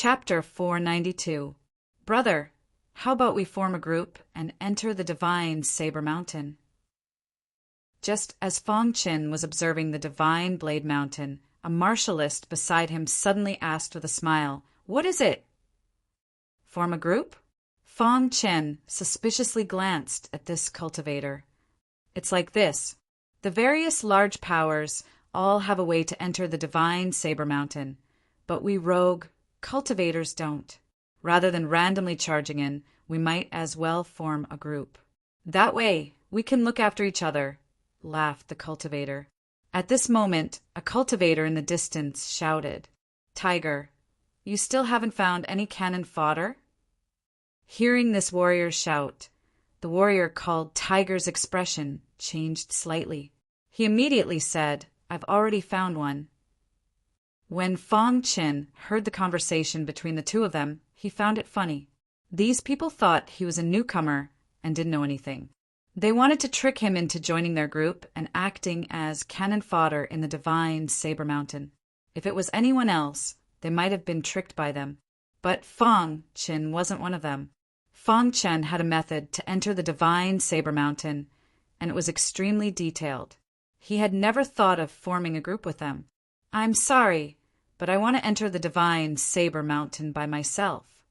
Chapter 492. Brother, how about we form a group and enter the divine Saber Mountain? Just as Fong Qin was observing the divine Blade Mountain, a martialist beside him suddenly asked with a smile, "What is it?" "Form a group?" Fong Qin suspiciously glanced at this cultivator. "It's like this. The various large powers all have a way to enter the divine Saber Mountain, but we rogue cultivators don't. Rather than randomly charging in, we might as well form a group. That way, we can look after each other," laughed the cultivator. At this moment, a cultivator in the distance shouted, "Tiger, you still haven't found any cannon fodder?" Hearing this warrior's shout, the warrior called Tiger's expression changed slightly. He immediately said, "I've already found one." When Fong Qin heard the conversation between the two of them, he found it funny. These people thought he was a newcomer and didn't know anything. They wanted to trick him into joining their group and acting as cannon fodder in the divine Saber Mountain. If it was anyone else, they might have been tricked by them. But Fong Qin wasn't one of them. Fong Qin had a method to enter the divine Saber Mountain, and it was extremely detailed. He had never thought of forming a group with them. "I'm sorry, but I want to enter the divine Saber Mountain by myself."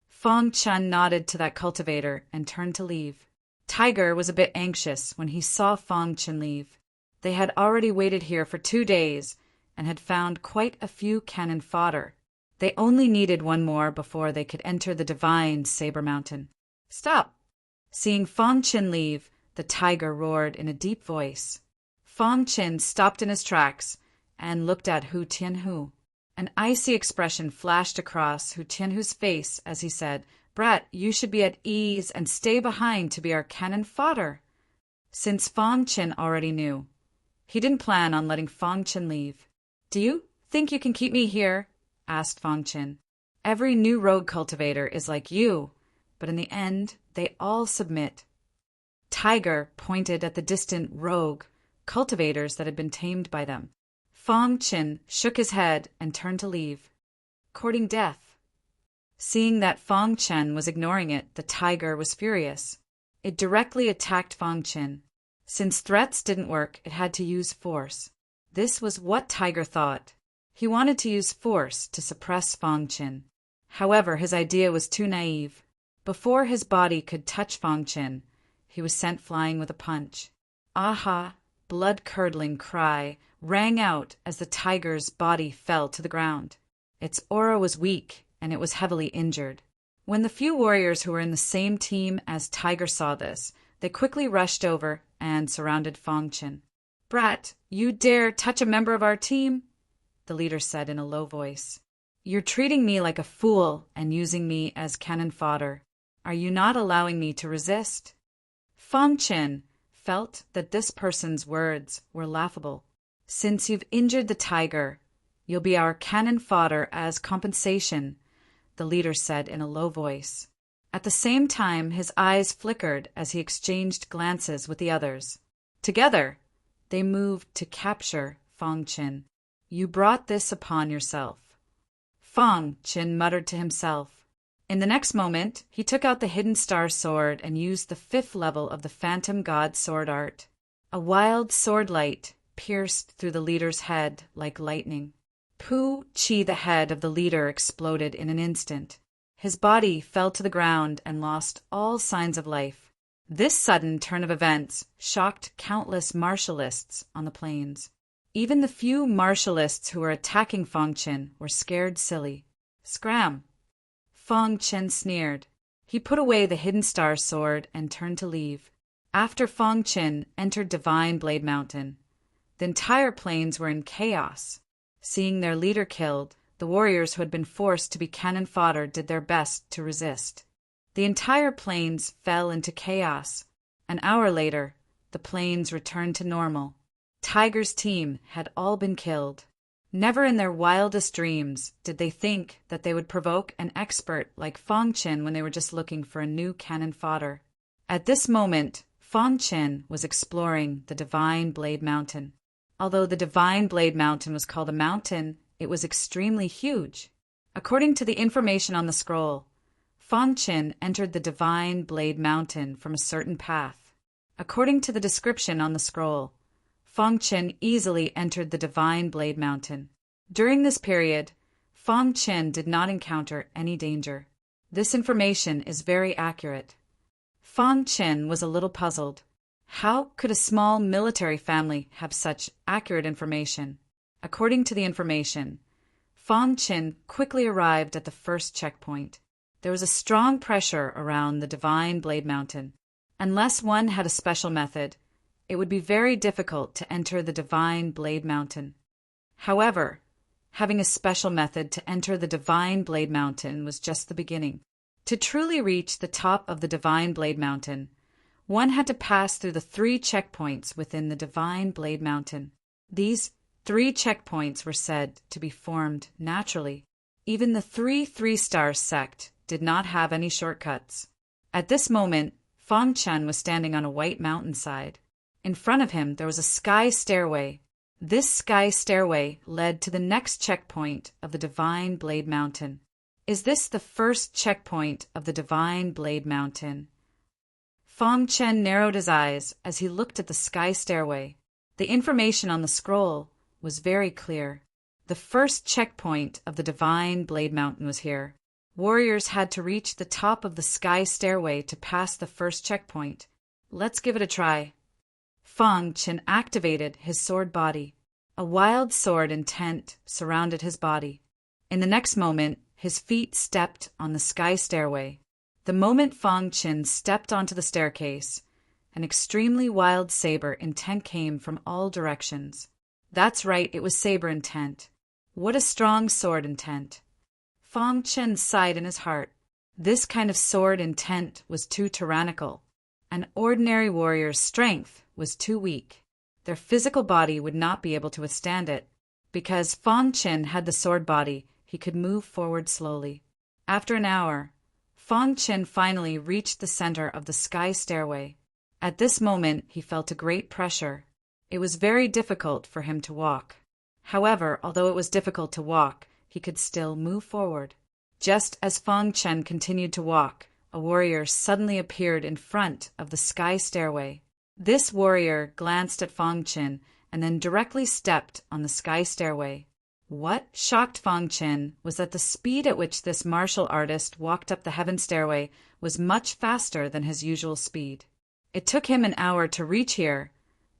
Fong Qin nodded to that cultivator and turned to leave. Tiger was a bit anxious when he saw Fong Qin leave. They had already waited here for 2 days and had found quite a few cannon fodder. They only needed one more before they could enter the divine Saber Mountain. "Stop!" Seeing Fong Qin leave, the tiger roared in a deep voice. Fong Qin stopped in his tracks and looked at Hu Tianhu. An icy expression flashed across Hu Tianhu's face as he said, "Brat, you should be at ease and stay behind to be our cannon fodder." Since Fong Qin already knew, he didn't plan on letting Fong Qin leave. "Do you think you can keep me here?" asked Fong Qin. "Every new rogue cultivator is like you, but in the end, they all submit." Tiger pointed at the distant rogue cultivators that had been tamed by them. Fong Qin shook his head and turned to leave, courting death. Seeing that Fong Qin was ignoring it, the tiger was furious. It directly attacked Fong Qin. Since threats didn't work, it had to use force. This was what Tiger thought. He wanted to use force to suppress Fong Qin. However, his idea was too naive. Before his body could touch Fong Qin, he was sent flying with a punch. "Aha!" blood-curdling cry rang out as the tiger's body fell to the ground. Its aura was weak, and it was heavily injured. When the few warriors who were in the same team as Tiger saw this, they quickly rushed over and surrounded Fong Qin. "Brat, you dare touch a member of our team?" the leader said in a low voice. "You're treating me like a fool and using me as cannon fodder. Are you not allowing me to resist?" Fong Qin felt that this person's words were laughable. "Since you've injured the tiger, you'll be our cannon fodder as compensation," the leader said in a low voice. At the same time, his eyes flickered as he exchanged glances with the others. Together, they moved to capture Fong Qin. "You brought this upon yourself," Fong Qin muttered to himself. In the next moment, he took out the Hidden Star Sword and used the 5th level of the Phantom God Sword Art. A wild sword light pierced through the leader's head like lightning. Pu Chi, the head of the leader, exploded in an instant. His body fell to the ground and lost all signs of life. This sudden turn of events shocked countless martialists on the plains. Even the few martialists who were attacking Fong Qin were scared silly. "Scram!" Fong Qin sneered. He put away the Hidden Star Sword and turned to leave. After Fong Qin entered Divine Blade Mountain, the entire plains were in chaos. Seeing their leader killed, the warriors who had been forced to be cannon fodder did their best to resist. The entire plains fell into chaos. An hour later, the plains returned to normal. Tiger's team had all been killed. Never in their wildest dreams did they think that they would provoke an expert like Fong Qin when they were just looking for a new cannon fodder. At this moment, Fong Qin was exploring the Divine Blade Mountain. Although the Divine Blade Mountain was called a mountain, it was extremely huge. According to the information on the scroll, Fang Qin entered the Divine Blade Mountain from a certain path. According to the description on the scroll, Fang Qin easily entered the Divine Blade Mountain. During this period, Fang Qin did not encounter any danger. This information is very accurate. Fang Qin was a little puzzled. How could a small military family have such accurate information? According to the information, Fang Qin quickly arrived at the first checkpoint. There was a strong pressure around the Divine Blade Mountain. Unless one had a special method, it would be very difficult to enter the Divine Blade Mountain. However, having a special method to enter the Divine Blade Mountain was just the beginning. To truly reach the top of the Divine Blade Mountain, one had to pass through the 3 checkpoints within the Divine Blade Mountain. These 3 checkpoints were said to be formed naturally. Even the 3-star sect did not have any shortcuts. At this moment, Fang Qin was standing on a white mountainside. In front of him there was a sky stairway. This sky stairway led to the next checkpoint of the Divine Blade Mountain. Is this the first checkpoint of the Divine Blade Mountain? Fang Qin narrowed his eyes as he looked at the sky stairway. The information on the scroll was very clear. The first checkpoint of the Divine Blade Mountain was here. Warriors had to reach the top of the sky stairway to pass the first checkpoint. Let's give it a try. Fang Qin activated his sword body. A wild sword intent surrounded his body. In the next moment, his feet stepped on the sky stairway. The moment Fang Qin stepped onto the staircase, an extremely wild saber intent came from all directions. That's right, it was saber intent. What a strong sword intent. Fang Qin sighed in his heart. This kind of sword intent was too tyrannical. An ordinary warrior's strength was too weak. Their physical body would not be able to withstand it. Because Fang Qin had the sword body, he could move forward slowly. After an hour, Fang Qin finally reached the center of the sky stairway. At this moment, he felt a great pressure. It was very difficult for him to walk. However, although it was difficult to walk, he could still move forward. Just as Fang Qin continued to walk, a warrior suddenly appeared in front of the sky stairway. This warrior glanced at Fang Qin and then directly stepped on the sky stairway. What shocked Fang Qin was that the speed at which this martial artist walked up the heaven stairway was much faster than his usual speed. It took him an hour to reach here,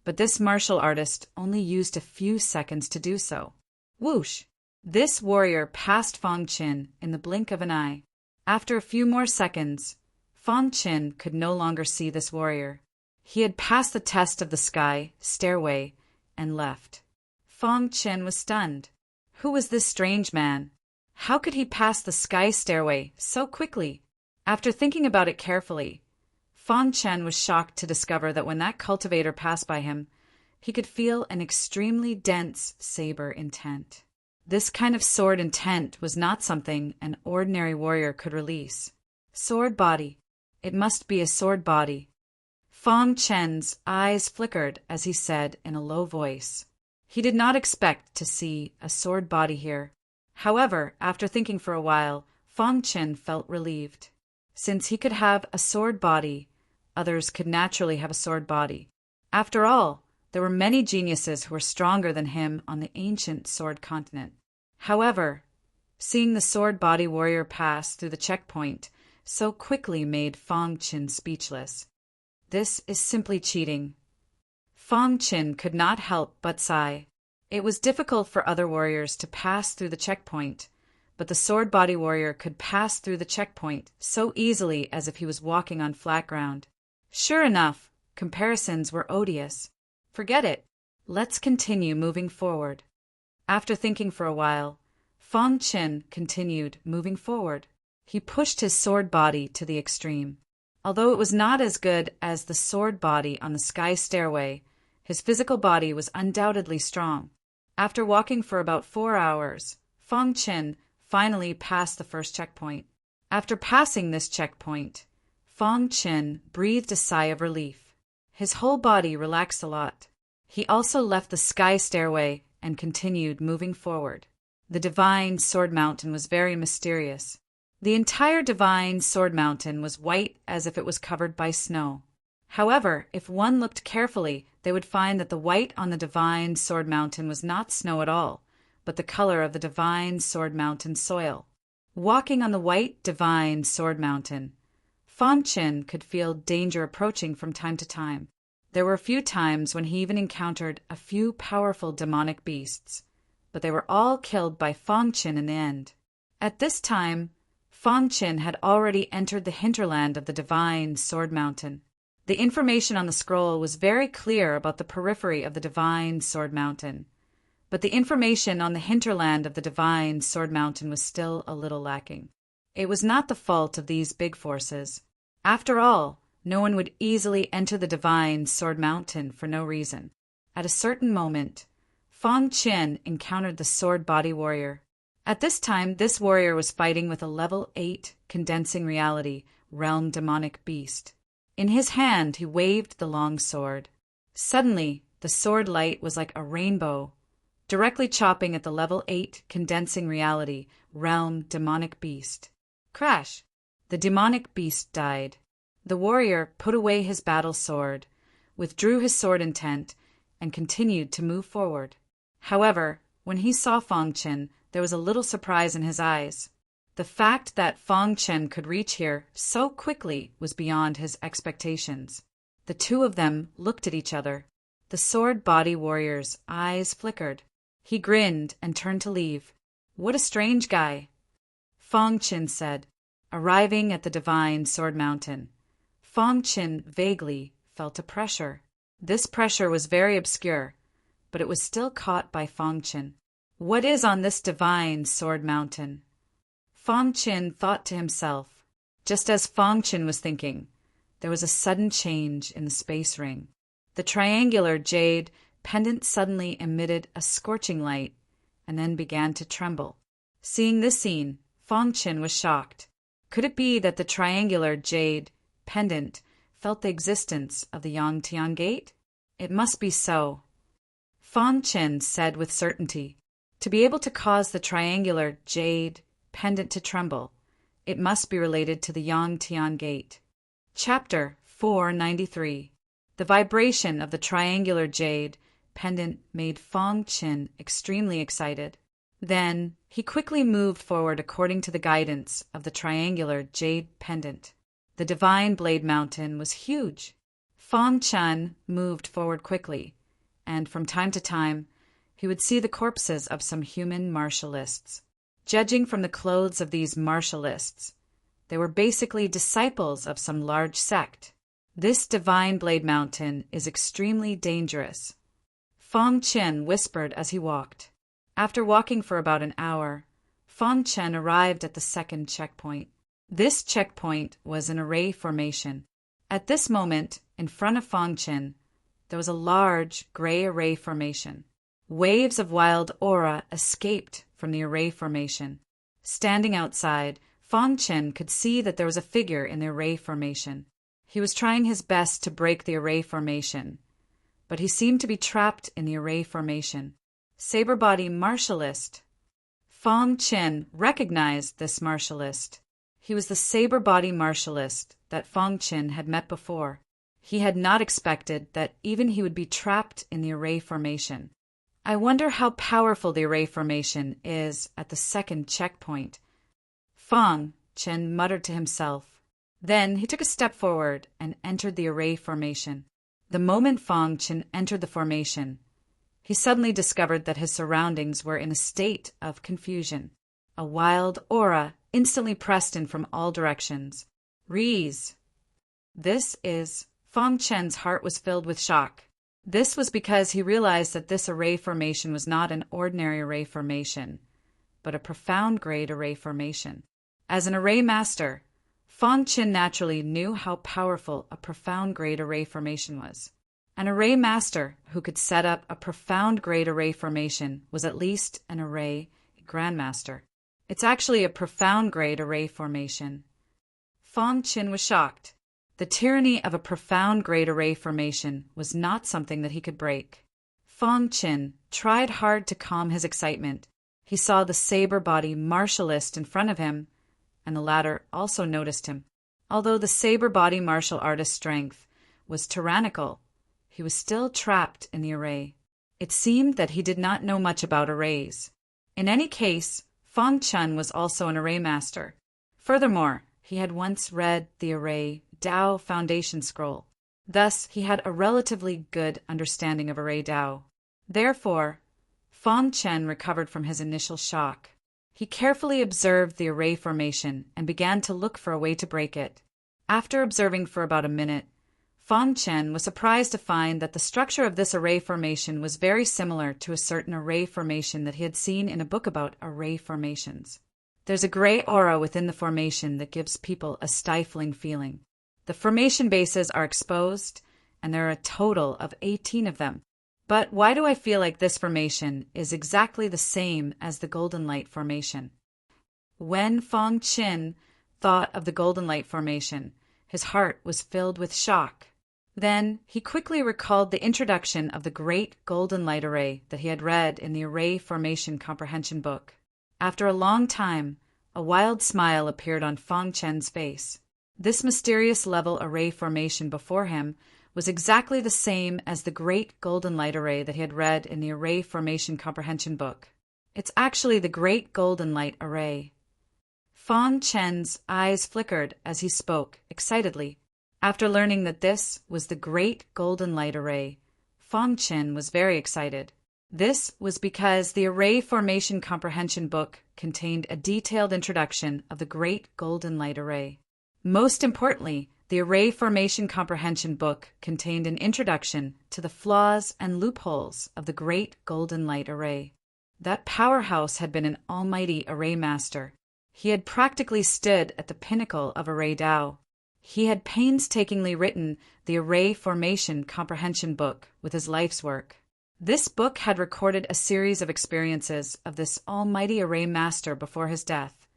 but this martial artist only used a few seconds to do so. Whoosh! This warrior passed Fang Qin in the blink of an eye. After a few more seconds, Fang Qin could no longer see this warrior. He had passed the test of the sky stairway and left. Fang Qin was stunned. Who was this strange man? How could he pass the sky stairway so quickly? After thinking about it carefully, Fang Qin was shocked to discover that when that cultivator passed by him, he could feel an extremely dense saber intent. This kind of sword intent was not something an ordinary warrior could release. Sword body. It must be a sword body. Fang Qin's eyes flickered as he said in a low voice. He did not expect to see a sword body here. However, after thinking for a while, Fang Qin felt relieved. Since he could have a sword body, others could naturally have a sword body. After all, there were many geniuses who were stronger than him on the ancient sword continent. However, seeing the sword body warrior pass through the checkpoint so quickly made Fang Qin speechless. This is simply cheating. Fang Qin could not help but sigh. It was difficult for other warriors to pass through the checkpoint, but the sword body warrior could pass through the checkpoint so easily as if he was walking on flat ground. Sure enough, comparisons were odious. Forget it. Let's continue moving forward. After thinking for a while, Fang Qin continued moving forward. He pushed his sword body to the extreme. Although it was not as good as the sword body on the sky stairway, his physical body was undoubtedly strong. After walking for about 4 hours, Fang Qin finally passed the first checkpoint. After passing this checkpoint, Fang Qin breathed a sigh of relief. His whole body relaxed a lot. He also left the sky stairway and continued moving forward. The divine Sword Mountain was very mysterious. The entire divine Sword Mountain was white as if it was covered by snow. However, if one looked carefully, they would find that the white on the divine Sword Mountain was not snow at all, but the color of the divine Sword Mountain soil. Walking on the white divine Sword Mountain, Fang Qin could feel danger approaching from time to time. There were a few times when he even encountered a few powerful demonic beasts, but they were all killed by Fang Qin in the end. At this time, Fang Qin had already entered the hinterland of the divine Sword Mountain. The information on the scroll was very clear about the periphery of the divine Sword Mountain, but the information on the hinterland of the divine Sword Mountain was still a little lacking. It was not the fault of these big forces. After all, no one would easily enter the divine Sword Mountain for no reason. At a certain moment, Fang Qin encountered the Sword Body Warrior. At this time, this warrior was fighting with a level 8 condensing reality realm demonic beast. In his hand, he waved the long sword. Suddenly, the sword light was like a rainbow, directly chopping at the level 8 condensing reality realm demonic beast. Crash! The demonic beast died. The warrior put away his battle sword, withdrew his sword intent, and continued to move forward. However, when he saw Fang Qin, there was a little surprise in his eyes. The fact that Fang Qin could reach here so quickly was beyond his expectations. The two of them looked at each other. The sword body warrior's eyes flickered. He grinned and turned to leave. "What a strange guy," Fang Qin said. Arriving at the divine Sword Mountain, Fang Qin vaguely felt a pressure. This pressure was very obscure, but it was still caught by Fang Qin. What is on this divine Sword Mountain? Fang Qin thought to himself. Just as Fang Qin was thinking, there was a sudden change in the space ring. The triangular jade pendant suddenly emitted a scorching light and then began to tremble. Seeing this scene, Fang Qin was shocked. Could it be that the triangular jade pendant felt the existence of the Yangtian Gate? It must be so. Fang Qin said with certainty. To be able to cause the triangular jade pendant to tremble, it must be related to the Yangtian Gate. Chapter 493. The vibration of the triangular jade pendant made Fang Qin extremely excited. Then he quickly moved forward according to the guidance of the triangular jade pendant. The divine blade mountain was huge. Fang Qin moved forward quickly, and from time to time he would see the corpses of some human martialists. Judging from the clothes of these martialists, they were basically disciples of some large sect. This divine blade mountain is extremely dangerous, Fang Qin whispered as he walked. After walking for about an hour, Fang Qin arrived at the second checkpoint. This checkpoint was an array formation. At this moment, in front of Fang Qin, there was a large gray array formation. Waves of wild aura escaped from the array formation. Standing outside, Fang Qin could see that there was a figure in the array formation. He was trying his best to break the array formation, but he seemed to be trapped in the array formation. Saber-body martialist. Fang Qin recognized this martialist. He was the saber-body martialist that Fang Qin had met before. He had not expected that even he would be trapped in the array formation. I wonder how powerful the array formation is at the second checkpoint, Fang Qin muttered to himself. Then he took a step forward and entered the array formation. The moment Fang Qin entered the formation, he suddenly discovered that his surroundings were in a state of confusion. A wild aura instantly pressed in from all directions. Rees. Fang Qin's heart was filled with shock. This was because he realized that this array formation was not an ordinary array formation, but a profound grade array formation. As an array master, Fang Qin naturally knew how powerful a profound grade array formation was. An array master who could set up a profound grade array formation was at least an array grandmaster. It's actually a profound grade array formation. Fang Qin was shocked. The tyranny of a profound grade array formation was not something that he could break. Fang Qin tried hard to calm his excitement. He saw the saber-body martialist in front of him, and the latter also noticed him. Although the saber-body martial artist's strength was tyrannical, he was still trapped in the array. It seemed that he did not know much about arrays. In any case, Fang Chun was also an array master. Furthermore, he had once read the Array Dao Foundation Scroll. Thus, he had a relatively good understanding of Array Dao. Therefore, Fang Chen recovered from his initial shock. He carefully observed the array formation and began to look for a way to break it. After observing for about a minute, Fang Chen was surprised to find that the structure of this array formation was very similar to a certain array formation that he had seen in a book about array formations. There's a gray aura within the formation that gives people a stifling feeling. The formation bases are exposed, and there are a total of 18 of them. But why do I feel like this formation is exactly the same as the Golden Light formation? When Fang Chen thought of the Golden Light formation, his heart was filled with shock. Then he quickly recalled the introduction of the Great Golden Light Array that he had read in the Array Formation Comprehension book. After a long time, a wild smile appeared on Fang Chen's face. This mysterious level array formation before him was exactly the same as the Great Golden Light Array that he had read in the Array Formation Comprehension book. It's actually the Great Golden Light Array. Fang Chen's eyes flickered as he spoke, excitedly. After learning that this was the Great Golden Light Array, Fang Chen was very excited. This was because the Array Formation Comprehension book contained a detailed introduction of the Great Golden Light Array. Most importantly, the Array Formation Comprehension book contained an introduction to the flaws and loopholes of the Great Golden Light Array. That powerhouse had been an almighty array master. He had practically stood at the pinnacle of Array Dao. He had painstakingly written the Array Formation Comprehension book with his life's work. This book had recorded a series of experiences of this almighty array master before his death,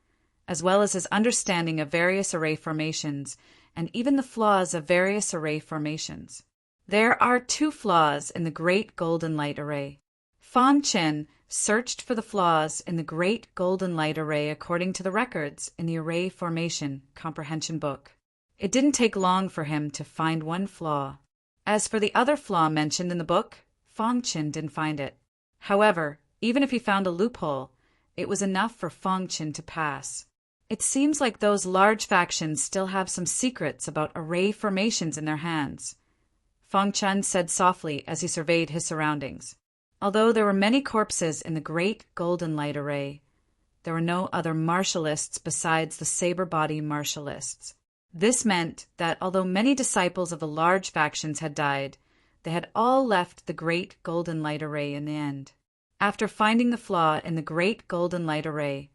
as well as his understanding of various array formations and even the flaws of various array formations. There are 2 flaws in the Great Golden Light Array. Fang Chen searched for the flaws in the Great Golden Light Array according to the records in the Array Formation Comprehension book. It didn't take long for him to find one flaw. As for the other flaw mentioned in the book, Fang Chen didn't find it. However, even if he found a loophole, it was enough for Fang Chen to pass. It seems like those large factions still have some secrets about array formations in their hands, Fang Chen said softly as he surveyed his surroundings. Although there were many corpses in the Great Golden Light Array, there were no other martialists besides the saber-body martialists. This meant that although many disciples of the large factions had died, they had all left the Great Golden Light Array in the end. After finding the flaw in the Great Golden Light Array,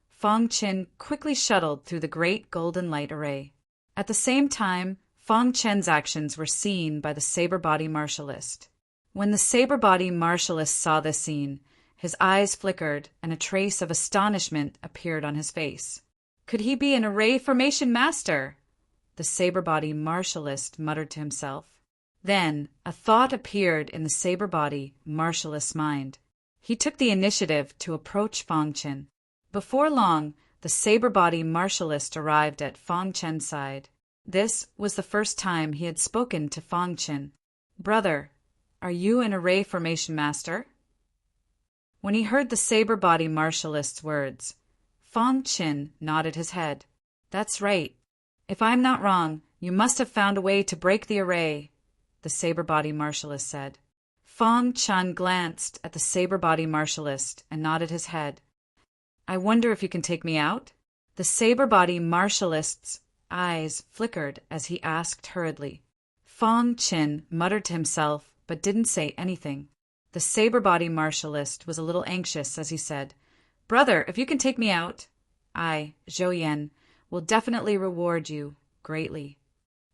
Fang Chen quickly shuttled through the Great Golden Light Array. At the same time, Fang Chen's actions were seen by the saber-body martialist. When the saber-body martialist saw this scene, his eyes flickered and a trace of astonishment appeared on his face. Could he be an array formation master? The saber-body martialist muttered to himself. Then a thought appeared in the saber-body martialist's mind. He took the initiative to approach Fang Chen. Before long, the saber-body martialist arrived at Fang Chen's side. This was the first time he had spoken to Fang Chen. "Brother, are you an array formation master?" When he heard the saber-body martialist's words, Fang Chen nodded his head. "That's right. If I'm not wrong, you must have found a way to break the array," the saber-body martialist said. Fang Chen glanced at the saber-body martialist and nodded his head. "I wonder if you can take me out?" The saber-body martialist's eyes flickered as he asked hurriedly. Fang Chen muttered to himself but didn't say anything. The saber-body martialist was a little anxious as he said, "Brother, if you can take me out, I, Zhou Yan, will definitely reward you greatly."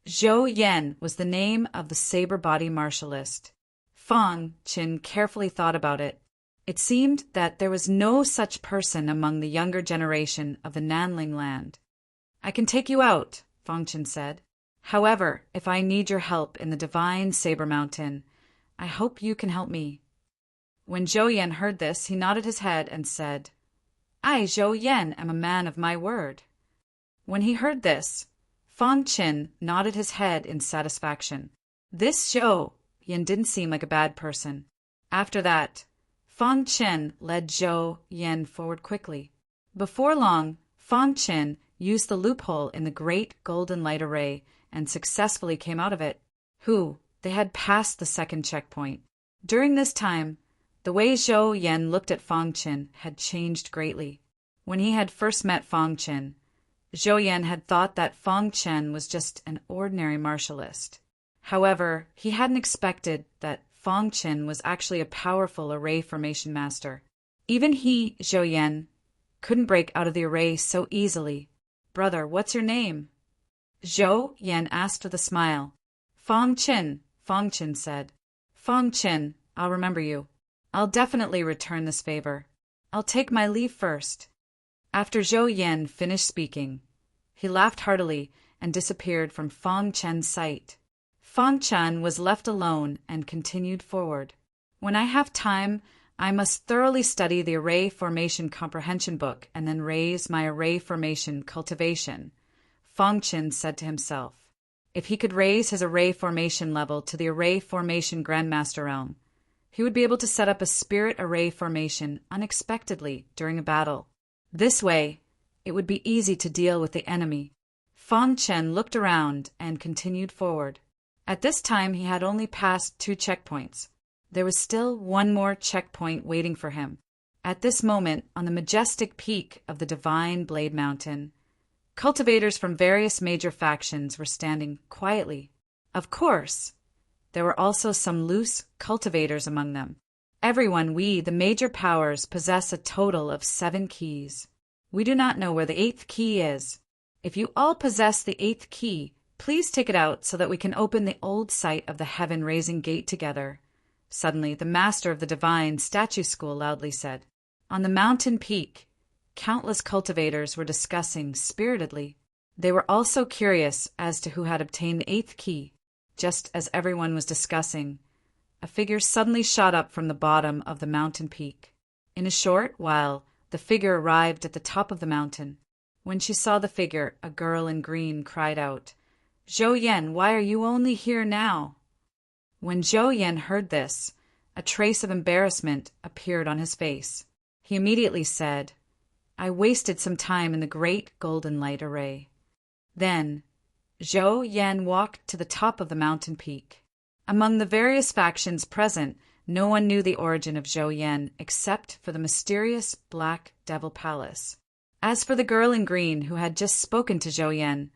Zhou Yan was the name of the saber-body martialist. Fang Chen carefully thought about it. It seemed that there was no such person among the younger generation of the Nanling land. "I can take you out," Fang Chen said. "However, if I need your help in the Divine Saber Mountain, I hope you can help me." When Zhou Yan heard this, he nodded his head and said, I, Zhou Yan, am a man of my word." When he heard this, Fang Qin nodded his head in satisfaction. This Zhou Yan didn't seem like a bad person. After that, Fang Qin led Zhou Yan forward quickly. Before long, Fang Qin used the loophole in the great golden light array and successfully came out of it. They had passed the second checkpoint. During this time, the way Zhou Yan looked at Fang Qin had changed greatly. When he had first met Fang Qin, Zhou Yan had thought that Fang Qin was just an ordinary martialist. However, he hadn't expected that Fang Qin was actually a powerful array formation master. Even he, Zhou Yan, couldn't break out of the array so easily. "Brother, what's your name?" Zhou Yan asked with a smile. "Fang Qin," Fang Qin said. "Fang Qin, I'll remember you. I'll definitely return this favor. I'll take my leave first." After Zhou Yan finished speaking, he laughed heartily and disappeared from Fang Qin's sight. Fang Qin was left alone and continued forward. "When I have time, I must thoroughly study the Array Formation Comprehension book and then raise my Array Formation cultivation," Fang Qin said to himself. If he could raise his Array Formation level to the Array Formation Grandmaster realm, he would be able to set up a Spirit Array Formation unexpectedly during a battle. This way, it would be easy to deal with the enemy. Fang Qin looked around and continued forward. At this time, he had only passed 2 checkpoints. There was still one more checkpoint waiting for him. At this moment, on the majestic peak of the Divine Blade Mountain, cultivators from various major factions were standing quietly. Of course, there were also some loose cultivators among them. We, the major powers, possess a total of 7 keys. We do not know where the 8th key is. If you all possess the 8th key, please take it out so that we can open the old site of the heaven-raising gate together. Suddenly, the master of the Divine Statue School loudly said. On the mountain peak, countless cultivators were discussing spiritedly. They were also curious as to who had obtained the 8th key. Just as everyone was discussing, a figure suddenly shot up from the bottom of the mountain peak. In a short while, the figure arrived at the top of the mountain. When she saw the figure, a girl in green cried out, "Zhou Yan, why are you only here now?" When Zhou Yan heard this, a trace of embarrassment appeared on his face. He immediately said, "I wasted some time in the great golden light array." Then, Zhou Yan walked to the top of the mountain peak. Among the various factions present, no one knew the origin of Zhou Yan except for the mysterious Black Devil Palace. As for the girl in green who had just spoken to Zhou Yan,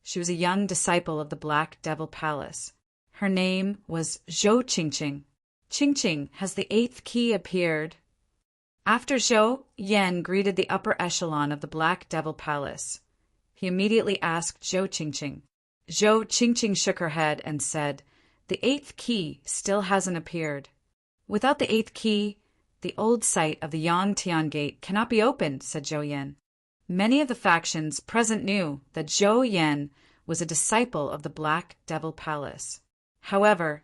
she was a young disciple of the Black Devil Palace. Her name was Zhou Qingqing. "Qingqing, has the 8th key appeared?" After Zhou Yan greeted the upper echelon of the Black Devil Palace, he immediately asked Zhou Qingqing. Zhou Qingqing shook her head and said, "The 8th key still hasn't appeared. Without the 8th key, the old site of the Yangtian Gate cannot be opened," said Zhou Yan. Many of the factions present knew that Zhou Yan was a disciple of the Black Devil Palace. However,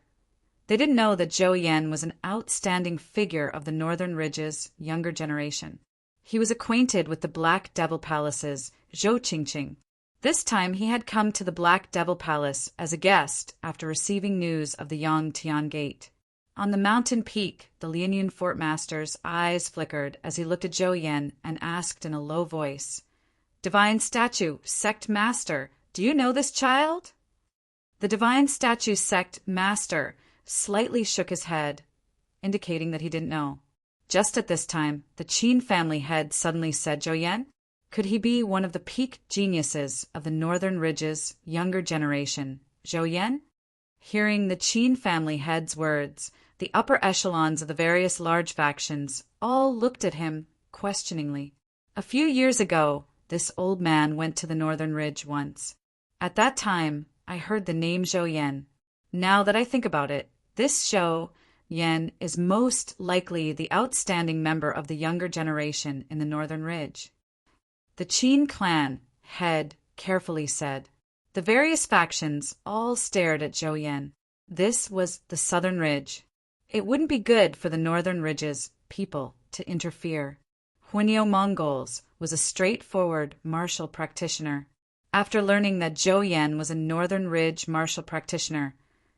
they didn't know that Zhou Yan was an outstanding figure of the Northern Ridge's younger generation. He was acquainted with the Black Devil Palace's Zhou Qingqing. This time he had come to the Black Devil Palace as a guest after receiving news of the Yangtian Gate. On the mountain peak, the Lianyun Fort Master's eyes flickered as he looked at Zhou Yan and asked in a low voice, "Divine Statue, Sect Master, do you know this child?" The Divine Statue Sect Master slightly shook his head, indicating that he didn't know. Just at this time, the Qin family head suddenly said, "Zhou Yan, could he be one of the peak geniuses of the Northern Ridge's younger generation, Zhou Yan?" Hearing the Qin family head's words, the upper echelons of the various large factions all looked at him questioningly. A few years ago, this old man went to the Northern Ridge once. At that time, I heard the name Zhou Yan. Now that I think about it, this Zhou Yan is most likely the outstanding member of the younger generation in the Northern Ridge. The Qin clan head carefully said. The various factions all stared at Zhou Yan. This was the Southern Ridge. It wouldn't be good for the Northern Ridge's people to interfere. Huinyo Mongols was a straightforward martial practitioner. After learning that Zhou Yan was a Northern Ridge martial practitioner,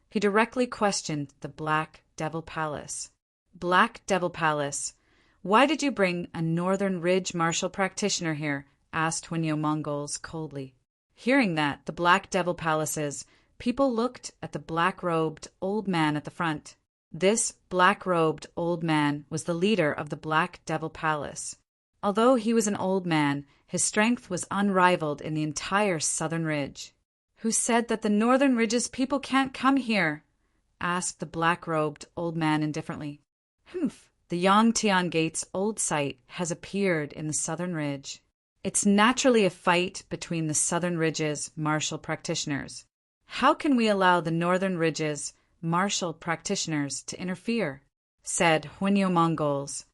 he directly questioned the Black Devil Palace. Black Devil Palace, why did you bring a Northern Ridge martial practitioner here? Asked Huinyo Mongols coldly. Hearing that, the Black Devil Palaces, people looked at the black-robed old man at the front. This black-robed old man was the leader of the Black Devil Palace. Although he was an old man, his strength was unrivaled in the entire Southern Ridge. Who said that the Northern Ridge's people can't come here? Asked the black-robed old man indifferently. Humph, the Yangtian Gate's old site has appeared in the Southern Ridge. It's naturally a fight between the Southern Ridge's martial practitioners. How can we allow the Northern Ridge's martial practitioners to interfere? Said Huinyo Mongols.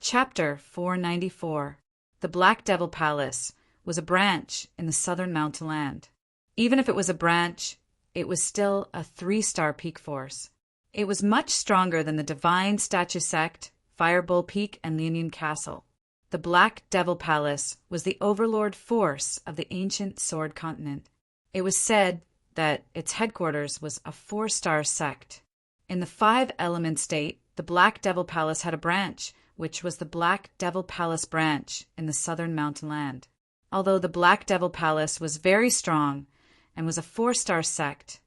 Chapter 494. The Black Devil Palace was a branch in the Southern Mountain Land. Even if it was a branch, it was still a 3-star peak force. It was much stronger than the Divine Statue Sect, Firebull Peak, and Lianyan Castle. The Black Devil Palace was the overlord force of the ancient Sword Continent. It was said that its headquarters was a 4-star sect. In the 5-element state, the Black Devil Palace had a branch, which was the Black Devil Palace branch in the Southern Mountain Land. Although the Black Devil Palace was very strong and was a 4-star sect,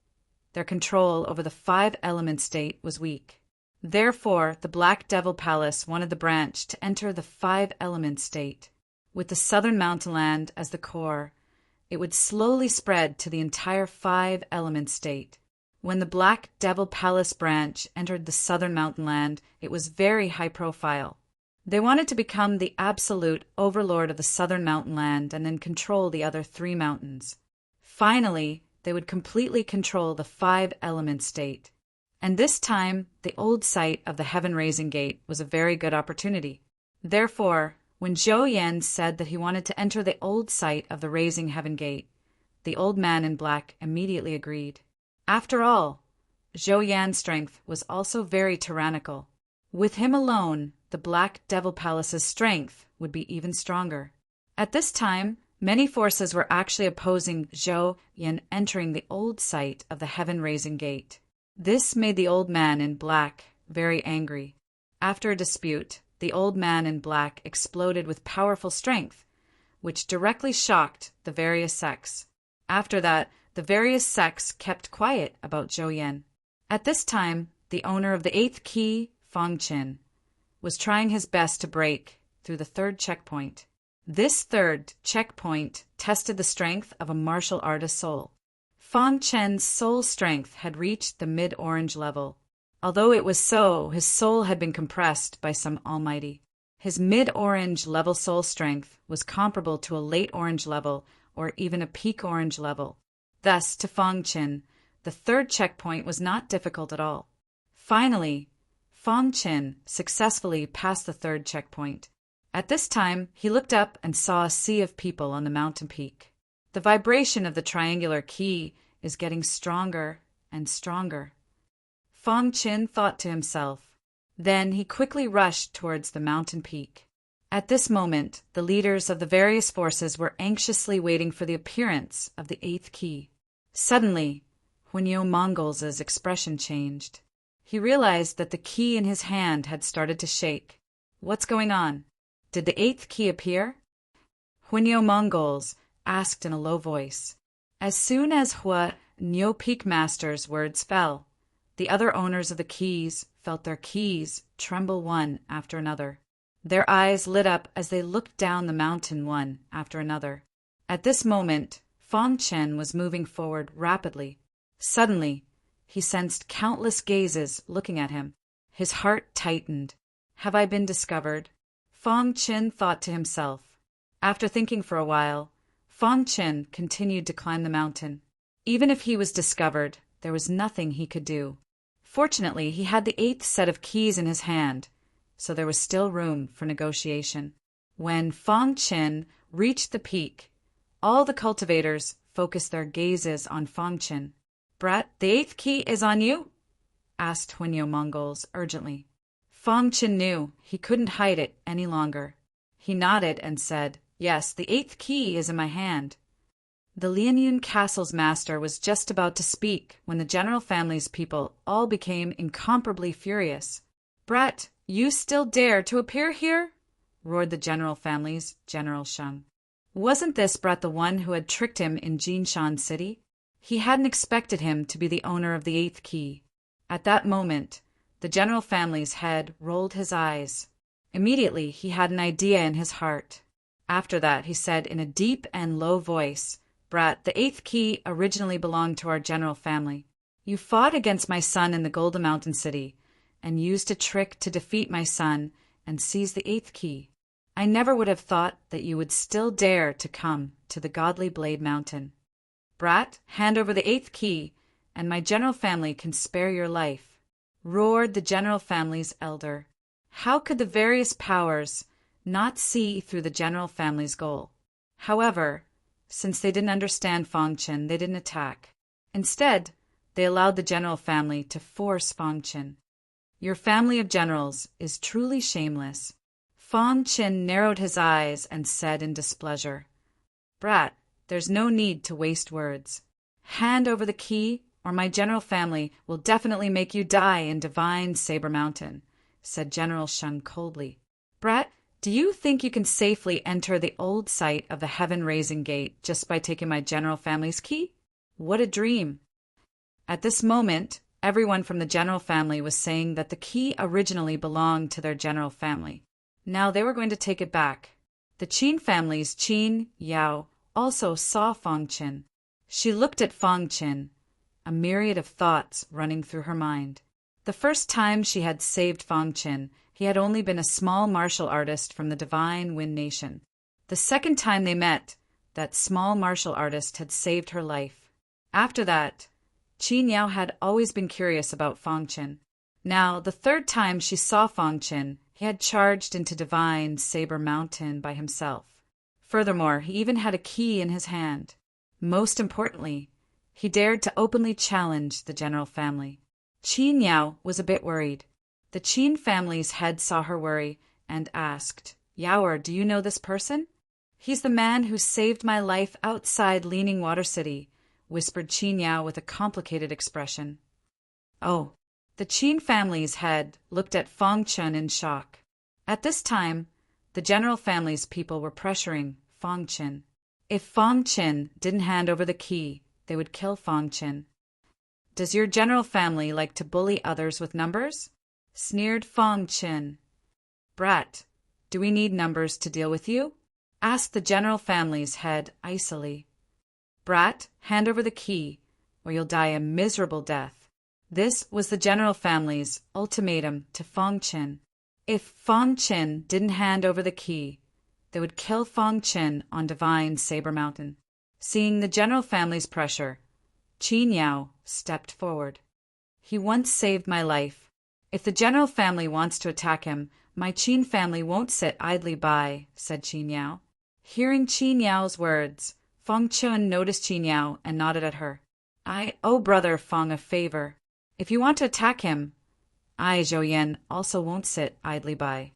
their control over the 5-element state was weak. Therefore, the Black Devil Palace wanted the branch to enter the 5-element state. With the Southern Mountain Land as the core, it would slowly spread to the entire 5-element state. When the Black Devil Palace branch entered the Southern Mountain Land, it was very high profile. They wanted to become the absolute overlord of the Southern Mountain Land and then control the other 3 mountains. Finally, they would completely control the 5-element state. And this time, the old site of the Heaven-Raising Gate was a very good opportunity. Therefore, when Zhou Yan said that he wanted to enter the old site of the Raising Heaven Gate, the old man in black immediately agreed. After all, Zhou Yan's strength was also very tyrannical. With him alone, the Black Devil Palace's strength would be even stronger. At this time, many forces were actually opposing Zhou Yan entering the old site of the Heaven-Raising Gate. This made the old man in black very angry. After a dispute, the old man in black exploded with powerful strength, which directly shocked the various sects. After that, the various sects kept quiet about Zhou Yan. At this time, the owner of the 8th key, Fang Qin, was trying his best to break through the 3rd checkpoint. This 3rd checkpoint tested the strength of a martial artist's soul. Fang Qin's soul strength had reached the mid-orange level. Although it was so, his soul had been compressed by some almighty. His mid-orange level soul strength was comparable to a late orange level or even a peak orange level. Thus, to Fang Qin, the 3rd checkpoint was not difficult at all. Finally, Fang Qin successfully passed the 3rd checkpoint. At this time, he looked up and saw a sea of people on the mountain peak. The vibration of the triangular key is getting stronger and stronger. Fang Qin thought to himself. Then he quickly rushed towards the mountain peak. At this moment, the leaders of the various forces were anxiously waiting for the appearance of the 8th key. Suddenly, Huinyo Mongols' expression changed. He realized that the key in his hand had started to shake. What's going on? Did the 8th key appear? Huinyo Mongols asked in a low voice. As soon as Huinyo Peak Master's words fell, the other owners of the keys felt their keys tremble one after another. Their eyes lit up as they looked down the mountain one after another. At this moment, Fang Qin was moving forward rapidly. Suddenly, he sensed countless gazes looking at him. His heart tightened. Have I been discovered? Fang Qin thought to himself. After thinking for a while, Fang Qin continued to climb the mountain. Even if he was discovered, there was nothing he could do. Fortunately, he had the 8th set of keys in his hand, so there was still room for negotiation. When Fang Qin reached the peak, all the cultivators focused their gazes on Fang Qin. Brat, the 8th key is on you? Asked Huinyo Mongols urgently. Fang Qin knew he couldn't hide it any longer. He nodded and said, "Yes, the 8th key is in my hand." The Lianyun Castle's master was just about to speak when the general family's people all became incomparably furious. "Brat, you still dare to appear here?" roared the general family's General Sheng. Wasn't this Brat the one who had tricked him in Jinshan City? He hadn't expected him to be the owner of the 8th key. At that moment, the general family's head rolled his eyes. Immediately, he had an idea in his heart. After that, he said in a deep and low voice, "Brat, the 8th key originally belonged to our general family. You fought against my son in the Golden Mountain City, and used a trick to defeat my son and seize the 8th key. I never would have thought that you would still dare to come to the Godly Blade Mountain. Brat, hand over the 8th key, and my general family can spare your life," roared the general family's elder. How could the various powers not see through the general family's goal? However, since they didn't understand Fangchen, they didn't attack. Instead, they allowed the general family to force Fangchen. "Your family of generals is truly shameless." Fangchen narrowed his eyes and said in displeasure, "Brat, there's no need to waste words. Hand over the key, or my general family will definitely make you die in Divine Saber Mountain," said General Sheng coldly. "Brat, do you think you can safely enter the old site of the Heaven-Raising Gate just by taking my general family's key? What a dream!" At this moment, everyone from the general family was saying that the key originally belonged to their general family. Now they were going to take it back. The Qin family's Qin Yao also saw Fangchen. She looked at Fangchen, a myriad of thoughts running through her mind. The first time she had saved Fangchen, he had only been a small martial artist from the Divine Wind Nation. The second time they met, that small martial artist had saved her life. After that, Qin Yao had always been curious about Fangchen. Now, the third time she saw Fangchen, he had charged into Divine Saber Mountain by himself. Furthermore, he even had a key in his hand. Most importantly, he dared to openly challenge the general family. Qin Yao was a bit worried. The Qin family's head saw her worry and asked, "Yaoer, do you know this person?" "He's the man who saved my life outside Leaning Water City," whispered Qin Yao with a complicated expression. "Oh." The Qin family's head looked at Fangchen in shock. At this time, the general family's people were pressuring Fangchen. If Fangchen didn't hand over the key, they would kill Fangchen. "Does your general family like to bully others with numbers?" sneered Fangchen. "Brat, do we need numbers to deal with you?" asked the general family's head icily. "Brat, hand over the key, or you'll die a miserable death." This was the general family's ultimatum to Fangchen. If Fangchen didn't hand over the key, they would kill Fangchen on Divine Saber Mountain. Seeing the general family's pressure, Qin Yao stepped forward. "He once saved my life. If the general family wants to attack him, my Qin family won't sit idly by," said Qin Yao. Hearing Qin Yao's words, Fangchen noticed Qin Yao and nodded at her. "I owe Brother Fang a favor. If you want to attack him, I, Zhou Yan, also won't sit idly by."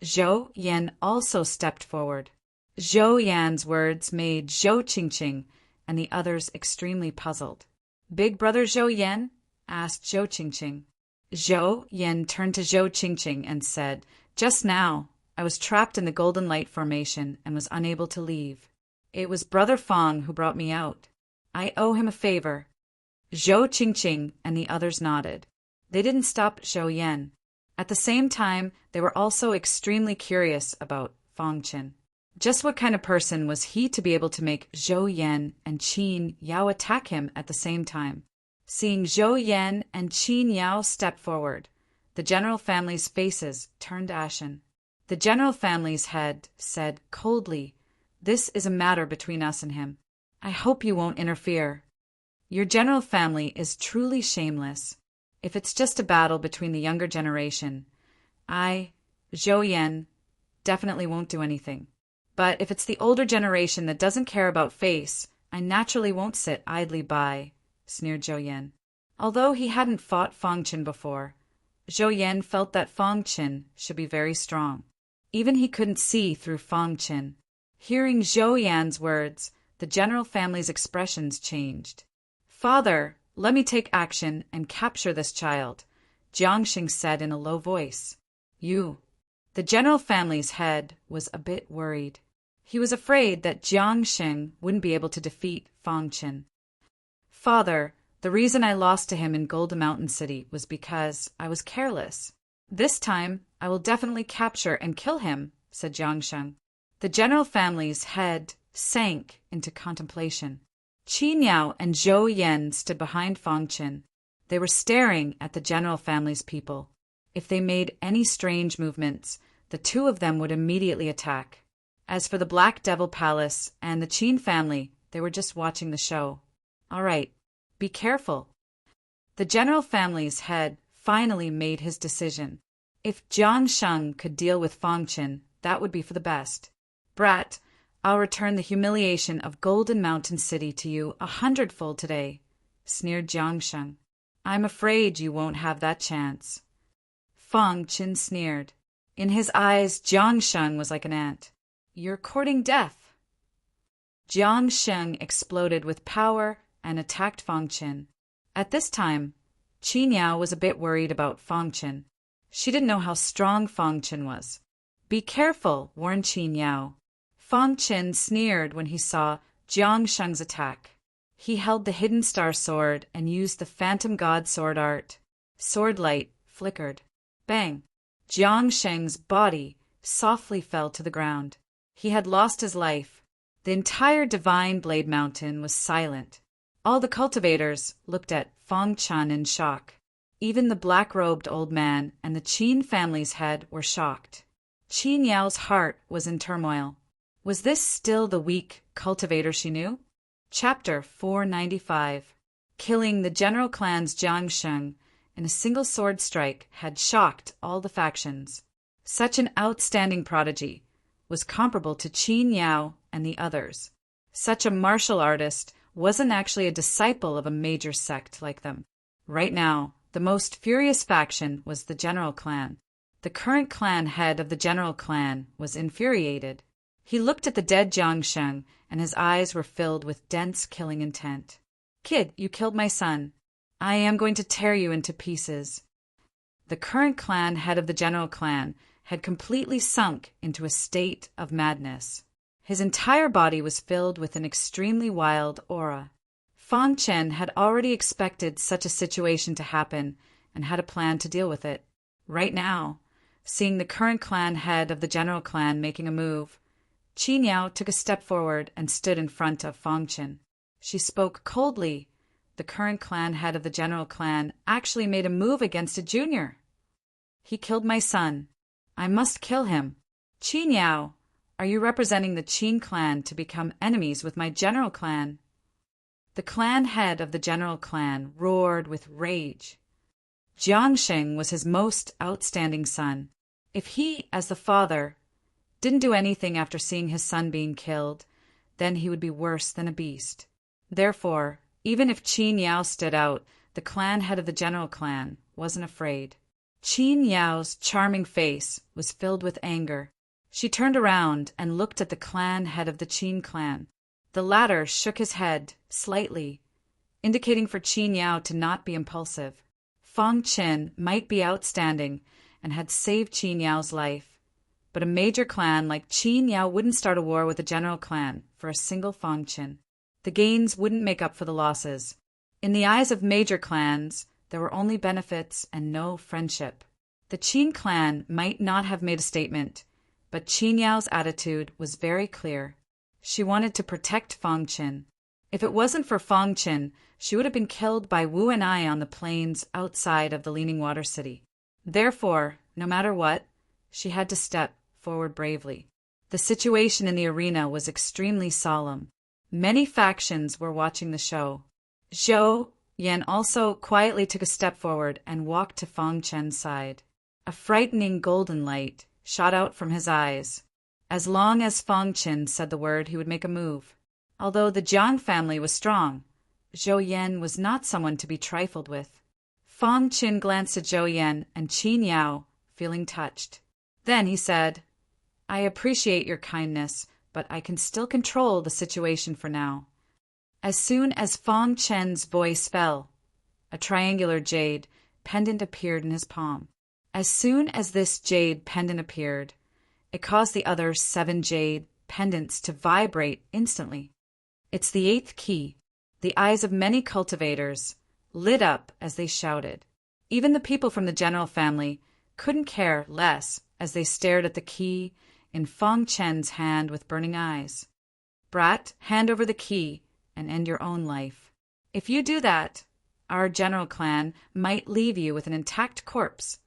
Zhou Yan also stepped forward. Zhou Yan's words made Zhou Qingqing and the others extremely puzzled. "Big brother Zhou Yan?" asked Zhou Qingqing. Zhou Yan turned to Zhou Qingqing and said, "Just now, I was trapped in the Golden Light Formation and was unable to leave. It was Brother Fang who brought me out. I owe him a favor." Zhou Qingqing and the others nodded. They didn't stop Zhou Yan. At the same time, they were also extremely curious about Fangchen. Just what kind of person was he to be able to make Zhou Yan and Qin Yao attack him at the same time? Seeing Zhou Yan and Qin Yao step forward, the general family's faces turned ashen. The general family's head said coldly, "This is a matter between us and him. I hope you won't interfere. Your general family is truly shameless. If it's just a battle between the younger generation, I, Zhou Yan, definitely won't do anything. But if it's the older generation that doesn't care about face, I naturally won't sit idly by," sneered Zhou Yan. Although he hadn't fought Fangchen before, Zhou Yan felt that Fangchen should be very strong. Even he couldn't see through Fang Qin. Hearing Zhou Yan's words, the general family's expressions changed. "Father, let me take action and capture this child," Jiangxing said in a low voice. "You." The general family's head was a bit worried. He was afraid that Jiangxing wouldn't be able to defeat Fang Qin. "Father, the reason I lost to him in Golden Mountain City was because I was careless. This time, I will definitely capture and kill him," said Jiangxing. The general family's head sank into contemplation. Qin Yao and Zhou Yan stood behind Fang Qin. They were staring at the general family's people. If they made any strange movements, the two of them would immediately attack. As for the Black Devil Palace and the Qin family, they were just watching the show. "All right, be careful." The general family's head finally made his decision. If Jiangxing could deal with Fang Qin, that would be for the best. "Brat, I'll return the humiliation of Golden Mountain City to you 100-fold today," sneered Jiangxing. "I'm afraid you won't have that chance." Fang Qin sneered. In his eyes, Jiangxing was like an ant. "You're courting death." Jiangxing exploded with power and attacked Fang Qin. At this time, Qin Yao was a bit worried about Fang Qin. She didn't know how strong Fang Qin was. "Be careful," warned Qin Yao. Fang Qin sneered when he saw Jiangxing's attack. He held the Hidden Star Sword and used the Phantom God sword art. Sword light flickered. Bang! Jiangxing's body softly fell to the ground. He had lost his life. The entire Divine Blade Mountain was silent. All the cultivators looked at Fang Qin in shock. Even the black-robed old man and the Qin family's head were shocked. Qin Yao's heart was in turmoil. Was this still the weak cultivator she knew? Chapter 495. Killing the general clan's Jiangxing in a single sword strike had shocked all the factions. Such an outstanding prodigy was comparable to Qin Yao and the others. Such a martial artist wasn't actually a disciple of a major sect like them. Right now, the most furious faction was the general clan. The current clan head of the general clan was infuriated. He looked at the dead Jiangxing, and his eyes were filled with dense killing intent. "Kid, you killed my son. I am going to tear you into pieces." The current clan head of the general clan had completely sunk into a state of madness. His entire body was filled with an extremely wild aura. Fang Qin had already expected such a situation to happen and had a plan to deal with it. Right now, seeing the current clan head of the general clan making a move, Qin Yao took a step forward and stood in front of Fang Qin. She spoke coldly. The current clan head of the general clan actually made a move against a junior. "He killed my son. I must kill him. Qin Yao, are you representing the Qin clan to become enemies with my general clan?" The clan head of the general clan roared with rage. Jiangxing was his most outstanding son. If he, as the father, didn't do anything after seeing his son being killed, then he would be worse than a beast. Therefore, even if Qin Yao stood out, the clan head of the general clan wasn't afraid. Qin Yao's charming face was filled with anger. She turned around and looked at the clan head of the Qin clan. The latter shook his head slightly, indicating for Qin Yao to not be impulsive. Fang Qin might be outstanding and had saved Qin Yao's life, but a major clan like Qin Yao wouldn't start a war with a general clan for a single Fang Qin. The gains wouldn't make up for the losses. In the eyes of major clans, there were only benefits and no friendship. The Qin clan might not have made a statement, but Qin Yao's attitude was very clear. She wanted to protect Fang Qin. If it wasn't for Fang Qin, she would have been killed by Wu and I on the plains outside of the Leaning Water City. Therefore, no matter what, she had to step forward bravely. The situation in the arena was extremely solemn. Many factions were watching the show. Zhou Yan also quietly took a step forward and walked to Fang Qin's side. A frightening golden light shot out from his eyes. As long as Fang Qin said the word, he would make a move. Although the Jiang family was strong, Zhou Yan was not someone to be trifled with. Fang Qin glanced at Zhou Yan and Qin Yao, feeling touched. Then he said, I appreciate your kindness, but I can still control the situation for now. As soon as Fong Chen's voice fell, a triangular jade pendant appeared in his palm. As soon as this jade pendant appeared, it caused the other 7 jade pendants to vibrate instantly. It's the 8th key. The eyes of many cultivators lit up as they shouted. Even the people from the general family couldn't care less as they stared at the key in Fong Chen's hand with burning eyes. Brat, hand over the key and end your own life. If you do that, our general clan might leave you with an intact corpse.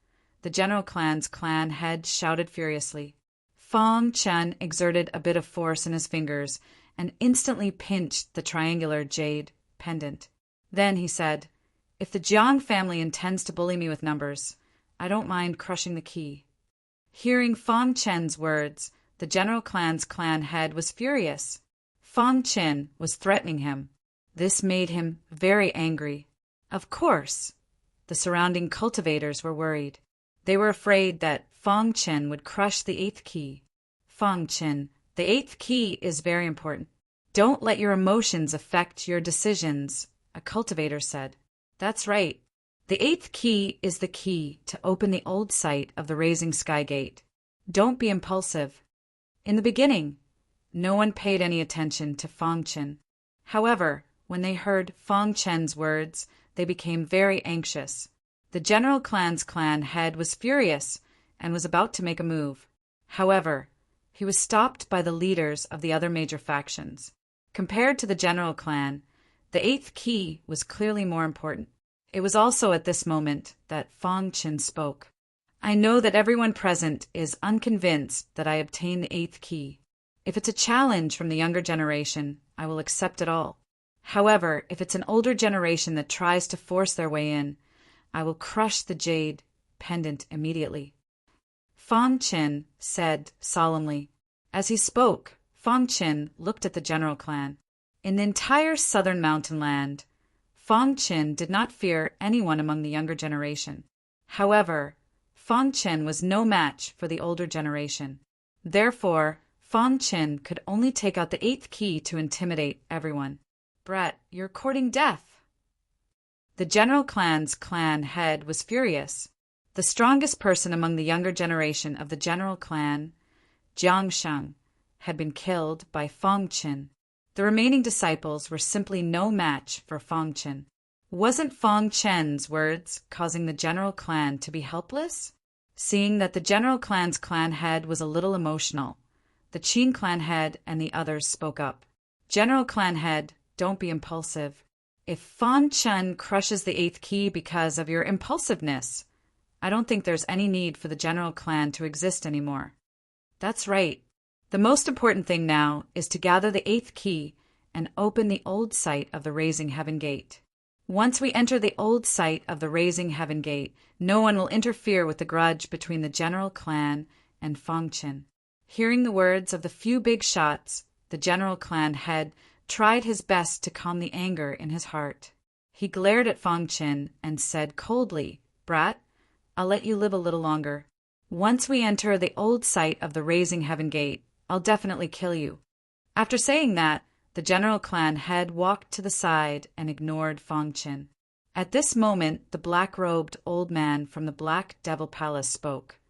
The general clan's clan head shouted furiously. Fong Chen exerted a bit of force in his fingers and instantly pinched the triangular jade pendant. Then he said, "If the Jiang family intends to bully me with numbers, I don't mind crushing the key." Hearing Fong Chen's words, the general clan's clan head was furious. Fong Chen was threatening him. This made him very angry. Of course, the surrounding cultivators were worried. They were afraid that Fong Chen would crush the 8th key. Fong Chen, the 8th key is very important. Don't let your emotions affect your decisions, a cultivator said. That's right. The 8th key is the key to open the old site of the Raising Sky Gate. Don't be impulsive. In the beginning, no one paid any attention to Fong Chen. However, when they heard Fong Chen's words, they became very anxious. The general clan's clan head was furious and was about to make a move. However, he was stopped by the leaders of the other major factions. Compared to the general clan, the 8th key was clearly more important. It was also at this moment that Fong Chen spoke. I know that everyone present is unconvinced that I obtained the 8th key. If it's a challenge from the younger generation, I will accept it all. However, if it's an older generation that tries to force their way in, I will crush the jade pendant immediately. Fong Chen said solemnly. As he spoke, Fong Chen looked at the general clan. In the entire southern mountain land, Fong Chen did not fear anyone among the younger generation. However, Fong Chen was no match for the older generation. Therefore, Fong Chen could only take out the 8th key to intimidate everyone. Brat, you're courting death. The general clan's clan head was furious. The strongest person among the younger generation of the general clan, Jiang Sheng, had been killed by Fong Chen. The remaining disciples were simply no match for Fong Chen. Wasn't Fong Chen's words causing the general clan to be helpless? Seeing that the general clan's clan head was a little emotional, the Qin clan head and the others spoke up. General clan head, don't be impulsive. If Fong Chen crushes the 8th key because of your impulsiveness, I don't think there's any need for the general clan to exist anymore. That's right. The most important thing now is to gather the 8th key and open the old site of the Raising Heaven Gate. Once we enter the old site of the Raising Heaven Gate, no one will interfere with the grudge between the general clan and Fong Chen. Hearing the words of the few big shots, the general clan head tried his best to calm the anger in his heart. He glared at Fong Chen and said coldly, "Brat, I'll let you live a little longer. Once we enter the old site of the Raising Heaven Gate, I'll definitely kill you." After saying that, the general clan head walked to the side and ignored Fong Chen. At this moment, the black-robed old man from the Black Devil Palace spoke.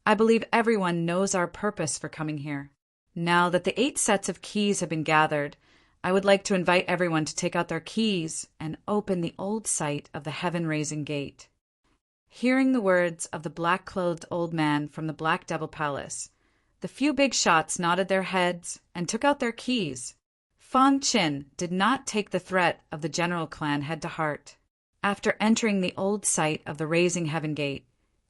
"I believe everyone knows our purpose for coming here. Now that the 8 sets of keys have been gathered, I would like to invite everyone to take out their keys and open the old site of the Heaven-Raising Gate." Hearing the words of the black-clothed old man from the Black Devil Palace, the few big shots nodded their heads and took out their keys. Fong Chen did not take the threat of the general clan head to heart. After entering the old site of the Raising Heaven Gate,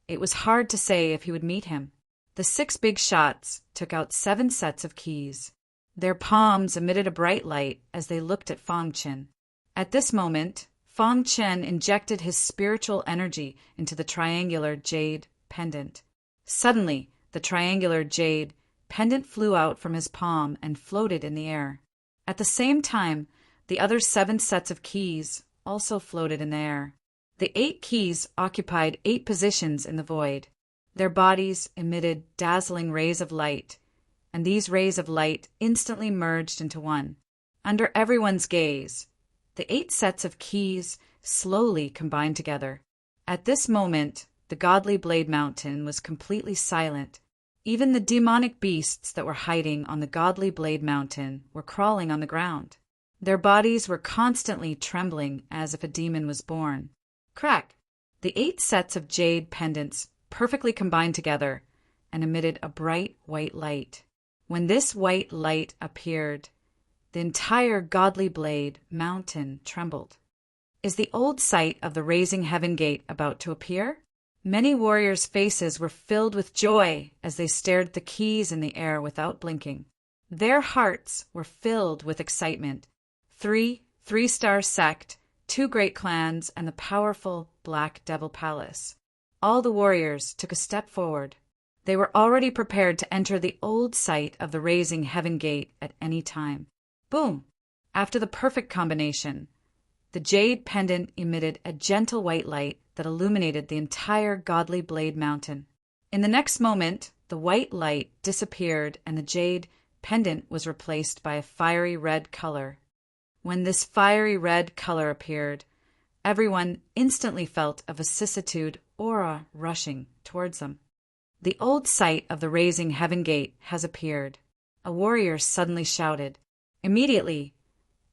it was hard to say if he would meet him. The 6 big shots took out 7 sets of keys. Their palms emitted a bright light as they looked at Fong Chen. At this moment, Fong Chen injected his spiritual energy into the triangular jade pendant. Suddenly, the triangular jade pendant flew out from his palm and floated in the air. At the same time, the other 7 sets of keys also floated in the air. The 8 keys occupied 8 positions in the void. Their bodies emitted dazzling rays of light, and these rays of light instantly merged into one. Under everyone's gaze, the 8 sets of keys slowly combined together. At this moment, the godly Blade Mountain was completely silent. Even the demonic beasts that were hiding on the godly Blade Mountain were crawling on the ground. Their bodies were constantly trembling as if a demon was born. Crack! The 8 sets of jade pendants perfectly combined together and emitted a bright white light. When this white light appeared, the entire godly Blade Mountain trembled. Is the old site of the Raising Heaven Gate about to appear? Many warriors' faces were filled with joy as they stared at the keys in the air without blinking. Their hearts were filled with excitement. 3 three-star sect, 2 great clans, and the powerful Black Devil Palace. All the warriors took a step forward. They were already prepared to enter the old site of the Raising Heaven Gate at any time. Boom! After the perfect combination, the jade pendant emitted a gentle white light that illuminated the entire godly Blade Mountain. In the next moment, the white light disappeared and the jade pendant was replaced by a fiery red color. When this fiery red color appeared, everyone instantly felt a vicissitude aura rushing towards them. The old site of the Raising Heaven Gate has appeared. A warrior suddenly shouted. Immediately,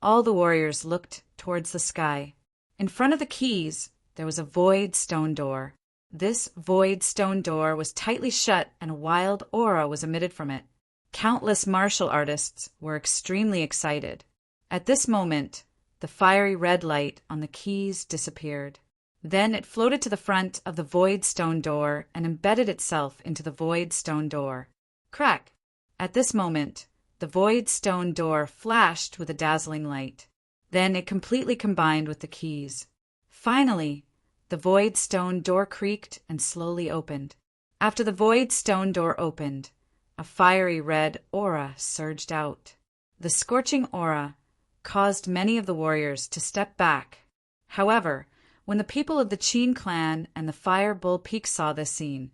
all the warriors looked towards the sky. In front of the keys, there was a void stone door. This void stone door was tightly shut and a wild aura was emitted from it. Countless martial artists were extremely excited. At this moment, the fiery red light on the keys disappeared. Then it floated to the front of the void stone door and embedded itself into the void stone door. Crack! At this moment, the void stone door flashed with a dazzling light. Then it completely combined with the keys. Finally, the void stone door creaked and slowly opened. After the void stone door opened, a fiery red aura surged out. The scorching aura caused many of the warriors to step back. However, when the people of the Qin clan and the Fire Bull Peak saw this scene,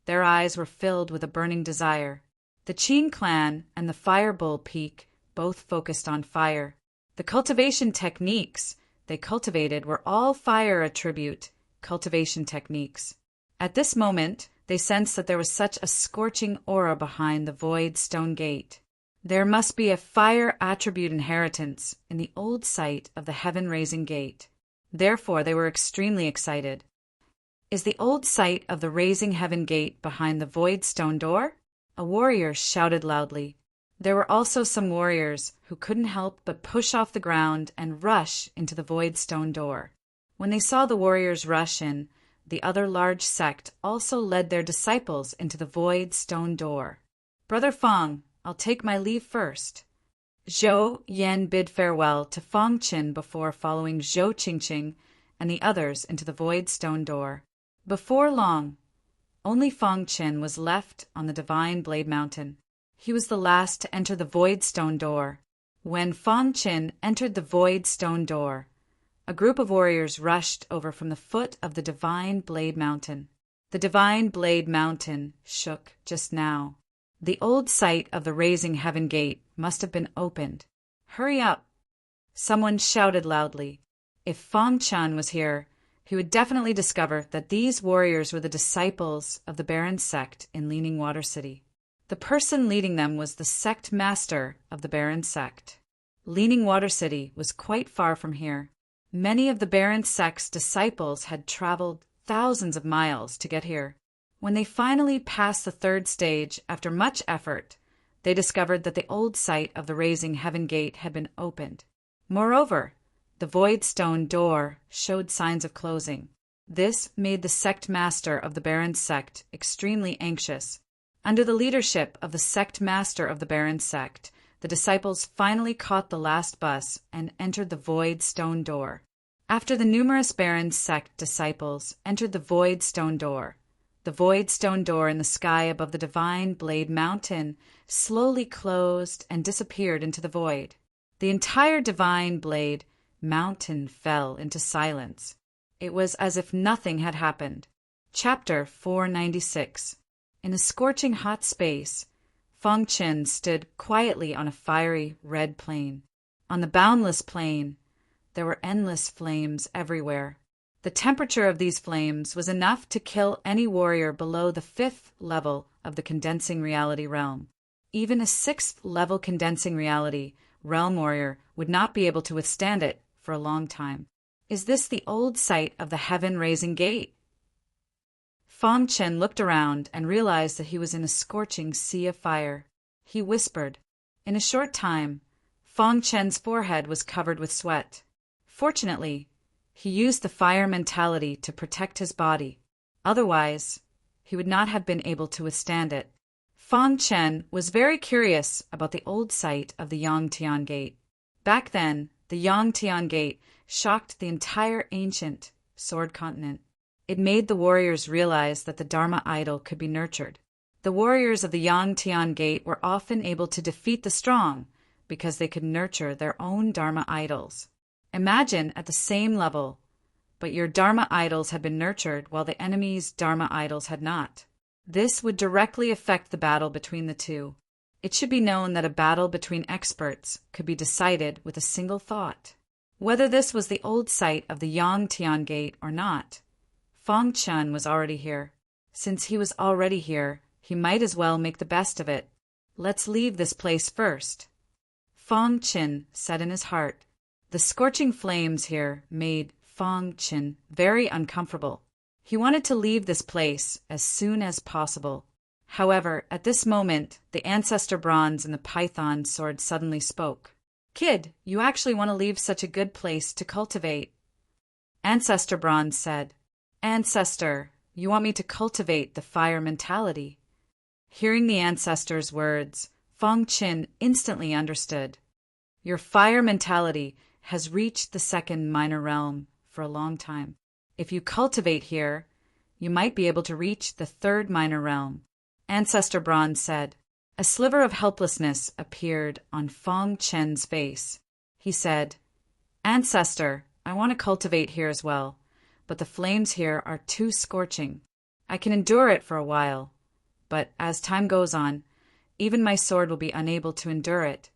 their eyes were filled with a burning desire. The Qin clan and the Fire Bull Peak both focused on fire. The cultivation techniques they cultivated were all fire attribute cultivation techniques. At this moment, they sensed that there was such a scorching aura behind the void stone gate. There must be a fire attribute inheritance in the old site of the heaven-raising gate. Therefore, they were extremely excited. Is the old site of the Raising Heaven Gate behind the void stone door? A warrior shouted loudly. There were also some warriors who couldn't help but push off the ground and rush into the void stone door. When they saw the warriors rush in, the other large sect also led their disciples into the void stone door. Brother Fong, I'll take my leave first. Zhou Yan bid farewell to Fong Qin before following Zhou Qingqing and the others into the void stone door. Before long, only Fong Qin was left on the Divine Blade Mountain. He was the last to enter the void stone door. When Fong Qin entered the void stone door, a group of warriors rushed over from the foot of the Divine Blade Mountain. The Divine Blade Mountain shook just now. The old site of the Raising Heaven Gate must have been opened. Hurry up! Someone shouted loudly. If Fong Chan was here, he would definitely discover that these warriors were the disciples of the Baron sect in Leaning Water City. The person leading them was the sect master of the Baron sect. Leaning Water City was quite far from here. Many of the Baron sect's disciples had traveled thousands of miles to get here. When they finally passed the third stage after much effort, they discovered that the old site of the Raising Heaven Gate had been opened. Moreover, the void stone door showed signs of closing. This made the sect master of the Baron sect extremely anxious. Under the leadership of the sect master of the Baron sect, the disciples finally caught the last bus and entered the void stone door. After the numerous Baron sect disciples entered the void stone door, the void stone door in the sky above the Divine Blade Mountain slowly closed and disappeared into the void. The entire Divine Blade Mountain fell into silence. It was as if nothing had happened. Chapter 496. In a scorching hot space, Fong Qin stood quietly on a fiery red plain. On the boundless plain, there were endless flames everywhere. The temperature of these flames was enough to kill any warrior below the 5th level of the condensing reality realm. Even a 6th level condensing reality realm warrior would not be able to withstand it for a long time. Is this the old site of the heaven-raising gate? Fong Qin looked around and realized that he was in a scorching sea of fire. He whispered. In a short time, Fong Qin's forehead was covered with sweat. Fortunately, he used the fire mentality to protect his body. Otherwise, he would not have been able to withstand it. Fong Qin was very curious about the old site of the Yangtian Gate. Back then, the Yangtian Gate shocked the entire ancient Sword Continent. It made the warriors realize that the Dharma idol could be nurtured. The warriors of the Yangtian Gate were often able to defeat the strong because they could nurture their own Dharma idols. Imagine at the same level, but your Dharma idols had been nurtured while the enemy's Dharma idols had not. This would directly affect the battle between the two. It should be known that a battle between experts could be decided with a single thought. Whether this was the old site of the Yangtian Gate or not, Fong Qin was already here. Since he was already here, he might as well make the best of it. Let's leave this place first. Fong Qin said in his heart. The scorching flames here made Fong Qin very uncomfortable. He wanted to leave this place as soon as possible. However, at this moment, the ancestor bronze in the python sword suddenly spoke. Kid, you actually want to leave such a good place to cultivate? Ancestor bronze said. Ancestor, you want me to cultivate the fire mentality? Hearing the ancestor's words, Fong Qin instantly understood. Your fire mentality has reached the 2nd minor realm for a long time. If you cultivate here, you might be able to reach the 3rd minor realm. Ancestor Bronze said. A sliver of helplessness appeared on Fong Qin's face. He said, Ancestor, I want to cultivate here as well, but the flames here are too scorching. I can endure it for a while, but as time goes on, even my sword will be unable to endure it.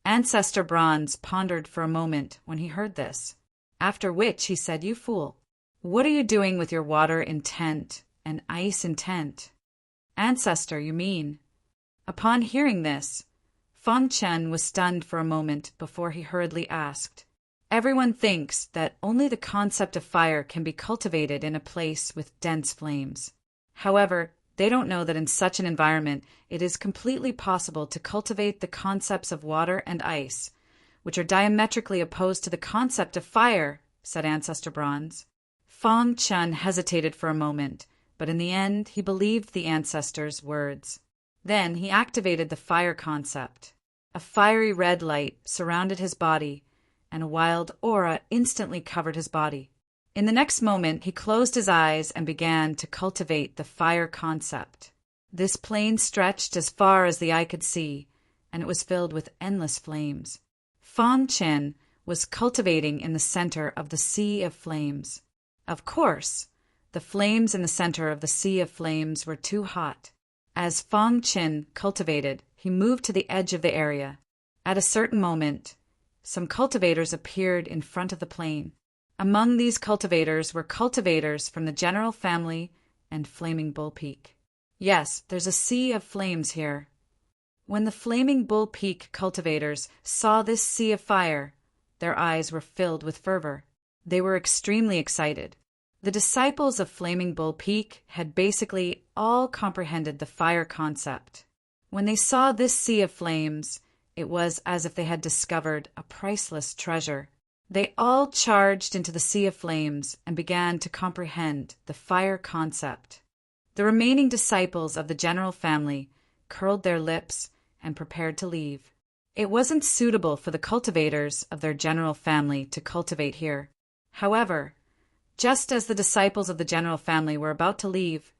Ancestor Bronze pondered for a moment when he heard this, after which he said, You fool, what are you doing with your water in tent and ice in tent? Ancestor, you mean? Upon hearing this, Fong Qin was stunned for a moment before he hurriedly asked, Everyone thinks that only the concept of fire can be cultivated in a place with dense flames. However, they don't know that in such an environment it is completely possible to cultivate the concepts of water and ice, which are diametrically opposed to the concept of fire, said Ancestor Bronze. Fong Qin hesitated for a moment, but in the end he believed the ancestor's words. Then he activated the fire concept. A fiery red light surrounded his body, and a wild aura instantly covered his body. In the next moment, he closed his eyes and began to cultivate the fire concept. This plain stretched as far as the eye could see, and it was filled with endless flames. Fong Qin was cultivating in the center of the sea of flames. Of course, the flames in the center of the sea of flames were too hot. As Fong Qin cultivated, he moved to the edge of the area. At a certain moment, some cultivators appeared in front of the plain. Among these cultivators were cultivators from the General Family and Flaming Bull Peak. Yes, there's a sea of flames here. When the Flaming Bull Peak cultivators saw this sea of fire, their eyes were filled with fervor. They were extremely excited. The disciples of Flaming Bull Peak had basically all comprehended the fire concept. When they saw this sea of flames, it was as if they had discovered a priceless treasure. They all charged into the sea of flames and began to comprehend the fire concept. The remaining disciples of the General Family curled their lips and prepared to leave. It wasn't suitable for the cultivators of their General Family to cultivate here. However, just as the disciples of the General Family were about to leave,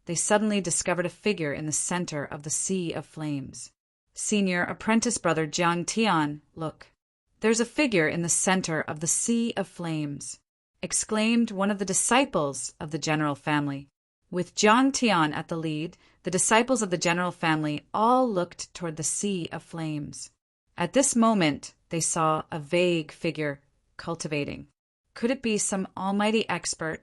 they suddenly discovered a figure in the center of the sea of flames. Senior Apprentice Brother Jiang Tian, look. There's a figure in the center of the sea of flames. exclaimed one of the disciples of the general family. With Jiang Tian at the lead, the disciples of the general family all looked toward the sea of flames. At this moment, they saw a vague figure cultivating. Could it be some almighty expert?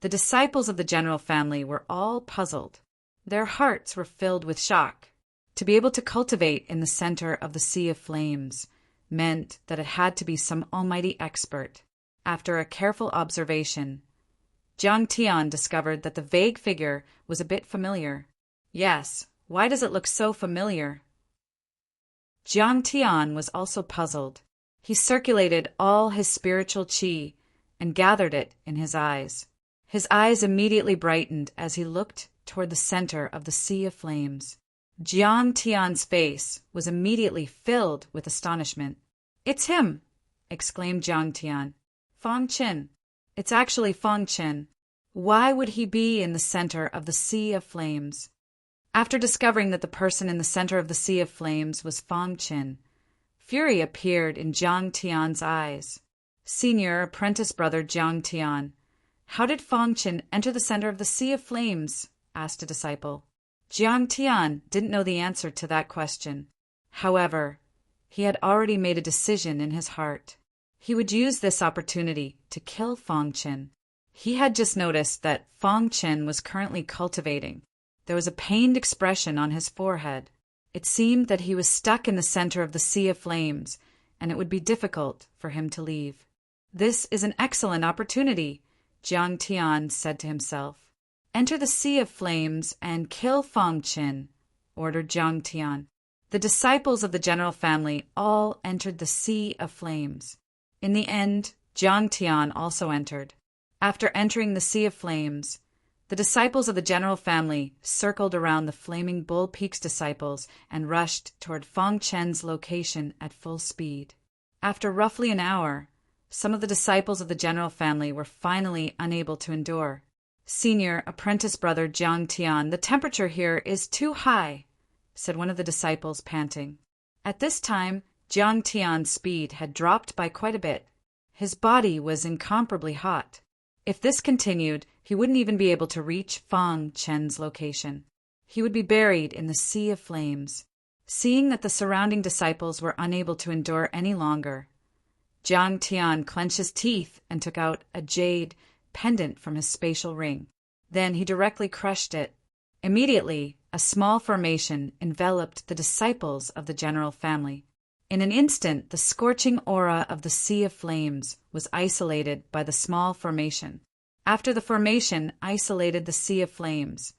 The disciples of the general family were all puzzled. Their hearts were filled with shock. To be able to cultivate in the center of the sea of flames meant that it had to be some almighty expert. After a careful observation, Jiang Tian discovered that the vague figure was a bit familiar. Yes, why does it look so familiar? Jiang Tian was also puzzled. He circulated all his spiritual qi and gathered it in his eyes. His eyes immediately brightened as he looked toward the center of the sea of flames. Jiang Tian's face was immediately filled with astonishment. "It's him!" exclaimed Jiang Tian. "Fang Qin. It's actually Fang Qin. Why would he be in the center of the sea of flames?" After discovering that the person in the center of the sea of flames was Fang Qin, fury appeared in Jiang Tian's eyes. "Senior apprentice brother Jiang Tian, how did Fang Qin enter the center of the sea of flames?" asked a disciple. Jiang Tian didn't know the answer to that question. However, he had already made a decision in his heart. He would use this opportunity to kill Fang Qin. He had just noticed that Fang Qin was currently cultivating. There was a pained expression on his forehead. It seemed that he was stuck in the center of the sea of flames, and it would be difficult for him to leave. "This is an excellent opportunity," Jiang Tian said to himself. "Enter the sea of flames and kill Fang Qin," ordered Jiang Tian. The disciples of the general family all entered the sea of flames. In the end, Jiang Tian also entered. After entering the sea of flames, the disciples of the general family circled around the flaming Bull Peak's disciples and rushed toward Fang Qin's location at full speed. After roughly an hour, some of the disciples of the general family were finally unable to endure. "Senior apprentice brother Jiang Tian, the temperature here is too high," said one of the disciples, panting. At this time, Jiang Tian's speed had dropped by quite a bit. His body was incomparably hot. If this continued, he wouldn't even be able to reach Fang Qin's location. He would be buried in the sea of flames. Seeing that the surrounding disciples were unable to endure any longer, Jiang Tian clenched his teeth and took out a jade pendant from his spatial ring. Then he directly crushed it. Immediately, a small formation enveloped the disciples of the general family. In an instant, the scorching aura of the sea of flames was isolated by the small formation. After the formation isolated the sea of flames,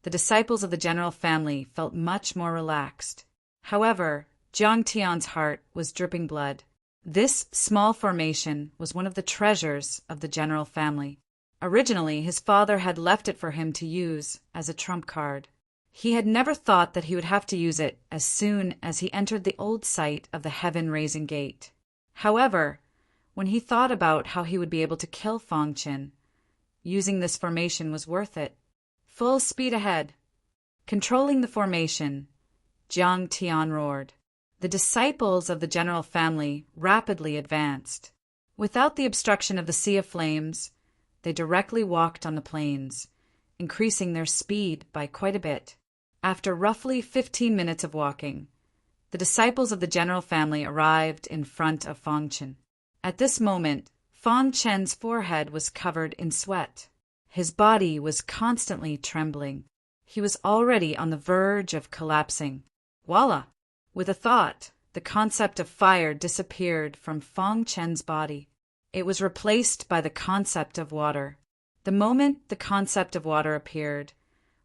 the disciples of the general family felt much more relaxed. However, Jiang Tian's heart was dripping blood. This small formation was one of the treasures of the general family. Originally, his father had left it for him to use as a trump card. He had never thought that he would have to use it as soon as he entered the old site of the heaven-raising gate. However, when he thought about how he would be able to kill Fang Qin, using this formation was worth it. Full speed ahead. Controlling the formation, Jiang Tian roared. The disciples of the general family rapidly advanced. Without the obstruction of the sea of flames, they directly walked on the plains, increasing their speed by quite a bit. After roughly 15 minutes of walking, the disciples of the general family arrived in front of Fang Qin. At this moment, Fang Qin's forehead was covered in sweat. His body was constantly trembling. He was already on the verge of collapsing. Voila! With a thought, the concept of fire disappeared from Fang Qin's body. It was replaced by the concept of water. The moment the concept of water appeared,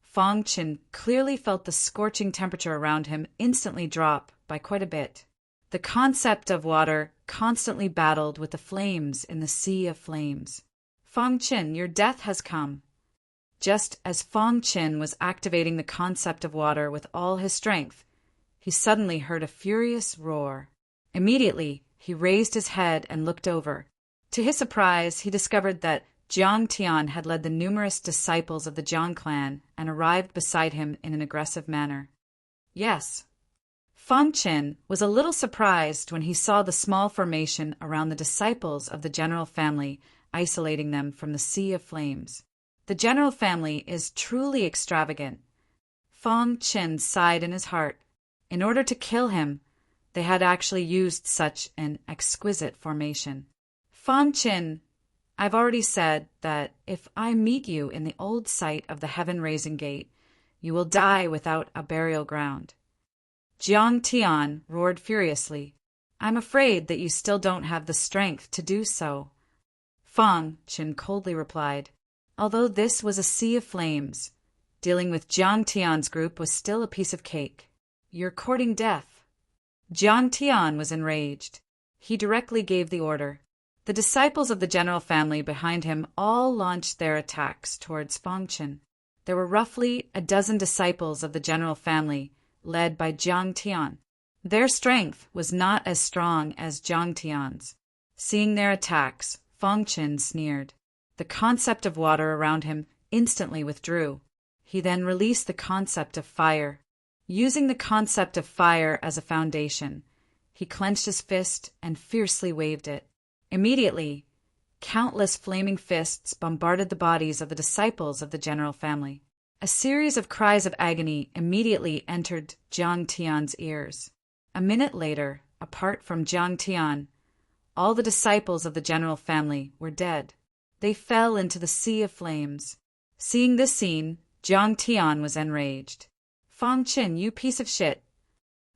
Fang Qin clearly felt the scorching temperature around him instantly drop by quite a bit. The concept of water constantly battled with the flames in the sea of flames. "Fang Qin, your death has come." Just as Fang Qin was activating the concept of water with all his strength, he suddenly heard a furious roar. Immediately, he raised his head and looked over. To his surprise, he discovered that Jiang Tian had led the numerous disciples of the Jiang clan and arrived beside him in an aggressive manner. Yes. Fang Qin was a little surprised when he saw the small formation around the disciples of the general family isolating them from the sea of flames. The general family is truly extravagant. Fong Qin sighed in his heart. In order to kill him, they had actually used such an exquisite formation. Fong Qin, I've already said that if I meet you in the old site of the heaven-raising gate, you will die without a burial ground. Jiang Tian roared furiously. I'm afraid that you still don't have the strength to do so. Fong Qin coldly replied, although this was a sea of flames, dealing with Jiang Tian's group was still a piece of cake. You're courting death. Jiang Tian was enraged. He directly gave the order. The disciples of the general family behind him all launched their attacks towards Fong Qin. There were roughly a dozen disciples of the general family, led by Jiang Tian. Their strength was not as strong as Jiang Tian's. Seeing their attacks, Fong Qin sneered. The concept of water around him instantly withdrew. He then released the concept of fire. Using the concept of fire as a foundation, he clenched his fist and fiercely waved it. Immediately, countless flaming fists bombarded the bodies of the disciples of the general family. A series of cries of agony immediately entered Jiang Tian's ears. A minute later, apart from Jiang Tian, all the disciples of the general family were dead. They fell into the sea of flames. Seeing this scene, Jiang Tian was enraged. Fong Qin, you piece of shit.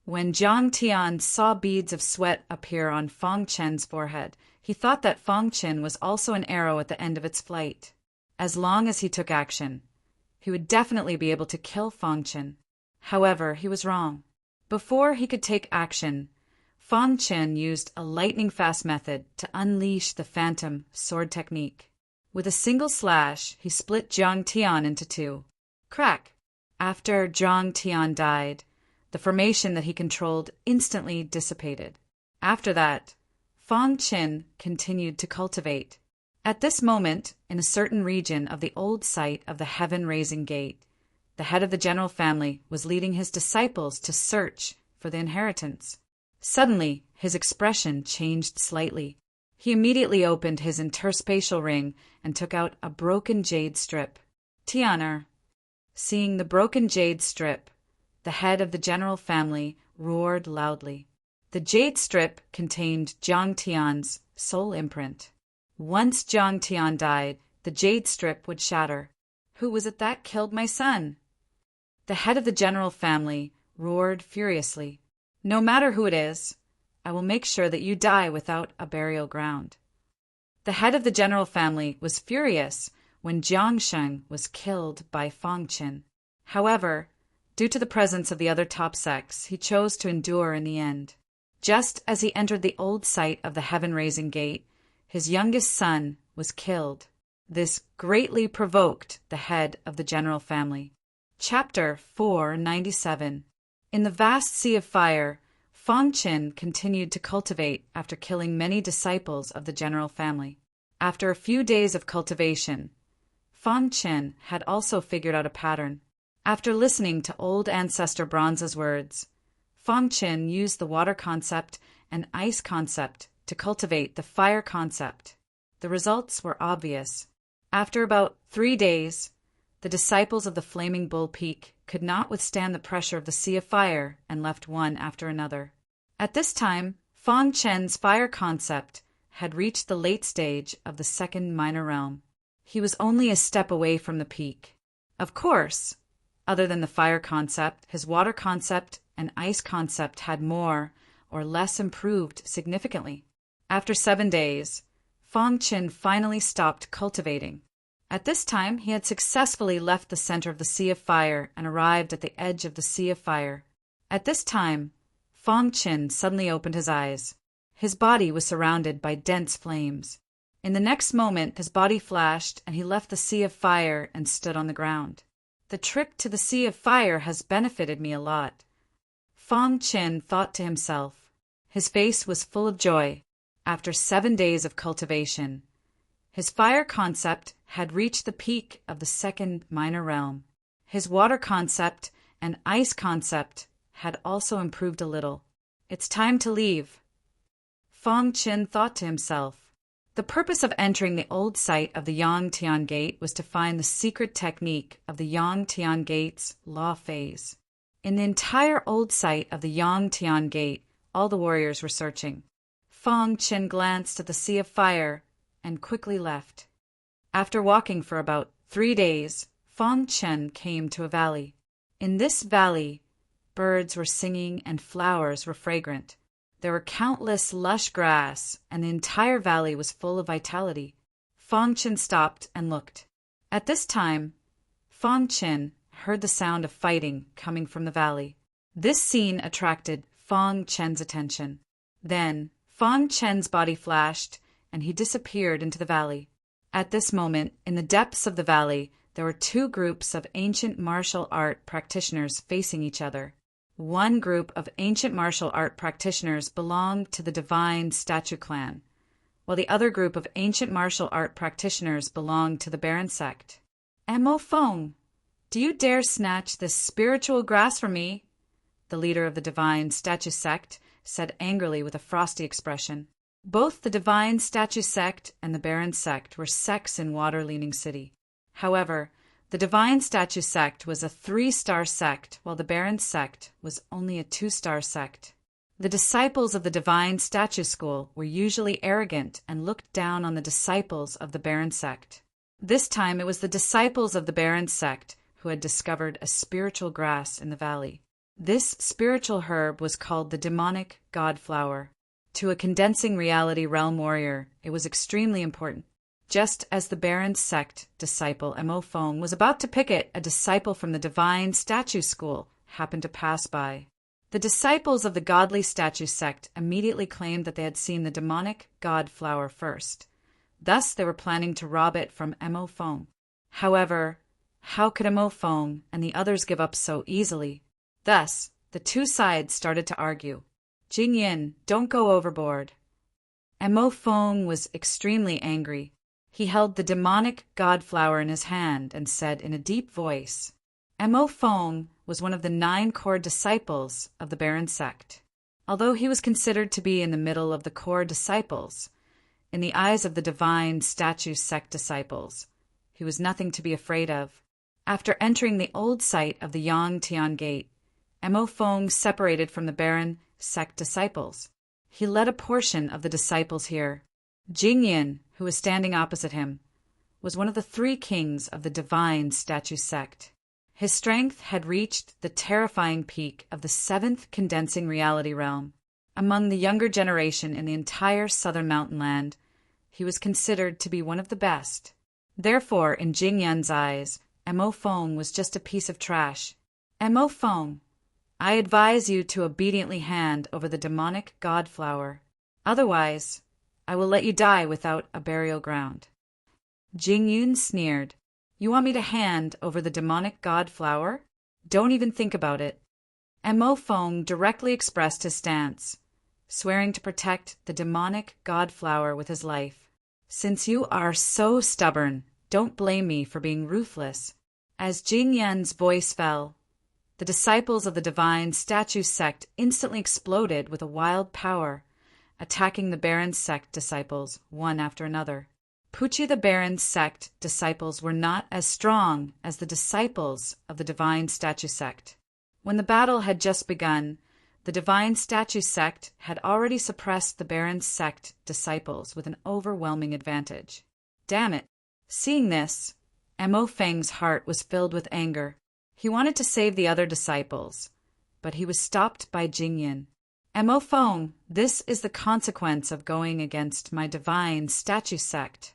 When Jiang Tian saw beads of sweat appear on Fong Qin's forehead, he thought that Fong Qin was also an arrow at the end of its flight. As long as he took action, he would definitely be able to kill Fong Qin. However, he was wrong. Before he could take action, Fong Qin used a lightning-fast method to unleash the phantom sword technique. With a single slash, he split Jiang Tian into two. Crack! After Jiang Tian died, the formation that he controlled instantly dissipated. After that, Fong Qin continued to cultivate. At this moment, in a certain region of the old site of the heaven-raising gate, the head of the general family was leading his disciples to search for the inheritance. Suddenly, his expression changed slightly. He immediately opened his interspatial ring and took out a broken jade strip. Tianer. Seeing the broken jade strip, the head of the general family roared loudly. The jade strip contained Jiang Tian's soul imprint. Once Jiang Tian died, the jade strip would shatter. Who was it that killed my son? The head of the general family roared furiously. No matter who it is, I will make sure that you die without a burial ground. The head of the general family was furious when Jiang Sheng was killed by Fong Qin. However, due to the presence of the other top sects, he chose to endure in the end. Just as he entered the old site of the heaven-raising gate, his youngest son was killed. This greatly provoked the head of the general family. Chapter 497. In the vast sea of fire, Fong Qin continued to cultivate after killing many disciples of the general family. After a few days of cultivation, Fong Qin had also figured out a pattern. After listening to old ancestor Bronze's words, Fong Qin used the water concept and ice concept to cultivate the fire concept. The results were obvious. After about 3 days, the disciples of the Flaming Bull Peak could not withstand the pressure of the sea of fire and left one after another. At this time, Fong Qin's fire concept had reached the late stage of the second minor realm. He was only a step away from the peak. Of course, other than the fire concept, his water concept and ice concept had more or less improved significantly. After 7 days, Fong Qin finally stopped cultivating. At this time, he had successfully left the center of the sea of fire and arrived at the edge of the sea of fire. At this time, Fong Qin suddenly opened his eyes. His body was surrounded by dense flames. In the next moment, his body flashed and he left the sea of fire and stood on the ground. The trip to the sea of fire has benefited me a lot. Fong Qin thought to himself. His face was full of joy. After 7 days of cultivation, his fire concept had reached the peak of the second minor realm. His water concept and ice concept had also improved a little. It's time to leave. Fong Qin thought to himself. The purpose of entering the old site of the Yangtian Gate was to find the secret technique of the Yangtian Gate's law phase. In the entire old site of the Yangtian Gate, all the warriors were searching. Fang Qin glanced at the sea of fire and quickly left. After walking for about 3 days, Fang Qin came to a valley. In this valley, birds were singing and flowers were fragrant. There were countless lush grass, and the entire valley was full of vitality. Fang Qin stopped and looked. At this time, Fang Qin heard the sound of fighting coming from the valley. This scene attracted Fang Qin's attention. Then, Fang Qin's body flashed, and he disappeared into the valley. At this moment, in the depths of the valley, there were 2 groups of ancient martial art practitioners facing each other. One group of ancient martial art practitioners belonged to the Divine Statue clan, while the other group of ancient martial art practitioners belonged to the Baron sect. "Mo Feng, do you dare snatch this spiritual grass from me?" the leader of the Divine Statue sect said angrily with a frosty expression. Both the Divine Statue sect and the Baron sect were sects in Water-Leaning City. However, the Divine Statue sect was a 3-star sect, while the Baron sect was only a 2-star sect. The disciples of the Divine Statue School were usually arrogant and looked down on the disciples of the Baron sect. This time it was the disciples of the Baron sect who had discovered a spiritual grass in the valley. This spiritual herb was called the demonic god flower. To a condensing reality realm warrior, it was extremely important. Just as the Baron sect disciple Mo Feng was about to pick it, a disciple from the Divine Statue School happened to pass by. The disciples of the Godly Statue sect immediately claimed that they had seen the demonic god flower first. Thus, they were planning to rob it from Mo Feng. However, how could Mo Feng and the others give up so easily? Thus, the 2 sides started to argue. "Jingyin, don't go overboard." Mo Feng was extremely angry. He held the demonic god flower in his hand and said in a deep voice, Mo Feng was one of the 9 core disciples of the Baron sect. Although he was considered to be in the middle of the core disciples, in the eyes of the Divine Statue sect disciples, he was nothing to be afraid of. After entering the old site of the Yangtian Gate, Mo Feng separated from the Baron sect disciples. He led a portion of the disciples here. Jingyin, who was standing opposite him, was one of the 3 kings of the Divine Statue sect. His strength had reached the terrifying peak of the 7th condensing reality realm. Among the younger generation in the entire southern mountain land, he was considered to be one of the best. Therefore, in Jingyin's eyes, Mo Feng was just a piece of trash. Mo Feng, I advise you to obediently hand over the demonic god flower. Otherwise, I will let you die without a burial ground. Jingyun sneered. You want me to hand over the demonic god flower? Don't even think about it. Mo Feng directly expressed his stance, swearing to protect the demonic god flower with his life. Since you are so stubborn, don't blame me for being ruthless. As Jingyun's voice fell, the disciples of the Divine Statue sect instantly exploded with a wild power, attacking the Baron sect disciples one after another. Pucci the Baron sect disciples were not as strong as the disciples of the Divine Statue sect. When the battle had just begun, the Divine Statue sect had already suppressed the Baron sect disciples with an overwhelming advantage. Damn it! Seeing this, Mo Feng's heart was filled with anger. He wanted to save the other disciples, but he was stopped by Jingyin. Mo Feng, this is the consequence of going against my Divine Statue sect.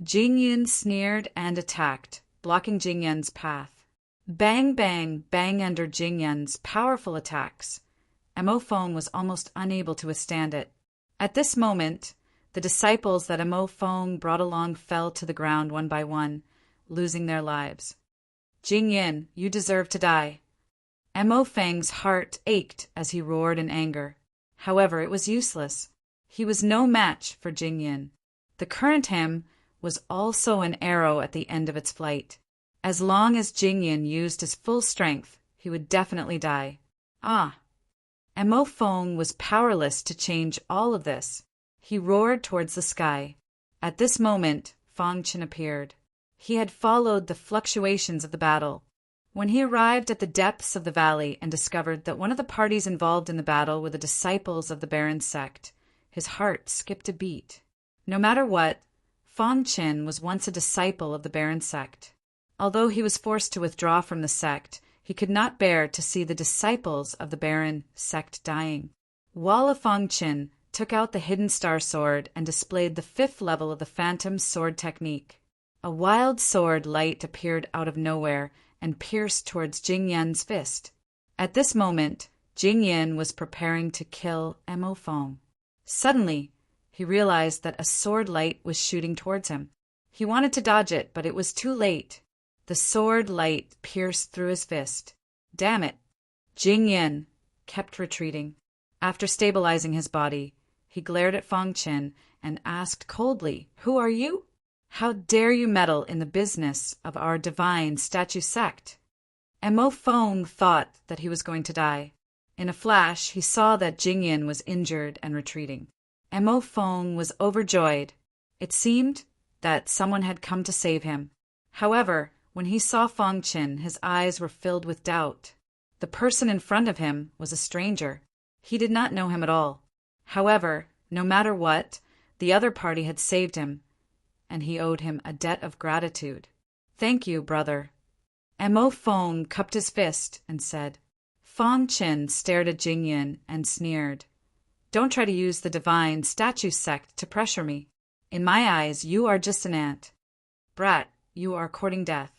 Jingyin sneered and attacked, blocking Jingyun's path. Bang, bang, bang under Jingyun's powerful attacks. Mo Feng was almost unable to withstand it. At this moment, the disciples that Mo Feng brought along fell to the ground one by one, losing their lives. Jingyin, you deserve to die. Mo Feng's heart ached as he roared in anger. However, it was useless. He was no match for Jingyin. The current hymn was also an arrow at the end of its flight. As long as Jingyin used his full strength, he would definitely die. Mo Feng was powerless to change all of this. He roared towards the sky. At this moment, Fang Qin appeared. He had followed the fluctuations of the battle. When he arrived at the depths of the valley and discovered that one of the parties involved in the battle were the disciples of the Baron sect, his heart skipped a beat. No matter what, Fang Qin was once a disciple of the Baron sect. Although he was forced to withdraw from the sect, he could not bear to see the disciples of the Baron sect dying. Wall of Fang Qin took out the hidden star sword and displayed the 5th level of the phantom sword technique. A wild sword light appeared out of nowhere and pierced towards Jing Yan's fist. At this moment, Jing Yan was preparing to kill Mo Feng. Suddenly, he realized that a sword light was shooting towards him. He wanted to dodge it, but it was too late. The sword light pierced through his fist. Damn it! Jing Yan kept retreating. After stabilizing his body, he glared at Fang Qin and asked coldly, "Who are you? How dare you meddle in the business of our divine statue sect?" Mo Feng thought that he was going to die. In a flash, he saw that Jing Yan was injured and retreating. Mo Feng was overjoyed. It seemed that someone had come to save him. However, when he saw Fang Qin, his eyes were filled with doubt. The person in front of him was a stranger. He did not know him at all. However, no matter what, the other party had saved him, and he owed him a debt of gratitude. "Thank you, brother." Mo Feng cupped his fist and said. Fang Qin stared at Jing Yan and sneered. "Don't try to use the divine statue sect to pressure me. In my eyes, you are just an ant. Brat, you are courting death."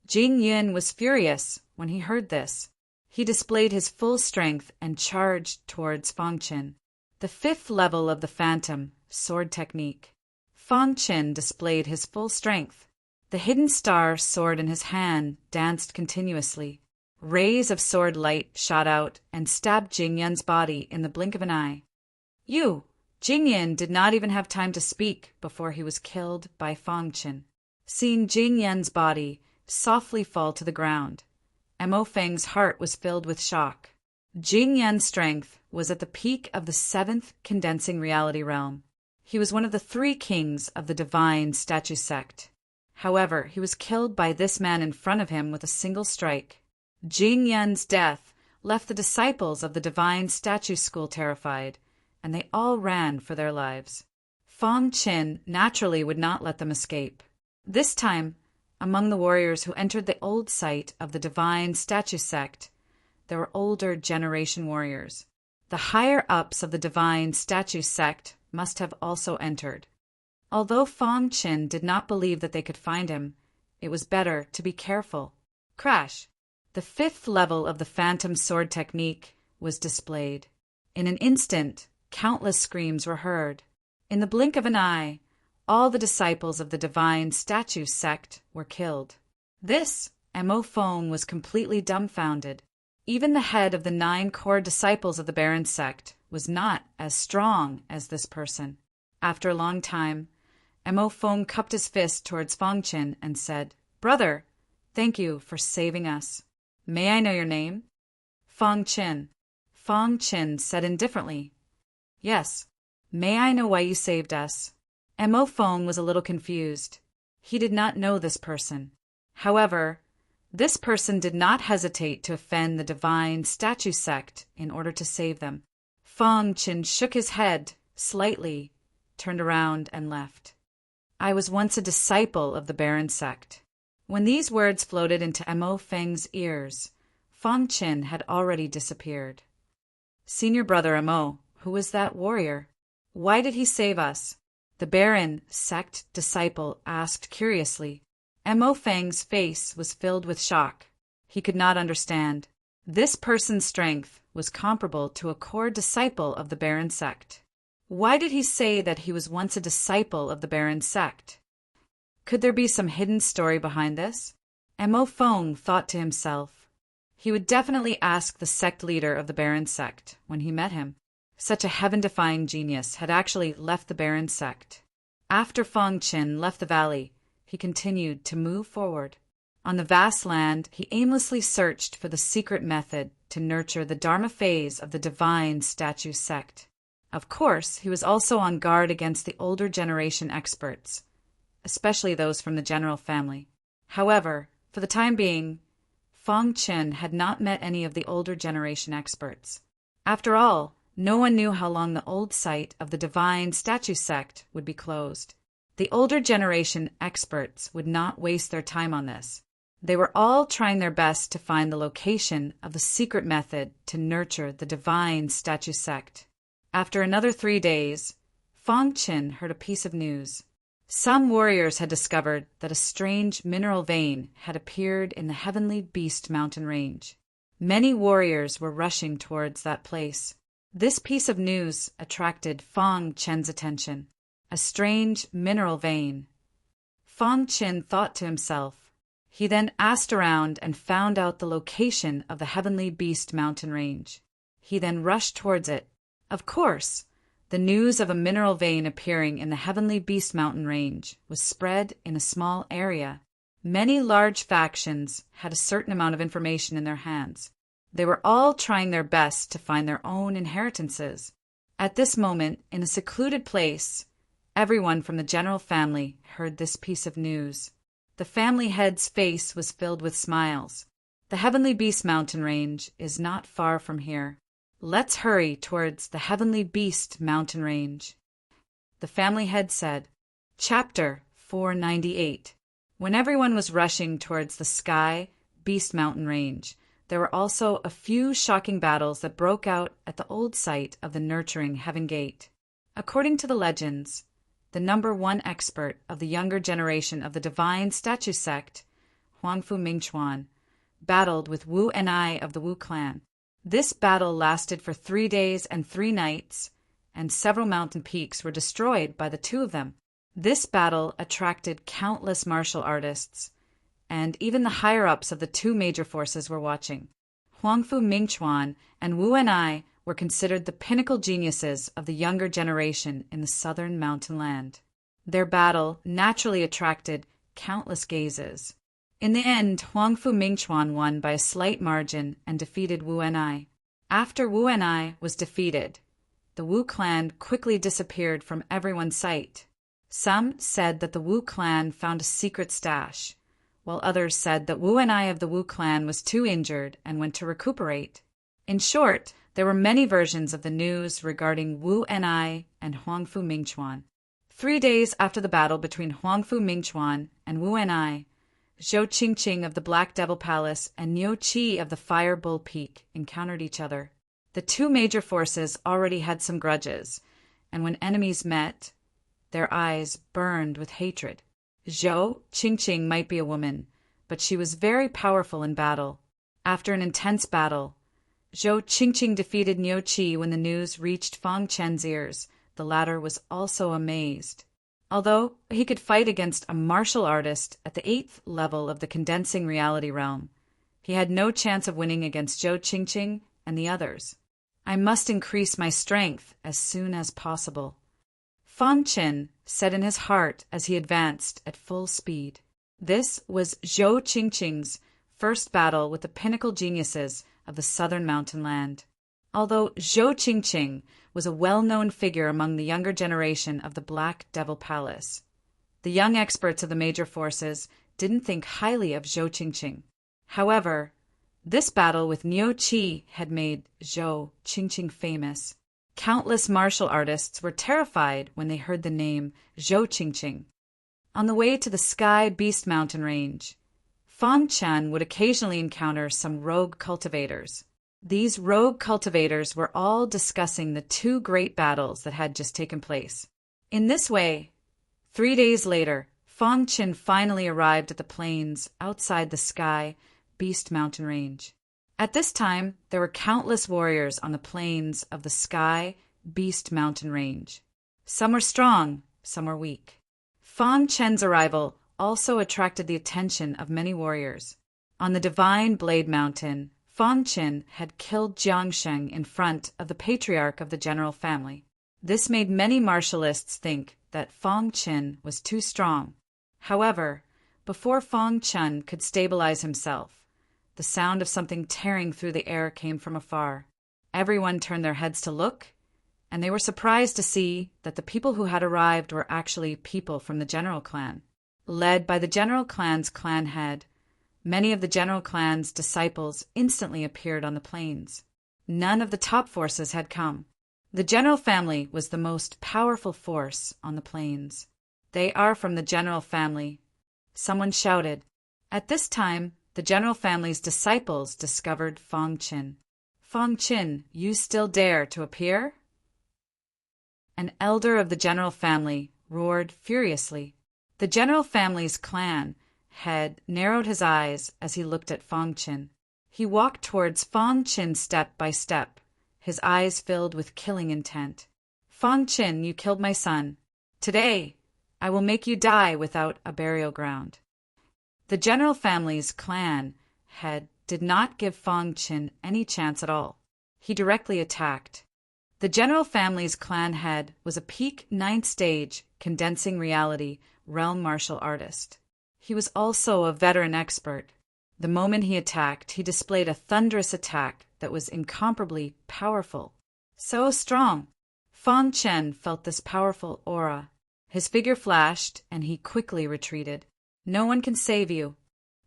Jing Yan was furious when he heard this. He displayed his full strength and charged towards Fang Qin. The 5th level of the phantom sword technique. Fang Qin displayed his full strength. The hidden star sword in his hand danced continuously. Rays of sword light shot out and stabbed Jing Yan's body in the blink of an eye. Jing Yan did not even have time to speak before he was killed by Fang Qin. Seeing Jing Yan's body softly fall to the ground, Mo Feng's heart was filled with shock. Jing Yan's strength was at the peak of the 7th condensing reality realm. He was one of the 3 kings of the divine statue sect. However, he was killed by this man in front of him with a single strike. Jing Yan's death left the disciples of the divine statue school terrified, and they all ran for their lives. Fang Qin naturally would not let them escape. This time, among the warriors who entered the old site of the divine statue sect, there were older generation warriors. The higher-ups of the divine statue sect must have also entered. Although Fang Qin did not believe that they could find him, it was better to be careful. Crash! The 5th level of the phantom sword technique was displayed. In an instant, countless screams were heard. In the blink of an eye, all the disciples of the divine statue sect were killed. Mo Feng was completely dumbfounded. Even the head of the 9 core disciples of the Baron sect was not as strong as this person. After a long time, Mo Feng cupped his fist towards Fang Qin and said, "Brother, thank you for saving us. May I know your name?" "Fang Qin." Fang Qin said indifferently, "Yes. May I know why you saved us?" Mo Feng was a little confused. He did not know this person. However, this person did not hesitate to offend the divine statue sect in order to save them. Fang Qin shook his head slightly, turned around, and left. "I was once a disciple of the Baron sect." When these words floated into Mo Feng's ears, Fang Qin had already disappeared. "Senior brother Mo, who was that warrior? Why did he save us?" The Baron sect disciple asked curiously. Mo Feng's face was filled with shock. He could not understand. This person's strength was comparable to a core disciple of the Baron sect. Why did he say that he was once a disciple of the Baron sect? Could there be some hidden story behind this? Mo Feng thought to himself. He would definitely ask the sect leader of the Baron sect when he met him. Such a heaven-defying genius had actually left the Baron sect. After Fang Qin left the valley, he continued to move forward. On the vast land, he aimlessly searched for the secret method to nurture the Dharma phase of the divine statue sect. Of course, he was also on guard against the older generation experts, especially those from the general family. However, for the time being, Fong Chen had not met any of the older generation experts. After all, no one knew how long the old site of the divine statue sect would be closed. The older generation experts would not waste their time on this. They were all trying their best to find the location of the secret method to nurture the divine statue sect. After another 3 days, Fong Chen heard a piece of news. Some warriors had discovered that a strange mineral vein had appeared in the Heavenly Beast mountain range. Many warriors were rushing towards that place. This piece of news attracted Fong Chen's attention. A strange mineral vein. Fong Chen thought to himself. He then asked around and found out the location of the Heavenly Beast mountain range. He then rushed towards it. Of course, the news of a mineral vein appearing in the Heavenly Beast mountain range was spread in a small area. Many large factions had a certain amount of information in their hands. They were all trying their best to find their own inheritances. At this moment, in a secluded place, everyone from the general family heard this piece of news. The family head's face was filled with smiles. The Heavenly Beast mountain range is not far from here. Let's hurry towards the Heavenly Beast mountain range. The family head said. Chapter 498. When everyone was rushing towards the Sky Beast mountain range, there were also a few shocking battles that broke out at the old site of the nurturing Heaven Gate. According to the legends, the number 1 expert of the younger generation of the divine statue sect, Huangfu Mingchuan, battled with Wu and I of the Wu clan. This battle lasted for 3 days and 3 nights, and several mountain peaks were destroyed by the two of them. This battle attracted countless martial artists, and even the higher-ups of the two major forces were watching. Huangfu Mingchuan and Wu and I were considered the pinnacle geniuses of the younger generation in the southern mountain land. Their battle naturally attracted countless gazes. In the end, Huangfu Mingchuan won by a slight margin and defeated Wu and I. After Wu and I was defeated, the Wu clan quickly disappeared from everyone's sight. Some said that the Wu clan found a secret stash, while others said that Wu and I of the Wu clan was too injured and went to recuperate. In short, there were many versions of the news regarding Wu and I and Huangfu Mingchuan. 3 days after the battle between Huangfu Mingchuan and Wu and I, Zhou Qingqing of the Black Devil Palace and Niu Qi of the Fire Bull Peak encountered each other. The two major forces already had some grudges, and when enemies met, their eyes burned with hatred. Zhou Qingqing might be a woman, but she was very powerful in battle. After an intense battle, Zhou Qingqing defeated Niu Qi. When the news reached Fong Chen's ears, the latter was also amazed. Although he could fight against a martial artist at the 8th level of the condensing reality realm, he had no chance of winning against Zhou Qingqing and the others. I must increase my strength as soon as possible, Fong Chen said in his heart as he advanced at full speed. This was Zhou Qingqing's first battle with the pinnacle geniuses of the southern mountain land. Although Zhou Qingqing was a well-known figure among the younger generation of the Black Devil Palace, the young experts of the major forces didn't think highly of Zhou Qingqing. However, this battle with Niu Qi had made Zhou Qingqing famous. Countless martial artists were terrified when they heard the name Zhou Qingqing. On the way to the Sky Beast mountain range, Fong Chen would occasionally encounter some rogue cultivators. These rogue cultivators were all discussing the two great battles that had just taken place. In this way, 3 days later, Fong Chen finally arrived at the plains outside the Sky Beast mountain range. At this time, there were countless warriors on the plains of the Sky Beast mountain range. Some were strong, some were weak. Fong Chen's arrival also attracted the attention of many warriors. On the Divine Blade Mountain, Fong Chen had killed Jiang Sheng in front of the patriarch of the general family. This made many martialists think that Fong Chen was too strong. However, before Fong Chen could stabilize himself, the sound of something tearing through the air came from afar. Everyone turned their heads to look, and they were surprised to see that the people who had arrived were actually people from the general clan. Led by the general clan's clan head, many of the general clan's disciples instantly appeared on the plains. None of the top forces had come. The general family was the most powerful force on the plains. "They are from the general family," someone shouted. At this time, the general family's disciples discovered Fong Qin. "Fong Qin, you still dare to appear?" An elder of the general family roared furiously. The general family's clan head narrowed his eyes as he looked at Fong Qin. He walked towards Fong Qin step by step, his eyes filled with killing intent. "Fong Qin, you killed my son. Today, I will make you die without a burial ground." The general family's clan head did not give Fong Qin any chance at all. He directly attacked. The general family's clan head was a peak 9th stage condensing reality realm martial artist. He was also a veteran expert. The moment he attacked, he displayed a thunderous attack that was incomparably powerful. So strong! Fong Qin felt this powerful aura. His figure flashed, and he quickly retreated. "No one can save you."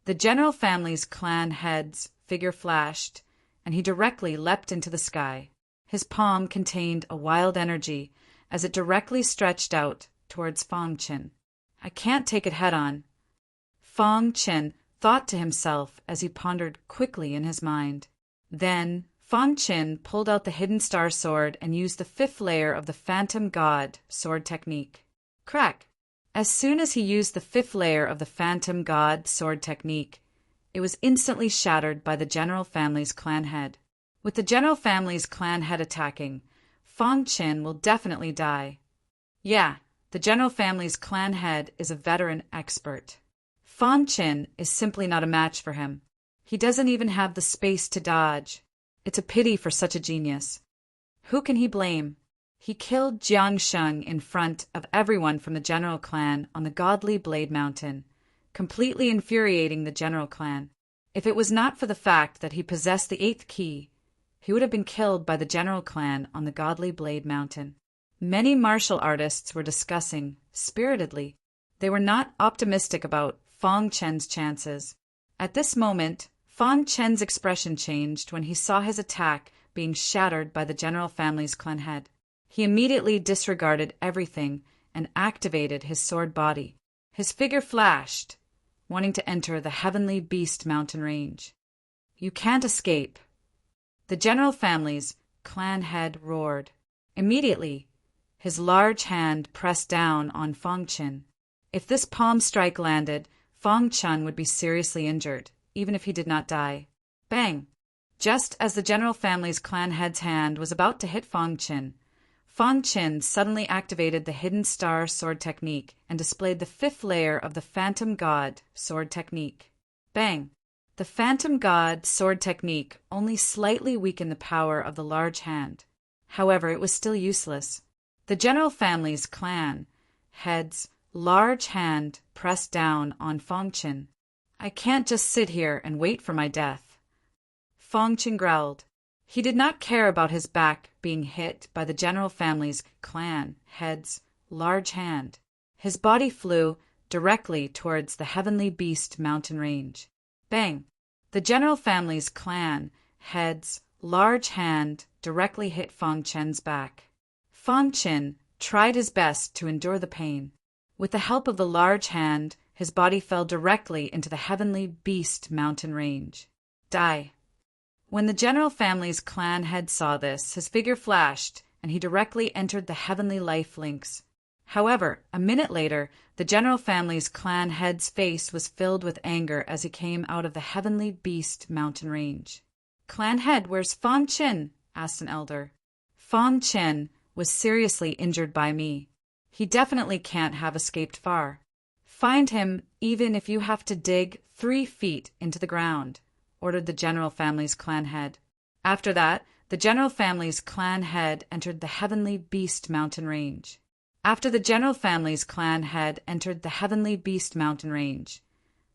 The general family's clan head's figure flashed, and he directly leapt into the sky. His palm contained a wild energy as it directly stretched out towards Fong Qin. "I can't take it head-on," Fong Qin thought to himself as he pondered quickly in his mind. Then Fong Qin pulled out the hidden star sword and used the 5th layer of the Phantom God sword technique. Crack! As soon as he used the 5th layer of the Phantom God sword technique, it was instantly shattered by the general family's clan head. With the general family's clan head attacking, Fong Qin will definitely die. Yeah, the general family's clan head is a veteran expert. Fong Qin is simply not a match for him. He doesn't even have the space to dodge. It's a pity for such a genius. Who can he blame? He killed Jiang Sheng in front of everyone from the general clan on the godly Blade Mountain, completely infuriating the general clan. If it was not for the fact that he possessed the 8th key, he would have been killed by the general clan on the godly Blade Mountain. Many martial artists were discussing, spiritedly. They were not optimistic about Fong Qin's chances. At this moment, Fong Qin's expression changed when he saw his attack being shattered by the general family's clan head. He immediately disregarded everything and activated his sword body. His figure flashed, wanting to enter the Heavenly Beast mountain range. "You can't escape." The general family's clan head roared. Immediately, his large hand pressed down on Fong Qin. If this palm strike landed, Fong Qin would be seriously injured, even if he did not die. Bang! Just as the general family's clan head's hand was about to hit Fong Qin suddenly activated the Hidden Star sword technique and displayed the 5th layer of the Phantom God sword technique. Bang! The Phantom God sword technique only slightly weakened the power of the large hand. However, it was still useless. The general family's clan head's large hand pressed down on Fong Qin. "I can't just sit here and wait for my death," Fong Qin growled. He did not care about his back being hit by the general family's clan head's large hand. His body flew directly towards the Heavenly Beast mountain range. Bang! The general family's clan head's large hand directly hit Fong Qin's back. Fong Qin tried his best to endure the pain. With the help of the large hand, his body fell directly into the Heavenly Beast mountain range. Die! When the general family's clan head saw this, his figure flashed, and he directly entered the Heavenly Life Links. However, a minute later, the general family's clan head's face was filled with anger as he came out of the Heavenly Beast mountain range. "Clan head, where's Fong Qin?" asked an elder. "Fong Qin was seriously injured by me. He definitely can't have escaped far. Find him even if you have to dig 3 feet into the ground," ordered the general family's clan head. After that, the general family's clan head entered the Heavenly Beast mountain range. After the general family's clan head entered the Heavenly Beast mountain range,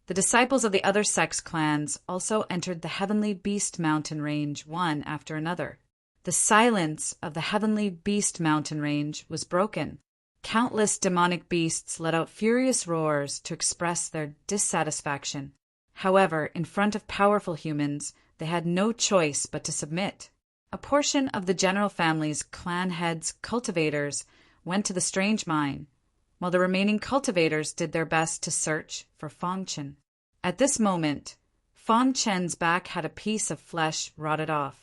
the disciples of the other sex clans also entered the Heavenly Beast mountain range one after another. The silence of the heavenly beast mountain range was broken. Countless demonic beasts let out furious roars to express their dissatisfaction. However, in front of powerful humans, they had no choice but to submit. A portion of the general family's clan heads' cultivators went to the strange mine, while the remaining cultivators did their best to search for Fangchen. At this moment, Fangchen's back had a piece of flesh rotted off.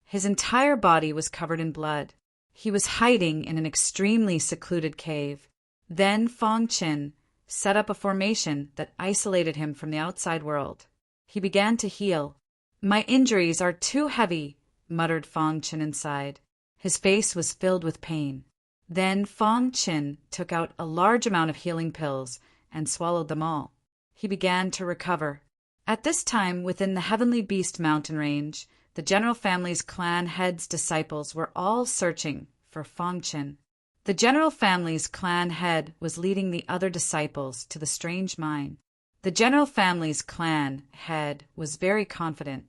His entire body was covered in blood. He was hiding in an extremely secluded cave. Then Fangchen set up a formation that isolated him from the outside world. He began to heal. "My injuries are too heavy," muttered Fangchen inside. His face was filled with pain. Then Fangchen took out a large amount of healing pills and swallowed them all. He began to recover. At this time, within the Heavenly Beast mountain range, the general family's clan head's disciples were all searching for Fangchen. The general family's clan head was leading the other disciples to the strange mine. The general family's clan head was very confident.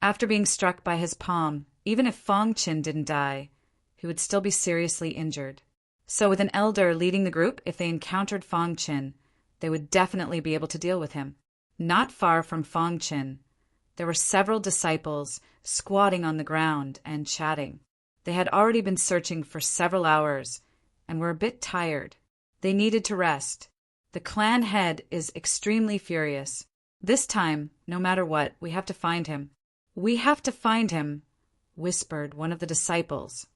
After being struck by his palm, even if Fangchen didn't die, he would still be seriously injured. So with an elder leading the group, if they encountered Fangchen, they would definitely be able to deal with him. Not far from Fangchen, there were several disciples squatting on the ground and chatting. They had already been searching for several hours and were a bit tired. They needed to rest. The clan head is extremely furious. "This time, no matter what, we have to find him." "We have to find him," whispered one of the disciples.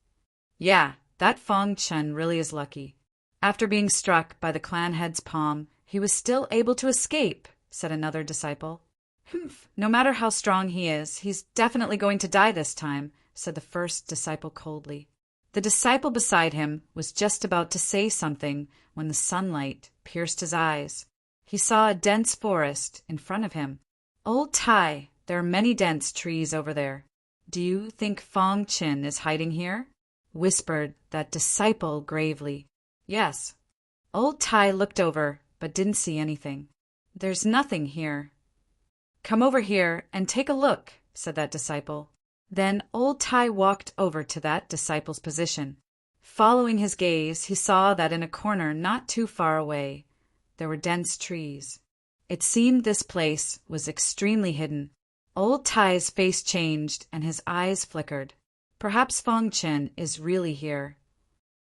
"Yeah, that Fangchen really is lucky. After being struck by the clan head's palm, he was still able to escape," said another disciple. "Humph, no matter how strong he is, he's definitely going to die this time," said the first disciple coldly. The disciple beside him was just about to say something when the sunlight pierced his eyes. He saw a dense forest in front of him. "Old Tai, there are many dense trees over there. Do you think Fangchen is hiding here?" whispered that disciple gravely. "Yes." Old Tai looked over, but didn't see anything. "There's nothing here." "Come over here and take a look," said that disciple. Then Old Tai walked over to that disciple's position. Following his gaze, he saw that in a corner not too far away, there were dense trees. It seemed this place was extremely hidden. Old Tai's face changed and his eyes flickered. "Perhaps Fangchen is really here."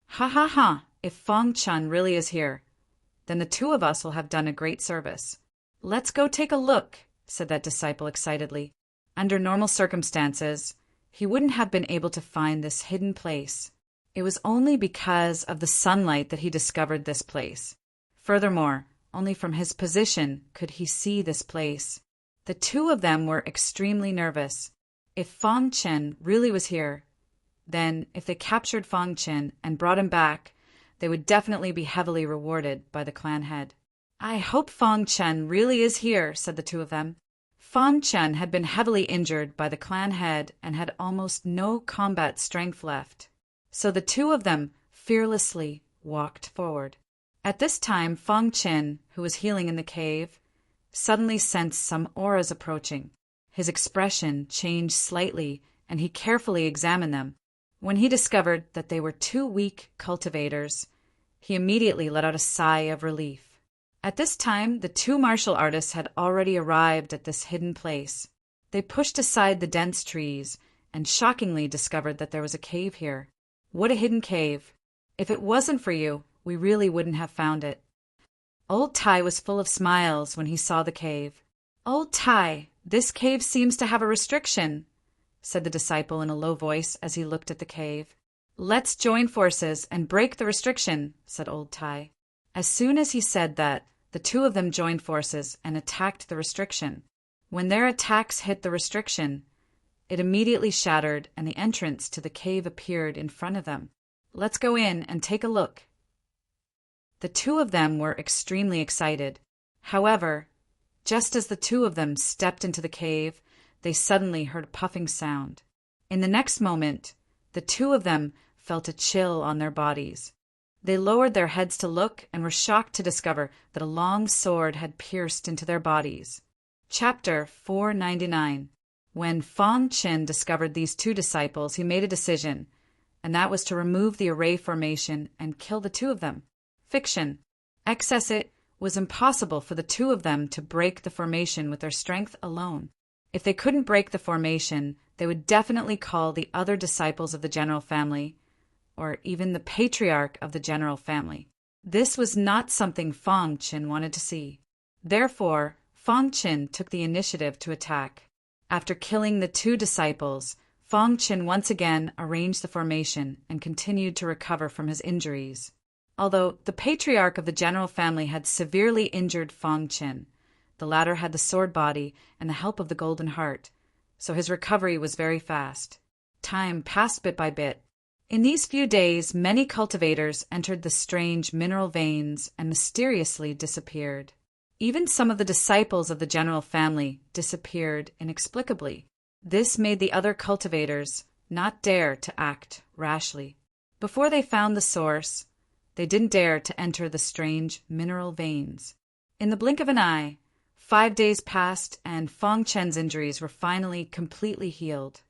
"Ha ha ha! If Fangchen really is here, then the two of us will have done a great service." "Let's go take a look," said that disciple excitedly. Under normal circumstances, he wouldn't have been able to find this hidden place. It was only because of the sunlight that he discovered this place. Furthermore, only from his position could he see this place. The two of them were extremely nervous. If Fangchen really was here, then if they captured Fangchen and brought him back, they would definitely be heavily rewarded by the clan head. "I hope Fangchen really is here," said the two of them. Fangchen had been heavily injured by the clan head and had almost no combat strength left. So the two of them fearlessly walked forward. At this time, Fangchen, who was healing in the cave, suddenly sensed some auras approaching. His expression changed slightly, and he carefully examined them. When he discovered that they were two weak cultivators, he immediately let out a sigh of relief. At this time, the two martial artists had already arrived at this hidden place. They pushed aside the dense trees and shockingly discovered that there was a cave here. What a hidden cave! If it wasn't for you, we really wouldn't have found it. Old Tai was full of smiles when he saw the cave. "Old Tai, this cave seems to have a restriction," said the disciple in a low voice as he looked at the cave. "Let's join forces and break the restriction," said Old Tai. As soon as he said that, the two of them joined forces and attacked the restriction. When their attacks hit the restriction, it immediately shattered and the entrance to the cave appeared in front of them. "Let's go in and take a look." The two of them were extremely excited. However, just as the two of them stepped into the cave, they suddenly heard a puffing sound. In the next moment, the two of them felt a chill on their bodies. They lowered their heads to look and were shocked to discover that a long sword had pierced into their bodies. Chapter 499. When Fong Qin discovered these two disciples, he made a decision, and that was to remove the array formation and kill the two of them. Fiction. Excess. It was impossible for the two of them to break the formation with their strength alone. If they couldn't break the formation, they would definitely call the other disciples of the general family, or even the patriarch of the general family. This was not something Fong Qin wanted to see. Therefore, Fong Qin took the initiative to attack. After killing the two disciples, Fong Qin once again arranged the formation and continued to recover from his injuries. Although the patriarch of the general family had severely injured Fong Qin, the latter had the sword body and the help of the golden heart, so his recovery was very fast. Time passed bit by bit. In these few days, many cultivators entered the strange mineral veins and mysteriously disappeared. Even some of the disciples of the general family disappeared inexplicably. This made the other cultivators not dare to act rashly. Before they found the source, they didn't dare to enter the strange mineral veins. In the blink of an eye, 5 days passed and Fong Qin's injuries were finally completely healed.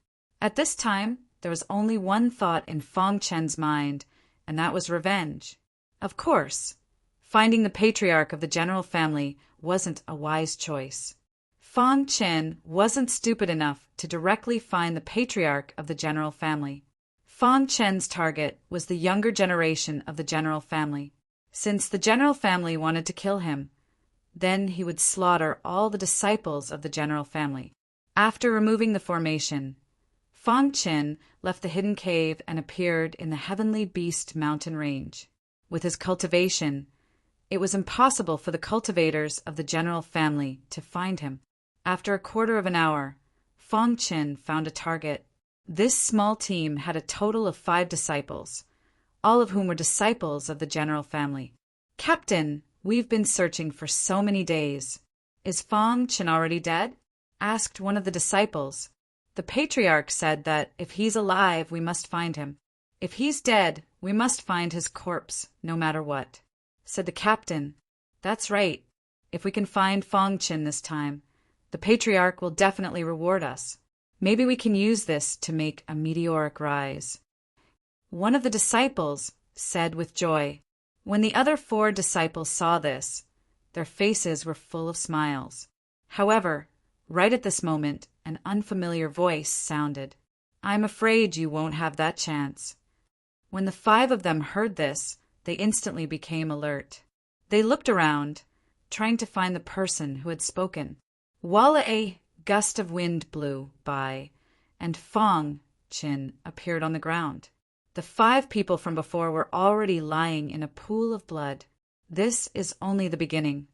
At this time, there was only one thought in Fong Qin's mind, and that was revenge. Of course, finding the patriarch of the general family wasn't a wise choice. Fong Qin wasn't stupid enough to directly find the patriarch of the general family. Fong Qin's target was the younger generation of the general family. Since the general family wanted to kill him, then he would slaughter all the disciples of the general family. After removing the formation, Fong Qin left the hidden cave and appeared in the Heavenly Beast mountain range. With his cultivation, it was impossible for the cultivators of the general family to find him. After a quarter of an hour, Fong Qin found a target. This small team had a total of 5 disciples, all of whom were disciples of the general family. "Captain, we've been searching for so many days. Is Fong Qin already dead?" asked one of the disciples. "The patriarch said that if he's alive, we must find him. If he's dead, we must find his corpse, no matter what," said the captain. "That's right. If we can find Fong Qin this time, the patriarch will definitely reward us. Maybe we can use this to make a meteoric rise." One of the disciples said with joy. When the other 4 disciples saw this, their faces were full of smiles. However, right at this moment, an unfamiliar voice sounded. "I'm afraid you won't have that chance." When the 5 of them heard this, they instantly became alert. They looked around, trying to find the person who had spoken. While a gust of wind blew by, and Fong Qin appeared on the ground. The 5 people from before were already lying in a pool of blood. This is only the beginning.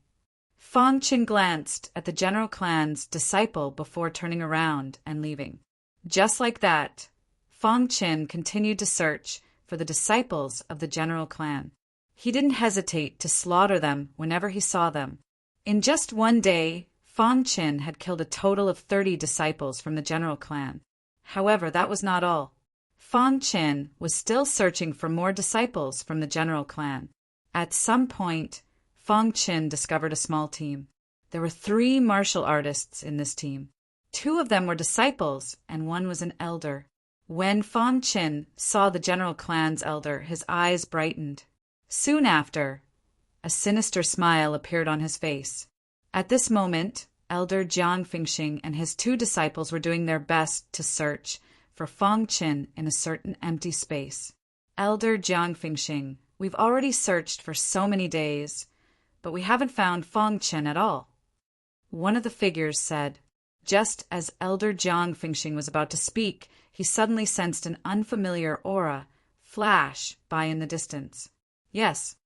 Fong Qin glanced at the general clan's disciple before turning around and leaving. Just like that, Fong Qin continued to search for the disciples of the general clan. He didn't hesitate to slaughter them whenever he saw them. In just one day, Fong Qin had killed a total of 30 disciples from the general clan. However, that was not all. Fong Qin was still searching for more disciples from the general clan. At some point, Fong Qin discovered a small team. There were 3 martial artists in this team. 2 of them were disciples, and 1 was an elder. When Fong Qin saw the general clan's elder, his eyes brightened. Soon after, a sinister smile appeared on his face. At this moment, Elder Jiang Fingxing and his 2 disciples were doing their best to search for Fong Qin in a certain empty space. "Elder Jiang Fingxing, we've already searched for so many days, but we haven't found Fong Qin at all," one of the figures said. Just as Elder Jiang Fingxing was about to speak, he suddenly sensed an unfamiliar aura flash by in the distance. Yes,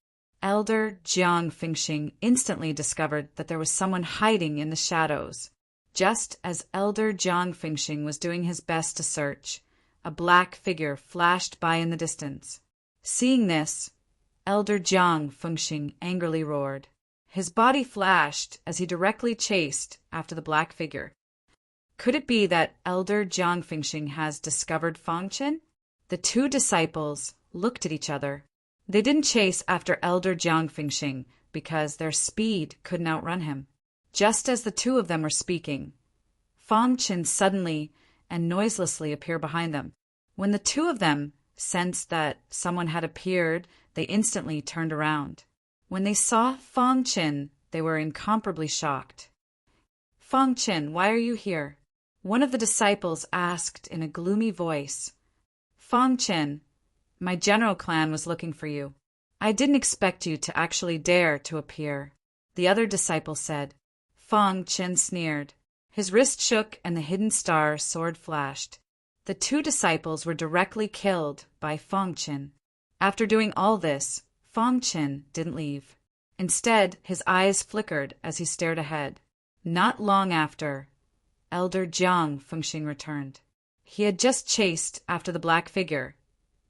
Elder Jiang Fingxing instantly discovered that there was someone hiding in the shadows. Just as Elder Jiang Fingxing was doing his best to search, a black figure flashed by in the distance. Seeing this, Elder Jiang Fingxing angrily roared. His body flashed as he directly chased after the black figure. Could it be that Elder Jiang Fingxing has discovered Fong Qin? The 2 disciples looked at each other. They didn't chase after Elder Jiang Fingxing because their speed couldn't outrun him. Just as the 2 of them were speaking, Fong Qin suddenly and noiselessly appear behind them. When the two of them sensed that someone had appeared, they instantly turned around. When they saw Fong Qin, they were incomparably shocked. "Fong Qin, why are you here?" one of the disciples asked in a gloomy voice. "Fong Qin, my general clan was looking for you. I didn't expect you to actually dare to appear," the other disciple said. Fong Qin sneered. His wrist shook and the hidden star sword flashed. The two disciples were directly killed by Fong Qin. After doing all this, Fong Qin didn't leave. Instead, his eyes flickered as he stared ahead. Not long after, Elder Jiang Fengxing returned. He had just chased after the black figure,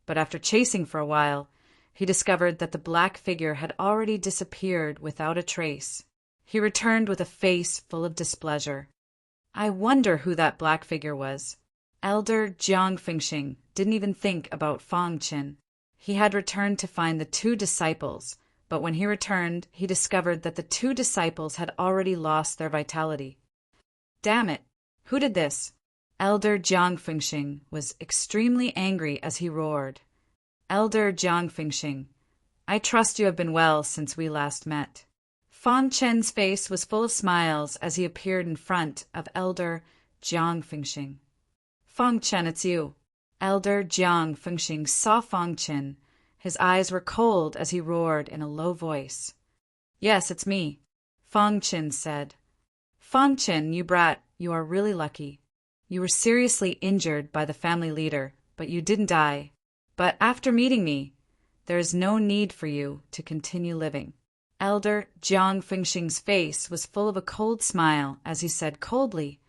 but after chasing for a while, he discovered that the black figure had already disappeared without a trace. He returned with a face full of displeasure. I wonder who that black figure was. Elder Jiang Fengxing didn't even think about Fong Qin. He had returned to find the two disciples, but when he returned, he discovered that the two disciples had already lost their vitality. Damn it! Who did this? Elder Jiang Fengxing was extremely angry as he roared. Elder Jiang Fengxing, I trust you have been well since we last met. Fong Qin's face was full of smiles as he appeared in front of Elder Jiang Fengxing. Fong Qin, it's you. Elder Jiang Fengxing saw Fong Qin. His eyes were cold as he roared in a low voice. Yes, it's me, Fong Qin said. Fong Qin, you brat, you are really lucky. You were seriously injured by the family leader, but you didn't die. But after meeting me, there is no need for you to continue living. Elder Jiang Fengxing's face was full of a cold smile as he said coldly,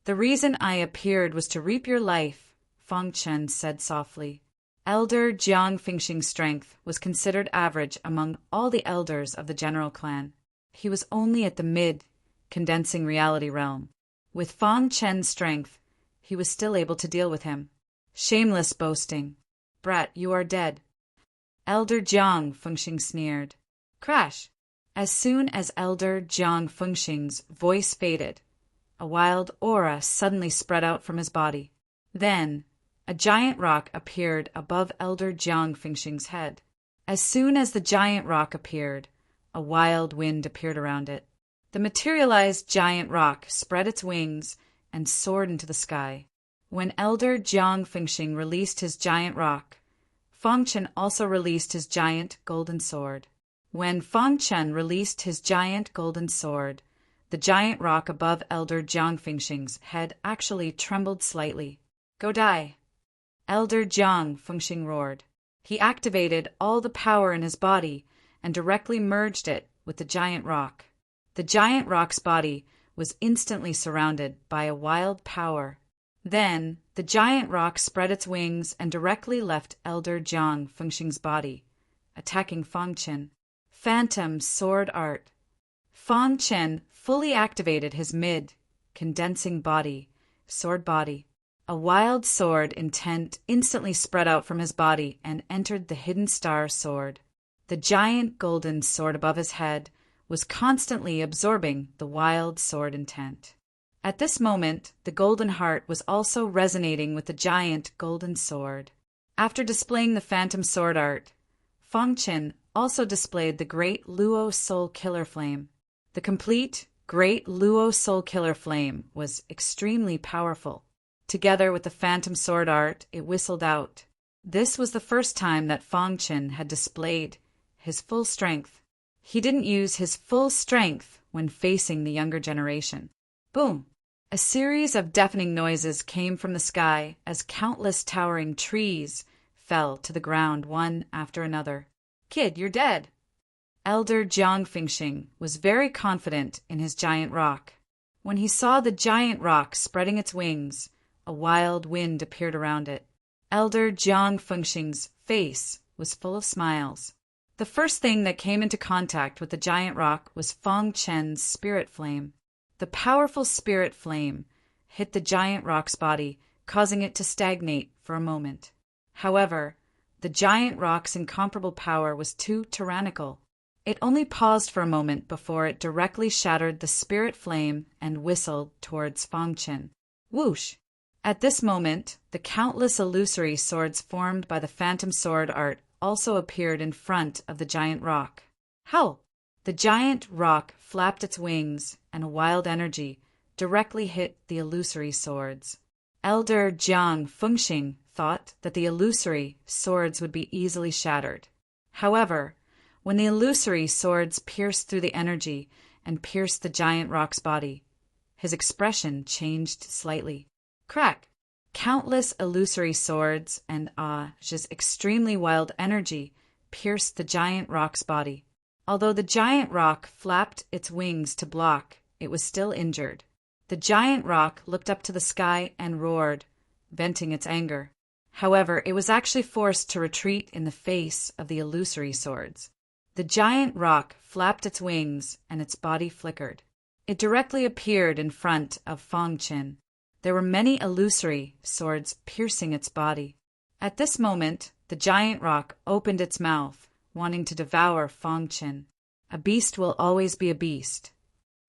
The reason I appeared was to reap your life, Fong Qin said softly. Elder Jiang Fengxing's strength was considered average among all the elders of the general clan. He was only at the mid-condensing reality realm. With Fong Qin's strength, he was still able to deal with him. Shameless boasting. Brat, you are dead. Elder Jiang Fengxing sneered. Crash! As soon as Elder Jiang Fengxing's voice faded, a wild aura suddenly spread out from his body. Then, a giant rock appeared above Elder Jiang Fengxing's head. As soon as the giant rock appeared, a wild wind appeared around it. The materialized giant rock spread its wings and soared into the sky. When Elder Jiang Fengxing released his giant rock, Fong Qin also released his giant golden sword. When Fong Qin released his giant golden sword, the giant rock above Elder Jiang Fengxing's head actually trembled slightly. Go die! Elder Jiang Fengxing roared. He activated all the power in his body and directly merged it with the giant rock. The giant rock's body was instantly surrounded by a wild power. Then, the giant rock spread its wings and directly left Elder Jiang Fengxing's body, attacking Fong Qin. Phantom Sword Art. Fong Qin fully activated his mid-condensing body, sword body. A wild sword intent instantly spread out from his body and entered the hidden star sword. The giant golden sword above his head was constantly absorbing the wild sword intent. At this moment, the golden heart was also resonating with the giant golden sword. After displaying the phantom sword art, Fong Qin also displayed the Great Luo Soul Killer Flame. The complete Great Luo Soul Killer Flame was extremely powerful. Together with the phantom sword art, it whistled out. This was the first time that Fong Qin had displayed his full strength. He didn't use his full strength when facing the younger generation. Boom! A series of deafening noises came from the sky as countless towering trees fell to the ground one after another. Kid, you're dead! Elder Jiang Fengxing was very confident in his giant rock. When he saw the giant rock spreading its wings, a wild wind appeared around it. Elder Jiang Fengxing's face was full of smiles. The first thing that came into contact with the giant rock was Fong Qin's spirit flame. The powerful spirit flame hit the giant rock's body, causing it to stagnate for a moment. However, the giant rock's incomparable power was too tyrannical. It only paused for a moment before it directly shattered the spirit flame and whistled towards Fangchen. Whoosh! At this moment, the countless illusory swords formed by the phantom sword art also appeared in front of the giant rock. How? The giant rock flapped its wings, and a wild energy directly hit the illusory swords. Elder Jiang Fengxing thought that the illusory swords would be easily shattered. However, when the illusory swords pierced through the energy and pierced the giant rock's body, his expression changed slightly. Crack! Countless illusory swords and just extremely wild energy pierced the giant rock's body. Although the giant rock flapped its wings to block, it was still injured. The giant rock looked up to the sky and roared, venting its anger. However, it was actually forced to retreat in the face of the illusory swords. The giant rock flapped its wings and its body flickered. It directly appeared in front of Fangchen. There were many illusory swords piercing its body. At this moment, the giant rock opened its mouth, wanting to devour Fangchen. A beast will always be a beast.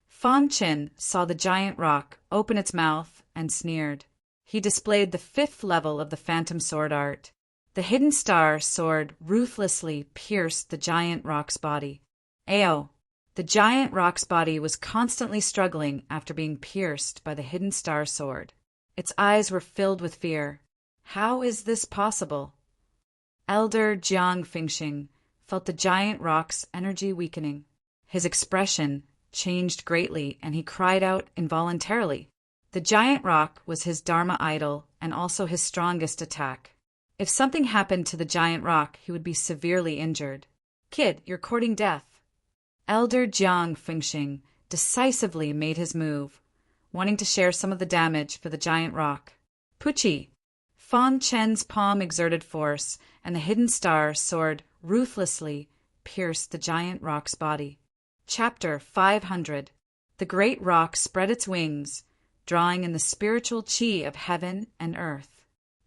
Fangchen saw the giant rock open its mouth and sneered. He displayed the 5th level of the phantom sword art. The hidden star sword ruthlessly pierced the giant rock's body. Ayo! The giant rock's body was constantly struggling after being pierced by the hidden star sword. Its eyes were filled with fear. How is this possible? Elder Jiang Fengxing felt the giant rock's energy weakening. His expression changed greatly and he cried out involuntarily. The giant rock was his Dharma idol and also his strongest attack. If something happened to the giant rock, he would be severely injured. Kid, you're courting death. Elder Jiang Fengxing decisively made his move, wanting to share some of the damage for the giant rock. Puchi! Fangchen's palm exerted force, and the hidden star sword ruthlessly pierced the giant rock's body. Chapter 500. The great rock spread its wings, drawing in the spiritual chi of heaven and earth.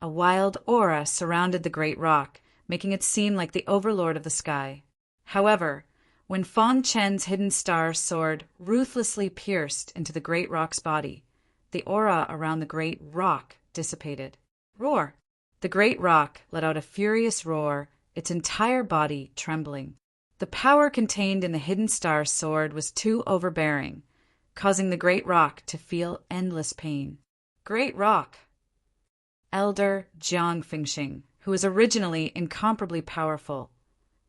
A wild aura surrounded the great rock, making it seem like the overlord of the sky. However, when Fangchen's hidden star sword ruthlessly pierced into the great rock's body, the aura around the great rock dissipated. Roar! The great rock let out a furious roar, its entire body trembling. The power contained in the hidden star sword was too overbearing, causing the great rock to feel endless pain. Great rock! Elder Jiang Fengxing, who was originally incomparably powerful,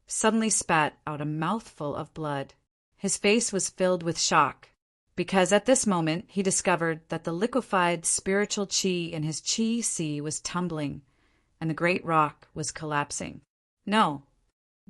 suddenly spat out a mouthful of blood. His face was filled with shock, because at this moment he discovered that the liquefied spiritual chi in his chi sea was tumbling, and the great rock was collapsing. No!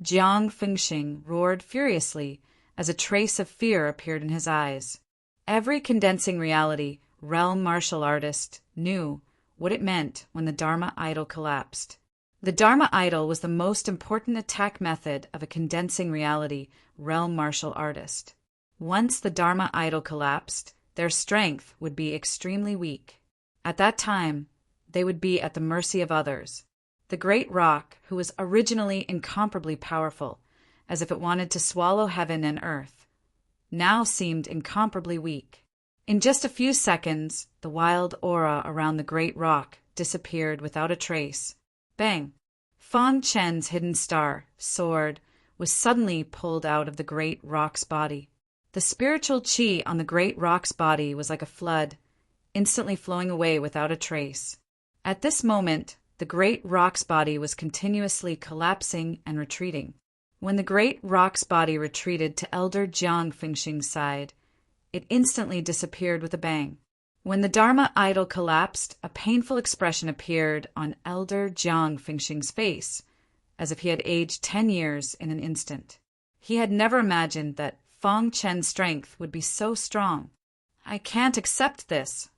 Jiang Fengxing roared furiously as a trace of fear appeared in his eyes. Every condensing reality realm martial artist knew what it meant when the Dharma idol collapsed. The Dharma idol was the most important attack method of a condensing reality realm martial artist. Once the Dharma idol collapsed, their strength would be extremely weak. At that time, they would be at the mercy of others. The great rock, who was originally incomparably powerful, as if it wanted to swallow heaven and earth, now seemed incomparably weak. In just a few seconds, the wild aura around the great rock disappeared without a trace. Bang! Fangchen's hidden star sword was suddenly pulled out of the great rock's body. The spiritual chi on the great rock's body was like a flood, instantly flowing away without a trace. At this moment, the great rock's body was continuously collapsing and retreating. When the great rock's body retreated to Elder Jiang Fengxing's side, it instantly disappeared with a bang. When the Dharma idol collapsed, a painful expression appeared on Elder Jiang Fengxing's face, as if he had aged 10 years in an instant. He had never imagined that Fangchen's strength would be so strong. I can't accept this.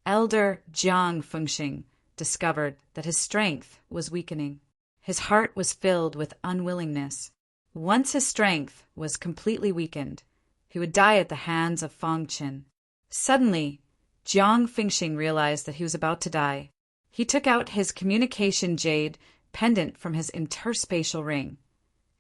Elder Jiang Fengxing discovered that his strength was weakening. His heart was filled with unwillingness. Once his strength was completely weakened, he would die at the hands of Fangchen. Suddenly, Jiang Fengxing realized that he was about to die. He took out his communication jade pendant from his interspatial ring.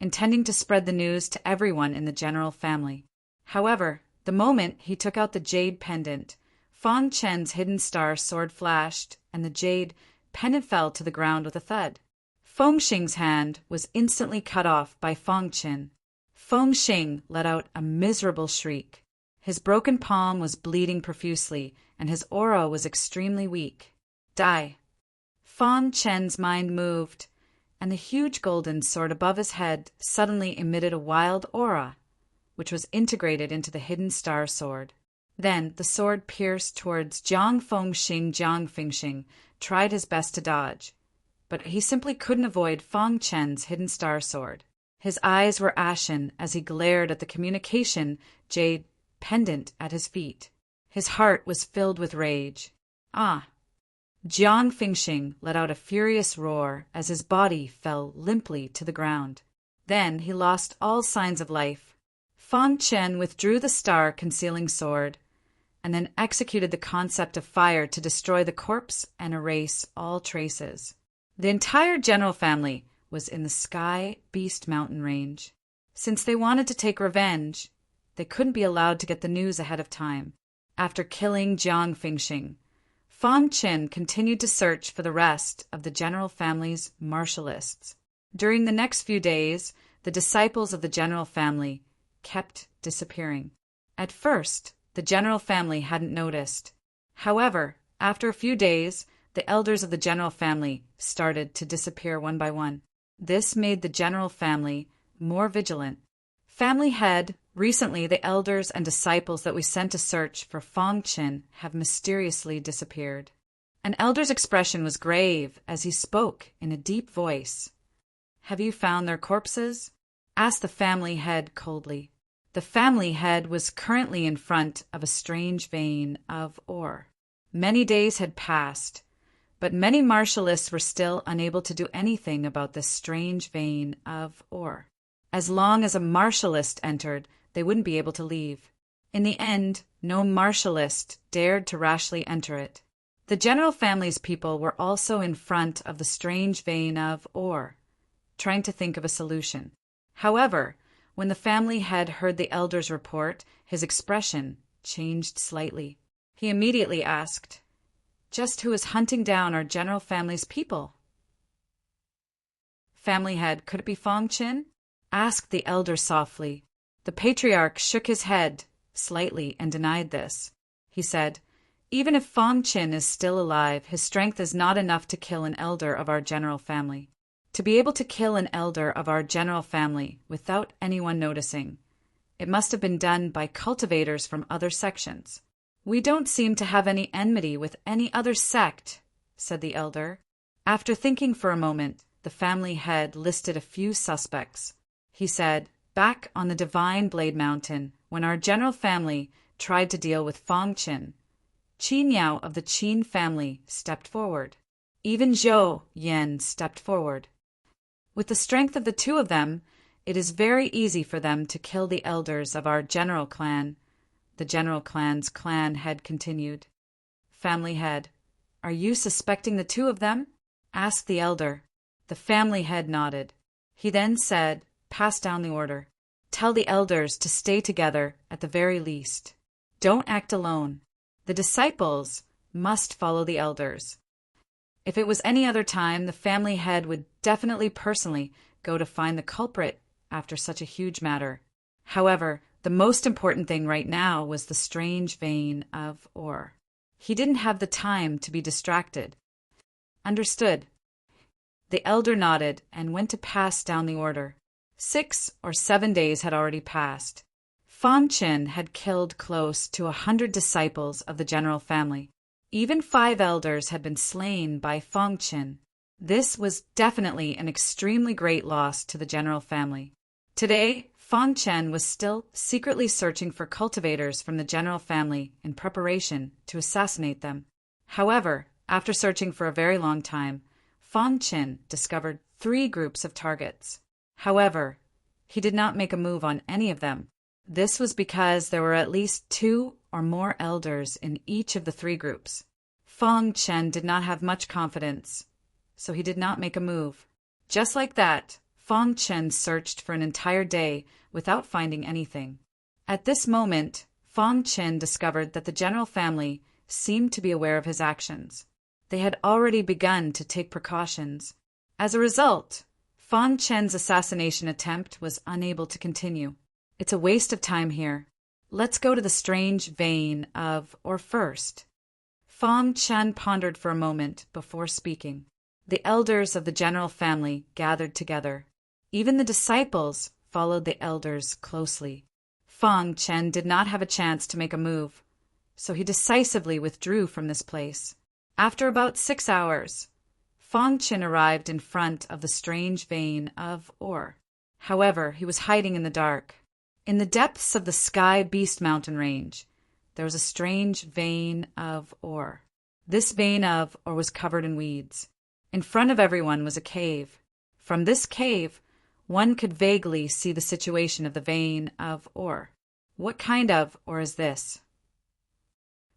intending to spread the news to everyone in the general family. However, the moment he took out the jade pendant, Fong Chen's hidden star sword flashed, and the jade pendant fell to the ground with a thud. Feng Xing's hand was instantly cut off by Fong Chen. Feng Xing let out a miserable shriek. His broken palm was bleeding profusely, and his aura was extremely weak. Die. Fong Chen's mind moved, and the huge golden sword above his head suddenly emitted a wild aura, which was integrated into the hidden star sword. Then the sword pierced towards Jiang Fengxing. Jiang Fengxing tried his best to dodge, but he simply couldn't avoid Fong Chen's hidden star sword. His eyes were ashen as he glared at the communication jade pendant at his feet. His heart was filled with rage. Ah! Jiang Fengxing let out a furious roar as his body fell limply to the ground. Then he lost all signs of life. Fong Chen withdrew the star-concealing sword, and then executed the concept of fire to destroy the corpse and erase all traces. The entire general family was in the Sky Beast mountain range. Since they wanted to take revenge, they couldn't be allowed to get the news ahead of time. After killing Jiang Fengxing, Fong Chen continued to search for the rest of the general family's martialists. During the next few days, the disciples of the general family kept disappearing. At first, the general family hadn't noticed. However, after a few days, the elders of the general family started to disappear one by one. This made the general family more vigilant. Family head, recently the elders and disciples that we sent to search for Fong Chen have mysteriously disappeared. An elder's expression was grave as he spoke in a deep voice. Have you found their corpses? Asked the family head coldly. The family head was currently in front of a strange vein of ore. Many days had passed, but many martialists were still unable to do anything about this strange vein of ore. As long as a martialist entered, they wouldn't be able to leave. In the end, no martialist dared to rashly enter it. The general family's people were also in front of the strange vein of ore, trying to think of a solution. However, when the family head heard the elder's report, his expression changed slightly. He immediately asked, "Just who is hunting down our general family's people?" Family head, could it be Fong Chen? Asked the elder softly. The patriarch shook his head slightly and denied this. He said, "Even if Fong Chen is still alive, his strength is not enough to kill an elder of our general family. To be able to kill an elder of our general family without anyone noticing, it must have been done by cultivators from other sections. We don't seem to have any enmity with any other sect," said the elder. After thinking for a moment, the family head listed a few suspects. He said, "Back on the Divine Blade Mountain, when our general family tried to deal with Fong Chen, Qin Yao of the Qin family stepped forward. Even Zhou Yan stepped forward. With the strength of the two of them, it is very easy for them to kill the elders of our general clan." The general clan's clan head continued. Family head, "Are you suspecting the two of them?" asked the elder. The family head nodded. He then said, "Pass down the order. Tell the elders to stay together at the very least. Don't act alone. The disciples must follow the elders." If it was any other time, the family head would definitely personally go to find the culprit after such a huge matter. However, the most important thing right now was the strange vein of ore. He didn't have the time to be distracted. Understood. The elder nodded and went to pass down the order. 6 or 7 days had already passed. Fong Chen had killed close to 100 disciples of the general family. Even 5 elders had been slain by Fong Chen. This was definitely an extremely great loss to the general family. Today, Fong Chen was still secretly searching for cultivators from the general family in preparation to assassinate them. However, after searching for a very long time, Fong Chen discovered 3 groups of targets. However, he did not make a move on any of them. This was because there were at least 2 or more elders in each of the 3 groups. Fong Chen did not have much confidence, so he did not make a move. Just like that, Fong Chen searched for an entire day without finding anything. At this moment, Fong Chen discovered that the general family seemed to be aware of his actions. They had already begun to take precautions. As a result, Fong Chen's assassination attempt was unable to continue. It's a waste of time here. Let's go to the strange vein of, or first. Fong Chen pondered for a moment before speaking. The elders of the general family gathered together. Even the disciples followed the elders closely. Fong Chen did not have a chance to make a move, so he decisively withdrew from this place. After about 6 hours, Fong Chen arrived in front of the strange vein of ore. However, he was hiding in the dark. In the depths of the Sky Beast Mountain range, there was a strange vein of ore. This vein of ore was covered in weeds. In front of everyone was a cave. From this cave, one could vaguely see the situation of the vein of ore. What kind of ore is this?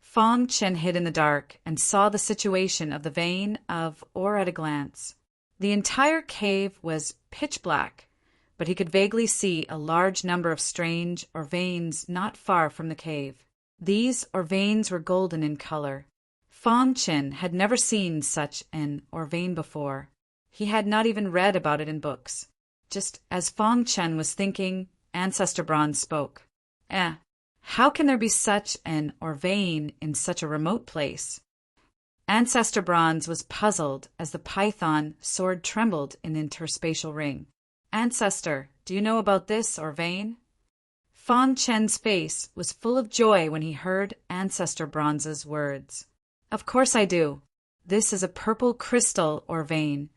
Fong Chen hid in the dark and saw the situation of the vein of ore at a glance. The entire cave was pitch black, but he could vaguely see a large number of strange ore veins not far from the cave. These ore veins were golden in color. Fong Chen had never seen such an ore vein before. He had not even read about it in books. Just as Fong Chen was thinking, Ancestor Bronze spoke. How can there be such an ore vein in such a remote place? Ancestor Bronze was puzzled as the python sword trembled in an interspatial ring. Ancestor, do you know about this ore vein? Fong Chen's face was full of joy when he heard Ancestor Bronze's words. Of course I do. This is a purple crystal ore vein,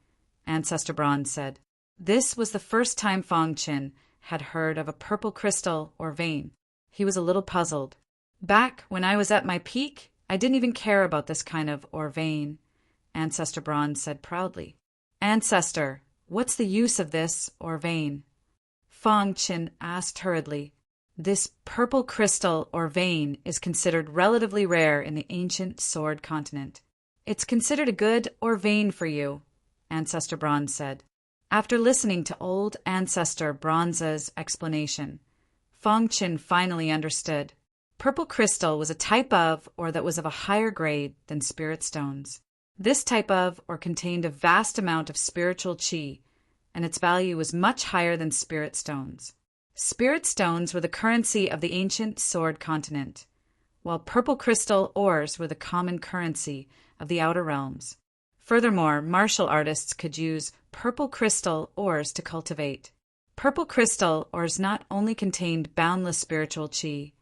Ancestor Bronze said. This was the first time Fong Chen had heard of a purple crystal ore vein. He was a little puzzled. Back when I was at my peak, I didn't even care about this kind of ore vein, Ancestor Bronze said proudly. Ancestor, what's the use of this ore vein? Fong Chen asked hurriedly. This purple crystal ore vein is considered relatively rare in the ancient Sword continent. It's considered a good ore vein for you, Ancestor Bronze said. After listening to old Ancestor Bronze's explanation, Fong Chen finally understood. Purple crystal was a type of ore that was of a higher grade than spirit stones. This type of ore contained a vast amount of spiritual qi, and its value was much higher than spirit stones. Spirit stones were the currency of the ancient Sword continent, while purple crystal ores were the common currency of the outer realms. Furthermore, martial artists could use purple crystal ores to cultivate. Purple crystal ores not only contained boundless spiritual qi,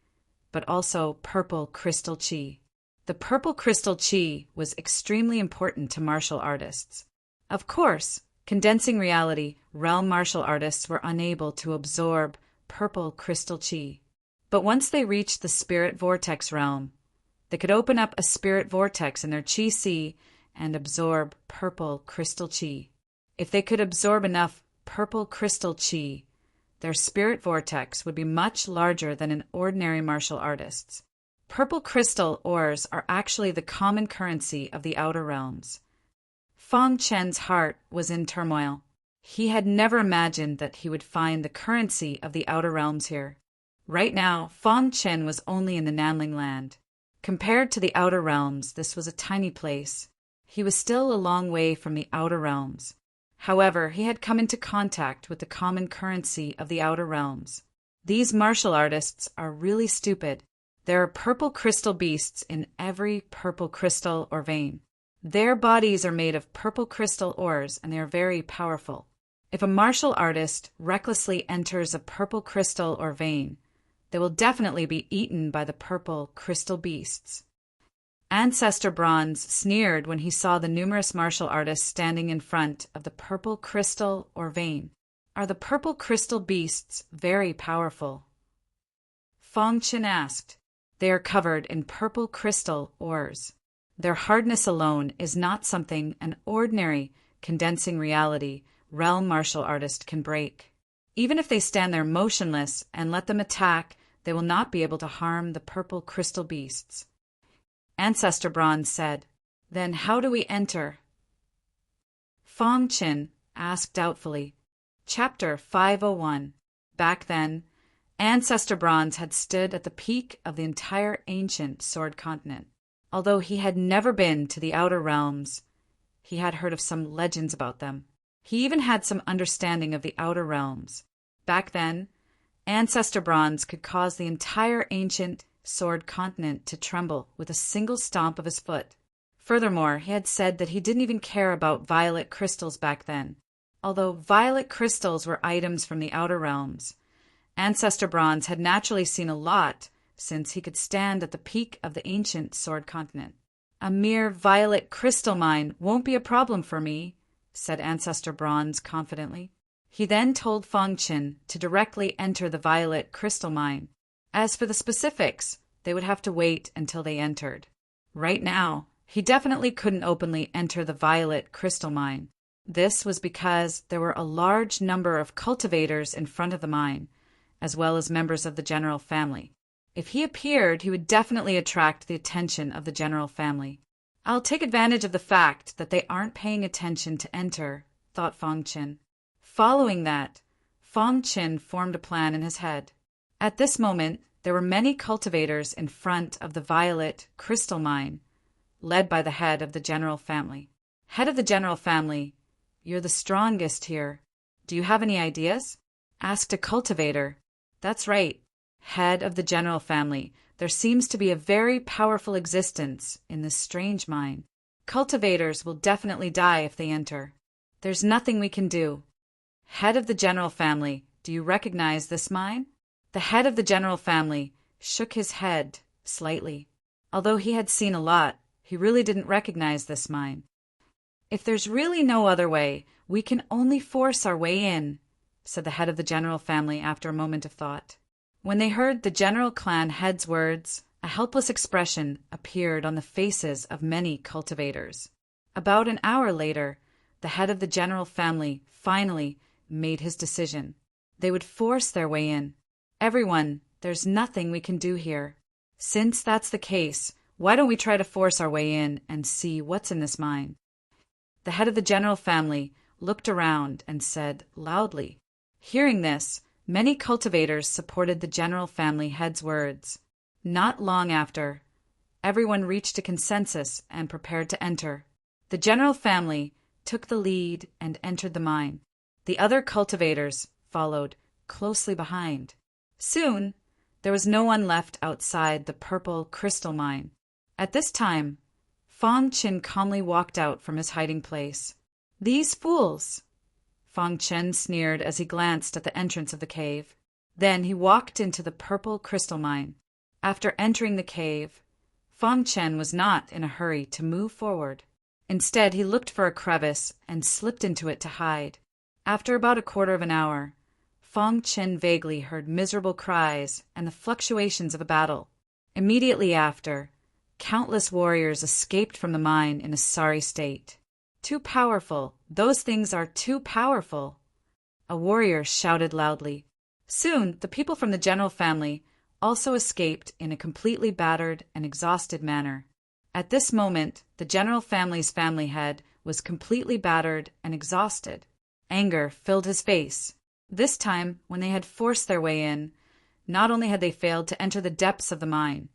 but also purple crystal qi. The purple crystal qi was extremely important to martial artists. Of course, condensing reality, realm martial artists were unable to absorb purple crystal qi. But once they reached the spirit vortex realm, they could open up a spirit vortex in their qi sea and absorb purple crystal qi. If they could absorb enough purple crystal qi, their spirit vortex would be much larger than an ordinary martial artist's. Purple crystal ores are actually the common currency of the outer realms. Fong Chen's heart was in turmoil. He had never imagined that he would find the currency of the outer realms here. Right now, Fong Chen was only in the Nanling land. Compared to the outer realms, this was a tiny place. He was still a long way from the outer realms. However, he had come into contact with the common currency of the outer realms. These martial artists are really stupid. There are purple crystal beasts in every purple crystal ore vein. Their bodies are made of purple crystal ores, and they are very powerful. If a martial artist recklessly enters a purple crystal ore vein, they will definitely be eaten by the purple crystal beasts. Ancestor Bronze sneered when he saw the numerous martial artists standing in front of the purple crystal ore vein. Are the purple crystal beasts very powerful? Fong Chen asked. They are covered in purple crystal ores. Their hardness alone is not something an ordinary condensing reality realm martial artist can break. Even if they stand there motionless and let them attack, they will not be able to harm the purple crystal beasts. Ancestor Bronze said, Then how do we enter? Fong Chen asked doubtfully. Chapter 501. Back then, Ancestor Bronze had stood at the peak of the entire ancient Sword Continent. Although he had never been to the Outer Realms, he had heard of some legends about them. He even had some understanding of the Outer Realms. Back then, Ancestor Bronze could cause the entire ancient Sword Continent to tremble with a single stomp of his foot. Furthermore, he had said that he didn't even care about violet crystals back then. Although violet crystals were items from the Outer Realms, Ancestor Bronze had naturally seen a lot since he could stand at the peak of the ancient Sword Continent. "A mere violet crystal mine won't be a problem for me," said Ancestor Bronze confidently. He then told Feng Qin to directly enter the violet crystal mine. As for the specifics, they would have to wait until they entered. Right now, he definitely couldn't openly enter the violet crystal mine. This was because there were a large number of cultivators in front of the mine, as well as members of the general family. If he appeared, he would definitely attract the attention of the general family. "I'll take advantage of the fact that they aren't paying attention to enter," thought Feng Qin. Following that, Feng Qin formed a plan in his head. At this moment, there were many cultivators in front of the violet crystal mine, led by the head of the general family. "Head of the general family, you're the strongest here. Do you have any ideas?" asked a cultivator. "That's right. Head of the general family, there seems to be a very powerful existence in this strange mine. Cultivators will definitely die if they enter. There's nothing we can do. Head of the general family, do you recognize this mine?" The head of the general family shook his head slightly. Although he had seen a lot, he really didn't recognize this mine. "If there's really no other way, we can only force our way in," said the head of the general family after a moment of thought. When they heard the general clan head's words, a helpless expression appeared on the faces of many cultivators. About an hour later, the head of the general family finally made his decision. They would force their way in. "Everyone, there's nothing we can do here. Since that's the case, why don't we try to force our way in and see what's in this mine?" The head of the general family looked around and said loudly. Hearing this, many cultivators supported the general family head's words. Not long after, everyone reached a consensus and prepared to enter. The general family took the lead and entered the mine. The other cultivators followed closely behind. Soon, there was no one left outside the purple crystal mine. At this time, Feng Qin calmly walked out from his hiding place. "These fools!" Feng Qin sneered as he glanced at the entrance of the cave. Then he walked into the purple crystal mine. After entering the cave, Feng Qin was not in a hurry to move forward. Instead, he looked for a crevice and slipped into it to hide. After about a quarter of an hour, Feng Qin vaguely heard miserable cries and the fluctuations of a battle. Immediately after, countless warriors escaped from the mine in a sorry state. "Too powerful. Those things are too powerful," a warrior shouted loudly. Soon, the people from the general family also escaped in a completely battered and exhausted manner. At this moment, the general family's family head was completely battered and exhausted. Anger filled his face. This time, when they had forced their way in, not only had they failed to enter the depths of the mine,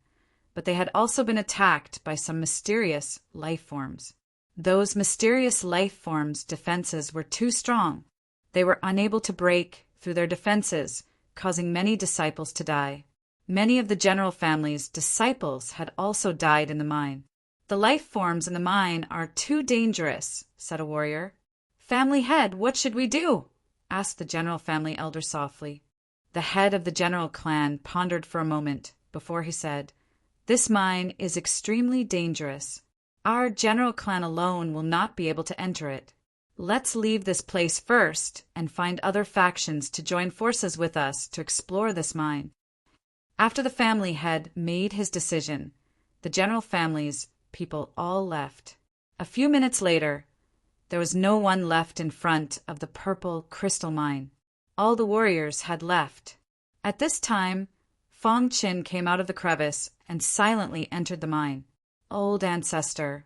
but they had also been attacked by some mysterious life forms. Those mysterious life forms' defenses were too strong. They were unable to break through their defenses, causing many disciples to die. Many of the general family's disciples had also died in the mine. "The life forms in the mine are too dangerous," said a warrior. "Family head, what should we do?" asked the general family elder softly. The head of the general clan pondered for a moment before he said, "This mine is extremely dangerous. Our general clan alone will not be able to enter it. Let's leave this place first and find other factions to join forces with us to explore this mine." After the family head made his decision, the general family's people all left. A few minutes later, there was no one left in front of the purple crystal mine. All the warriors had left. At this time, Feng Qin came out of the crevice and silently entered the mine. "Old ancestor,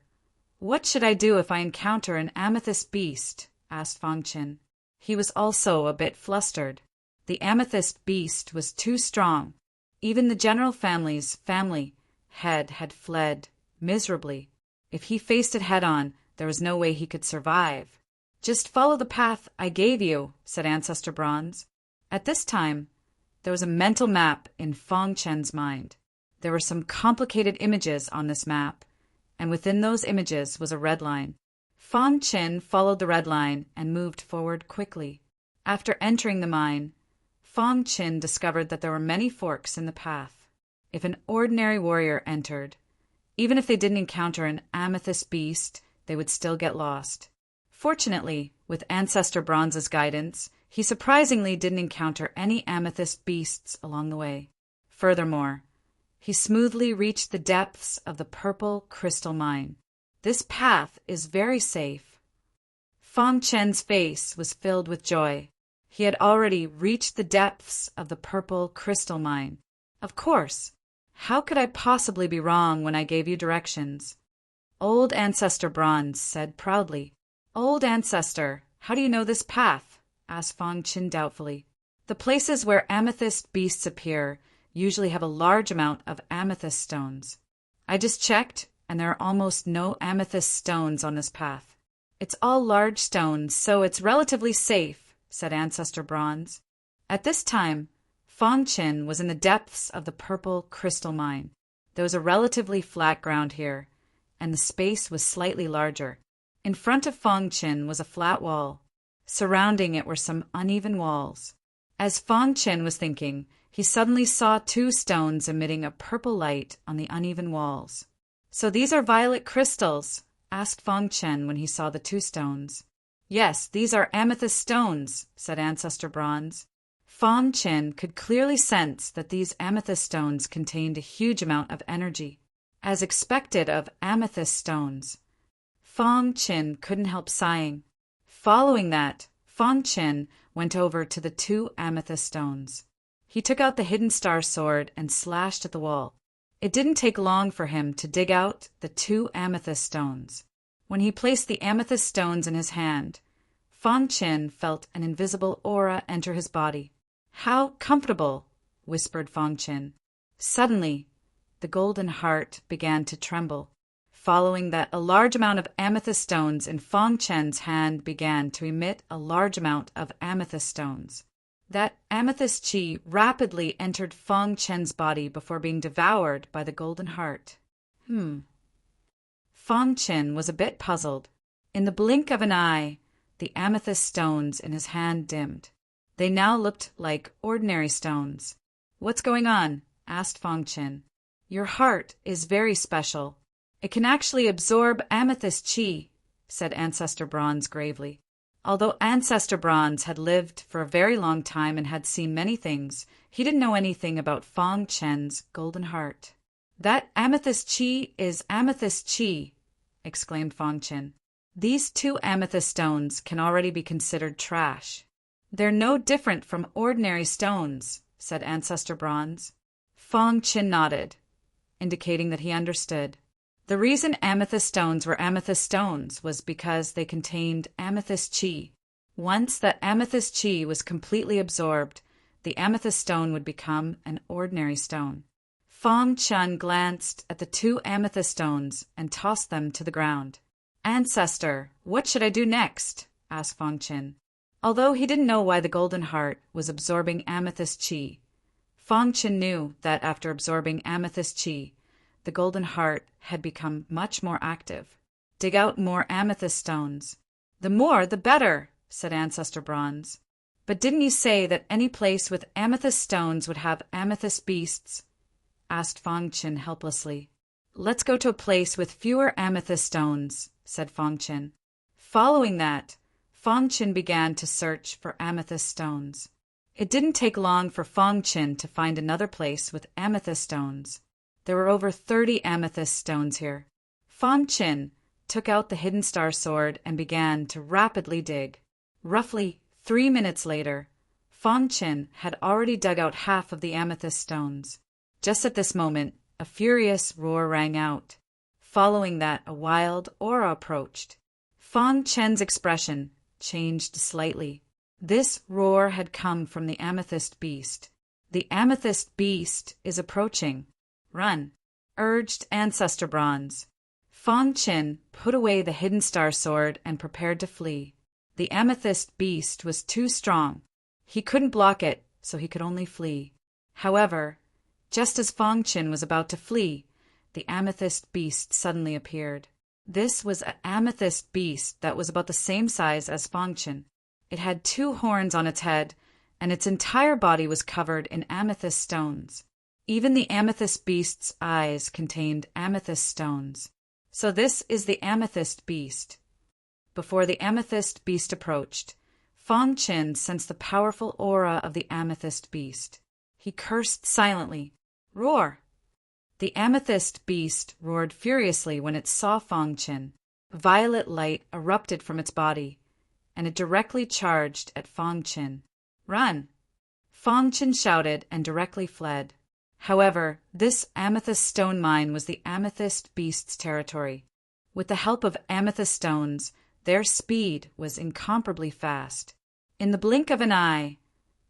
what should I do if I encounter an amethyst beast?" asked Feng Qin. He was also a bit flustered. The amethyst beast was too strong. Even the general family's family head had fled miserably. If he faced it head-on, there was no way he could survive. "Just follow the path I gave you," said Ancestor Bronze. At this time, there was a mental map in Fong Chen's mind. There were some complicated images on this map, and within those images was a red line. Fong Chen followed the red line and moved forward quickly. After entering the mine, Fong Chen discovered that there were many forks in the path. If an ordinary warrior entered, even if they didn't encounter an amethyst beast, they would still get lost. Fortunately, with Ancestor Bronze's guidance, he surprisingly didn't encounter any amethyst beasts along the way. Furthermore, he smoothly reached the depths of the purple crystal mine. This path is very safe. Fong Chen's face was filled with joy. He had already reached the depths of the purple crystal mine. Of course. How could I possibly be wrong when I gave you directions? Old Ancestor Bronze said proudly. "Old Ancestor, how do you know this path?" asked Fong Chen doubtfully. "The places where amethyst beasts appear usually have a large amount of amethyst stones. I just checked, and there are almost no amethyst stones on this path. It's all large stones, so it's relatively safe," said Ancestor Bronze. At this time, Fong Chen was in the depths of the purple crystal mine. There was a relatively flat ground here, and the space was slightly larger. In front of Fong Chen was a flat wall. Surrounding it were some uneven walls. As Fong Chen was thinking, he suddenly saw two stones emitting a purple light on the uneven walls. "So these are violet crystals?" asked Fong Chen when he saw the two stones. "Yes, these are amethyst stones," said Ancestor Bronze. Fong Chen could clearly sense that these amethyst stones contained a huge amount of energy. As expected of amethyst stones, Fong Chen couldn't help sighing. Following that, Fong Chen went over to the two amethyst stones. He took out the hidden star sword and slashed at the wall. It didn't take long for him to dig out the two amethyst stones. When he placed the amethyst stones in his hand, Fong Chen felt an invisible aura enter his body. "How comfortable," whispered Fong Chen. Suddenly, the golden heart began to tremble. Following that, a large amount of amethyst stones in Fong Chen's hand began to emit a large amount of amethyst stones. That amethyst chi rapidly entered Fong Chen's body before being devoured by the golden heart. Fong Chen was a bit puzzled. In the blink of an eye, the amethyst stones in his hand dimmed. They now looked like ordinary stones. "What's going on?" asked Fong Chen. "Your heart is very special. It can actually absorb amethyst chi," said Ancestor Bronze gravely. Although Ancestor Bronze had lived for a very long time and had seen many things, he didn't know anything about Fong Chen's golden heart. "That amethyst chi is amethyst chi," exclaimed Fong Chen. "These two amethyst stones can already be considered trash." "They're no different from ordinary stones," said Ancestor Bronze. Fong Chen nodded, indicating that he understood. The reason amethyst stones were amethyst stones was because they contained amethyst chi. Once that amethyst chi was completely absorbed, the amethyst stone would become an ordinary stone. Fong Chen glanced at the two amethyst stones and tossed them to the ground. "Ancestor, what should I do next?" asked Fong Chen. Although he didn't know why the golden heart was absorbing amethyst chi, Fong Chen knew that after absorbing amethyst chi, the golden heart had become much more active. "Dig out more amethyst stones." "The more, the better," said Ancestor Bronze. "But didn't you say that any place with amethyst stones would have amethyst beasts?" asked Fong Chen helplessly. "Let's go to a place with fewer amethyst stones," said Fong Chen. Following that, Fong Chen began to search for amethyst stones. It didn't take long for Fong Chen to find another place with amethyst stones. There were over 30 amethyst stones here. Fong Chen took out the hidden star sword and began to rapidly dig. Roughly 3 minutes later, Fong Chen had already dug out half of the amethyst stones. Just at this moment, a furious roar rang out. Following that, a wild aura approached. Fong Chen's expression changed slightly. This roar had come from the amethyst beast. The amethyst beast is approaching. Run, urged Ancestor Bronze. Fang Qin put away the hidden star sword and prepared to flee. The amethyst beast was too strong. He couldn't block it, so he could only flee. However, just as Fang Qin was about to flee, the amethyst beast suddenly appeared. This was an amethyst beast that was about the same size as Fang Qin. It had 2 horns on its head, and its entire body was covered in amethyst stones. Even the amethyst beast's eyes contained amethyst stones. So this is the amethyst beast. Before the amethyst beast approached, Fang Qin sensed the powerful aura of the amethyst beast. He cursed silently. Roar! The amethyst beast roared furiously when it saw Fang Qin. Violet light erupted from its body, and it directly charged at Fang Qin. Run! Fang Qin shouted and directly fled. However, this amethyst stone mine was the amethyst beast's territory. With the help of amethyst stones, their speed was incomparably fast. In the blink of an eye,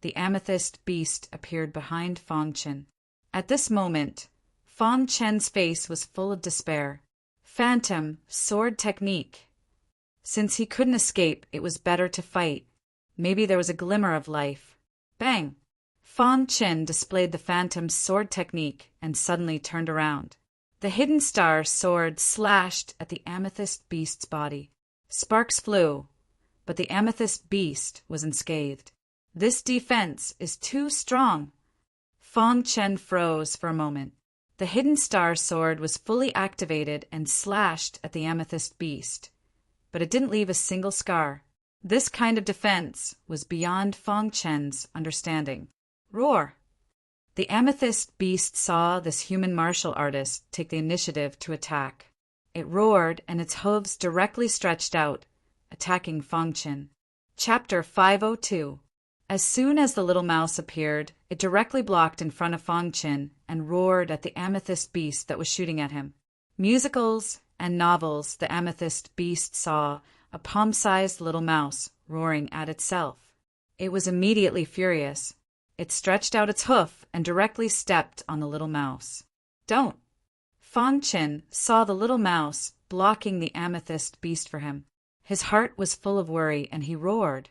the amethyst beast appeared behind Fang Qin. At this moment, Fang Qin's face was full of despair. Phantom sword technique. Since he couldn't escape, it was better to fight. Maybe there was a glimmer of life. Bang! Fang Qin displayed the phantom sword technique and suddenly turned around. The hidden star sword slashed at the amethyst beast's body. Sparks flew, but the amethyst beast was unscathed. This defense is too strong. Fang Qin froze for a moment. The hidden star sword was fully activated and slashed at the amethyst beast, but it didn't leave a single scar. This kind of defense was beyond Fang Qin's understanding. Roar! The amethyst beast saw this human martial artist take the initiative to attack. It roared and its hooves directly stretched out, attacking Fang Qin. Chapter 502. As soon as the little mouse appeared, it directly blocked in front of Fang Qin and roared at the amethyst beast that was shooting at him. Musicals and novels, the amethyst beast saw a palm-sized little mouse roaring at itself. It was immediately furious. It stretched out its hoof and directly stepped on the little mouse. Don't! Fang Qin saw the little mouse blocking the amethyst beast for him. His heart was full of worry and he roared.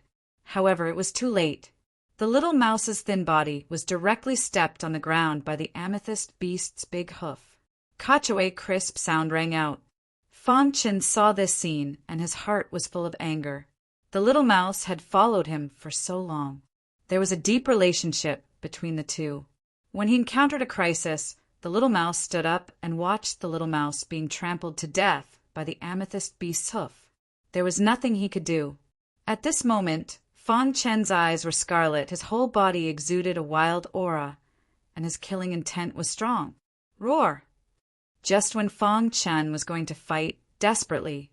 However, it was too late. The little mouse's thin body was directly stepped on the ground by the amethyst beast's big hoof. Catch-away crisp sound rang out. Fang Qin saw this scene and his heart was full of anger. The little mouse had followed him for so long. There was a deep relationship between the two. When he encountered a crisis, the little mouse stood up and watched the little mouse being trampled to death by the amethyst beast's hoof. There was nothing he could do. At this moment, Fang Qin's eyes were scarlet, his whole body exuded a wild aura, and his killing intent was strong. Roar! Just when Fang Qin was going to fight desperately,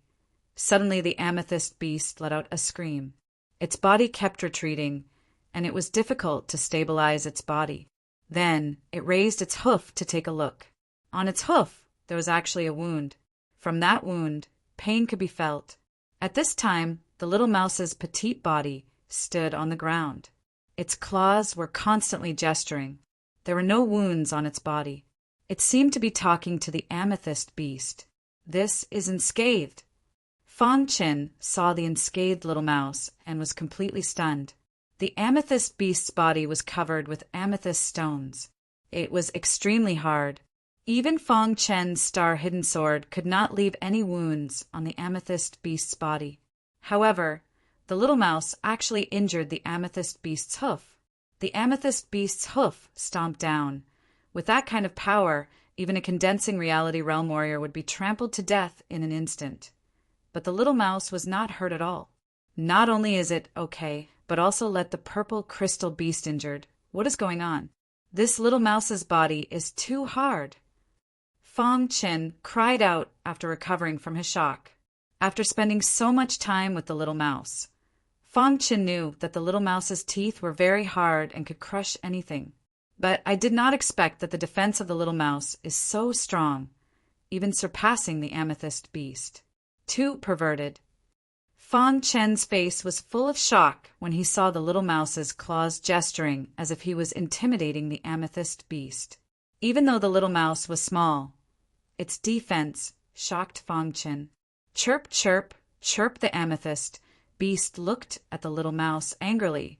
suddenly the amethyst beast let out a scream. Its body kept retreating, and it was difficult to stabilize its body. Then it raised its hoof to take a look. On its hoof, there was actually a wound. From that wound, pain could be felt. At this time, the little mouse's petite body stood on the ground. Its claws were constantly gesturing. There were no wounds on its body. It seemed to be talking to the amethyst beast. This is unscathed. Fang Qin saw the unscathed little mouse and was completely stunned. The amethyst beast's body was covered with amethyst stones. It was extremely hard. Even Fang Qin's star-hidden sword could not leave any wounds on the amethyst beast's body. However, the little mouse actually injured the amethyst beast's hoof. The amethyst beast's hoof stomped down. With that kind of power, even a condensing reality realm warrior would be trampled to death in an instant. But the little mouse was not hurt at all. Not only is it okay, but also let the purple crystal beast injured. What is going on? This little mouse's body is too hard. Fang Qin cried out after recovering from his shock. After spending so much time with the little mouse, Fang Qin knew that the little mouse's teeth were very hard and could crush anything. But I did not expect that the defense of the little mouse is so strong, even surpassing the amethyst beast. Too perverted. Fang Chen's face was full of shock when he saw the little mouse's claws gesturing as if he was intimidating the amethyst beast. Even though the little mouse was small, its defense shocked Fang Chen. Chirp, chirp, chirp, the amethyst beast looked at the little mouse angrily.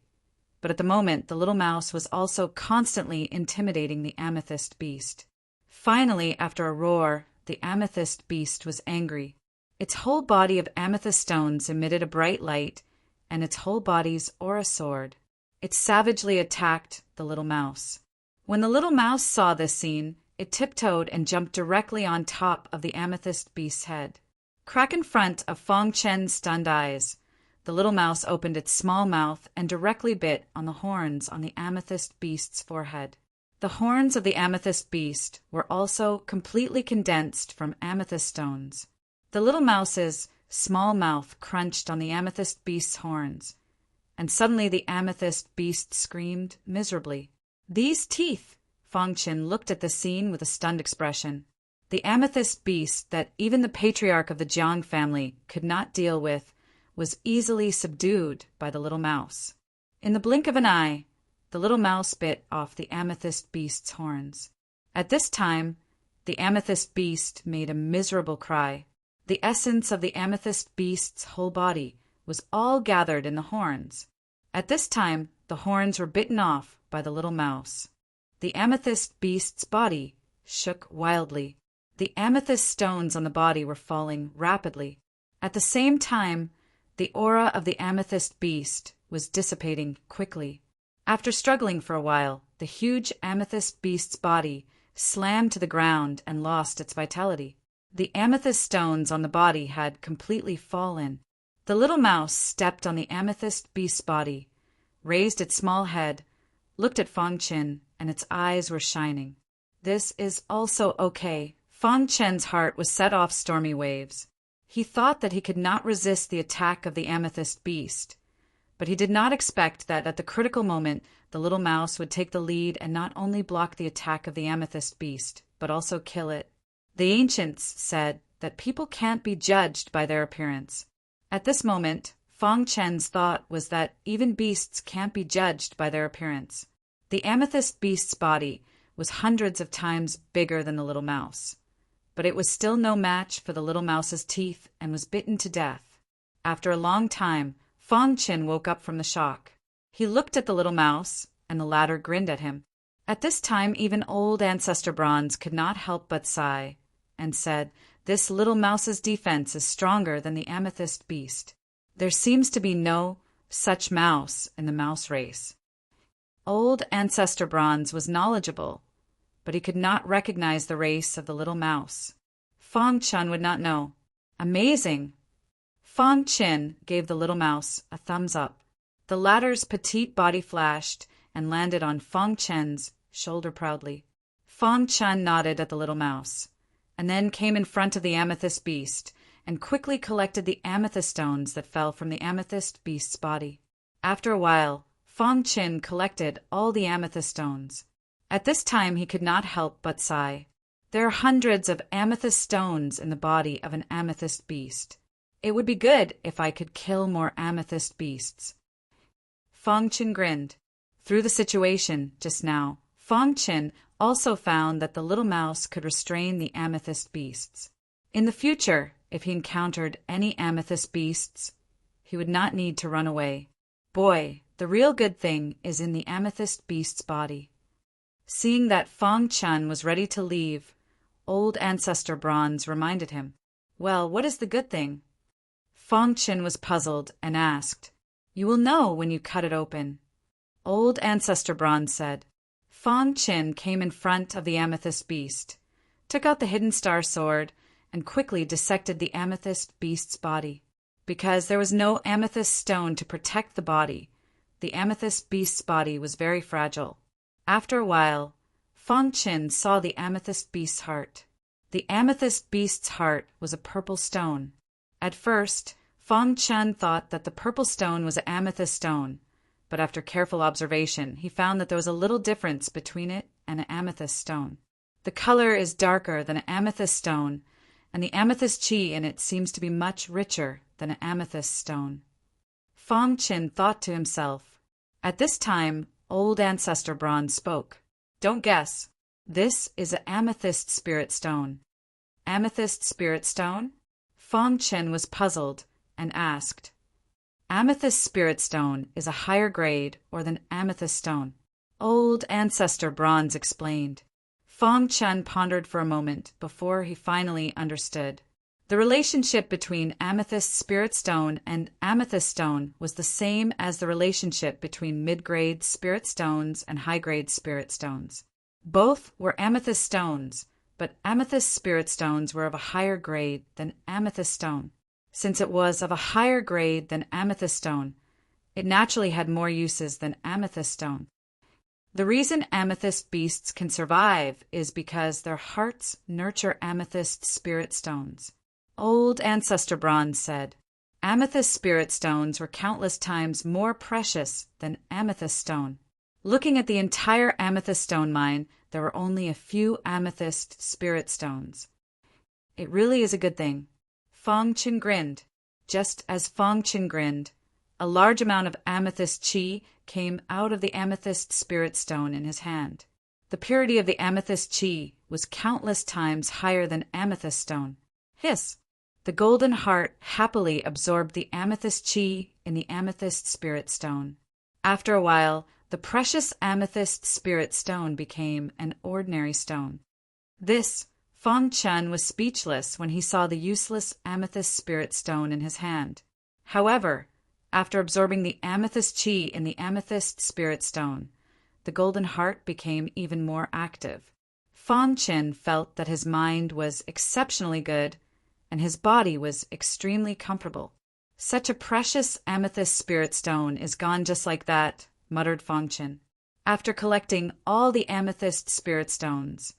But at the moment, the little mouse was also constantly intimidating the amethyst beast. Finally, after a roar, the amethyst beast was angry. Its whole body of amethyst stones emitted a bright light, and its whole body's aura soared. It savagely attacked the little mouse. When the little mouse saw this scene, it tiptoed and jumped directly on top of the amethyst beast's head. Crack in front of Fang Chen's stunned eyes, the little mouse opened its small mouth and directly bit on the horns on the amethyst beast's forehead. The horns of the amethyst beast were also completely condensed from amethyst stones. The little mouse's small mouth crunched on the amethyst beast's horns, and suddenly the amethyst beast screamed miserably. These teeth! Fang Chen looked at the scene with a stunned expression. The amethyst beast that even the patriarch of the Jiang family could not deal with was easily subdued by the little mouse. In the blink of an eye, the little mouse bit off the amethyst beast's horns. At this time, the amethyst beast made a miserable cry. The essence of the amethyst beast's whole body was all gathered in the horns. At this time, the horns were bitten off by the little mouse. The amethyst beast's body shook wildly. The amethyst stones on the body were falling rapidly. At the same time, the aura of the amethyst beast was dissipating quickly. After struggling for a while, the huge amethyst beast's body slammed to the ground and lost its vitality. The amethyst stones on the body had completely fallen. The little mouse stepped on the amethyst beast's body, raised its small head, looked at Fang Chen, and its eyes were shining. This is also okay. Fang Chen's heart was set off stormy waves. He thought that he could not resist the attack of the amethyst beast, but he did not expect that at the critical moment the little mouse would take the lead and not only block the attack of the amethyst beast, but also kill it. The ancients said that people can't be judged by their appearance. At this moment, Fang Chen's thought was that even beasts can't be judged by their appearance. The amethyst beast's body was hundreds of times bigger than the little mouse, but it was still no match for the little mouse's teeth and was bitten to death. After a long time, Fang Chen woke up from the shock. He looked at the little mouse, and the latter grinned at him. At this time, even old Ancestor Bronze could not help but sigh, and said, "This little mouse's defense is stronger than the amethyst beast. There seems to be no such mouse in the mouse race." Old Ancestor Bronze was knowledgeable, but he could not recognize the race of the little mouse. Fang Chen would not know. Amazing! Fang Chen gave the little mouse a thumbs up. The latter's petite body flashed and landed on Fang Chen's shoulder proudly. Fang Chen nodded at the little mouse, and then came in front of the amethyst beast and quickly collected the amethyst stones that fell from the amethyst beast's body. After a while, Fang Chen collected all the amethyst stones. At this time he could not help but sigh. There are hundreds of amethyst stones in the body of an amethyst beast. It would be good if I could kill more amethyst beasts. Fang Chen grinned. Through the situation just now, Fang Chen also found that the little mouse could restrain the amethyst beasts. In the future, if he encountered any amethyst beasts, he would not need to run away. Boy, the real good thing is in the amethyst beast's body. Seeing that Fang Chen was ready to leave, old Ancestor Bronze reminded him, "Well, what is the good thing?" Fang Chen was puzzled and asked, "You will know when you cut it open." Old Ancestor Bronze said. Fang Chen came in front of the amethyst beast, took out the hidden star sword, and quickly dissected the amethyst beast's body. Because there was no amethyst stone to protect the body, the amethyst beast's body was very fragile. After a while, Fang Chen saw the amethyst beast's heart. The amethyst beast's heart was a purple stone. At first, Fang Chen thought that the purple stone was an amethyst stone, but after careful observation, he found that there was a little difference between it and an amethyst stone. The color is darker than an amethyst stone, and the amethyst chi in it seems to be much richer than an amethyst stone. Fong Qin thought to himself. At this time, old ancestor Bronze spoke. Don't guess. This is an amethyst spirit stone. Amethyst spirit stone? Fong Qin was puzzled and asked. Amethyst spirit stone is a higher grade or than amethyst stone. Old ancestor Bronze explained. Fong Qin pondered for a moment before he finally understood. The relationship between amethyst spirit stone and amethyst stone was the same as the relationship between mid-grade spirit stones and high-grade spirit stones. Both were amethyst stones, but amethyst spirit stones were of a higher grade than amethyst stone. Since it was of a higher grade than amethyst stone, it naturally had more uses than amethyst stone. The reason amethyst beasts can survive is because their hearts nurture amethyst spirit stones. Old ancestor Bronze said, amethyst spirit stones were countless times more precious than amethyst stone. Looking at the entire amethyst stone mine, there were only a few amethyst spirit stones. It really is a good thing. Fong Qin grinned. Just as Fong Qin grinned, a large amount of amethyst chi came out of the amethyst spirit stone in his hand. The purity of the amethyst chi was countless times higher than amethyst stone. Hiss! The golden heart happily absorbed the amethyst chi in the amethyst spirit stone. After a while, the precious amethyst spirit stone became an ordinary stone. Fong Qin was speechless when he saw the useless amethyst spirit stone in his hand. However, after absorbing the amethyst chi in the amethyst spirit stone, the golden heart became even more active. Fong Qin felt that his mind was exceptionally good and his body was extremely comfortable. Such a precious amethyst spirit stone is gone just like that, muttered Fong Qin. After collecting all the amethyst spirit stones,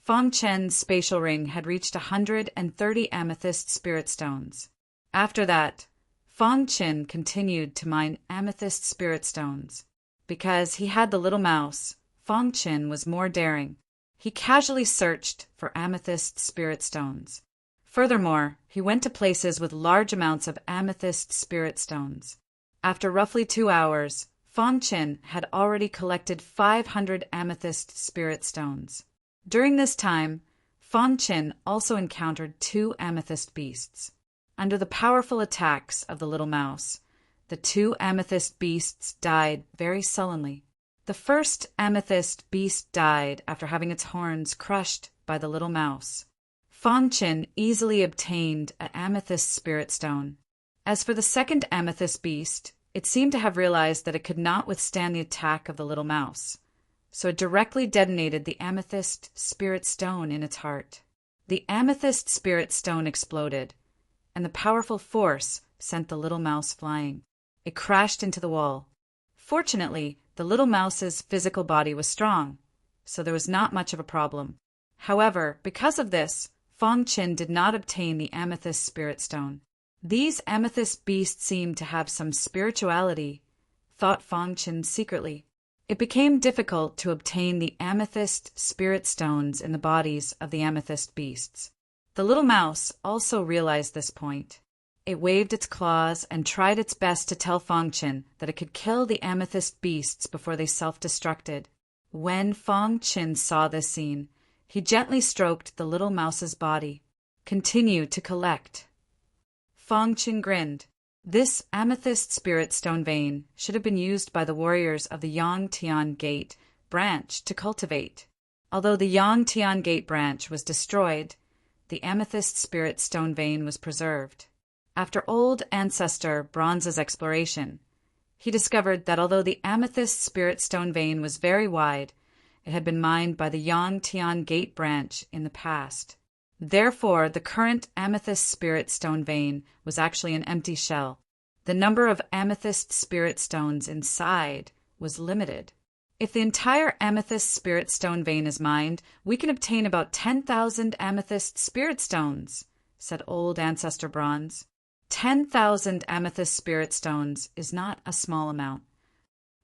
Fong Qin's spatial ring had reached 130 amethyst spirit stones. After that, Fong Qin continued to mine amethyst spirit stones. Because he had the little mouse, Fong Qin was more daring. He casually searched for amethyst spirit stones. Furthermore, he went to places with large amounts of amethyst spirit stones. After roughly 2 hours, Fong Qin had already collected 500 amethyst spirit stones. During this time, Fong Qin also encountered 2 amethyst beasts. Under the powerful attacks of the little mouse, the 2 amethyst beasts died very sullenly. The first amethyst beast died after having its horns crushed by the little mouse. Fong Qin easily obtained an amethyst spirit stone. As for the second amethyst beast, it seemed to have realized that it could not withstand the attack of the little mouse, so it directly detonated the amethyst spirit stone in its heart. The amethyst spirit stone exploded, and the powerful force sent the little mouse flying. It crashed into the wall. Fortunately, the little mouse's physical body was strong, so there was not much of a problem. However, because of this, Fong Qin did not obtain the amethyst spirit stone. These amethyst beasts seemed to have some spirituality, thought Fong Qin secretly. It became difficult to obtain the amethyst spirit stones in the bodies of the amethyst beasts. The little mouse also realized this point. It waved its claws and tried its best to tell Fong Qin that it could kill the amethyst beasts before they self-destructed. When Fong Qin saw this scene, he gently stroked the little mouse's body. Continue to collect. Fong Qin grinned. This amethyst spirit stone vein should have been used by the warriors of the Yangtian Gate branch to cultivate. Although the Yangtian Gate branch was destroyed, the amethyst spirit stone vein was preserved. After old ancestor Bronze's exploration, he discovered that although the amethyst spirit stone vein was very wide, it had been mined by the Yangtian Gate branch in the past. Therefore, the current amethyst spirit stone vein was actually an empty shell. The number of amethyst spirit stones inside was limited. If the entire amethyst spirit stone vein is mined, we can obtain about 10,000 amethyst spirit stones, said old ancestor Bronze. 10,000 amethyst spirit stones is not a small amount.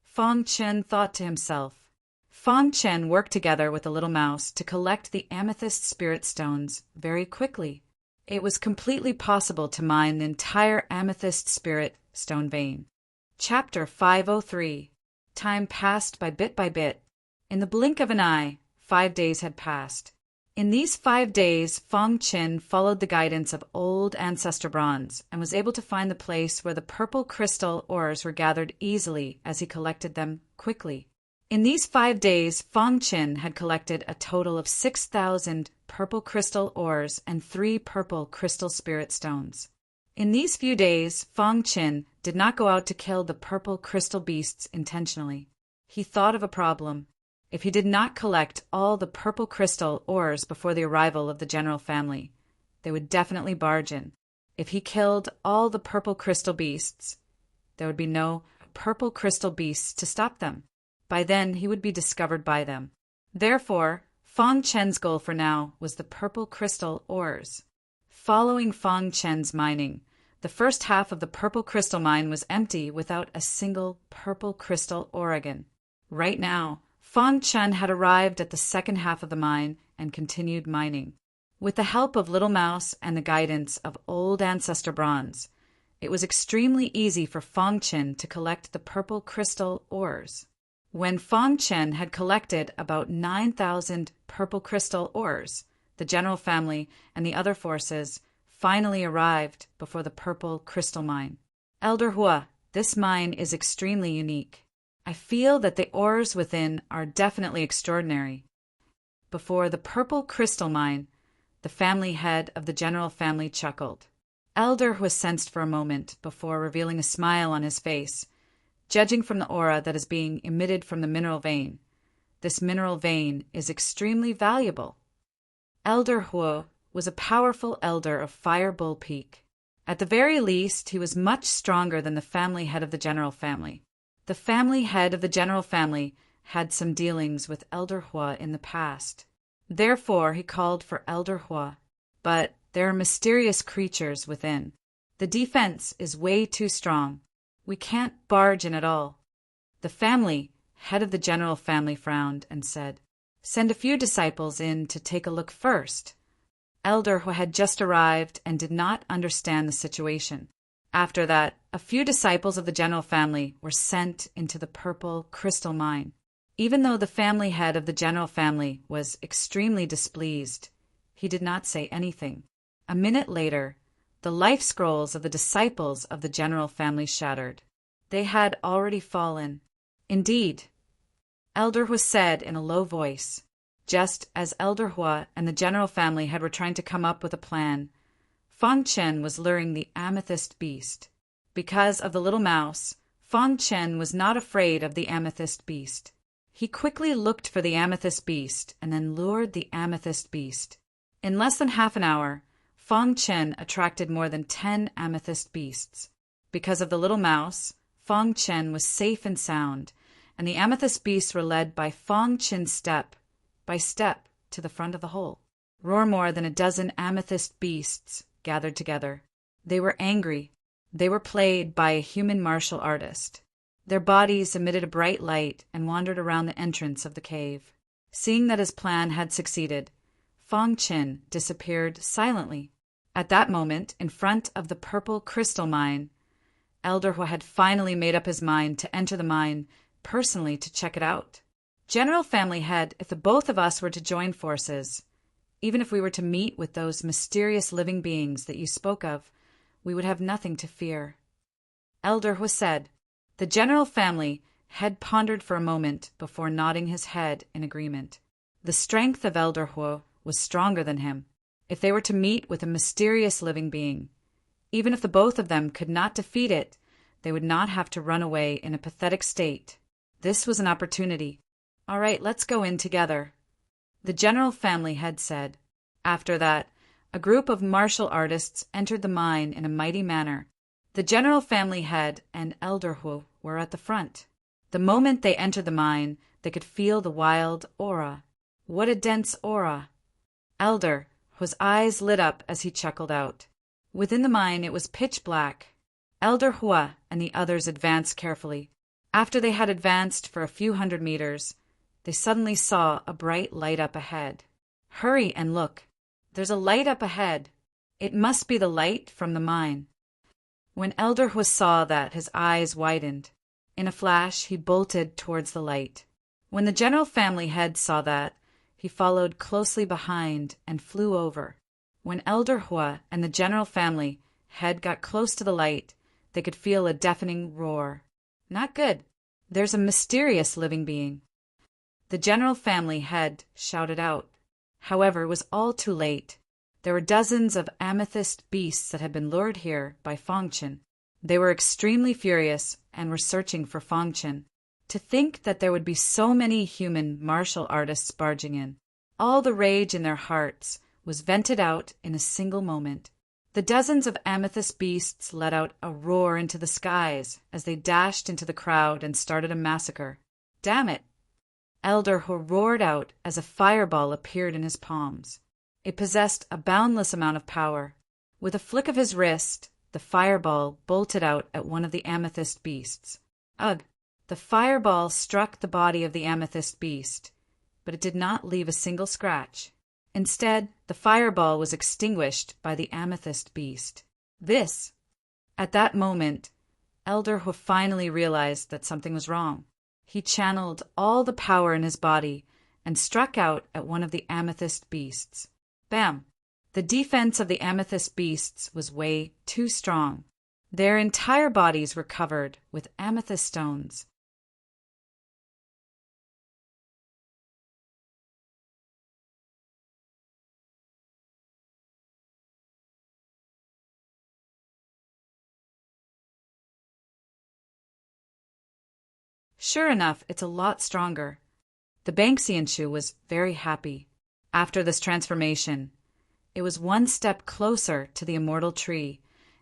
Fong Qin thought to himself. Fong Qin worked together with the little mouse to collect the amethyst spirit stones very quickly. It was completely possible to mine the entire amethyst spirit stone vein. Chapter 503. Time passed by bit. In the blink of an eye, 5 days had passed. In these 5 days, Fong Qin followed the guidance of old ancestor bronze and was able to find the place where the purple crystal ores were gathered easily as he collected them quickly. In these 5 days, Fong Qin had collected a total of 6,000 purple crystal ores and 3 purple crystal spirit stones. In these few days, Fong Qin did not go out to kill the purple crystal beasts intentionally. He thought of a problem. If he did not collect all the purple crystal ores before the arrival of the general family, they would definitely barge in. If he killed all the purple crystal beasts, there would be no purple crystal beasts to stop them. By then, he would be discovered by them. Therefore, Fong Chen's goal for now was the purple crystal ores. Following Fong Chen's mining, the first half of the purple crystal mine was empty without a single purple crystal orogen. Right now, Fong Chen had arrived at the second half of the mine and continued mining. With the help of Little Mouse and the guidance of old ancestor bronze, it was extremely easy for Fong Chen to collect the purple crystal ores. When Fong Chen had collected about 9,000 purple crystal ores, the general family and the other forces finally arrived before the purple crystal mine. Elder Hua, this mine is extremely unique. I feel that the ores within are definitely extraordinary. Before the purple crystal mine, the family head of the general family chuckled. Elder Hua sensed for a moment before revealing a smile on his face. Judging from the aura that is being emitted from the mineral vein, this mineral vein is extremely valuable. Elder Hua was a powerful elder of Fire Bull Peak. At the very least, he was much stronger than the family head of the general family. The family head of the general family had some dealings with Elder Hua in the past. Therefore, he called for Elder Hua. But there are mysterious creatures within. The defense is way too strong. We can't barge in at all. The family head of the general family frowned and said, "Send a few disciples in to take a look first." Elder Hua had just arrived and did not understand the situation. After that, a few disciples of the general family were sent into the purple crystal mine. Even though the family head of the general family was extremely displeased, he did not say anything. A minute later, the life scrolls of the disciples of the general family shattered. They had already fallen. Indeed, Elder Hua said in a low voice, just as Elder Hua and the general family were trying to come up with a plan, Fong Chen was luring the amethyst beast. Because of the little mouse, Fong Chen was not afraid of the amethyst beast. He quickly looked for the amethyst beast and then lured the amethyst beast. In less than half an hour, Fong Chen attracted more than 10 amethyst beasts. Because of the little mouse, Fong Chen was safe and sound, and the amethyst beasts were led by Fong Chen step by step to the front of the hole. Roar more than a dozen amethyst beasts gathered together. They were angry. They were played by a human martial artist. Their bodies emitted a bright light and wandered around the entrance of the cave. Seeing that his plan had succeeded, Fong Chen disappeared silently. At that moment, in front of the purple crystal mine, Elder Hua had finally made up his mind to enter the mine personally to check it out. General Family Head, if the both of us were to join forces, even if we were to meet with those mysterious living beings that you spoke of, we would have nothing to fear. Elder Hua said. The General Family Head pondered for a moment before nodding his head in agreement. The strength of Elder Hua was stronger than him. If they were to meet with a mysterious living being, even if the both of them could not defeat it, they would not have to run away in a pathetic state. This was an opportunity. All right, let's go in together, the General Family Head said. After that, a group of martial artists entered the mine in a mighty manner. The General Family Head and Elder Hua were at the front. The moment they entered the mine, they could feel the wild aura. What a dense aura! Elder Hua's eyes lit up as he chuckled out. Within the mine it was pitch black. Elder Hua and the others advanced carefully. After they had advanced for a few hundred meters, they suddenly saw a bright light up ahead. Hurry and look. There's a light up ahead. It must be the light from the mine. When Elder Hua saw that, his eyes widened. In a flash, he bolted towards the light. When the general family head saw that, he followed closely behind and flew over. When Elder Hua and the general family head got close to the light, they could feel a deafening roar. Not good. There's a mysterious living being. The general family head shouted out. However, it was all too late. There were dozens of amethyst beasts that had been lured here by Fangchen. They were extremely furious and were searching for Fangchen. To think that there would be so many human martial artists barging in. All the rage in their hearts was vented out in a single moment. The dozens of amethyst beasts let out a roar into the skies as they dashed into the crowd and started a massacre. Damn it! Elder Hua roared out as a fireball appeared in his palms. It possessed a boundless amount of power. With a flick of his wrist, the fireball bolted out at one of the amethyst beasts. Ugh! The fireball struck the body of the amethyst beast, but it did not leave a single scratch. Instead, the fireball was extinguished by the amethyst beast. At that moment, Elder Hua finally realized that something was wrong. He channeled all the power in his body and struck out at one of the amethyst beasts. Bam! The defense of the amethyst beasts was way too strong. Their entire bodies were covered with amethyst stones. Sure enough, it's a lot stronger. The Banksianshu was very happy. After this transformation, it was one step closer to the immortal tree,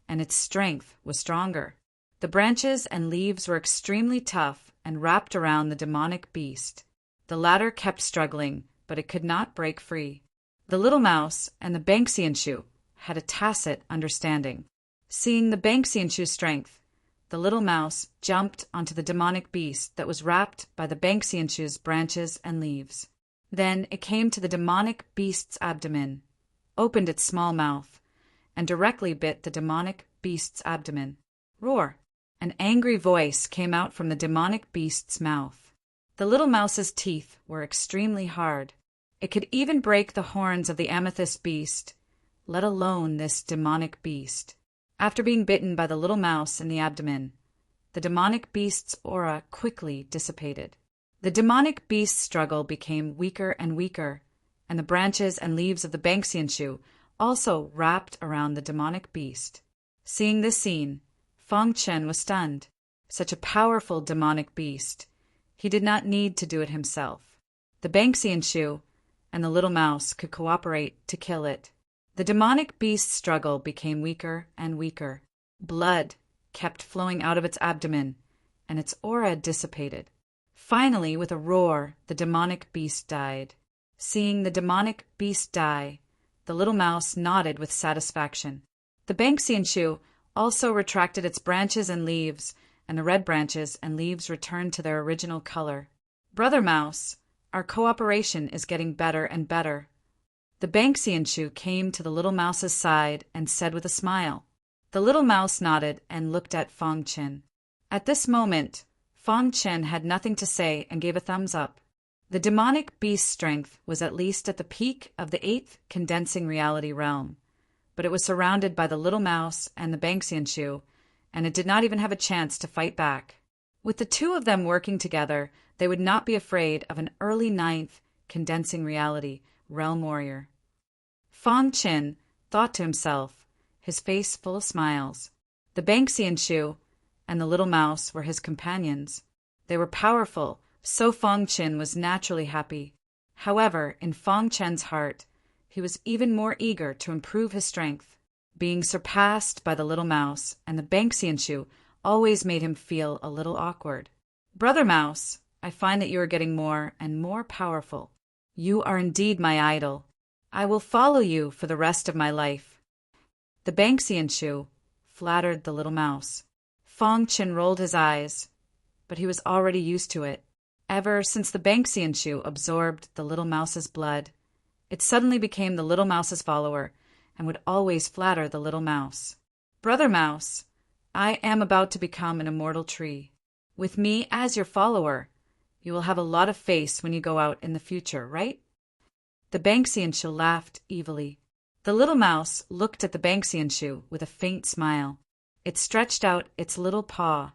and its strength was stronger. The branches and leaves were extremely tough and wrapped around the demonic beast. The latter kept struggling, but it could not break free. The little mouse and the Banksianshu had a tacit understanding. Seeing the Banksianshu's strength, the little mouse jumped onto the demonic beast that was wrapped by the Banksianshu's branches and leaves. Then it came to the demonic beast's abdomen, opened its small mouth, and directly bit the demonic beast's abdomen. Roar! An angry voice came out from the demonic beast's mouth. The little mouse's teeth were extremely hard. It could even break the horns of the amethyst beast, let alone this demonic beast. After being bitten by the little mouse in the abdomen, the demonic beast's aura quickly dissipated. The demonic beast's struggle became weaker and weaker, and the branches and leaves of the Banksianshu also wrapped around the demonic beast. Seeing this scene, Fangchen was stunned. Such a powerful demonic beast. He did not need to do it himself. The Banksianshu and the little mouse could cooperate to kill it. The demonic beast's struggle became weaker and weaker. Blood kept flowing out of its abdomen, and its aura dissipated. Finally, with a roar, the demonic beast died. Seeing the demonic beast die, the little mouse nodded with satisfaction. The Banksianshu also retracted its branches and leaves, and the red branches and leaves returned to their original color. Brother Mouse, our cooperation is getting better and better. The Banksianshu came to the little mouse's side and said with a smile. The little mouse nodded and looked at Fangchen. At this moment, Fangchen had nothing to say and gave a thumbs up. The demonic beast's strength was at least at the peak of the 8th condensing reality realm, but it was surrounded by the little mouse and the Banksianshu, and it did not even have a chance to fight back. With the two of them working together, they would not be afraid of an early 9th condensing reality realm warrior. Fangchen thought to himself, his face full of smiles. The Banksianshu and the little mouse were his companions. They were powerful, so Fangchen was naturally happy. However, in Fangchen's heart, he was even more eager to improve his strength. Being surpassed by the little mouse and the Banksianshu always made him feel a little awkward. Brother Mouse, I find that you are getting more and more powerful. You are indeed my idol. I will follow you for the rest of my life. The Banksianshu flattered the little mouse. Fangchen rolled his eyes, but he was already used to it. Ever since the Banksianshu absorbed the little mouse's blood, it suddenly became the little mouse's follower, and would always flatter the little mouse. "Brother Mouse, I am about to become an immortal tree. With me as your follower, you will have a lot of face when you go out in the future, right?" The Banksianshu laughed evilly. The little mouse looked at the Banksianshu with a faint smile. It stretched out its little paw,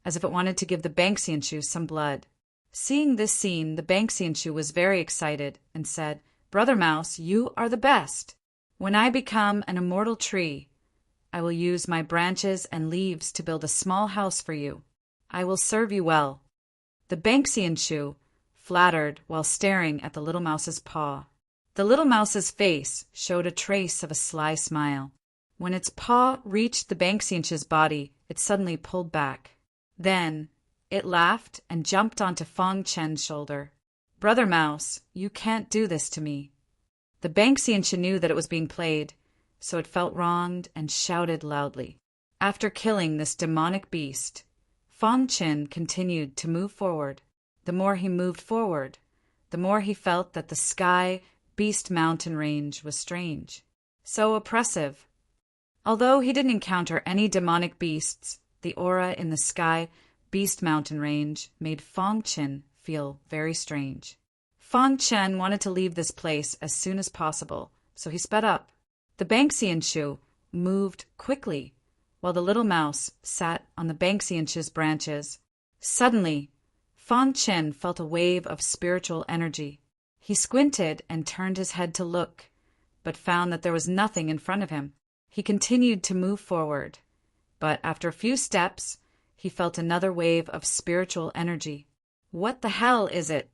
as if it wanted to give the Banksianshu some blood. Seeing this scene, the Banksianshu was very excited and said, "Brother Mouse, you are the best. When I become an immortal tree, I will use my branches and leaves to build a small house for you. I will serve you well." The Banksianshu flattered while staring at the little mouse's paw. The little mouse's face showed a trace of a sly smile. When its paw reached the Banksianshu's body, it suddenly pulled back. Then it laughed and jumped onto Fong Chen's shoulder. "Brother Mouse, you can't do this to me." The Banksianshu knew that it was being played, so it felt wronged and shouted loudly. After killing this demonic beast, Fong Chen continued to move forward. The more he moved forward, the more he felt that the Sky Beast Mountain range was strange, so oppressive. Although he didn't encounter any demonic beasts, the aura in the Sky Beast Mountain range made Fong Chen feel very strange. Fong Chen wanted to leave this place as soon as possible, so he sped up. The Banksianshu moved quickly, while the little mouse sat on the Banksianshu's branches. Suddenly, Fong Chen felt a wave of spiritual energy. He squinted and turned his head to look, but found that there was nothing in front of him. He continued to move forward, but after a few steps, he felt another wave of spiritual energy. "What the hell is it?"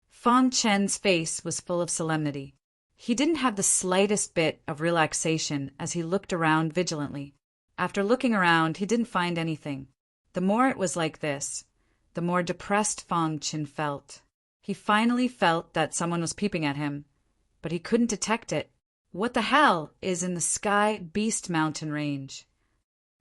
Fong Chen's face was full of solemnity. He didn't have the slightest bit of relaxation as he looked around vigilantly. After looking around, he didn't find anything. The more it was like this, the more depressed Fong Chen felt. He finally felt that someone was peeping at him, but he couldn't detect it. "What the hell is in the Sky Beast Mountain range?"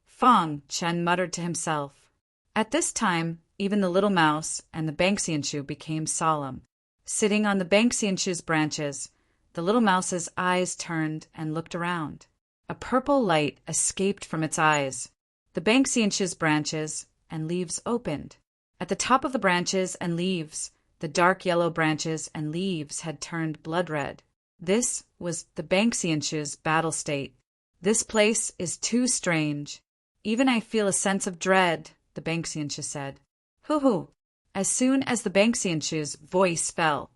Fong Chen muttered to himself. At this time, even the little mouse and the Banksianshu became solemn. Sitting on the Banksianshu's branches, the little mouse's eyes turned and looked around. A purple light escaped from its eyes. The Banksianshu's branches and leaves opened. At the top of the branches and leaves, the dark yellow branches and leaves had turned blood red. This was the Banksianshu's battle state. "This place is too strange. Even I feel a sense of dread," the Banksianshu said. "Hoo-hoo!" As soon as the Banksianshu's voice fell,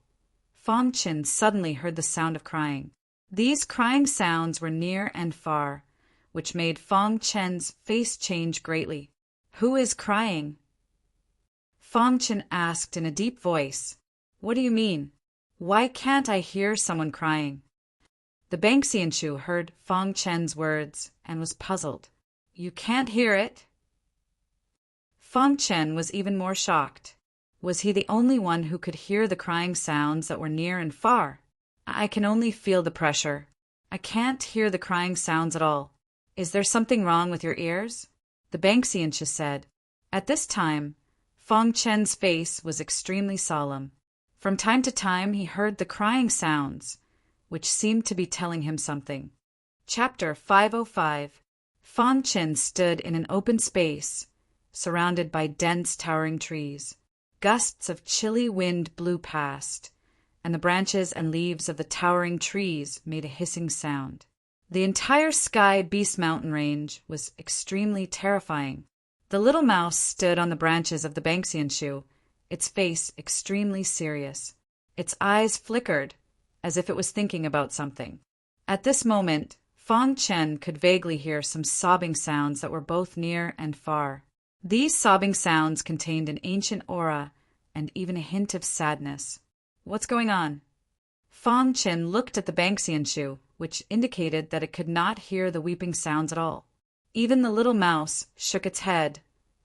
Fong Chen suddenly heard the sound of crying. These crying sounds were near and far, which made Fong Chen's face change greatly. "Who is crying?" Fong Chen asked in a deep voice. "What do you mean? Why can't I hear someone crying?" The Banksianshu heard Fong Chen's words and was puzzled. "You can't hear it?" Fong Chen was even more shocked. Was he the only one who could hear the crying sounds that were near and far? "I can only feel the pressure. I can't hear the crying sounds at all. Is there something wrong with your ears?" the Banksianshu said. At this time, Fong Chen's face was extremely solemn. From time to time he heard the crying sounds, which seemed to be telling him something. Chapter 505. Fong Chen stood in an open space, surrounded by dense towering trees. Gusts of chilly wind blew past, and the branches and leaves of the towering trees made a hissing sound. The entire Sky Beast Mountain range was extremely terrifying. The little mouse stood on the branches of the Banksianshu, its face extremely serious. Its eyes flickered, as if it was thinking about something. At this moment, Fong Chen could vaguely hear some sobbing sounds that were both near and far. These sobbing sounds contained an ancient aura and even a hint of sadness. "What's going on?" Fong Chen looked at the Banksianshu, which indicated that it could not hear the weeping sounds at all. Even the little mouse shook its head,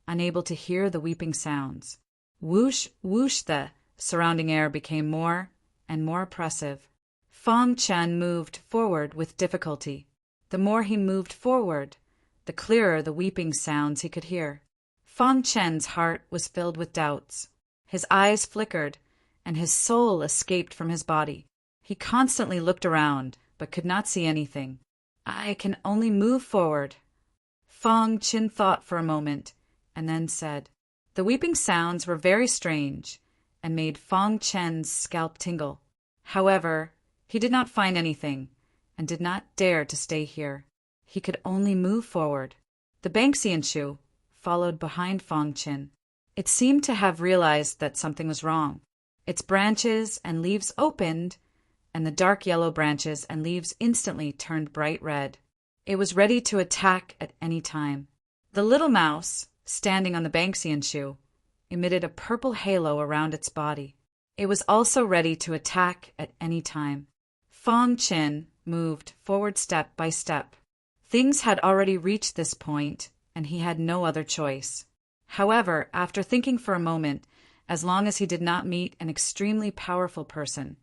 unable to hear the weeping sounds. Whoosh, whoosh, the surrounding air became more and more oppressive. Fong Chen moved forward with difficulty. The more he moved forward, the clearer the weeping sounds he could hear. Fong Chen's heart was filled with doubts. His eyes flickered, and his soul escaped from his body. He constantly looked around, but could not see anything. I can only move forward. Fong Qin thought for a moment, and then said. The weeping sounds were very strange, and made Fong Chen's scalp tingle. However, he did not find anything, and did not dare to stay here. He could only move forward. The Banksianshu followed behind Fong Qin. It seemed to have realized that something was wrong. Its branches and leaves opened, and the dark yellow branches and leaves instantly turned bright red. It was ready to attack at any time. The little mouse, standing on the Banksianshu, emitted a purple halo around its body. It was also ready to attack at any time. Fong Qin moved forward step by step. Things had already reached this point, and he had no other choice. However, after thinking for a moment, as long as he did not meet an extremely powerful person,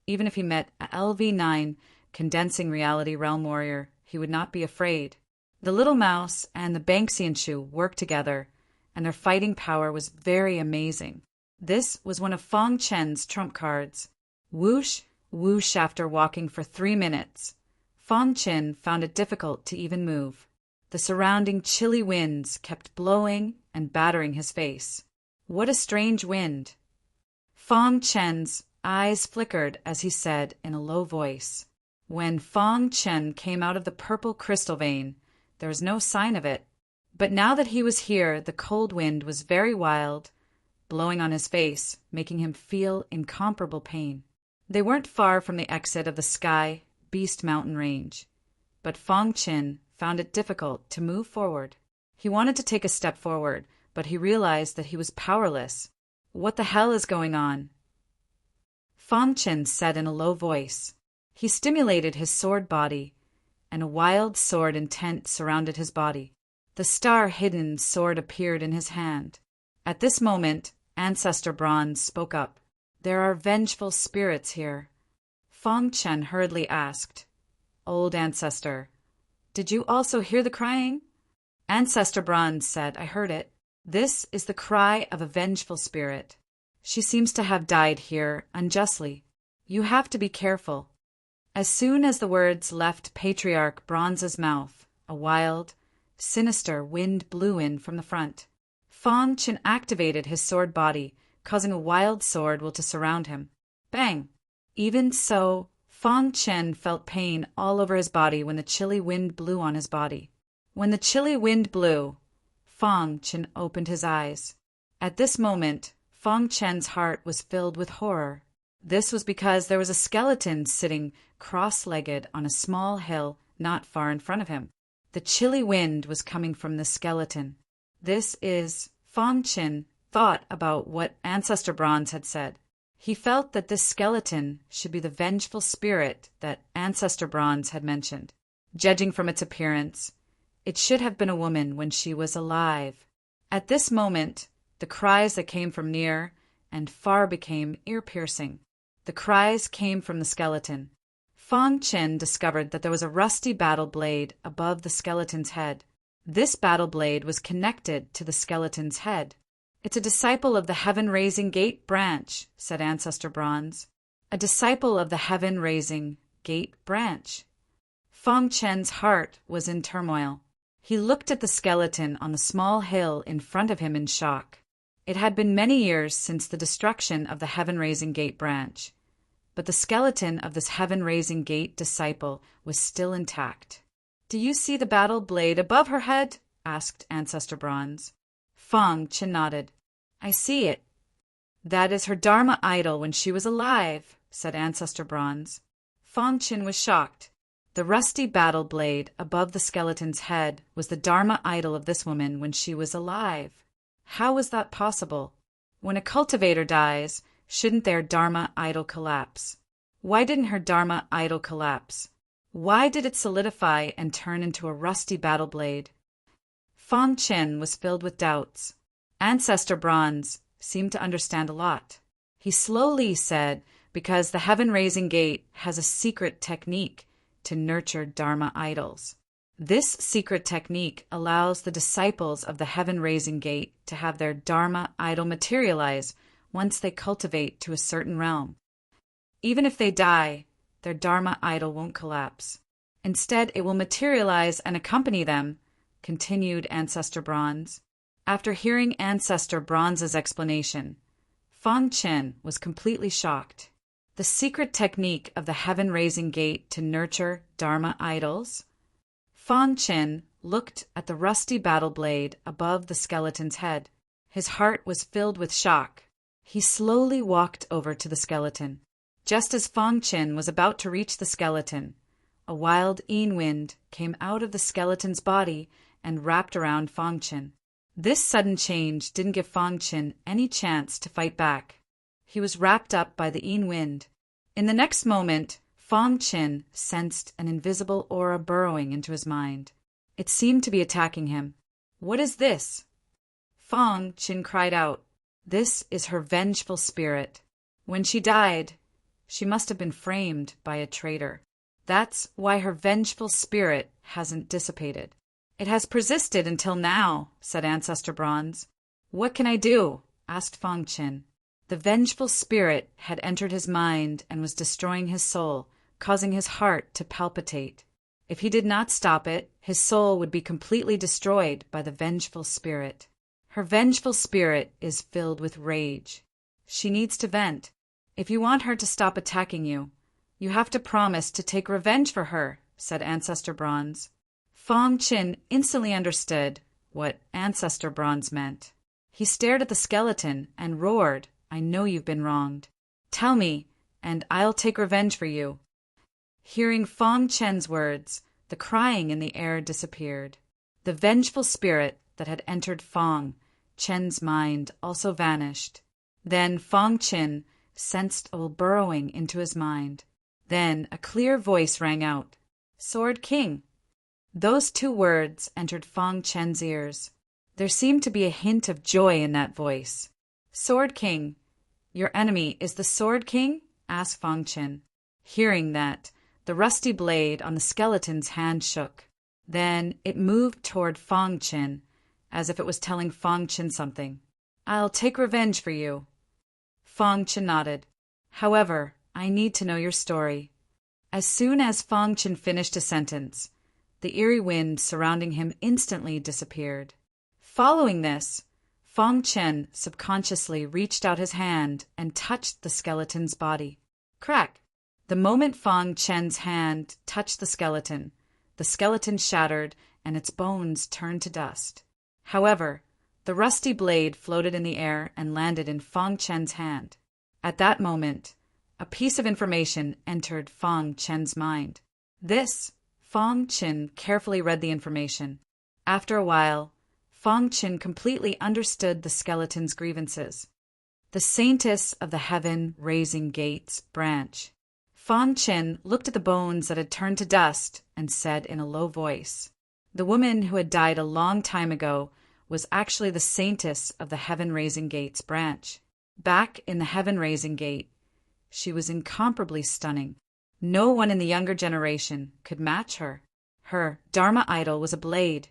even if he met a LV9 condensing reality realm warrior, he would not be afraid. The little mouse and the Banksianshu worked together, and their fighting power was very amazing. This was one of Fong Chen's trump cards. Whoosh, whoosh. After walking for 3 minutes, Fong Chen found it difficult to even move. The surrounding chilly winds kept blowing and battering his face. What a strange wind! Fong Chen's eyes flickered as he said in a low voice. When Fong Chen came out of the purple crystal vein, there was no sign of it. But now that he was here, the cold wind was very wild, blowing on his face, making him feel incomparable pain. They weren't far from the exit of the Sky Beast Mountain Range, but Fong Qin found it difficult to move forward. He wanted to take a step forward, but he realized that he was powerless. What the hell is going on? Fong Qin said in a low voice. He stimulated his sword body, and a wild sword intent surrounded his body. The star-hidden sword appeared in his hand. At this moment, Ancestor Bronze spoke up. There are vengeful spirits here. Fong Chen hurriedly asked, Old Ancestor, did you also hear the crying? Ancestor Bronze said, I heard it. This is the cry of a vengeful spirit. She seems to have died here unjustly. You have to be careful. As soon as the words left Patriarch Bronze's mouth, a wild, sinister wind blew in from the front. Fong Qin activated his sword body, causing a wild sword will to surround him. Bang! Even so, Fong Qin felt pain all over his body when the chilly wind blew on his body. When the chilly wind blew, Fong Qin opened his eyes. At this moment, Fong Chen's heart was filled with horror. This was because there was a skeleton sitting cross-legged on a small hill not far in front of him. The chilly wind was coming from the skeleton. Fong Qin thought about what Ancestor Bronze had said. He felt that this skeleton should be the vengeful spirit that Ancestor Bronze had mentioned. Judging from its appearance, it should have been a woman when she was alive. At this moment, the cries that came from near and far became ear-piercing. The cries came from the skeleton. Fong Qin discovered that there was a rusty battle blade above the skeleton's head. This battle blade was connected to the skeleton's head. It's a disciple of the Heaven-Raising Gate branch, said Ancestor Bronze. A disciple of the Heaven-Raising Gate branch. Fong Chen's heart was in turmoil. He looked at the skeleton on the small hill in front of him in shock. It had been many years since the destruction of the Heaven-Raising Gate branch, but the skeleton of this Heaven-Raising Gate disciple was still intact. Do you see the battle blade above her head? Asked Ancestor Bronze. Fong Qin nodded. I see it. That is her Dharma idol when she was alive, said Ancestor Bronze. Fong Qin was shocked. The rusty battle blade above the skeleton's head was the Dharma idol of this woman when she was alive. How was that possible? When a cultivator dies, shouldn't their Dharma idol collapse? Why didn't her Dharma idol collapse? Why did it solidify and turn into a rusty battle blade? Fong Qin was filled with doubts. Ancestor Bronze seemed to understand a lot. He slowly said, because the Heaven-Raising Gate has a secret technique to nurture Dharma idols. This secret technique allows the disciples of the Heaven-Raising Gate to have their Dharma idol materialize once they cultivate to a certain realm. Even if they die, their Dharma idol won't collapse. Instead, it will materialize and accompany them, continued Ancestor Bronze. After hearing Ancestor Bronze's explanation, Fang Chen was completely shocked. The secret technique of the heaven-raising gate to nurture Dharma idols? Fang Chen looked at the rusty battle blade above the skeleton's head. His heart was filled with shock. He slowly walked over to the skeleton. Just as Fang Chen was about to reach the skeleton, a wild Yin wind came out of the skeleton's body and wrapped around Fang Chen. This sudden change didn't give Fang Chen any chance to fight back. He was wrapped up by the Yin wind. In the next moment, Fang Chen sensed an invisible aura burrowing into his mind. It seemed to be attacking him. "What is this?" Fang Chen cried out. "This is her vengeful spirit. When she died, she must have been framed by a traitor. That's why her vengeful spirit hasn't dissipated." "It has persisted until now," said Ancestor Bronze. "What can I do?" asked Fang Chen. The vengeful spirit had entered his mind and was destroying his soul, causing his heart to palpitate. If he did not stop it, his soul would be completely destroyed by the vengeful spirit. Her vengeful spirit is filled with rage. She needs to vent. If you want her to stop attacking you, you have to promise to take revenge for her, said Ancestor Bronze. Fang Chen instantly understood what Ancestor Bronze meant. He stared at the skeleton and roared, "I know you've been wronged. Tell me, and I'll take revenge for you." Hearing Fang Chen's words, the crying in the air disappeared. The vengeful spirit that had entered Fang Chen's mind also vanished. Then Fang Chen sensed a burrowing into his mind. Then a clear voice rang out, "Sword King." Those two words entered Fang Chen's ears. There seemed to be a hint of joy in that voice. "Sword King, your enemy is the Sword King?" asked Fang Chen. Hearing that, the rusty blade on the skeleton's hand shook. Then it moved toward Fang Chen, as if it was telling Fang Chen something. "I'll take revenge for you." Fang Chen nodded. "However, I need to know your story." As soon as Fang Chen finished a sentence, the eerie wind surrounding him instantly disappeared. Following this, Fang Chen subconsciously reached out his hand and touched the skeleton's body. Crack! The moment Fang Chen's hand touched the skeleton shattered and its bones turned to dust. However, the rusty blade floated in the air and landed in Fang Chen's hand. At that moment, a piece of information entered Fang Chen's mind. Fang Chen carefully read the information. After a while, Fang Chen completely understood the skeleton's grievances. The Saintess of the Heaven-Raising Gates branch. Fang Chen looked at the bones that had turned to dust and said in a low voice, "The woman who had died a long time ago was actually the Saintess of the Heaven-Raising Gates branch. Back in the Heaven-Raising Gate, she was incomparably stunning. No one in the younger generation could match her. Her Dharma idol was a blade,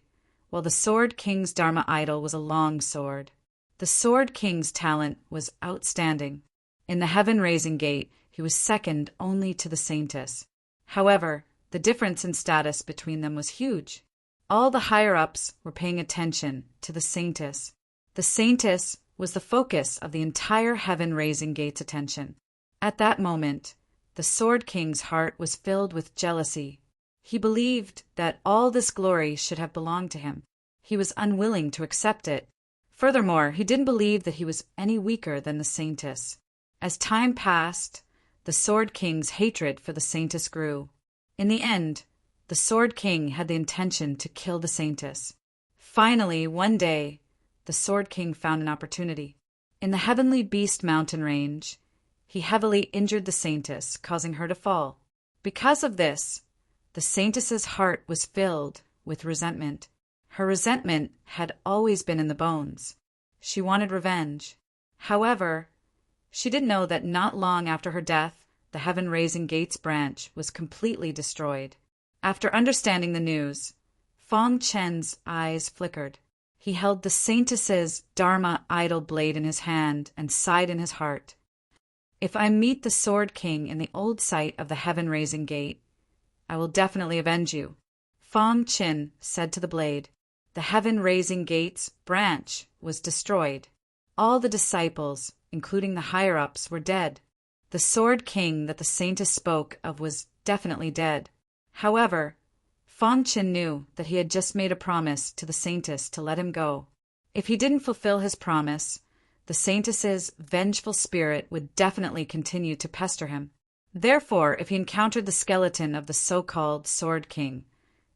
while the Sword King's Dharma idol was a long sword. The Sword King's talent was outstanding. In the Heaven-Raising Gate, he was second only to the Saintess. However, the difference in status between them was huge. All the higher-ups were paying attention to the Saintess. The Saintess was the focus of the entire Heaven-Raising Gate's attention. At that moment, the Sword King's heart was filled with jealousy. He believed that all this glory should have belonged to him. He was unwilling to accept it. Furthermore, he didn't believe that he was any weaker than the Saintess. As time passed, the Sword King's hatred for the Saintess grew. In the end, the Sword King had the intention to kill the Saintess. Finally, one day, the Sword King found an opportunity. In the Heavenly Beast mountain range, he heavily injured the Saintess, causing her to fall. Because of this, the Saintess's heart was filled with resentment. Her resentment had always been in the bones. She wanted revenge. However, she didn't know that not long after her death, the Heaven-Raising Gates branch was completely destroyed. After understanding the news, Fang Chen's eyes flickered. He held the Saintess's Dharma idol blade in his hand and sighed in his heart. If I meet the Sword King in the old site of the Heaven-Raising Gate, I will definitely avenge you. Fong Qin said to the blade. The Heaven-Raising Gate's branch was destroyed. All the disciples, including the higher-ups, were dead. The Sword King that the saintess spoke of was definitely dead. However, Fong Qin knew that he had just made a promise to the saintess to let him go. If he didn't fulfill his promise, the saintess's vengeful spirit would definitely continue to pester him. Therefore, if he encountered the skeleton of the so-called Sword King,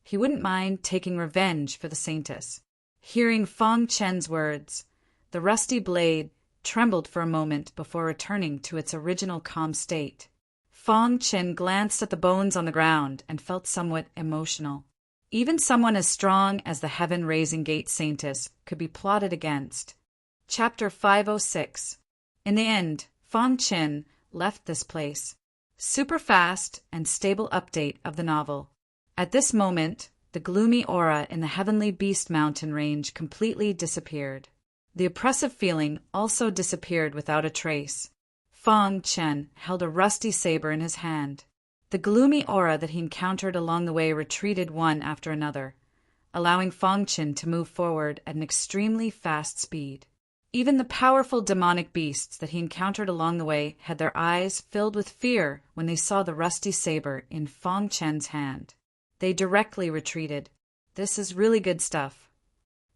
he wouldn't mind taking revenge for the saintess. Hearing Fong Chen's words, the rusty blade trembled for a moment before returning to its original calm state. Fong Chen glanced at the bones on the ground and felt somewhat emotional. Even someone as strong as the Heaven-Raising Gate saintess could be plotted against. Chapter 506. In the end, Fong Chen left this place. Super fast and stable update of the novel. At this moment, the gloomy aura in the Heavenly Beast Mountain range completely disappeared. The oppressive feeling also disappeared without a trace. Fong Chen held a rusty saber in his hand. The gloomy aura that he encountered along the way retreated one after another, allowing Fong Chen to move forward at an extremely fast speed. Even the powerful demonic beasts that he encountered along the way had their eyes filled with fear when they saw the rusty saber in Fong Chen's hand. They directly retreated. This is really good stuff,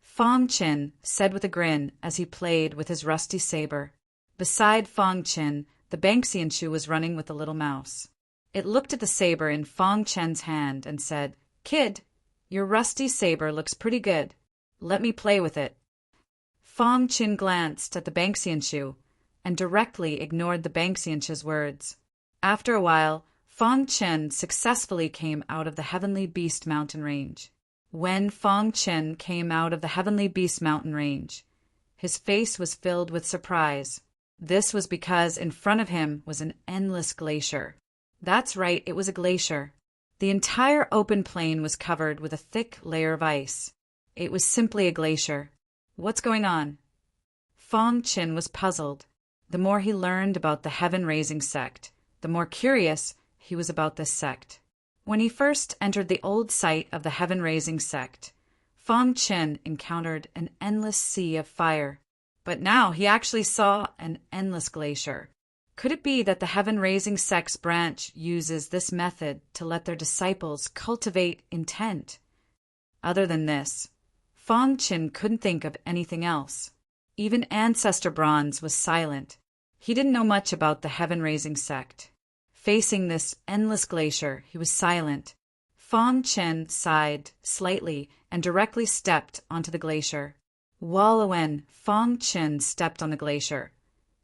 Fong Chen said with a grin as he played with his rusty saber. Beside Fong Chen, the Banksianshu was running with the little mouse. It looked at the saber in Fong Chen's hand and said, "Kid, your rusty saber looks pretty good. Let me play with it." Fong Chen glanced at the Banksianshu and directly ignored the Banksianshu's words. After a while, Fong Chen successfully came out of the Heavenly Beast Mountain Range. When Fong Chen came out of the Heavenly Beast Mountain Range, his face was filled with surprise. This was because in front of him was an endless glacier. That's right, it was a glacier. The entire open plain was covered with a thick layer of ice. It was simply a glacier. What's going on? Fong Chen was puzzled. The more he learned about the Heaven-Raising sect, the more curious he was about this sect. When he first entered the old site of the Heaven-Raising sect, Fong Chen encountered an endless sea of fire. But now he actually saw an endless glacier. Could it be that the Heaven-Raising sect's branch uses this method to let their disciples cultivate intent? Other than this, Fong Chen couldn't think of anything else. Even Ancestor Bronze was silent. He didn't know much about the Heaven-Raising sect. Facing this endless glacier, he was silent. Fong Chen sighed slightly and directly stepped onto the glacier. When Fong Chen stepped on the glacier,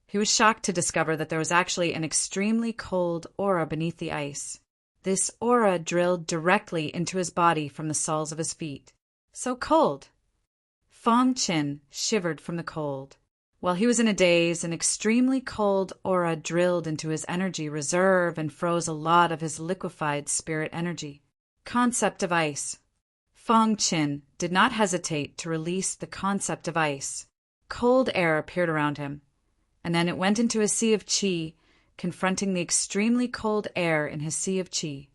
he was shocked to discover that there was actually an extremely cold aura beneath the ice. This aura drilled directly into his body from the soles of his feet. So cold! Fong Chen shivered from the cold. While he was in a daze, an extremely cold aura drilled into his energy reserve and froze a lot of his liquefied spirit energy. Concept of ice. Fong Chen did not hesitate to release the concept of ice. Cold air appeared around him, and then it went into a sea of qi, confronting the extremely cold air in his sea of qi.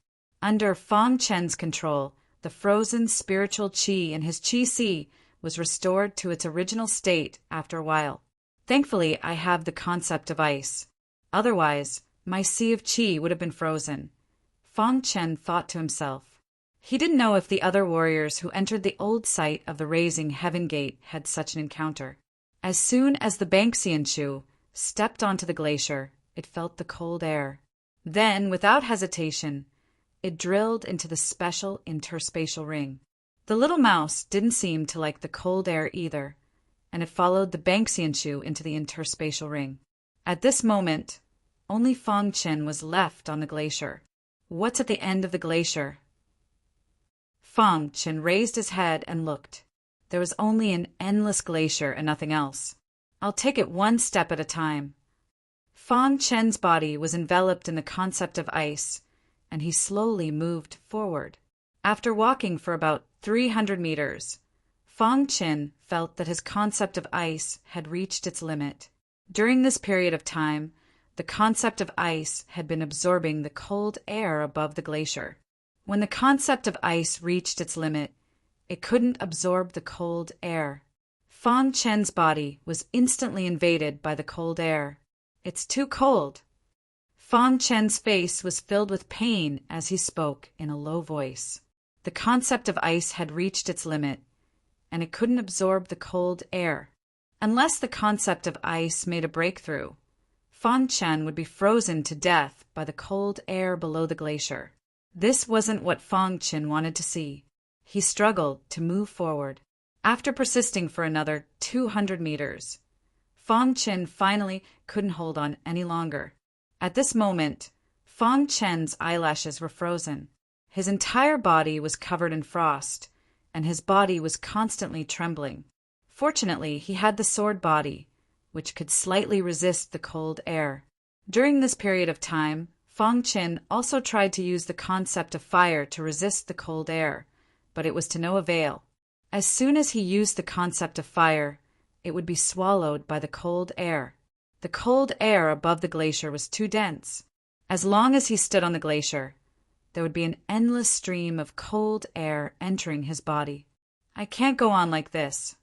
Under Fong Chen's control, the frozen spiritual qi in his qi sea was restored to its original state after a while. Thankfully, I have the concept of ice. Otherwise, my sea of qi would have been frozen. Fong Chen thought to himself. He didn't know if the other warriors who entered the old site of the Raising Heaven Gate had such an encounter. As soon as the Banksianshu stepped onto the glacier, it felt the cold air. Then, without hesitation, it drilled into the special interspatial ring. The little mouse didn't seem to like the cold air either, and it followed the Banksianshu into the interspatial ring. At this moment, only Fong Chen was left on the glacier. What's at the end of the glacier? Fong Chen raised his head and looked. There was only an endless glacier and nothing else. I'll take it one step at a time. Fong Chen's body was enveloped in the concept of ice, and he slowly moved forward. After walking for about 300 meters, Fong Chen felt that his concept of ice had reached its limit. During this period of time, The concept of ice had been absorbing the cold air above the glacier. When the concept of ice reached its limit, it couldn't absorb the cold air. Fang Chen's body was instantly invaded by the cold air. "It's too cold." Fang Chen's face was filled with pain as he spoke in a low voice. The concept of ice had reached its limit, and it couldn't absorb the cold air. Unless the concept of ice made a breakthrough, Fang Chen would be frozen to death by the cold air below the glacier. This wasn't what Fang Chen wanted to see. He struggled to move forward. After persisting for another 200 meters, Fang Chen finally couldn't hold on any longer. At this moment, Fang Chen's eyelashes were frozen. His entire body was covered in frost, and his body was constantly trembling. Fortunately, he had the sword body, which could slightly resist the cold air. During this period of time, Fang Chen also tried to use the concept of fire to resist the cold air, but it was to no avail. As soon as he used the concept of fire, it would be swallowed by the cold air. The cold air above the glacier was too dense. As long as he stood on the glacier, there would be an endless stream of cold air entering his body. "I can't go on like this."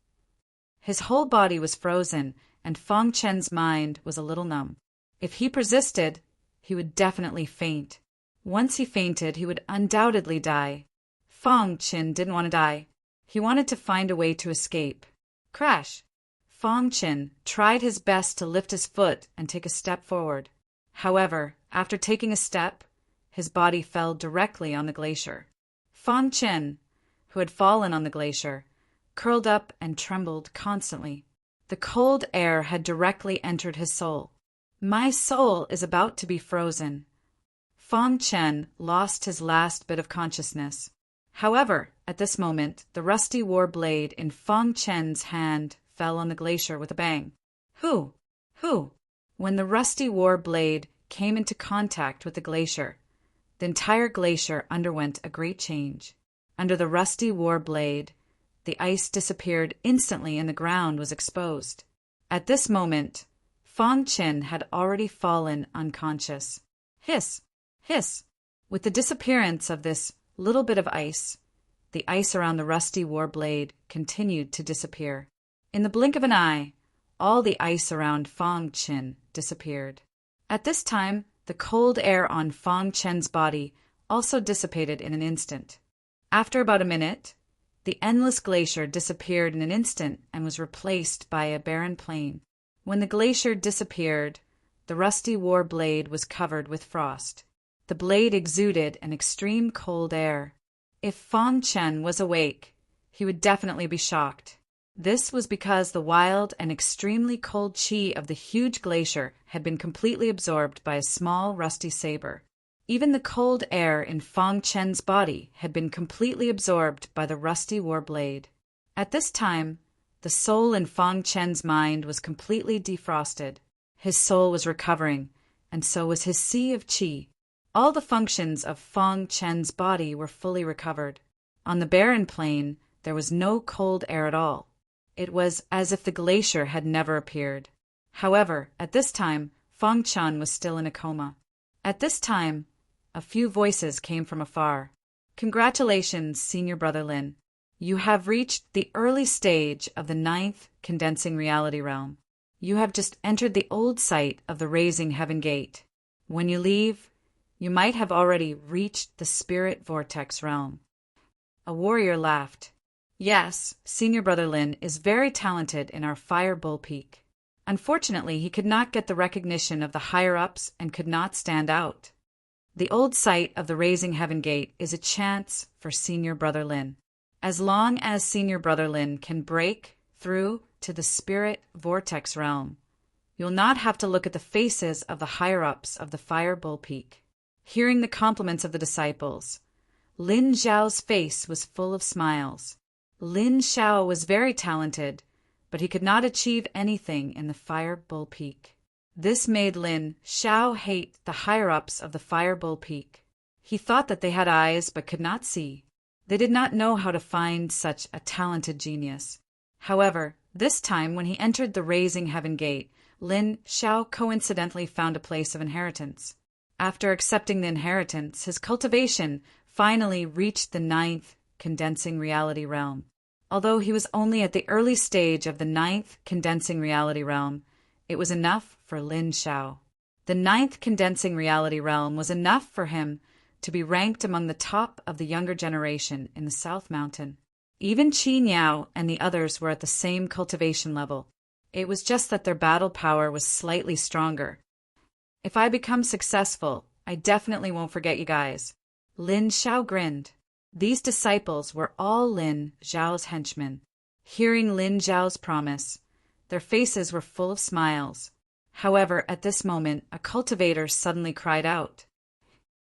His whole body was frozen, and Fang Chen's mind was a little numb. If he persisted, he would definitely faint. Once he fainted, he would undoubtedly die. Fang Chen didn't want to die. He wanted to find a way to escape. Crash! Fang Chen tried his best to lift his foot and take a step forward. However, after taking a step, his body fell directly on the glacier. Fang Chen, who had fallen on the glacier, curled up and trembled constantly. The cold air had directly entered his soul. "My soul is about to be frozen." Fang Chen lost his last bit of consciousness. However, at this moment, the rusty war blade in Fang Chen's hand fell on the glacier with a bang. Who? When the rusty war blade came into contact with the glacier, the entire glacier underwent a great change. Under the rusty war blade, the ice disappeared instantly and the ground was exposed. At this moment, Fang Chen had already fallen unconscious. Hiss! Hiss! With the disappearance of this little bit of ice, the ice around the rusty war blade continued to disappear. In the blink of an eye, all the ice around Fang Chen disappeared. At this time, the cold air on Fang Chen's body also dissipated in an instant. After about a minute, the endless glacier disappeared in an instant and was replaced by a barren plain. When the glacier disappeared, the rusty war blade was covered with frost. The blade exuded an extreme cold air. If Fang Chen was awake, he would definitely be shocked. This was because the wild and extremely cold qi of the huge glacier had been completely absorbed by a small rusty saber. Even the cold air in Fang Chen's body had been completely absorbed by the rusty war blade. At this time, the soul in Fang Chen's mind was completely defrosted. His soul was recovering, and so was his sea of qi. All the functions of Fang Chen's body were fully recovered. On the barren plain, there was no cold air at all. It was as if the glacier had never appeared. However, at this time, Fang Chen was still in a coma. At this time, a few voices came from afar. "Congratulations, Senior Brother Lin. You have reached the early stage of the 9th condensing reality realm. You have just entered the old site of the Raising Heaven Gate. When you leave, you might have already reached the spirit vortex realm." A warrior laughed. "Yes, Senior Brother Lin is very talented in our Fire Bull Peak. Unfortunately, he could not get the recognition of the higher-ups and could not stand out. The old site of the Raising Heaven Gate is a chance for Senior Brother Lin. As long as Senior Brother Lin can break through to the spirit vortex realm, you'll not have to look at the faces of the higher-ups of the Fire Bull Peak." Hearing the compliments of the disciples, Lin Zhao's face was full of smiles. Lin Zhao was very talented, but he could not achieve anything in the Fire Bull Peak. This made Lin Zhao hate the higher-ups of the Fire Bull Peak. He thought that they had eyes but could not see. They did not know how to find such a talented genius. However, this time when he entered the Raising Heaven Gate, Lin Xiao coincidentally found a place of inheritance. After accepting the inheritance, his cultivation finally reached the 9th condensing reality realm. Although he was only at the early stage of the 9th condensing reality realm, it was enough for Lin Xiao. The 9th condensing reality realm was enough for him to be ranked among the top of the younger generation in the South Mountain. Even Qi Niao and the others were at the same cultivation level. It was just that their battle power was slightly stronger. If I become successful, I definitely won't forget you guys. Lin Xiao grinned. These disciples were all Lin Xiao's henchmen. Hearing Lin Xiao's promise, their faces were full of smiles. However, at this moment, a cultivator suddenly cried out,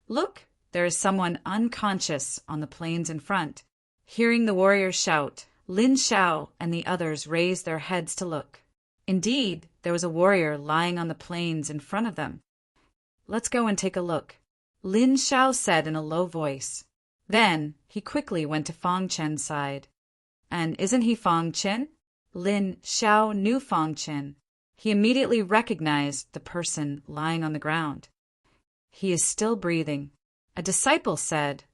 "Look, there is someone unconscious on the plains in front." Hearing the warriors shout, Lin Xiao and the others raised their heads to look. Indeed, there was a warrior lying on the plains in front of them. "Let's go and take a look," Lin Xiao said in a low voice. Then, he quickly went to Fang Chen's side. "And isn't he Fang Chen?" Lin Xiao knew Fang Chen. He immediately recognized the person lying on the ground. "He is still breathing," a disciple said.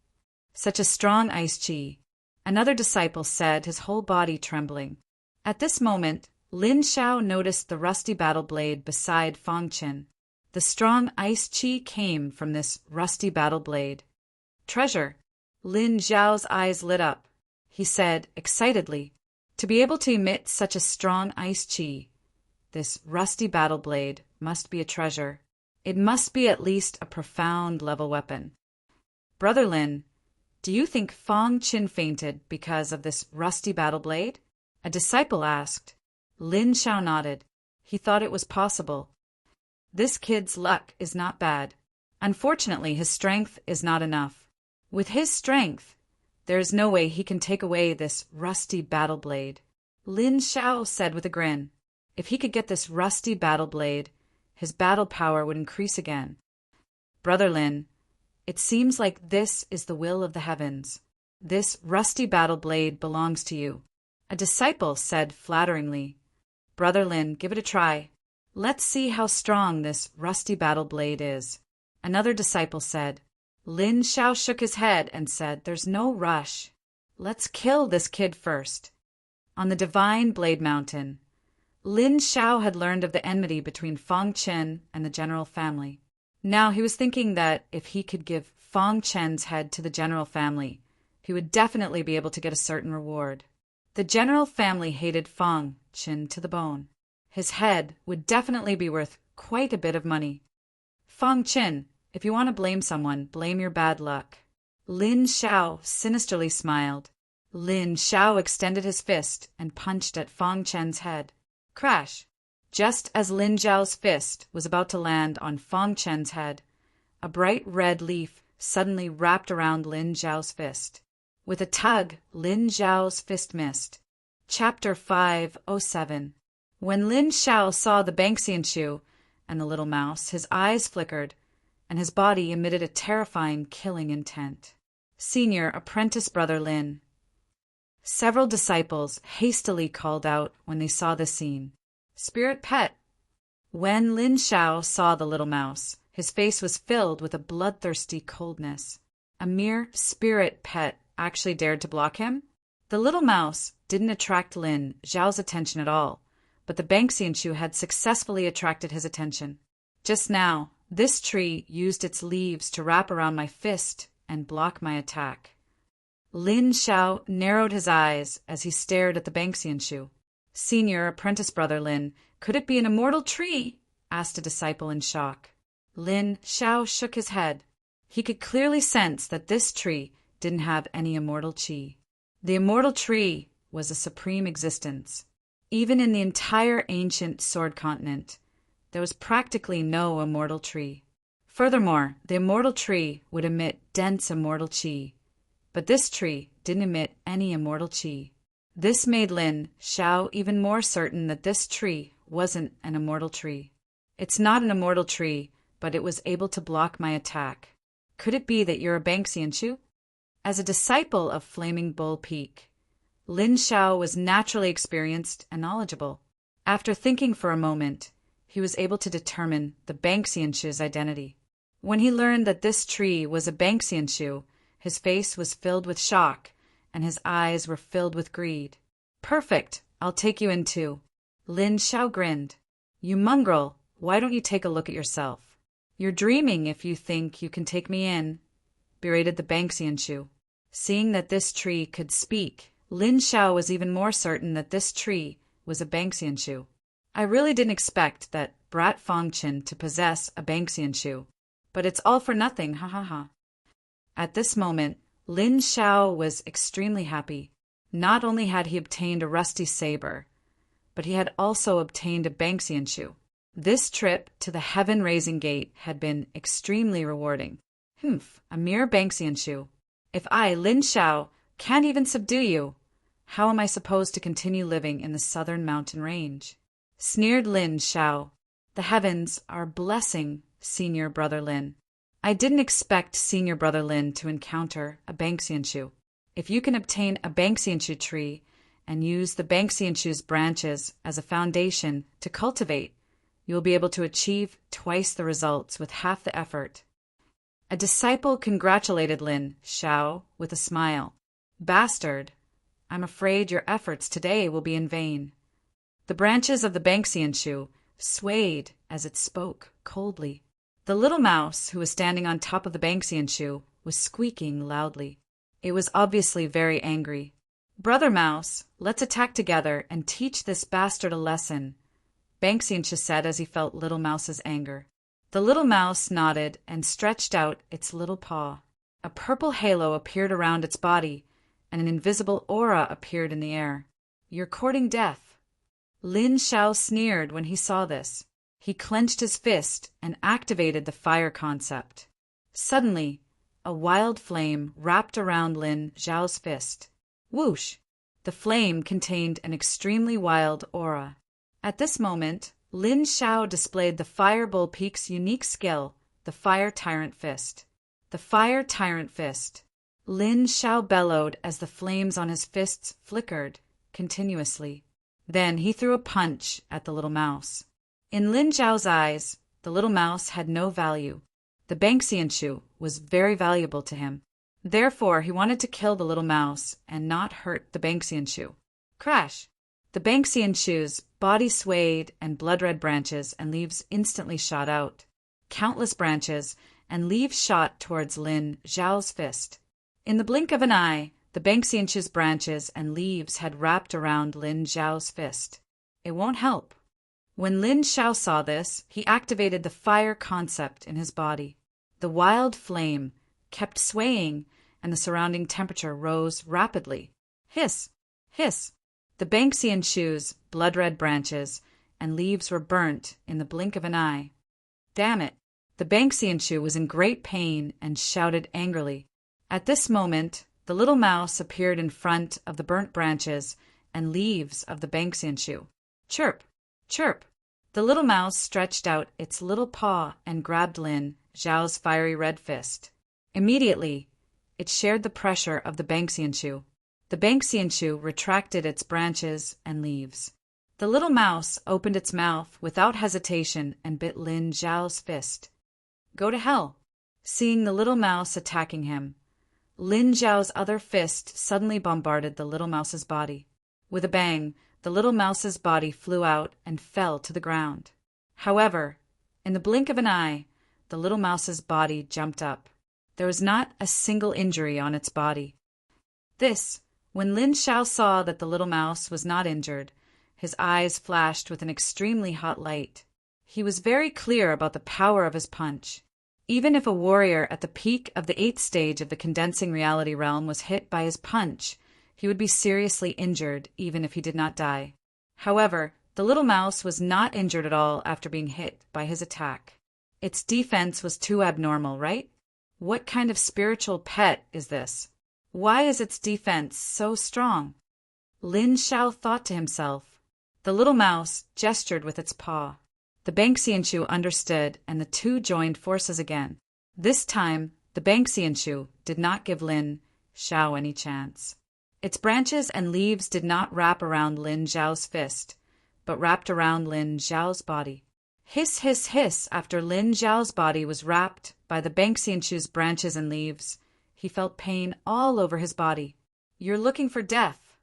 "Such a strong ice chi." Another disciple said, his whole body trembling. At this moment, Lin Xiao noticed the rusty battle blade beside Fang Chen. The strong ice chi came from this rusty battle blade. "Treasure!" Lin Xiao's eyes lit up. He said, excitedly, "To be able to emit such a strong ice chi, this rusty battle blade must be a treasure. It must be at least a profound level weapon." "Brother Lin, do you think Fang Chen fainted because of this rusty battle blade?" a disciple asked. Lin Xiao nodded. He thought it was possible. "This kid's luck is not bad. Unfortunately, his strength is not enough. With his strength, there is no way he can take away this rusty battle blade," Lin Xiao said with a grin. If he could get this rusty battle blade, his battle power would increase again. "Brother Lin, it seems like this is the will of the heavens. This rusty battle blade belongs to you," a disciple said flatteringly. "Brother Lin, give it a try. Let's see how strong this rusty battle blade is," another disciple said. Lin Xiao shook his head and said, "There's no rush. Let's kill this kid first." On the Divine Blade Mountain, Lin Xiao had learned of the enmity between Fang Chen and the general family. Now he was thinking that if he could give Fang Chen's head to the general family, he would definitely be able to get a certain reward. The general family hated Fang Chen to the bone. His head would definitely be worth quite a bit of money. "Fang Chen, if you want to blame someone, blame your bad luck." Lin Xiao sinisterly smiled. Lin Xiao extended his fist and punched at Fang Chen's head. Crash! Just as Lin Xiao's fist was about to land on Fang Chen's head, a bright red leaf suddenly wrapped around Lin Xiao's fist. With a tug, Lin Xiao's fist missed. Chapter 507. When Lin Xiao saw the Banksian shoe and the little mouse, his eyes flickered, and his body emitted a terrifying killing intent. Senior Apprentice Brother Lin. Several disciples hastily called out when they saw the scene. "Spirit pet!" When Lin Xiao saw the little mouse, his face was filled with a bloodthirsty coldness. A mere spirit pet actually dared to block him? The little mouse didn't attract Lin Xiao's attention at all, but the Banksian shoe had successfully attracted his attention. Just now, this tree used its leaves to wrap around my fist and block my attack. Lin Xiao narrowed his eyes as he stared at the Banksian shoe. "Senior Apprentice Brother Lin, could it be an immortal tree?" asked a disciple in shock. Lin Xiao shook his head. He could clearly sense that this tree didn't have any immortal chi. The immortal tree was a supreme existence. Even in the entire ancient Sword Continent, there was practically no immortal tree. Furthermore, the immortal tree would emit dense immortal chi, but this tree didn't emit any immortal chi. This made Lin Xiao even more certain that this tree wasn't an immortal tree. "It's not an immortal tree, but it was able to block my attack. Could it be that you're a Banksian shoe?" As a disciple of Flaming Bull Peak, Lin Xiao was naturally experienced and knowledgeable. After thinking for a moment, he was able to determine the Banksianshu's identity. When he learned that this tree was a Banksianshu, his face was filled with shock, and his eyes were filled with greed. "Perfect, I'll take you in too." Lin Xiao grinned. "You mongrel, why don't you take a look at yourself? You're dreaming if you think you can take me in," berated the Banksianshu. Seeing that this tree could speak, Lin Xiao was even more certain that this tree was a Banksianshu. "I really didn't expect that brat Fangchen to possess a Banksianshu, but it's all for nothing, ha ha ha." At this moment, Lin Xiao was extremely happy. Not only had he obtained a rusty saber, but he had also obtained a Banksianshu. This trip to the heaven-raising gate had been extremely rewarding. A mere Banksianshu. If I, Lin Xiao, can't even subdue you, how am I supposed to continue living in the southern mountain range? Sneered Lin Xiao. "The heavens are blessing Senior Brother Lin. I didn't expect Senior Brother Lin to encounter a Banksianshu. If you can obtain a Banksianshu tree and use the Banksianshu's branches as a foundation to cultivate, you will be able to achieve twice the results with half the effort." A disciple congratulated Lin Xiao with a smile. "Bastard, I'm afraid your efforts today will be in vain." The branches of the Banksianshu swayed as it spoke coldly. The little mouse who was standing on top of the Banksianshu was squeaking loudly. It was obviously very angry. "Brother Mouse, let's attack together and teach this bastard a lesson," Banksianshu said as he felt Little Mouse's anger. The little mouse nodded and stretched out its little paw. A purple halo appeared around its body, and an invisible aura appeared in the air. "You're courting death." Lin Xiao sneered when he saw this. He clenched his fist and activated the fire concept. Suddenly, a wild flame wrapped around Lin Xiao's fist. Whoosh! The flame contained an extremely wild aura. At this moment, Lin Xiao displayed the Fire Bull Peak's unique skill, the Fire Tyrant Fist. The Fire Tyrant Fist. Lin Xiao bellowed as the flames on his fists flickered continuously. Then he threw a punch at the little mouse. In Lin Xiao's eyes, the little mouse had no value. The Banksianshu was very valuable to him. Therefore, he wanted to kill the little mouse and not hurt the Banksianshu. Crash! The Banksianshu's body swayed and blood-red branches and leaves instantly shot out. Countless branches and leaves shot towards Lin Xiao's fist. In the blink of an eye, the Banksianshu's branches and leaves had wrapped around Lin Xiao's fist. It won't help. When Lin Xiao saw this, he activated the fire concept in his body. The wild flame kept swaying, and the surrounding temperature rose rapidly. Hiss! Hiss! The Banksianshu's blood-red branches and leaves were burnt in the blink of an eye. Damn it! The Banksianshu was in great pain and shouted angrily. At this moment, the little mouse appeared in front of the burnt branches and leaves of the Banksianshu. Chirp! Chirp! The little mouse stretched out its little paw and grabbed Lin Xiao's fiery red fist. Immediately, it shared the pressure of the Banksianshu. The Banksianshu retracted its branches and leaves. The little mouse opened its mouth without hesitation and bit Lin Xiao's fist. Go to hell! Seeing the little mouse attacking him, Lin Xiao's other fist suddenly bombarded the little mouse's body. With a bang, the little mouse's body flew out and fell to the ground. However, in the blink of an eye, the little mouse's body jumped up. There was not a single injury on its body. When Lin Xiao saw that the little mouse was not injured, his eyes flashed with an extremely hot light. He was very clear about the power of his punch. Even if a warrior at the peak of the 8th stage of the condensing reality realm was hit by his punch, he would be seriously injured even if he did not die. However, the little mouse was not injured at all after being hit by his attack. Its defense was too abnormal, right? What kind of spiritual pet is this? Why is its defense so strong? Lin Xiao thought to himself. The little mouse gestured with its paw. The Banksianshu understood, and the two joined forces again. This time, the Banksianshu did not give Lin Xiao any chance. Its branches and leaves did not wrap around Lin Xiao's fist, but wrapped around Lin Xiao's body. Hiss, hiss, hiss, after Lin Zhao's body was wrapped by the Banksianshu's branches and leaves. He felt pain all over his body. You're looking for death.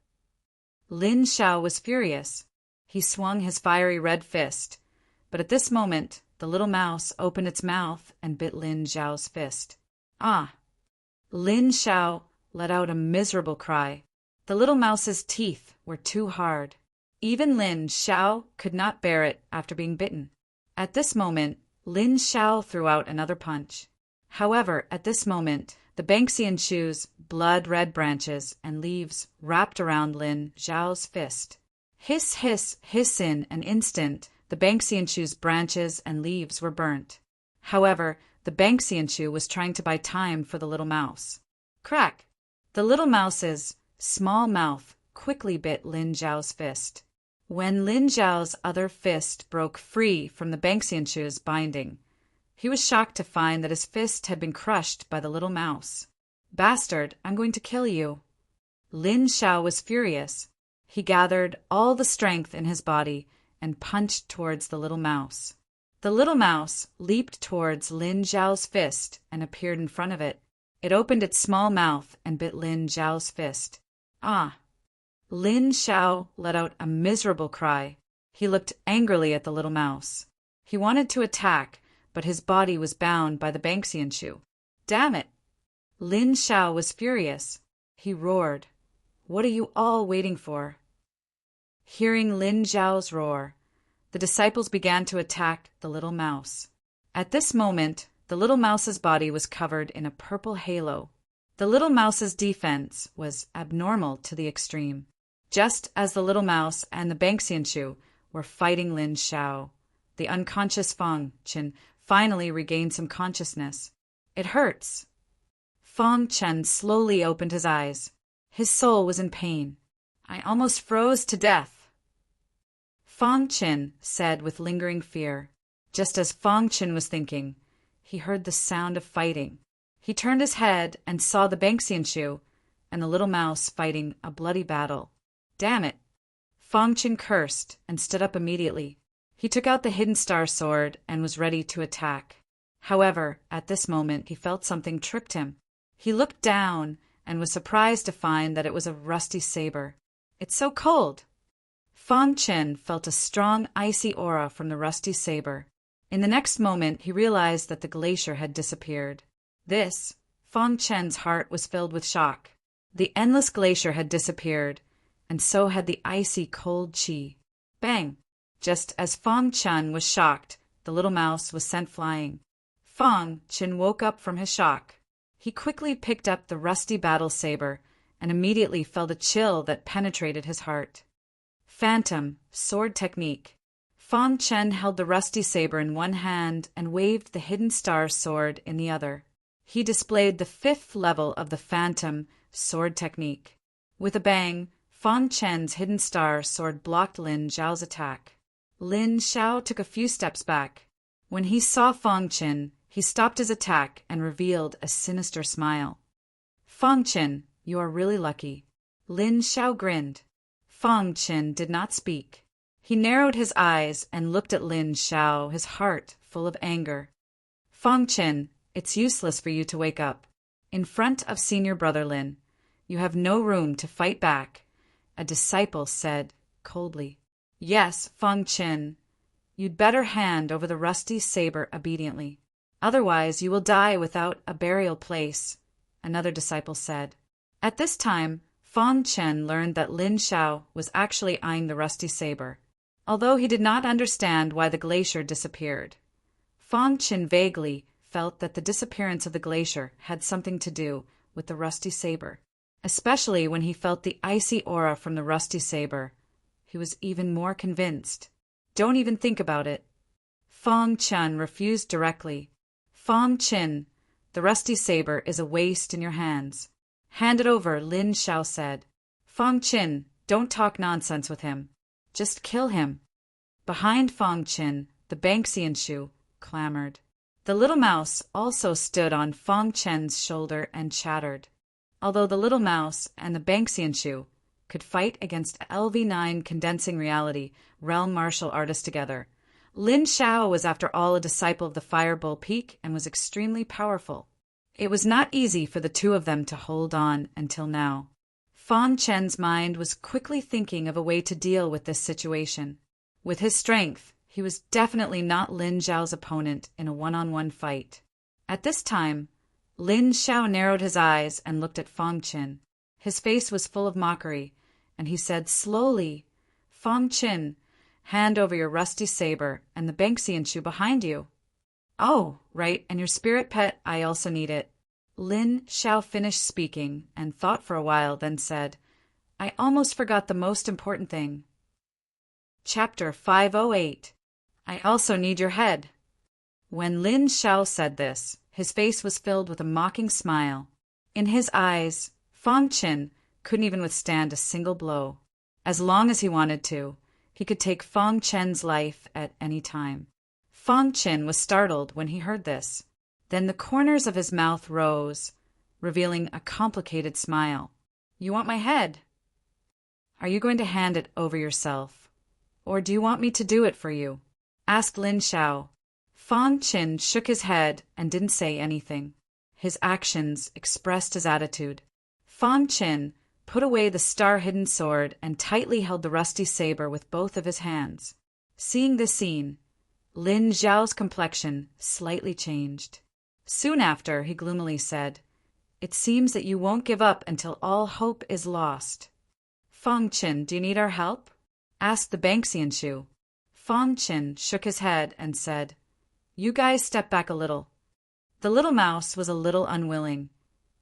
Lin Zhao was furious. He swung his fiery red fist, but at this moment, the little mouse opened its mouth and bit Lin Zhao's fist. Ah! Lin Zhao let out a miserable cry. The little mouse's teeth were too hard. Even Lin Zhao could not bear it after being bitten. At this moment, Lin Zhao threw out another punch. However, at this moment, the Banksianshu's blood-red branches and leaves wrapped around Lin Zhao's fist. Hiss, hiss, hiss, in an instant, the Banksianshu's branches and leaves were burnt. However, the Banksianshu was trying to buy time for the little mouse. Crack! The little mouse's small mouth quickly bit Lin Zhao's fist. When Lin Zhao's other fist broke free from the Banksianshu's binding, he was shocked to find that his fist had been crushed by the little mouse. Bastard, I'm going to kill you. Lin Zhao was furious. He gathered all the strength in his body and punched towards the little mouse. The little mouse leaped towards Lin Zhao's fist and appeared in front of it. It opened its small mouth and bit Lin Zhao's fist. Ah! Lin Zhao let out a miserable cry. He looked angrily at the little mouse. He wanted to attack, but his body was bound by the Banksianshu. Damn it! Lin Zhao was furious. He roared. What are you all waiting for? Hearing Lin Zhao's roar, the disciples began to attack the little mouse. At this moment, the little mouse's body was covered in a purple halo. The little mouse's defense was abnormal to the extreme. Just as the little mouse and the Banksianshu were fighting Lin Zhao, the unconscious Fang Chen finally regained some consciousness. It hurts. Fang Chen slowly opened his eyes. His soul was in pain. I almost froze to death. Fang Chen said with lingering fear. Just as Fang Chen was thinking, he heard the sound of fighting. He turned his head and saw the Banksianshu and the little mouse fighting a bloody battle. Damn it! Fang Chen cursed and stood up immediately. He took out the hidden star sword and was ready to attack. However, at this moment he felt something tripped him. He looked down and was surprised to find that it was a rusty saber. It's so cold! Fang Chen felt a strong icy aura from the rusty saber. In the next moment he realized that the glacier had disappeared. Fang Chen's heart was filled with shock. The endless glacier had disappeared, and so had the icy cold qi. Bang! Just as Fang Chen was shocked, the little mouse was sent flying. Fang Chen woke up from his shock. He quickly picked up the rusty battle saber and immediately felt a chill that penetrated his heart. Phantom, sword technique. Fang Chen held the rusty saber in one hand and waved the hidden star sword in the other. He displayed the 5th level of the Phantom sword technique. With a bang, Fang Chen's hidden star sword blocked Lin Zhao's attack. Lin Zhao took a few steps back. When he saw Fang Chen, he stopped his attack and revealed a sinister smile. Fang Chen, you are really lucky. Lin Zhao grinned. Fang Chen did not speak. He narrowed his eyes and looked at Lin Zhao, his heart full of anger. Fang Chen, it's useless for you to wake up. In front of senior brother Lin, you have no room to fight back, a disciple said coldly. Yes, Fang Chen, you'd better hand over the rusty saber obediently. Otherwise you will die without a burial place, another disciple said. At this time, Fang Chen learned that Lin Zhao was actually eyeing the rusty saber, although he did not understand why the glacier disappeared. Fang Chen vaguely felt that the disappearance of the glacier had something to do with the rusty saber. Especially when he felt the icy aura from the rusty saber, he was even more convinced. Don't even think about it. Fang Chen refused directly. Fang Chen, the rusty saber is a waste in your hands. Hand it over, Lin Zhao said. Fang Chen, don't talk nonsense with him. Just kill him. Behind Fang Chen, the Banksianshu clamored. The little mouse also stood on Fang Chen's shoulder and chattered. Although the little mouse and the Banksianshu could fight against LV9 condensing reality realm martial artists together, Lin Xiao was after all a disciple of the Fire Bull Peak and was extremely powerful. It was not easy for the two of them to hold on until now. Fang Chen's mind was quickly thinking of a way to deal with this situation. With his strength, he was definitely not Lin Xiao's opponent in a one-on-one fight. At this time, Lin Xiao narrowed his eyes and looked at Fang Chen. His face was full of mockery, and he said slowly, "Fang Chen, hand over your rusty saber and the Banksian shoe behind you." "Oh, right, and your spirit pet, I also need it." Lin Xiao finished speaking and thought for a while, then said, "I almost forgot the most important thing." Chapter 508. I also need your head. When Lin Xiao said this, his face was filled with a mocking smile. In his eyes, Fang Chen couldn't even withstand a single blow. As long as he wanted to, he could take Fang Chen's life at any time. Fang Chen was startled when he heard this. Then the corners of his mouth rose, revealing a complicated smile. "You want my head? Are you going to hand it over yourself? Or do you want me to do it for you?" asked Lin Xiao. Fang Chen shook his head and didn't say anything. His actions expressed his attitude. Fang Chen put away the star-hidden sword and tightly held the rusty saber with both of his hands. Seeing this scene, Lin Xiao's complexion slightly changed. Soon after, he gloomily said, "It seems that you won't give up until all hope is lost." "Fang Chen, do you need our help?" asked the Banksian shoe. Fang Chen shook his head and said, "You guys step back a little." The little mouse was a little unwilling,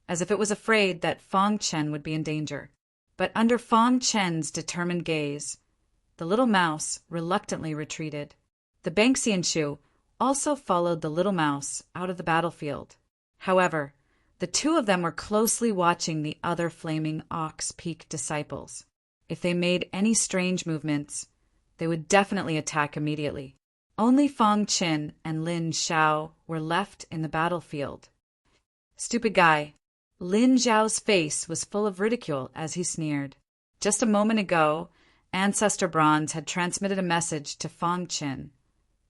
as if it was afraid that Fang Chen would be in danger. But under Fang Chen's determined gaze, the little mouse reluctantly retreated. The Banksian shoe also followed the little mouse out of the battlefield. However, the two of them were closely watching the other Flaming Ox Peak disciples. If they made any strange movements, they would definitely attack immediately. Only Fang Chen and Lin Xiao were left in the battlefield. "Stupid guy." Lin Xiao's face was full of ridicule as he sneered. Just a moment ago, Ancestor Bronze had transmitted a message to Fang Chen,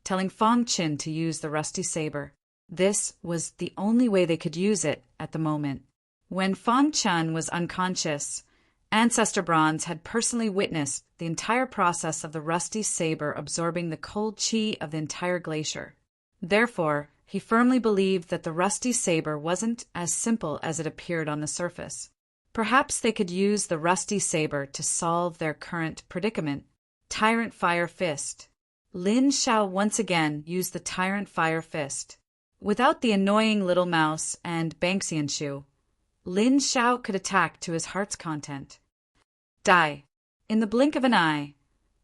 telling Fang Chen to use the rusty saber. This was the only way they could use it at the moment. When Fang Chen was unconscious, Ancestor Bronze had personally witnessed the entire process of the rusty saber absorbing the cold qi of the entire glacier. Therefore, he firmly believed that the rusty saber wasn't as simple as it appeared on the surface. Perhaps they could use the rusty saber to solve their current predicament. Tyrant Fire Fist. Lin Xiao once again used the Tyrant Fire Fist. Without the annoying little mouse and Banksian shoe, Lin Xiao could attack to his heart's content. Die. In the blink of an eye,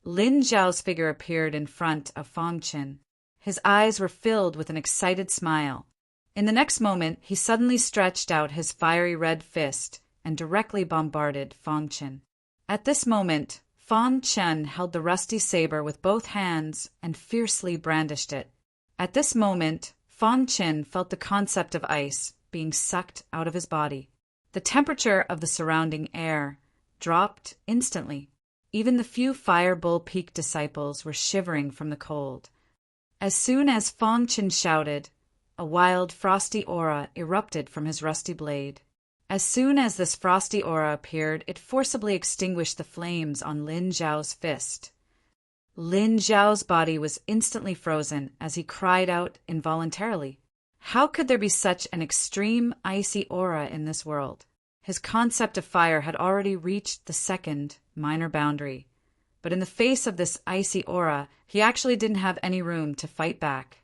Lin Xiao's figure appeared in front of Fang Chen. His eyes were filled with an excited smile. In the next moment, he suddenly stretched out his fiery red fist and directly bombarded Fang Chen. At this moment, Fang Chen held the rusty saber with both hands and fiercely brandished it. At this moment, Fang Chen felt the concept of ice being sucked out of his body. The temperature of the surrounding air dropped instantly. Even the few Fire Bull Peak disciples were shivering from the cold. As soon as Fang Chen shouted, a wild frosty aura erupted from his rusty blade. As soon as this frosty aura appeared, it forcibly extinguished the flames on Lin Xiao's fist. Lin Xiao's body was instantly frozen as he cried out involuntarily. How could there be such an extreme icy aura in this world? His concept of fire had already reached the second minor boundary, but in the face of this icy aura, he actually didn't have any room to fight back.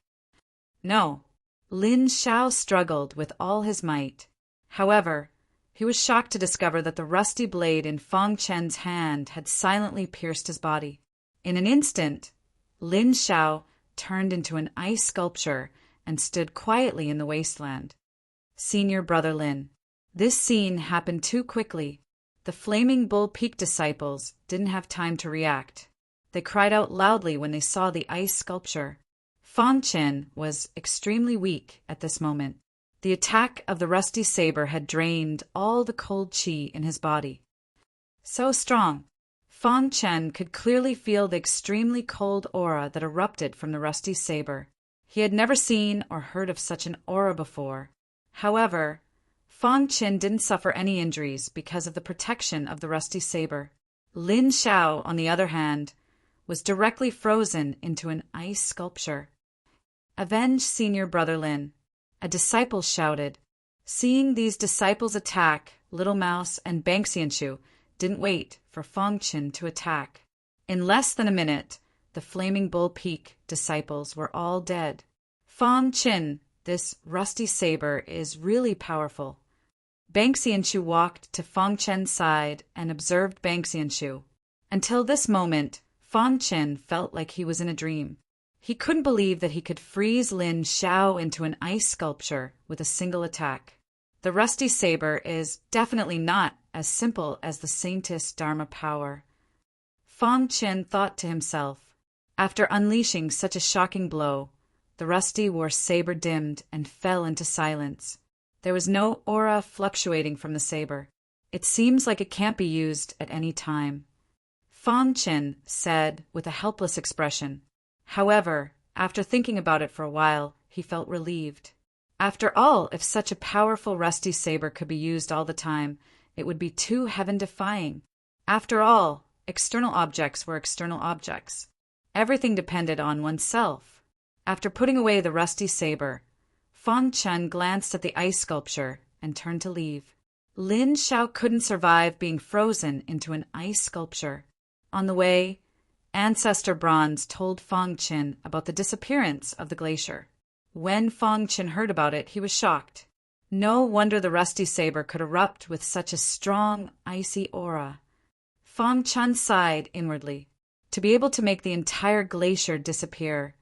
No, Lin Xiao struggled with all his might. However, he was shocked to discover that the rusty blade in Fang Chen's hand had silently pierced his body. In an instant, Lin Xiao turned into an ice sculpture and stood quietly in the wasteland. Senior Brother Lin. This scene happened too quickly. The Flaming Bull Peak disciples didn't have time to react. They cried out loudly when they saw the ice sculpture. Fang Chen was extremely weak at this moment. The attack of the rusty saber had drained all the cold qi in his body. So strong, Fang Chen could clearly feel the extremely cold aura that erupted from the rusty saber. He had never seen or heard of such an aura before. However, Fang Chen didn't suffer any injuries because of the protection of the rusty saber. Lin Xiao, on the other hand, was directly frozen into an ice sculpture. "Avenge senior brother Lin," a disciple shouted. Seeing these disciples attack, Little Mouse and Banksianshu didn't wait for Fang Chen to attack. In less than a minute, the Flaming Bull Peak disciples were all dead. "Fang Chen, this rusty saber is really powerful." Banksianshu walked to Fang Chen's side and observed Banksianshu. Until this moment, Fang Chen felt like he was in a dream. He couldn't believe that he could freeze Lin Xiao into an ice sculpture with a single attack. The rusty saber is definitely not as simple as the Saintess Dharma power. Fang Chen thought to himself. After unleashing such a shocking blow, the rusty war saber dimmed and fell into silence. There was no aura fluctuating from the saber. "It seems like it can't be used at any time," Fang Chen said with a helpless expression. However, after thinking about it for a while, he felt relieved. After all, if such a powerful rusty saber could be used all the time, it would be too heaven-defying. After all, external objects were external objects. Everything depended on oneself. After putting away the rusty saber, Fang Chen glanced at the ice sculpture and turned to leave. Lin Xiao couldn't survive being frozen into an ice sculpture. On the way, Ancestor Bronze told Fang Chen about the disappearance of the glacier. When Fang Chen heard about it, he was shocked. No wonder the rusty saber could erupt with such a strong, icy aura. Fang Chen sighed inwardly. To be able to make the entire glacier disappear,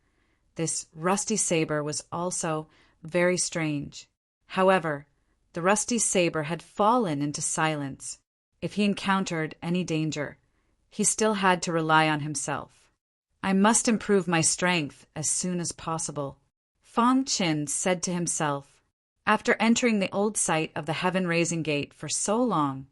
this rusty saber was also very strange. However, the rusty saber had fallen into silence. If he encountered any danger, he still had to rely on himself. "I must improve my strength as soon as possible," Fang Chen said to himself. After entering the old site of the Heaven-Raising Gate for so long,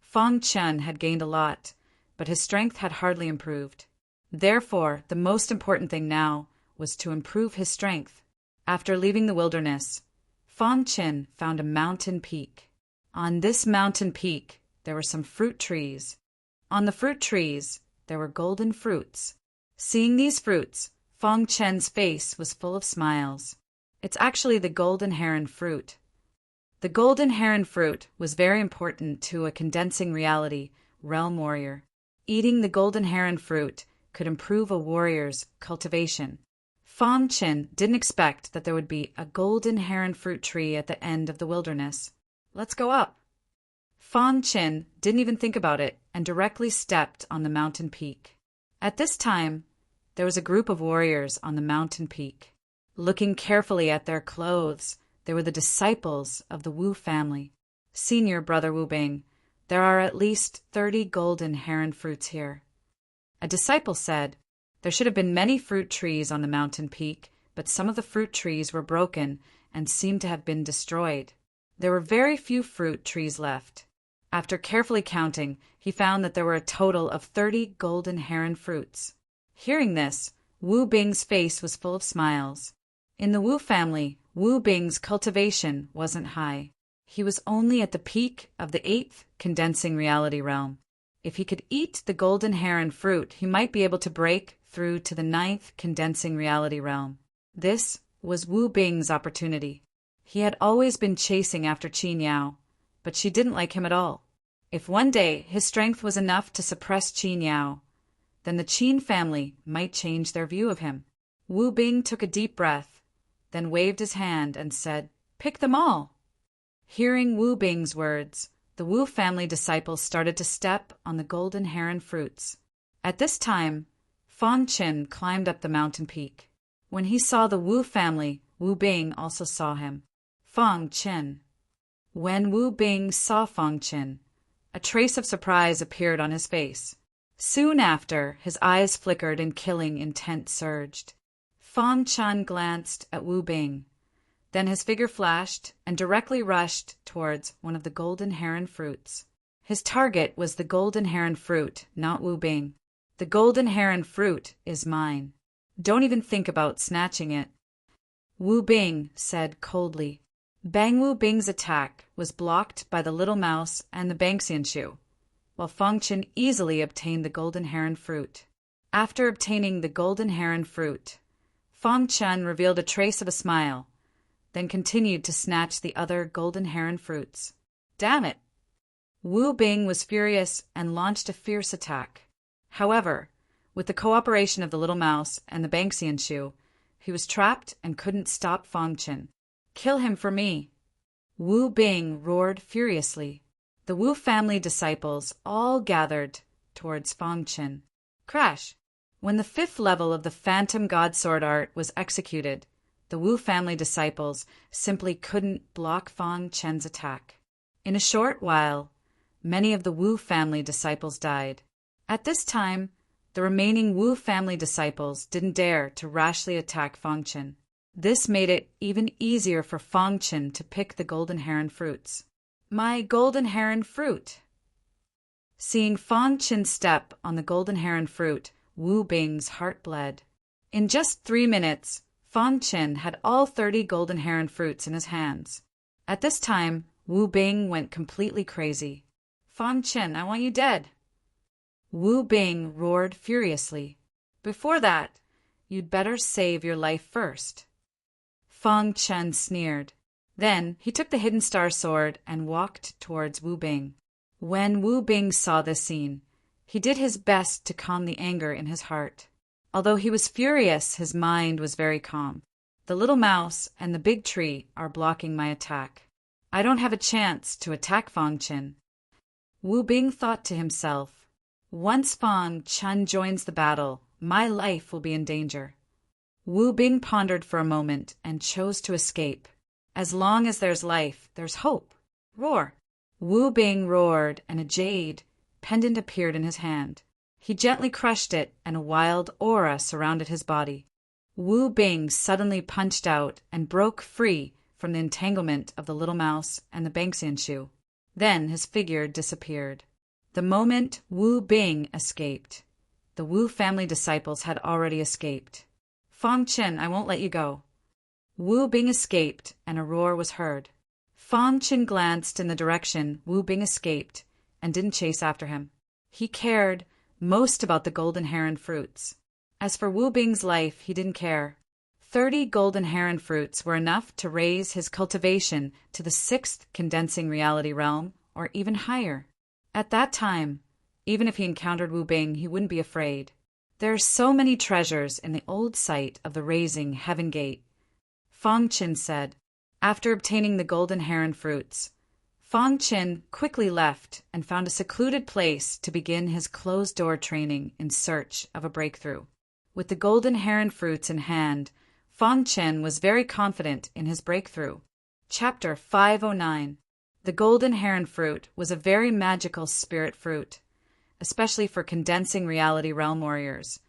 Fang Chen had gained a lot, but his strength had hardly improved. Therefore, the most important thing now was to improve his strength. After leaving the wilderness, Fang Chen found a mountain peak. On this mountain peak, there were some fruit trees. On the fruit trees, there were golden fruits. Seeing these fruits, Fang Chen's face was full of smiles. It's actually the golden heron fruit. The golden heron fruit was very important to a condensing reality realm warrior. Eating the golden heron fruit could improve a warrior's cultivation. Fang Chen didn't expect that there would be a golden heron fruit tree at the end of the wilderness. "Let's go up." Fang Chen didn't even think about it and directly stepped on the mountain peak. At this time, there was a group of warriors on the mountain peak. Looking carefully at their clothes, they were the disciples of the Wu family. "Senior brother Wu Bing, there are at least 30 golden heron fruits here." A disciple said, "There should have been many fruit trees on the mountain peak, but some of the fruit trees were broken and seemed to have been destroyed. There were very few fruit trees left." After carefully counting, he found that there were a total of 30 golden heron fruits. Hearing this, Wu Bing's face was full of smiles. In the Wu family, Wu Bing's cultivation wasn't high. He was only at the peak of the 8th condensing reality realm. If he could eat the golden heron fruit, he might be able to break through to the 9th condensing reality realm. This was Wu Bing's opportunity. He had always been chasing after Qin Yao, but she didn't like him at all. If one day his strength was enough to suppress Qin Yao, then the Qin family might change their view of him. Wu Bing took a deep breath, then waved his hand and said, "Pick them all." Hearing Wu Bing's words, the Wu family disciples started to step on the golden heron fruits. At this time, Fang Chen climbed up the mountain peak. When he saw the Wu family, Wu Bing also saw him. Fang Chen. When Wu Bing saw Fang Chen, a trace of surprise appeared on his face. Soon after, his eyes flickered and killing intent surged. Fang Chen glanced at Wu Bing. Then his figure flashed and directly rushed towards one of the golden heron fruits. His target was the golden heron fruit, not Wu Bing. The golden heron fruit is mine. Don't even think about snatching it. Wu Bing said coldly. Bang Wu Bing's attack was blocked by the little mouse and the Bangxianshu, while Fang Chen easily obtained the golden heron fruit. After obtaining the golden heron fruit, Fang Chen revealed a trace of a smile, then continued to snatch the other golden heron fruits. Damn it! Wu Bing was furious and launched a fierce attack. However, with the cooperation of the little mouse and the Bangxianshu, he was trapped and couldn't stop Fang Chen. Kill him for me! Wu Bing roared furiously. The Wu family disciples all gathered towards Fang Chen. Crash! When the 5th level of the Phantom God Sword Art was executed, the Wu family disciples simply couldn't block Fang Chen's attack. In a short while, many of the Wu family disciples died. At this time, the remaining Wu family disciples didn't dare to rashly attack Fang Chen. This made it even easier for Fang Chen to pick the golden heron fruits. My golden heron fruit! Seeing Fang Chen step on the golden heron fruit, Wu Bing's heart bled. In just 3 minutes, Fang Chen had all 30 golden heron fruits in his hands. At this time, Wu Bing went completely crazy. Fang Chen, I want you dead! Wu Bing roared furiously. Before that, you'd better save your life first. Fang Chen sneered. Then he took the hidden star sword and walked towards Wu Bing. When Wu Bing saw this scene, he did his best to calm the anger in his heart. Although he was furious, his mind was very calm. The little mouse and the big tree are blocking my attack. I don't have a chance to attack Fang Chen. Wu Bing thought to himself, once Fang Chen joins the battle, my life will be in danger. Wu Bing pondered for a moment and chose to escape. As long as there's life, there's hope. Roar! Wu Bing roared, and a jade pendant appeared in his hand. He gently crushed it, and a wild aura surrounded his body. Wu Bing suddenly punched out and broke free from the entanglement of the little mouse and the Bangxianshu. Then his figure disappeared. The moment Wu Bing escaped, the Wu family disciples had already escaped. Fang Chen, I won't let you go. Wu Bing escaped, and a roar was heard. Fang Chen glanced in the direction Wu Bing escaped and didn't chase after him. He cared most about the golden heron fruits. As for Wu Bing's life, he didn't care. 30 golden heron fruits were enough to raise his cultivation to the 6th condensing reality realm, or even higher. At that time, even if he encountered Wu Bing, he wouldn't be afraid. There are so many treasures in the old site of the Raising Heaven Gate, Fang Chen said. After obtaining the golden heron fruits, Fang Chen quickly left and found a secluded place to begin his closed-door training in search of a breakthrough. With the golden heron fruits in hand, Fang Chen was very confident in his breakthrough. Chapter 509. The golden heron fruit was a very magical spirit fruit, especially for condensing reality realm warriors.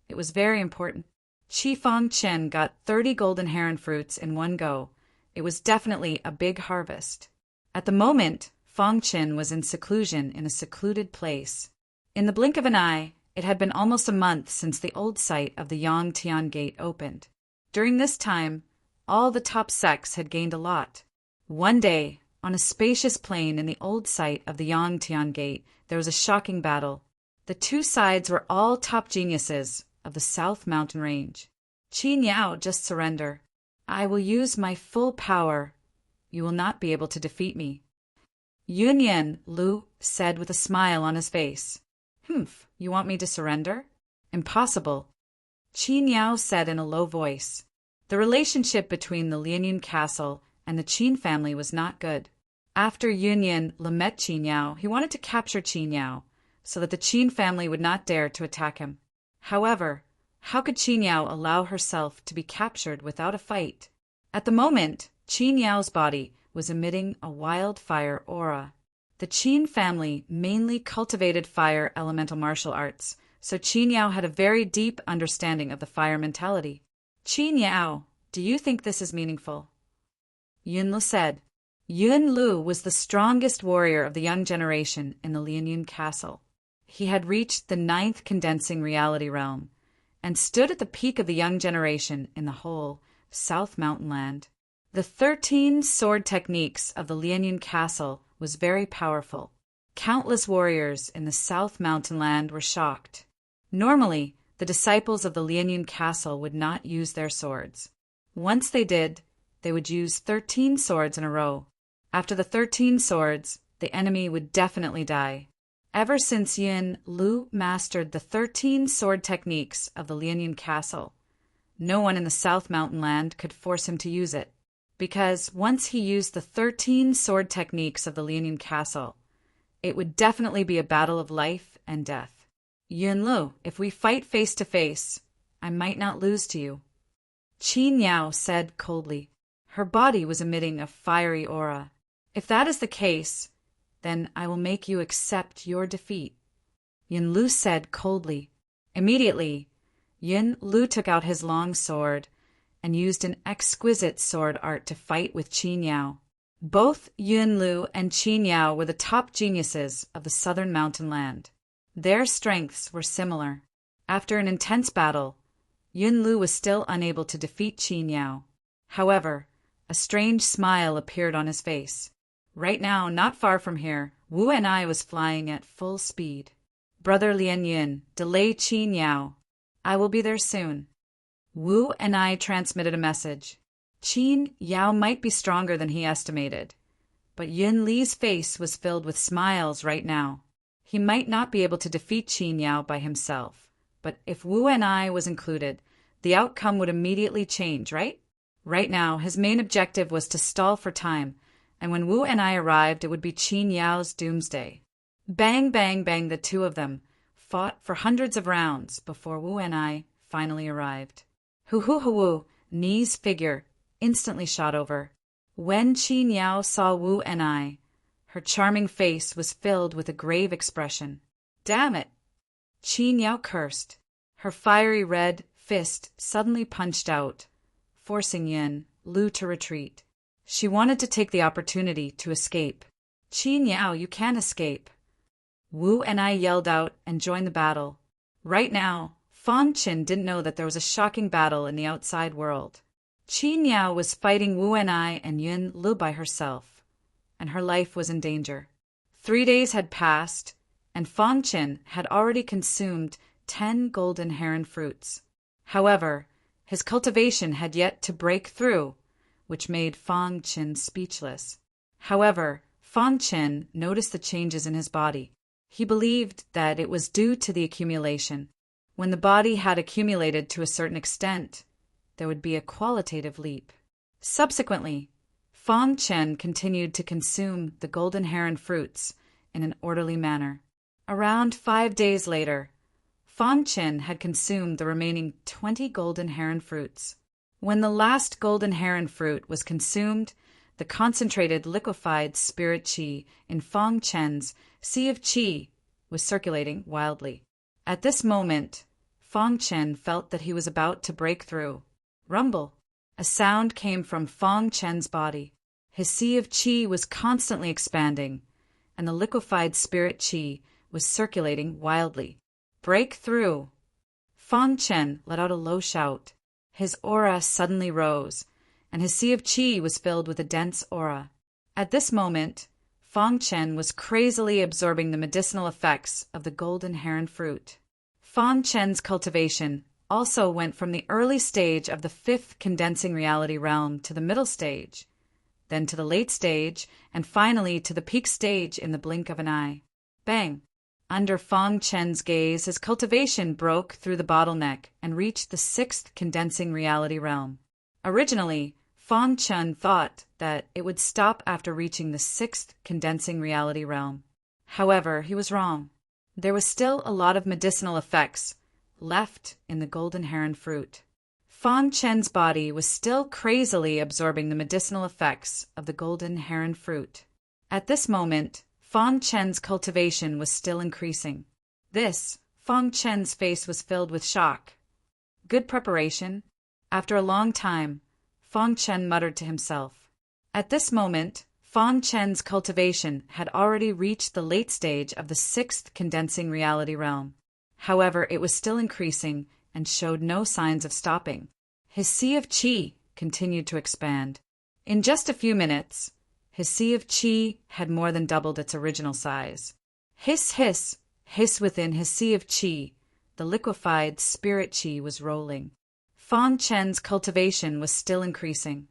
It was very important. Fang Chen got 30 golden heron fruits in one go. It was definitely a big harvest. At the moment, Fang Chen was in seclusion in a secluded place. In the blink of an eye, it had been almost a month since the old site of the Yang Tian Gate opened. During this time, all the top sects had gained a lot. One day, on a spacious plain in the old site of the Yang Tian Gate, there was a shocking battle. The two sides were all top geniuses of the South Mountain Range. Qin Yao, just surrender. I will use my full power. You will not be able to defeat me. Yunyan Lu said with a smile on his face. Humph, you want me to surrender? Impossible. Qin Yao said in a low voice. The relationship between the Lianyun Castle and the Qin family was not good. After Yunyan met Qin Yao, he wanted to capture Qin Yao so that the Qin family would not dare to attack him. However, how could Qin Yao allow herself to be captured without a fight? At the moment, Qin Yao's body was emitting a wildfire aura. The Qin family mainly cultivated fire elemental martial arts, so Qin Yao had a very deep understanding of the fire mentality. Qin Yao, do you think this is meaningful? Yunlu said, Yun Lu was the strongest warrior of the young generation in the Lianyun Castle. He had reached the 9th condensing reality realm and stood at the peak of the young generation in the whole South Mountain Land. The 13 sword techniques of the Lianyun Castle was very powerful. Countless warriors in the South Mountain Land were shocked. Normally, the disciples of the Lianyun Castle would not use their swords. Once they did, they would use 13 swords in a row. After the 13 swords, the enemy would definitely die. Ever since Yun Lu mastered the 13 sword techniques of the Lianyun Castle, no one in the South Mountain Land could force him to use it, because once he used the 13 sword techniques of the Lianyun Castle, it would definitely be a battle of life and death. Yun Lu, if we fight face to face, I might not lose to you, Qin Yao said coldly. Her body was emitting a fiery aura. If that is the case, then I will make you accept your defeat, Yun Lu said coldly. Immediately, Yun Lu took out his long sword and used an exquisite sword art to fight with Qin Yao. Both Yun Lu and Qin Yao were the top geniuses of the southern mountain land. Their strengths were similar. After an intense battle, Yun Lu was still unable to defeat Qin Yao. However, a strange smile appeared on his face. Right now, not far from here, Wu and I was flying at full speed. Brother Lianyun, delay Qin Yao. I will be there soon. Wu and I transmitted a message. Qin Yao might be stronger than he estimated, but Yun Li's face was filled with smiles right now. He might not be able to defeat Qin Yao by himself, but if Wu and I was included, the outcome would immediately change, right? Right now, his main objective was to stall for time, and when Wu and I arrived, it would be Qin Yao's doomsday. Bang, bang, bang, the two of them fought for hundreds of rounds before Wu and I finally arrived. Hu, Ni's figure instantly shot over. When Qin Yao saw Wu and I, her charming face was filled with a grave expression. Damn it! Qin Yao cursed. Her fiery red fist suddenly punched out, forcing Yun Lu to retreat. She wanted to take the opportunity to escape. Qin Yao, you can't escape. Wu and I yelled out and joined the battle. Right now, Fang Qin didn't know that there was a shocking battle in the outside world. Qin Yao was fighting Wu and I and Yun Lu by herself, and her life was in danger. 3 days had passed, and Fang Qin had already consumed 10 golden heron fruits. However, his cultivation had yet to break through, which made Fang Qin speechless. However, Fang Qin noticed the changes in his body. He believed that it was due to the accumulation. When the body had accumulated to a certain extent, there would be a qualitative leap. Subsequently, Fang Qin continued to consume the golden heron fruits in an orderly manner. Around 5 days later, Fang Qin had consumed the remaining 20 golden heron fruits. When the last golden heron fruit was consumed, the concentrated liquefied spirit qi in Fang Qin's sea of qi was circulating wildly. At this moment, Fang Qin felt that he was about to break through. Rumble! A sound came from Fang Qin's body. His sea of qi was constantly expanding, and the liquefied spirit qi was circulating wildly. Break through! Fang Qin let out a low shout. His aura suddenly rose, and his sea of qi was filled with a dense aura. At this moment, Fang Qin was crazily absorbing the medicinal effects of the golden heron fruit. Fang Qin's cultivation also went from the early stage of the 5th condensing reality realm to the middle stage, then to the late stage, and finally to the peak stage in the blink of an eye. Bang! Under Fang Qin's gaze, his cultivation broke through the bottleneck and reached the 6th condensing reality realm. Originally, Fang Qin thought that it would stop after reaching the 6th condensing reality realm. However, he was wrong. There was still a lot of medicinal effects left in the golden heron fruit. Fang Qin's body was still crazily absorbing the medicinal effects of the golden heron fruit. At this moment, Fang Qin's cultivation was still increasing. Fang Qin's face was filled with shock. Good preparation. After a long time, Fang Qin muttered to himself. At this moment, Fong Chen's cultivation had already reached the late stage of the 6th condensing reality realm. However, it was still increasing and showed no signs of stopping. His sea of qi continued to expand. In just a few minutes, his sea of qi had more than doubled its original size. Hiss, hiss, hiss within his sea of qi, the liquefied spirit qi was rolling. Fong Chen's cultivation was still increasing.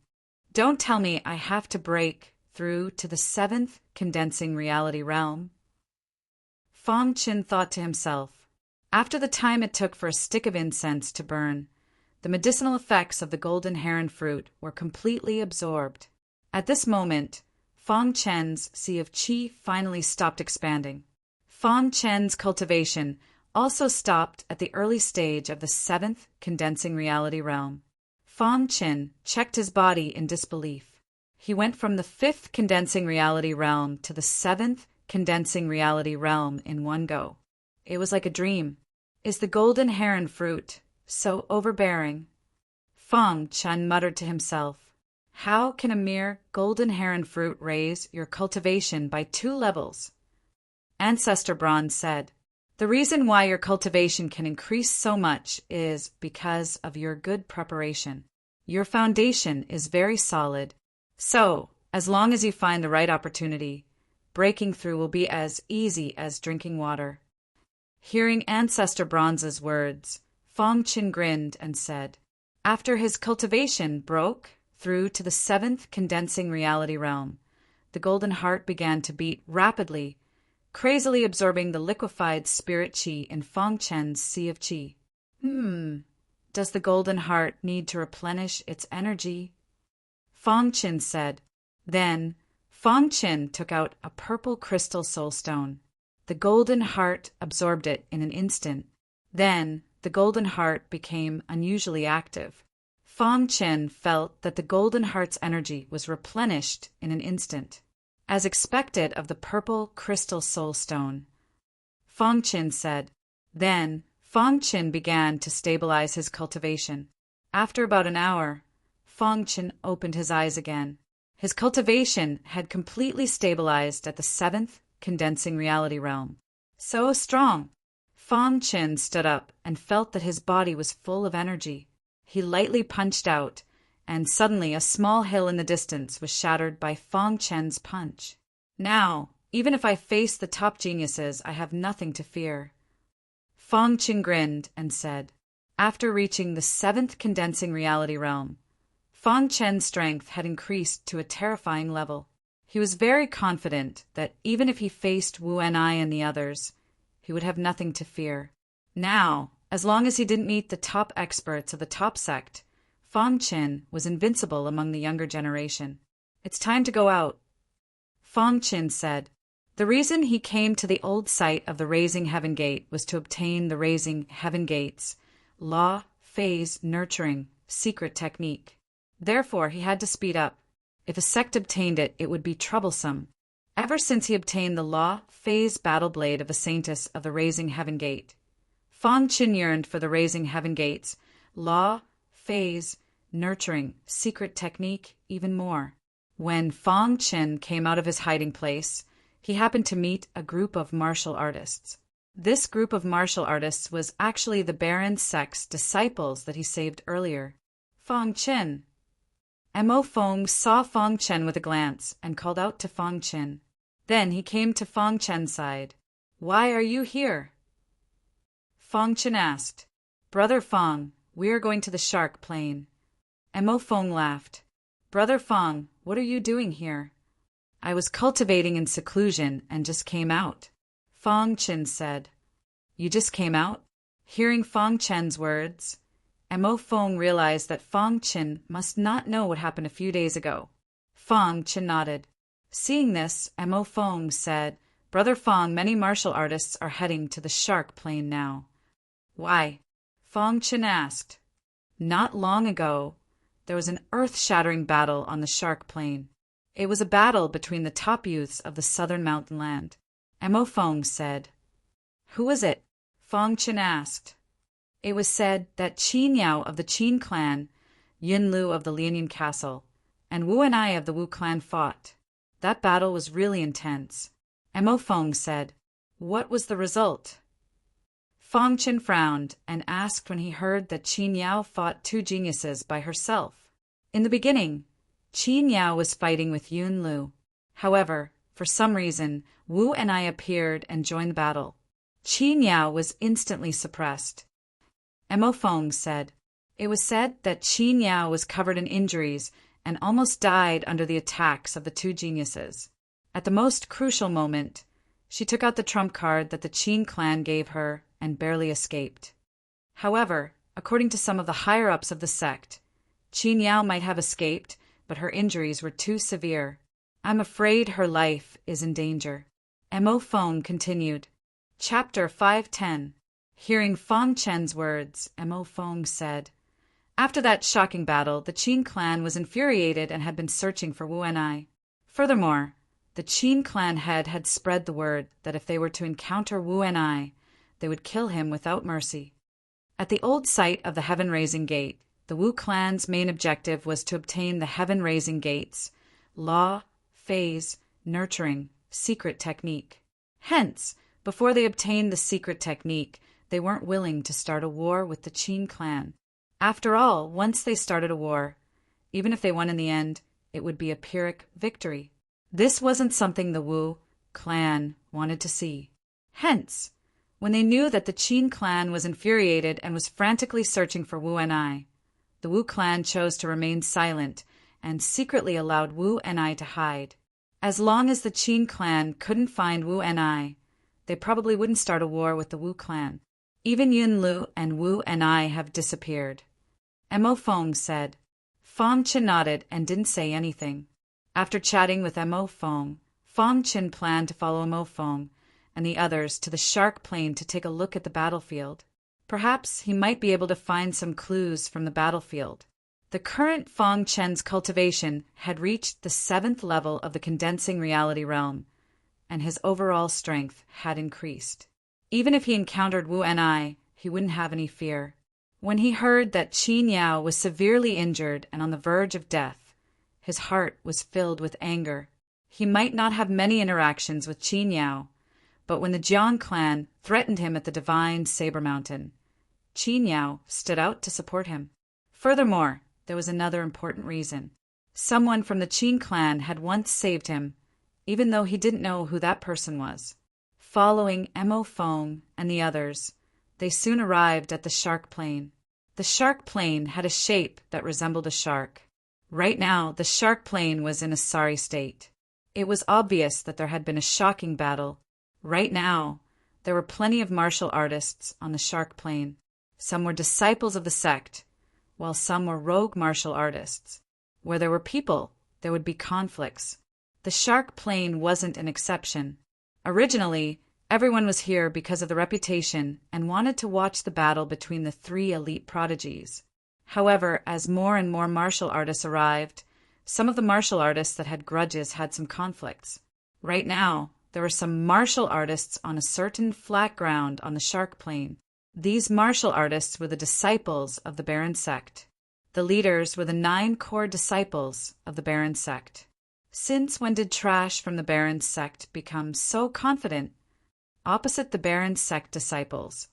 Don't tell me I have to break through to the 7th condensing reality realm. Fong Chen thought to himself. After the time it took for a stick of incense to burn, the medicinal effects of the golden heron fruit were completely absorbed. At this moment, Fong Chen's sea of qi finally stopped expanding. Fong Chen's cultivation also stopped at the early stage of the 7th condensing reality realm. Fong Chen checked his body in disbelief. He went from the 5th condensing reality realm to the 7th condensing reality realm in one go. It was like a dream. Is the golden heron fruit so overbearing? Fong Chen muttered to himself. How can a mere golden heron fruit raise your cultivation by 2 levels? Ancestor Bronze said, the reason why your cultivation can increase so much is because of your good preparation. Your foundation is very solid. So, as long as you find the right opportunity, breaking through will be as easy as drinking water. Hearing Ancestor Bronze's words, Fong Chen grinned and said, after his cultivation broke through to the 7th condensing reality realm, the golden heart began to beat rapidly, crazily absorbing the liquefied spirit qi in Fong Chen's sea of qi. Does the golden heart need to replenish its energy? Fong Chen said. Then, Fong Chen took out a purple crystal soul stone. The golden heart absorbed it in an instant. Then, the golden heart became unusually active. Fong Chen felt that the golden heart's energy was replenished in an instant. As expected of the purple crystal soul stone, Fong Chen said. Then, Fong Chen began to stabilize his cultivation. After about an hour, Fong Chen opened his eyes again. His cultivation had completely stabilized at the 7th condensing reality realm. So strong! Fong Chen stood up and felt that his body was full of energy. He lightly punched out, and suddenly a small hill in the distance was shattered by Fong Chen's punch. Now, even if I face the top geniuses, I have nothing to fear. Fong Chen grinned and said, after reaching the 7th condensing reality realm, Fong Chen's strength had increased to a terrifying level. He was very confident that even if he faced Wu and I and the others, he would have nothing to fear. Now, as long as he didn't meet the top experts of the top sect, Fong Chen was invincible among the younger generation. It's time to go out, Fong Chen said. The reason he came to the old site of the Raising Heaven Gate was to obtain the Raising Heaven Gate's law, phase, nurturing, secret technique. Therefore, he had to speed up. If a sect obtained it, it would be troublesome. Ever since he obtained the law, phase battle blade of the Saintess of the Raising Heaven Gate, Fong Chen yearned for the Raising Heaven Gate's law, phase, nurturing, secret technique even more. When Fong Chen came out of his hiding place, he happened to meet a group of martial artists. This group of martial artists was actually the Baron sect's disciples that he saved earlier. Fong Chen. Mo Fong saw Fong Chen with a glance and called out to Fong Chen. Then he came to Fong Chen's side. Why are you here? Fong Chen asked. Brother Fong, we are going to the Shark Plain. Mo Fong laughed. Brother Fong, what are you doing here? I was cultivating in seclusion and just came out. Fong Chen said. You just came out? Hearing Fong Chen's words, Mo Fong realized that Fong Chen must not know what happened a few days ago. Fong Chen nodded. Seeing this, Mo Fong said, Brother Fong, many martial artists are heading to the Shark Plain now. Why? Fong Chen asked. Not long ago, there was an earth-shattering battle on the Shark Plain. It was a battle between the top youths of the southern mountain land. Mo Fong said. Who was it? Fong Chen asked. It was said that Qin Yao of the Qin clan, Yin Lu of the Lianyan Castle, and Wu and I of the Wu clan fought. That battle was really intense. Mo Feng said. What was the result? Fang Qin frowned and asked when he heard that Qin Yao fought two geniuses by herself. In the beginning, Qin Yao was fighting with Yun Lu. However, for some reason, Wu and I appeared and joined the battle. Qin Yao was instantly suppressed. Mo Feng said. It was said that Qin Yao was covered in injuries and almost died under the attacks of the two geniuses. At the most crucial moment, she took out the trump card that the Qin clan gave her and barely escaped. However, according to some of the higher-ups of the sect, Qin Yao might have escaped, but her injuries were too severe. I'm afraid her life is in danger. Mo Feng continued. Chapter 510. Hearing Fang Chen's words, Mo Feng said. After that shocking battle, the Qin clan was infuriated and had been searching for Wu and I. Furthermore, the Qin clan head had spread the word that if they were to encounter Wu and I, they would kill him without mercy. At the old site of the Heaven-Raising Gate, the Wu clan's main objective was to obtain the Heaven-Raising Gate's law, phase, nurturing, secret technique. Hence, before they obtained the secret technique, they weren't willing to start a war with the Qin clan. After all, once they started a war, even if they won in the end, it would be a Pyrrhic victory. This wasn't something the Wu clan wanted to see. Hence, when they knew that the Qin clan was infuriated and was frantically searching for Wu and I, the Wu clan chose to remain silent and secretly allowed Wu and I to hide. As long as the Qin clan couldn't find Wu and I, they probably wouldn't start a war with the Wu clan. Even Yun Lu and Wu and I have disappeared. Mo Feng said. Fang Qin nodded and didn't say anything. After chatting with Mo Feng, Fang Qin planned to follow Mo Feng and the others to the Shark Plain to take a look at the battlefield. Perhaps he might be able to find some clues from the battlefield. The current Fang Chen's cultivation had reached the 7th level of the condensing reality realm, and his overall strength had increased. Even if he encountered Wu and I, he wouldn't have any fear. When he heard that Qin Yao was severely injured and on the verge of death, his heart was filled with anger. He might not have many interactions with Qin Yao, but when the Jiang clan threatened him at the divine Saber Mountain, Qin Yao stood out to support him. Furthermore, there was another important reason. Someone from the Qin clan had once saved him, even though he didn't know who that person was. Following Mo Feng and the others, they soon arrived at the Shark Plain. The Shark Plain had a shape that resembled a shark. Right now, the Shark Plain was in a sorry state. It was obvious that there had been a shocking battle. Right now, there were plenty of martial artists on the Shark Plain. Some were disciples of the sect, while some were rogue martial artists. Where there were people, there would be conflicts. The Shark Plain wasn't an exception. Originally, everyone was here because of the reputation and wanted to watch the battle between the 3 elite prodigies. However, as more and more martial artists arrived, some of the martial artists that had grudges had some conflicts. Right now, there were some martial artists on a certain flat ground on the Shark Plain. These martial artists were the disciples of the Baron sect. The leaders were the 9 core disciples of the Baron sect. Since when did trash from the Baron sect become so confident? Opposite the Baron sect disciples,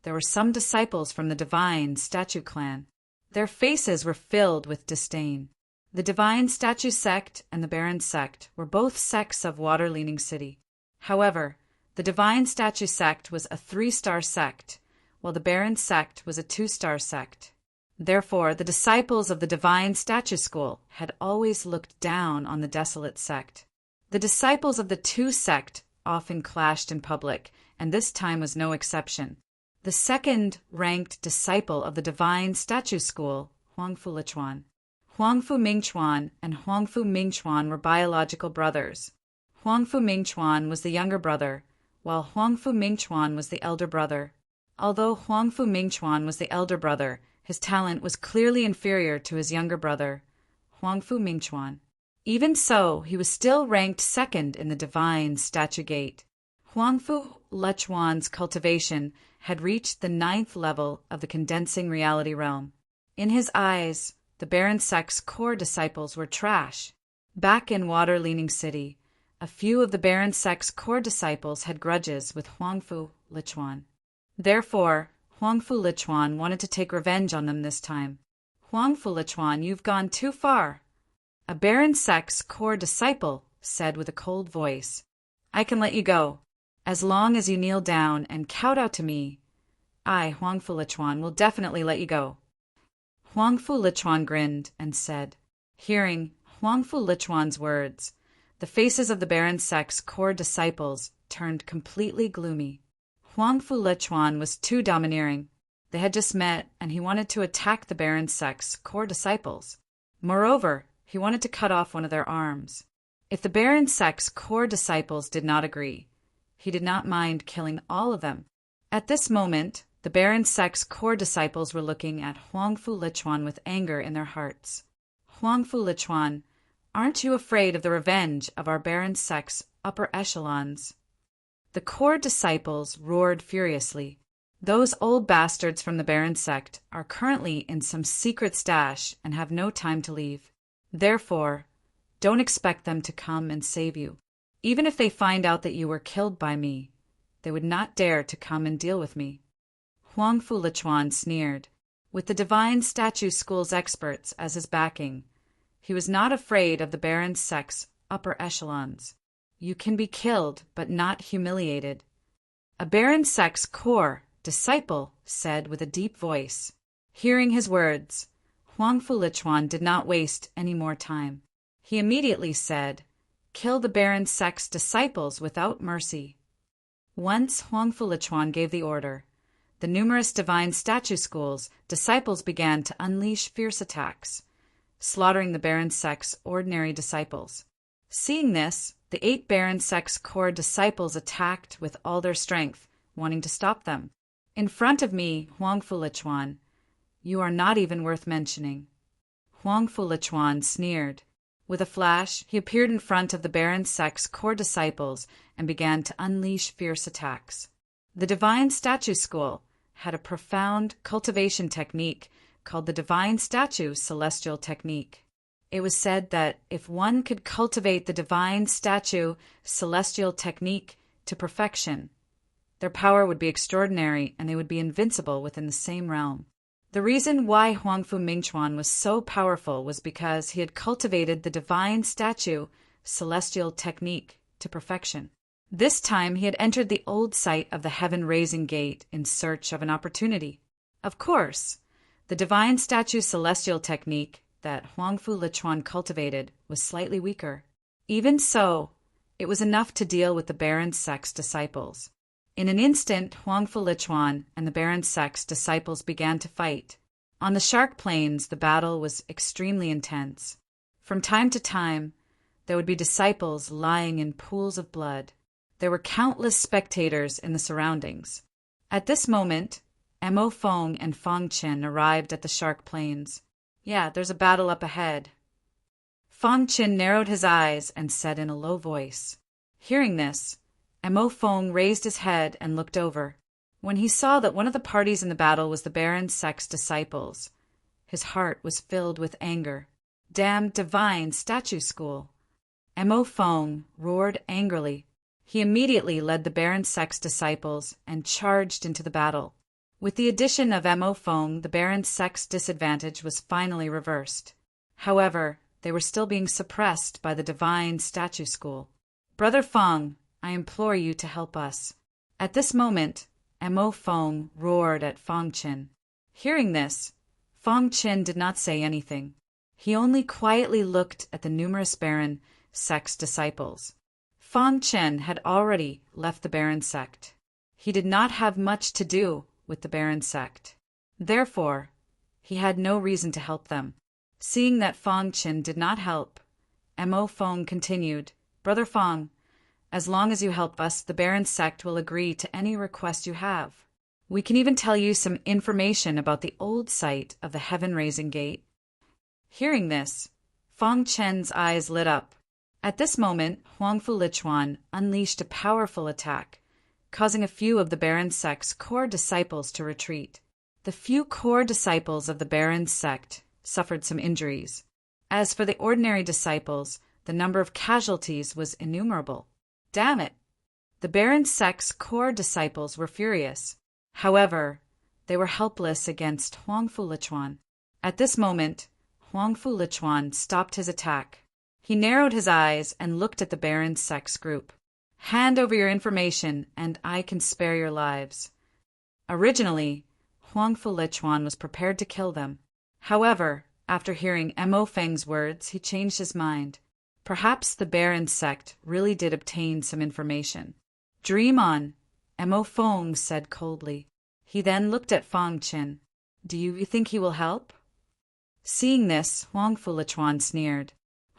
there were some disciples from the Divine Statue clan. Their faces were filled with disdain. The Divine Statue sect and the Baron sect were both sects of Water-Leaning City. However, the Divine Statue sect was a 3-star sect, while the Baron sect was a 2-star sect. Therefore, the disciples of the Divine Statue School had always looked down on the Desolate sect. The disciples of the 2 sect often clashed in public, and this time was no exception. The second-ranked disciple of the Divine Statue School, Huangfu Lichuan. Huangfu Mingchuan and Huangfu Mingchuan were biological brothers. Huangfu Mingchuan was the younger brother, while Huangfu Mingchuan was the elder brother. Although Huangfu Mingchuan was the elder brother, his talent was clearly inferior to his younger brother, Huangfu Mingchuan. Even so, he was still ranked second in the Divine Statue Gate. Huangfu Lichuan's cultivation had reached the 9th level of the condensing reality realm. In his eyes, the Baron sect's core disciples were trash. Back in Water-Leaning City, a few of the Baron sect's core disciples had grudges with Huangfu Lichuan. Therefore, Huangfu Lichuan wanted to take revenge on them this time. "Huangfu Lichuan, you've gone too far," a Baron sect's core disciple said with a cold voice. "I can let you go, as long as you kneel down and kowtow out to me. I, Huangfu Lichuan, will definitely let you go." Huangfu Lichuan grinned and said. Hearing Huangfu Lichuan's words, the faces of the Baron sect's core disciples turned completely gloomy. Huangfu Lichuan was too domineering. They had just met, and he wanted to attack the Baron sect's core disciples. Moreover, he wanted to cut off one of their arms. If the Baron sect's core disciples did not agree, he did not mind killing all of them. At this moment, the Baron sect's core disciples were looking at Huangfu Lichuan with anger in their hearts. "Huangfu Lichuan, aren't you afraid of the revenge of our Baron sect's upper echelons?" The core disciples roared furiously. "Those old bastards from the Baron sect are currently in some secret stash and have no time to leave. Therefore, don't expect them to come and save you. Even if they find out that you were killed by me, they would not dare to come and deal with me." Huangfu Lichuan sneered. With the Divine Statue School's experts as his backing, he was not afraid of the Baron sect's upper echelons. "You can be killed, but not humiliated," a Baron sect's core disciple said with a deep voice. Hearing his words, Huangfu Lichuan did not waste any more time. He immediately said, "Kill the Baron sect's disciples without mercy." Once Huangfu Lichuan gave the order, the numerous Divine Statue School's disciples began to unleash fierce attacks, slaughtering the Baron sect's ordinary disciples. Seeing this, the 8 Baron sect's core disciples attacked with all their strength, wanting to stop them. "In front of me, Huangfu Lichuan, you are not even worth mentioning." Huangfu Lichuan sneered. With a flash, he appeared in front of the Baron sect's core disciples and began to unleash fierce attacks. The Divine Statue School had a profound cultivation technique called the Divine Statue Celestial Technique. It was said that if one could cultivate the Divine Statue Celestial Technique to perfection, their power would be extraordinary and they would be invincible within the same realm. The reason why Huangfu Mingchuan was so powerful was because he had cultivated the Divine Statue Celestial Technique to perfection. This time he had entered the old site of the Heaven-Raising Gate in search of an opportunity. Of course, the Divine Statue Celestial Technique that Huangfu Lichuan cultivated was slightly weaker. Even so, it was enough to deal with the Baron sect's disciples. In an instant, Huangfu Lichuan and the Baron sect's disciples began to fight. On the Shark Plains, the battle was extremely intense. From time to time, there would be disciples lying in pools of blood. There were countless spectators in the surroundings. At this moment, Mo Feng and Fang Chen arrived at the Shark Plains. "Yeah, there's a battle up ahead." Fang Chen narrowed his eyes and said in a low voice. Hearing this, Mo Feng raised his head and looked over. When he saw that one of the parties in the battle was the Baron sect's disciples, his heart was filled with anger. "Damn Divine Statue School!" Mo Feng roared angrily. He immediately led the Baron sect's disciples and charged into the battle. With the addition of Mo Feng, the Baron sect's disadvantage was finally reversed. However, they were still being suppressed by the Divine Statue School. "Brother Feng, I implore you to help us." At this moment, Mo Feng roared at Fang Chen. Hearing this, Fang Chen did not say anything. He only quietly looked at the numerous Baron sect's disciples. Fang Chen had already left the Baron sect. He did not have much to do with the Baron sect. Therefore, he had no reason to help them. Seeing that Fang Chen did not help, Mo Feng continued, "Brother Fang, as long as you help us, the Baron sect will agree to any request you have. We can even tell you some information about the old site of the Heaven-Raising Gate." Hearing this, Fang Chen's eyes lit up. At this moment, Huangfu Lichuan unleashed a powerful attack, causing a few of the Baron sect's core disciples to retreat. The few core disciples of the Baron sect suffered some injuries. As for the ordinary disciples, The number of casualties was innumerable. Damn it! The Baron Sek's core disciples were furious. However, they were helpless against Huangfu Lichuan. At this moment, Huangfu Lichuan stopped his attack. He narrowed his eyes and looked at the Baron Sek's group. Hand over your information, and I can spare your lives. Originally, Huangfu Lichuan was prepared to kill them. However, after hearing Mo Feng's words, he changed his mind. Perhaps the Baron sect really did obtain some information. Dream on, Mo Feng said coldly. He then looked at Fang Qin. Do you think he will help? Seeing this, Huangfu Lichuan sneered.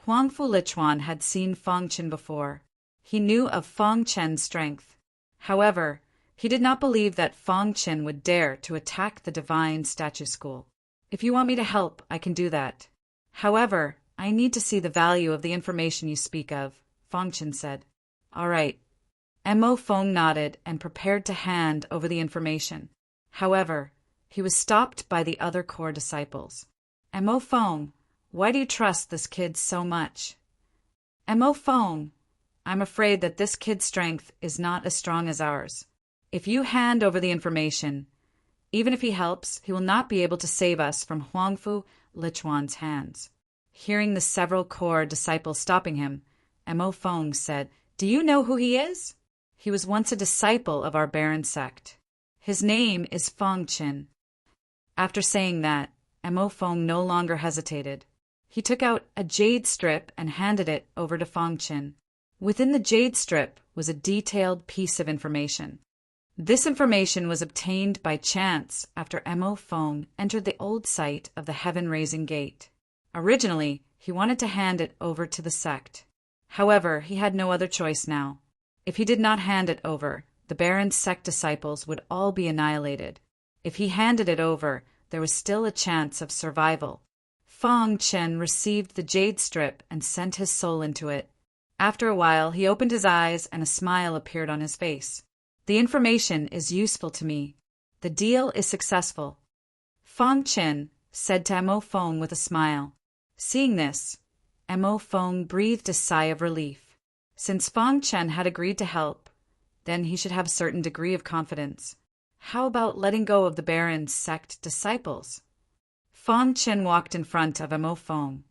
Huangfu Lichuan had seen Fang Qin before. He knew of Fang Qin's strength. However, he did not believe that Fang Qin would dare to attack the Divine Statue School. If you want me to help, I can do that. However, I need to see the value of the information you speak of, Fang Qin said. All right. Mo Feng nodded and prepared to hand over the information. However, he was stopped by the other core disciples. Mo Feng, why do you trust this kid so much? Mo Feng, I'm afraid that this kid's strength is not as strong as ours. If you hand over the information, even if he helps, he will not be able to save us from Huangfu Lichuan's hands. Hearing the several core disciples stopping him, Mo Feng said, Do you know who he is? He was once a disciple of our Baron sect. His name is Fang Qin. After saying that, Mo Feng no longer hesitated. He took out a jade strip and handed it over to Fang Qin. Within the jade strip was a detailed piece of information. This information was obtained by chance after Mo Feng entered the old site of the Heaven-Raising Gate. Originally, he wanted to hand it over to the sect. However, he had no other choice now. If he did not hand it over, the Baron's sect disciples would all be annihilated. If he handed it over, there was still a chance of survival. Fang Qin received the jade strip and sent his soul into it. After a while, he opened his eyes and a smile appeared on his face. The information is useful to me. The deal is successful. Fang Qin said to Mo Feng with a smile. Seeing this, Mo Feng breathed a sigh of relief. Since Fang Qin had agreed to help, then he should have a certain degree of confidence. How about letting go of the Baron's sect disciples? Fang Qin walked in front of Mo Feng,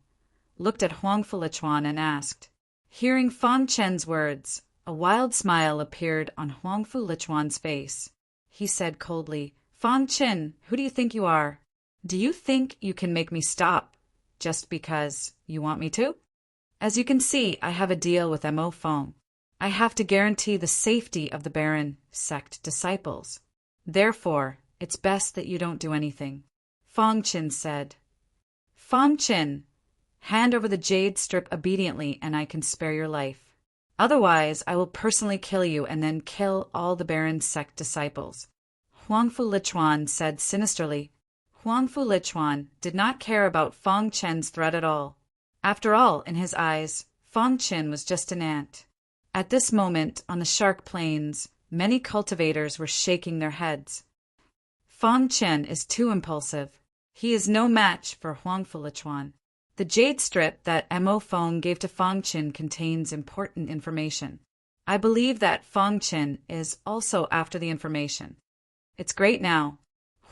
looked at Huangfu Lichuan and asked. Hearing Fang Qin's words, a wild smile appeared on Huangfu Lichuan's face. He said coldly, Fang Qin, who do you think you are? Do you think you can make me stop just because you want me to? As you can see, I have a deal with Mo Feng. I have to guarantee the safety of the Baron sect disciples. Therefore, it's best that you don't do anything. Fang Qin said. Fang Qin, hand over the jade strip obediently and I can spare your life. Otherwise, I will personally kill you and then kill all the Baron's sect disciples. Huangfu Lichuan said sinisterly. Huangfu Lichuan did not care about Fang Qin's threat at all. After all, in his eyes, Fang Qin was just an ant. At this moment, on the Shark Plains, many cultivators were shaking their heads. Fang Qin is too impulsive. He is no match for Huangfu Lichuan. The jade strip that Mo Feng gave to Fang Qin contains important information. I believe that Fang Qin is also after the information. It's great now.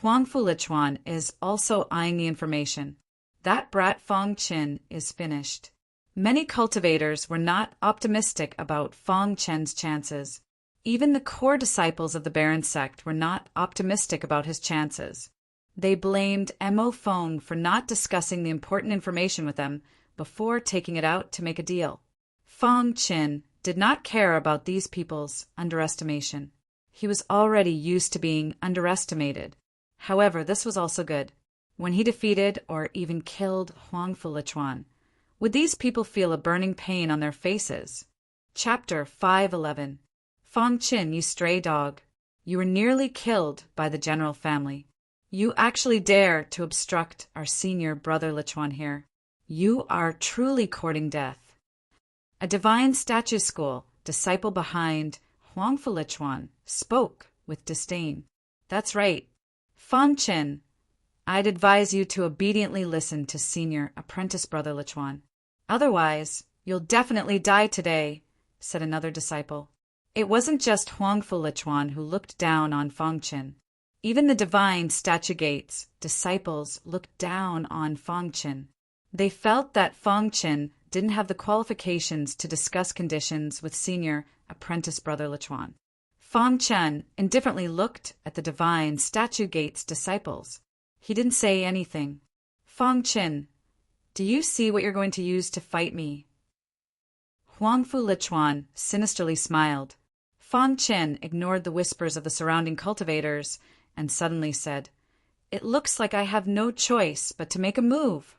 Huangfu Lichuan is also eyeing the information. That brat Fang Qin is finished. Many cultivators were not optimistic about Fang Qin's chances. Even the core disciples of the Baron sect were not optimistic about his chances. They blamed Mo Feng for not discussing the important information with them before taking it out to make a deal. Fang Qin did not care about these people's underestimation. He was already used to being underestimated. However, this was also good. When he defeated or even killed Huangfu Lichuan, would these people feel a burning pain on their faces? Chapter 511. Fang Qin, you stray dog. You were nearly killed by the general family. You actually dare to obstruct our senior brother Lichuan here. You are truly courting death. A Divine Statue School disciple behind Huangfu Lichuan spoke with disdain. That's right. Fang Qin, I'd advise you to obediently listen to senior apprentice brother Lichuan. Otherwise, You'll definitely die today, said another disciple. It wasn't just Huangfu Lichuan who looked down on Fangchen. Even the divine statue gates disciples looked down on Fangchen. They felt that Fangchen didn't have the qualifications to discuss conditions with senior apprentice brother Lichuan. Fangchen indifferently looked at the divine statue gates disciples. He didn't say anything. Fangchen, do you see what you're going to use to fight me? Huangfu Lichuan sinisterly smiled. Fangchen ignored the whispers of the surrounding cultivators and suddenly said, It looks like I have no choice but to make a move.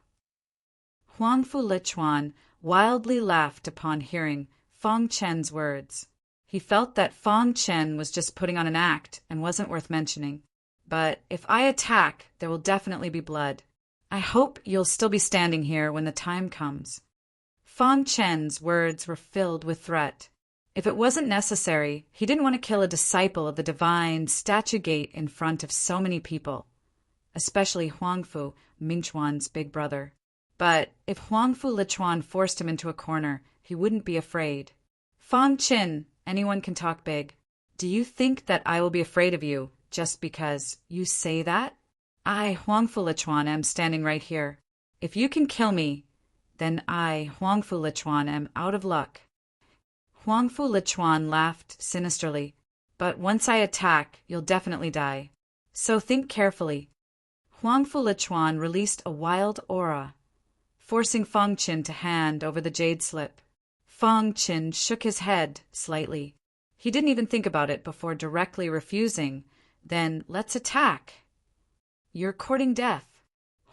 Huangfu Lichuan wildly laughed upon hearing Fangchen's words. He felt that Fangchen was just putting on an act and wasn't worth mentioning. But if I attack, there will definitely be blood. I hope you'll still be standing here when the time comes. Fangchen's words were filled with threat. If it wasn't necessary, he didn't want to kill a disciple of the divine statue gate in front of so many people, especially Huangfu, Mingchuan's big brother. But if Huangfu Lichuan forced him into a corner, he wouldn't be afraid. Fangchen, anyone can talk big. Do you think that I will be afraid of you just because you say that? I, Huangfu Lichuan, am standing right here. If you can kill me, then I, Huangfu Lichuan, am out of luck. Huangfu Lichuan laughed sinisterly. But once I attack, you'll definitely die. So think carefully. Huangfu Lichuan released a wild aura, forcing Fangchen to hand over the jade slip. Fangchen shook his head slightly. He didn't even think about it before directly refusing. Then let's attack. You're courting death.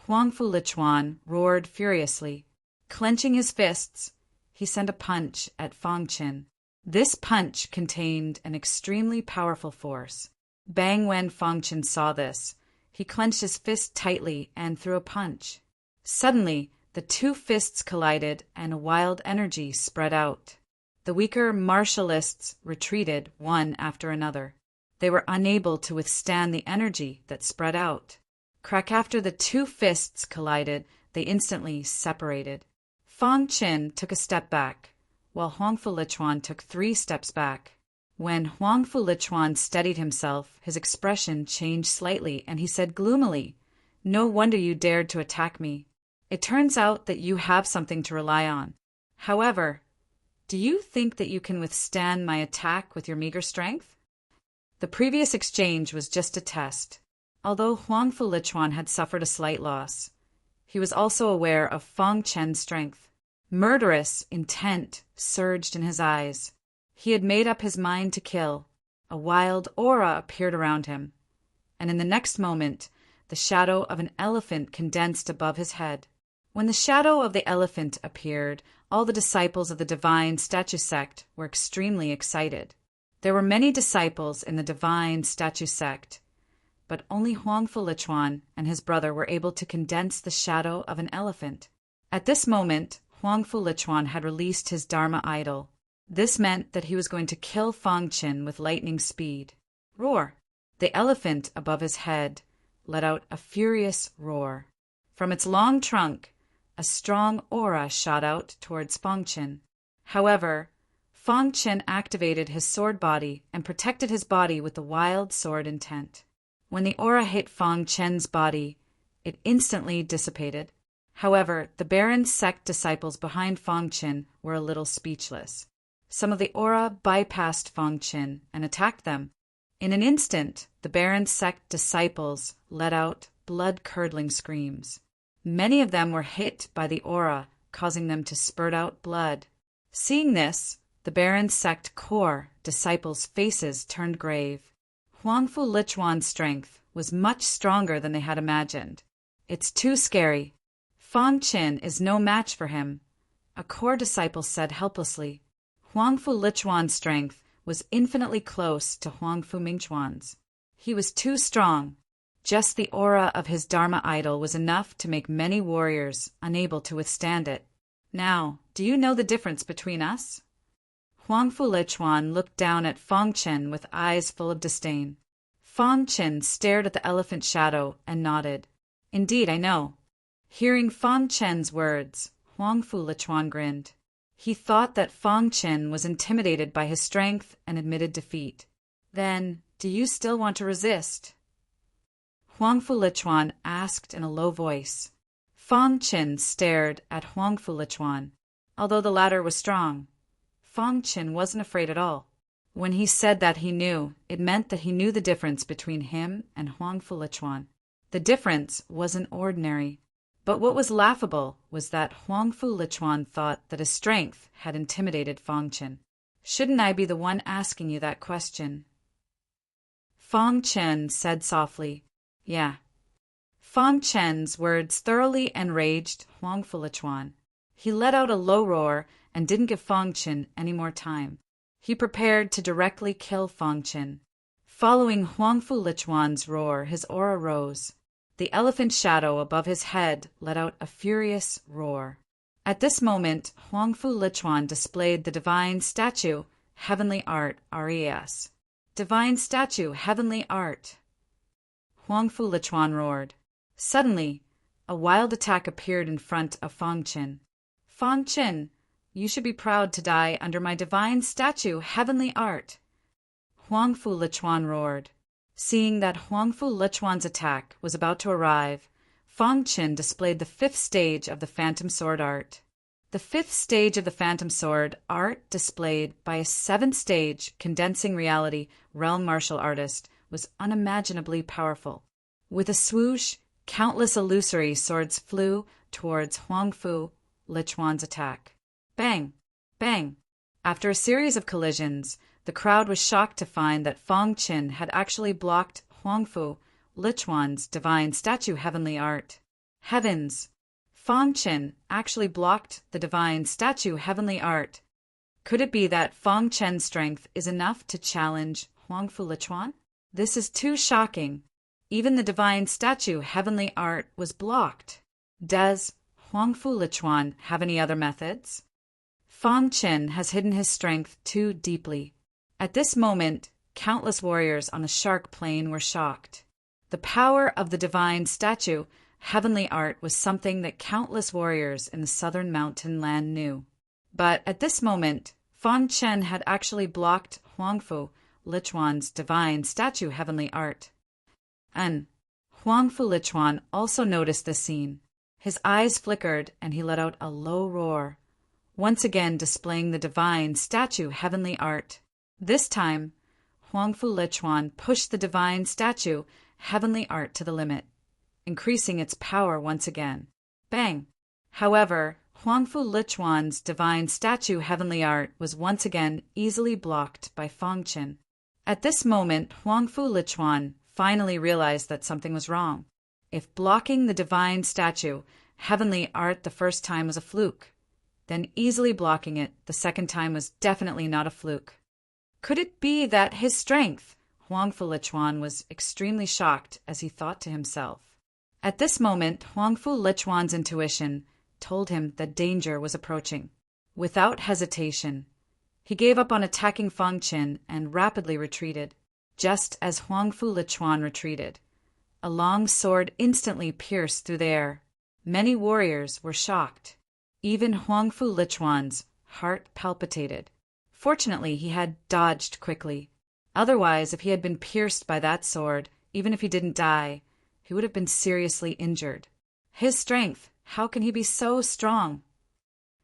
Huangfu Lichuan roared furiously. Clenching his fists, he sent a punch at Fangchen. This punch contained an extremely powerful force. Bang! When Fangchen saw this, he clenched his fist tightly and threw a punch. Suddenly, the two fists collided and a wild energy spread out. The weaker martialists retreated one after another. They were unable to withstand the energy that spread out. Crack! After the two fists collided, they instantly separated. Fangchen took a step back, while Huangfu Lichuan took 3 steps back. When Huangfu Lichuan steadied himself, his expression changed slightly, and he said gloomily, No wonder you dared to attack me. It turns out that you have something to rely on. However, do you think that you can withstand my attack with your meager strength? The previous exchange was just a test. Although Huangfu Lichuan had suffered a slight loss, he was also aware of Fangchen's strength. Murderous intent surged in his eyes. He had made up his mind to kill. A wild aura appeared around him, and in the next moment, the shadow of an elephant condensed above his head. When the shadow of the elephant appeared, all the disciples of the divine statue sect were extremely excited. There were many disciples in the divine statue sect, but only Huangfu Lichuan and his brother were able to condense the shadow of an elephant. At this moment, Huangfu Lichuan had released his Dharma idol. This meant that he was going to kill Fangchen with lightning speed. Roar! The elephant above his head let out a furious roar. From its long trunk, a strong aura shot out towards Fangchen. However, Fangchen activated his sword body and protected his body with the wild sword intent. When the aura hit Fangchen's body, it instantly dissipated. However, the Baron's sect disciples behind Fangchen were a little speechless. Some of the aura bypassed Fangchen and attacked them. In an instant, the Baron's sect disciples let out blood-curdling screams. Many of them were hit by the aura, causing them to spurt out blood. Seeing this, the Baron's sect core disciples' faces turned grave. Huangfu Lichuan's strength was much stronger than they had imagined. It's too scary. Fangchen is no match for him, a core disciple said helplessly. Huangfu Lichuan's strength was infinitely close to Huangfu Mingchuan's. He was too strong. Just the aura of his Dharma idol was enough to make many warriors unable to withstand it. Now, do you know the difference between us? Huangfu Lichuan looked down at Fangchen with eyes full of disdain. Fangchen stared at the elephant shadow and nodded. Indeed, I know. Hearing Fangchen's words, Huangfu Lichuan grinned. He thought that Fong Qin was intimidated by his strength and admitted defeat. Then, do you still want to resist? Huangfu Lichuan asked in a low voice. Fong Qin stared at Huangfu Lichuan. Although the latter was strong, Fong Qin wasn't afraid at all. When he said that he knew, it meant that he knew the difference between him and Huangfu Lichuan. The difference wasn't ordinary. But what was laughable was that Huangfu Lichuan thought that his strength had intimidated Fong Qin. Shouldn't I be the one asking you that question? Fong Qin said softly, Yeah. Fong Qin's words thoroughly enraged Huangfu Lichuan. He let out a low roar and didn't give Fong Qin any more time. He prepared to directly kill Fong Qin. Following Huangfu Lichuan's roar, his aura rose. The elephant shadow above his head let out a furious roar. At this moment, Huangfu Lichuan displayed the divine statue, Heavenly Art, RES. Divine statue, Heavenly Art. Huangfu Lichuan roared. Suddenly, a wild attack appeared in front of Fong Qin. Fong Qin, you should be proud to die under my divine statue, Heavenly Art. Huangfu Lichuan roared. Seeing that Huangfu Lichuan's attack was about to arrive, Fong Qin displayed the 5th stage of the Phantom Sword art. The 5th stage of the Phantom Sword art, displayed by a 7th stage condensing reality realm martial artist, was unimaginably powerful. With a swoosh, countless illusory swords flew towards Huangfu Lichuan's attack. Bang! Bang! After a series of collisions, the crowd was shocked to find that Fong Qin had actually blocked Huangfu Lichuan's divine statue, Heavenly Art. Heavens! Fong Qin actually blocked the divine statue, Heavenly Art. Could it be that Fong Qin's strength is enough to challenge Huangfu Lichuan? This is too shocking. Even the divine statue, Heavenly Art, was blocked. Does Huangfu Lichuan have any other methods? Fong Qin has hidden his strength too deeply. At this moment, countless warriors on the Shark Plain were shocked. The power of the divine statue, Heavenly Art, was something that countless warriors in the southern mountain land knew. But at this moment, Fong Qin had actually blocked Huangfu Lichuan's divine statue, Heavenly Art. And Huangfu Lichuan also noticed this scene. His eyes flickered and he let out a low roar, once again displaying the divine statue, Heavenly Art. This time, Huangfu Lichuan pushed the divine statue, Heavenly Art, to the limit, increasing its power once again. Bang! However, Huangfu Lichuan's divine statue, Heavenly Art, was once again easily blocked by Fong Qin. At this moment, Huangfu Lichuan finally realized that something was wrong. If blocking the divine statue, Heavenly Art, the first time was a fluke, then easily blocking it the second time was definitely not a fluke. Could it be that his strength? Huangfu Lichuan was extremely shocked as he thought to himself. At this moment, Huangfu Lichuan's intuition told him that danger was approaching. Without hesitation, he gave up on attacking Fong Qin and rapidly retreated. Just as Huangfu Lichuan retreated, a long sword instantly pierced through the air. Many warriors were shocked. Even Huangfu Lichuan's heart palpitated. Fortunately, he had dodged quickly. Otherwise, if he had been pierced by that sword, even if he didn't die, he would have been seriously injured. His strength, how can he be so strong?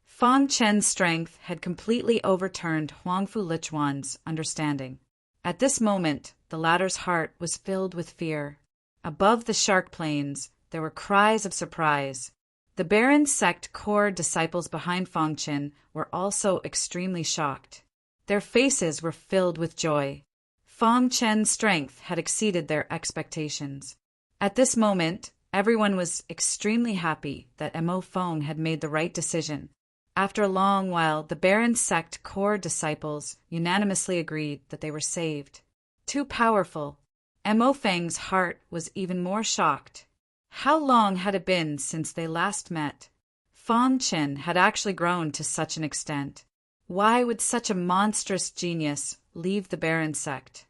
Fong Qin's strength had completely overturned Huangfu Lichuan's understanding. At this moment, the latter's heart was filled with fear. Above the Shark Plains, there were cries of surprise. The Baron sect core disciples behind Fong Qin were also extremely shocked. Their faces were filled with joy. Fong Qin's strength had exceeded their expectations. At this moment, everyone was extremely happy that Mo Fong had made the right decision. After a long while, the Baron sect core disciples unanimously agreed that they were saved. Too powerful. Mo Feng's heart was even more shocked. How long had it been since they last met? Fong Qin had actually grown to such an extent. Why would such a monstrous genius leave the Baron sect?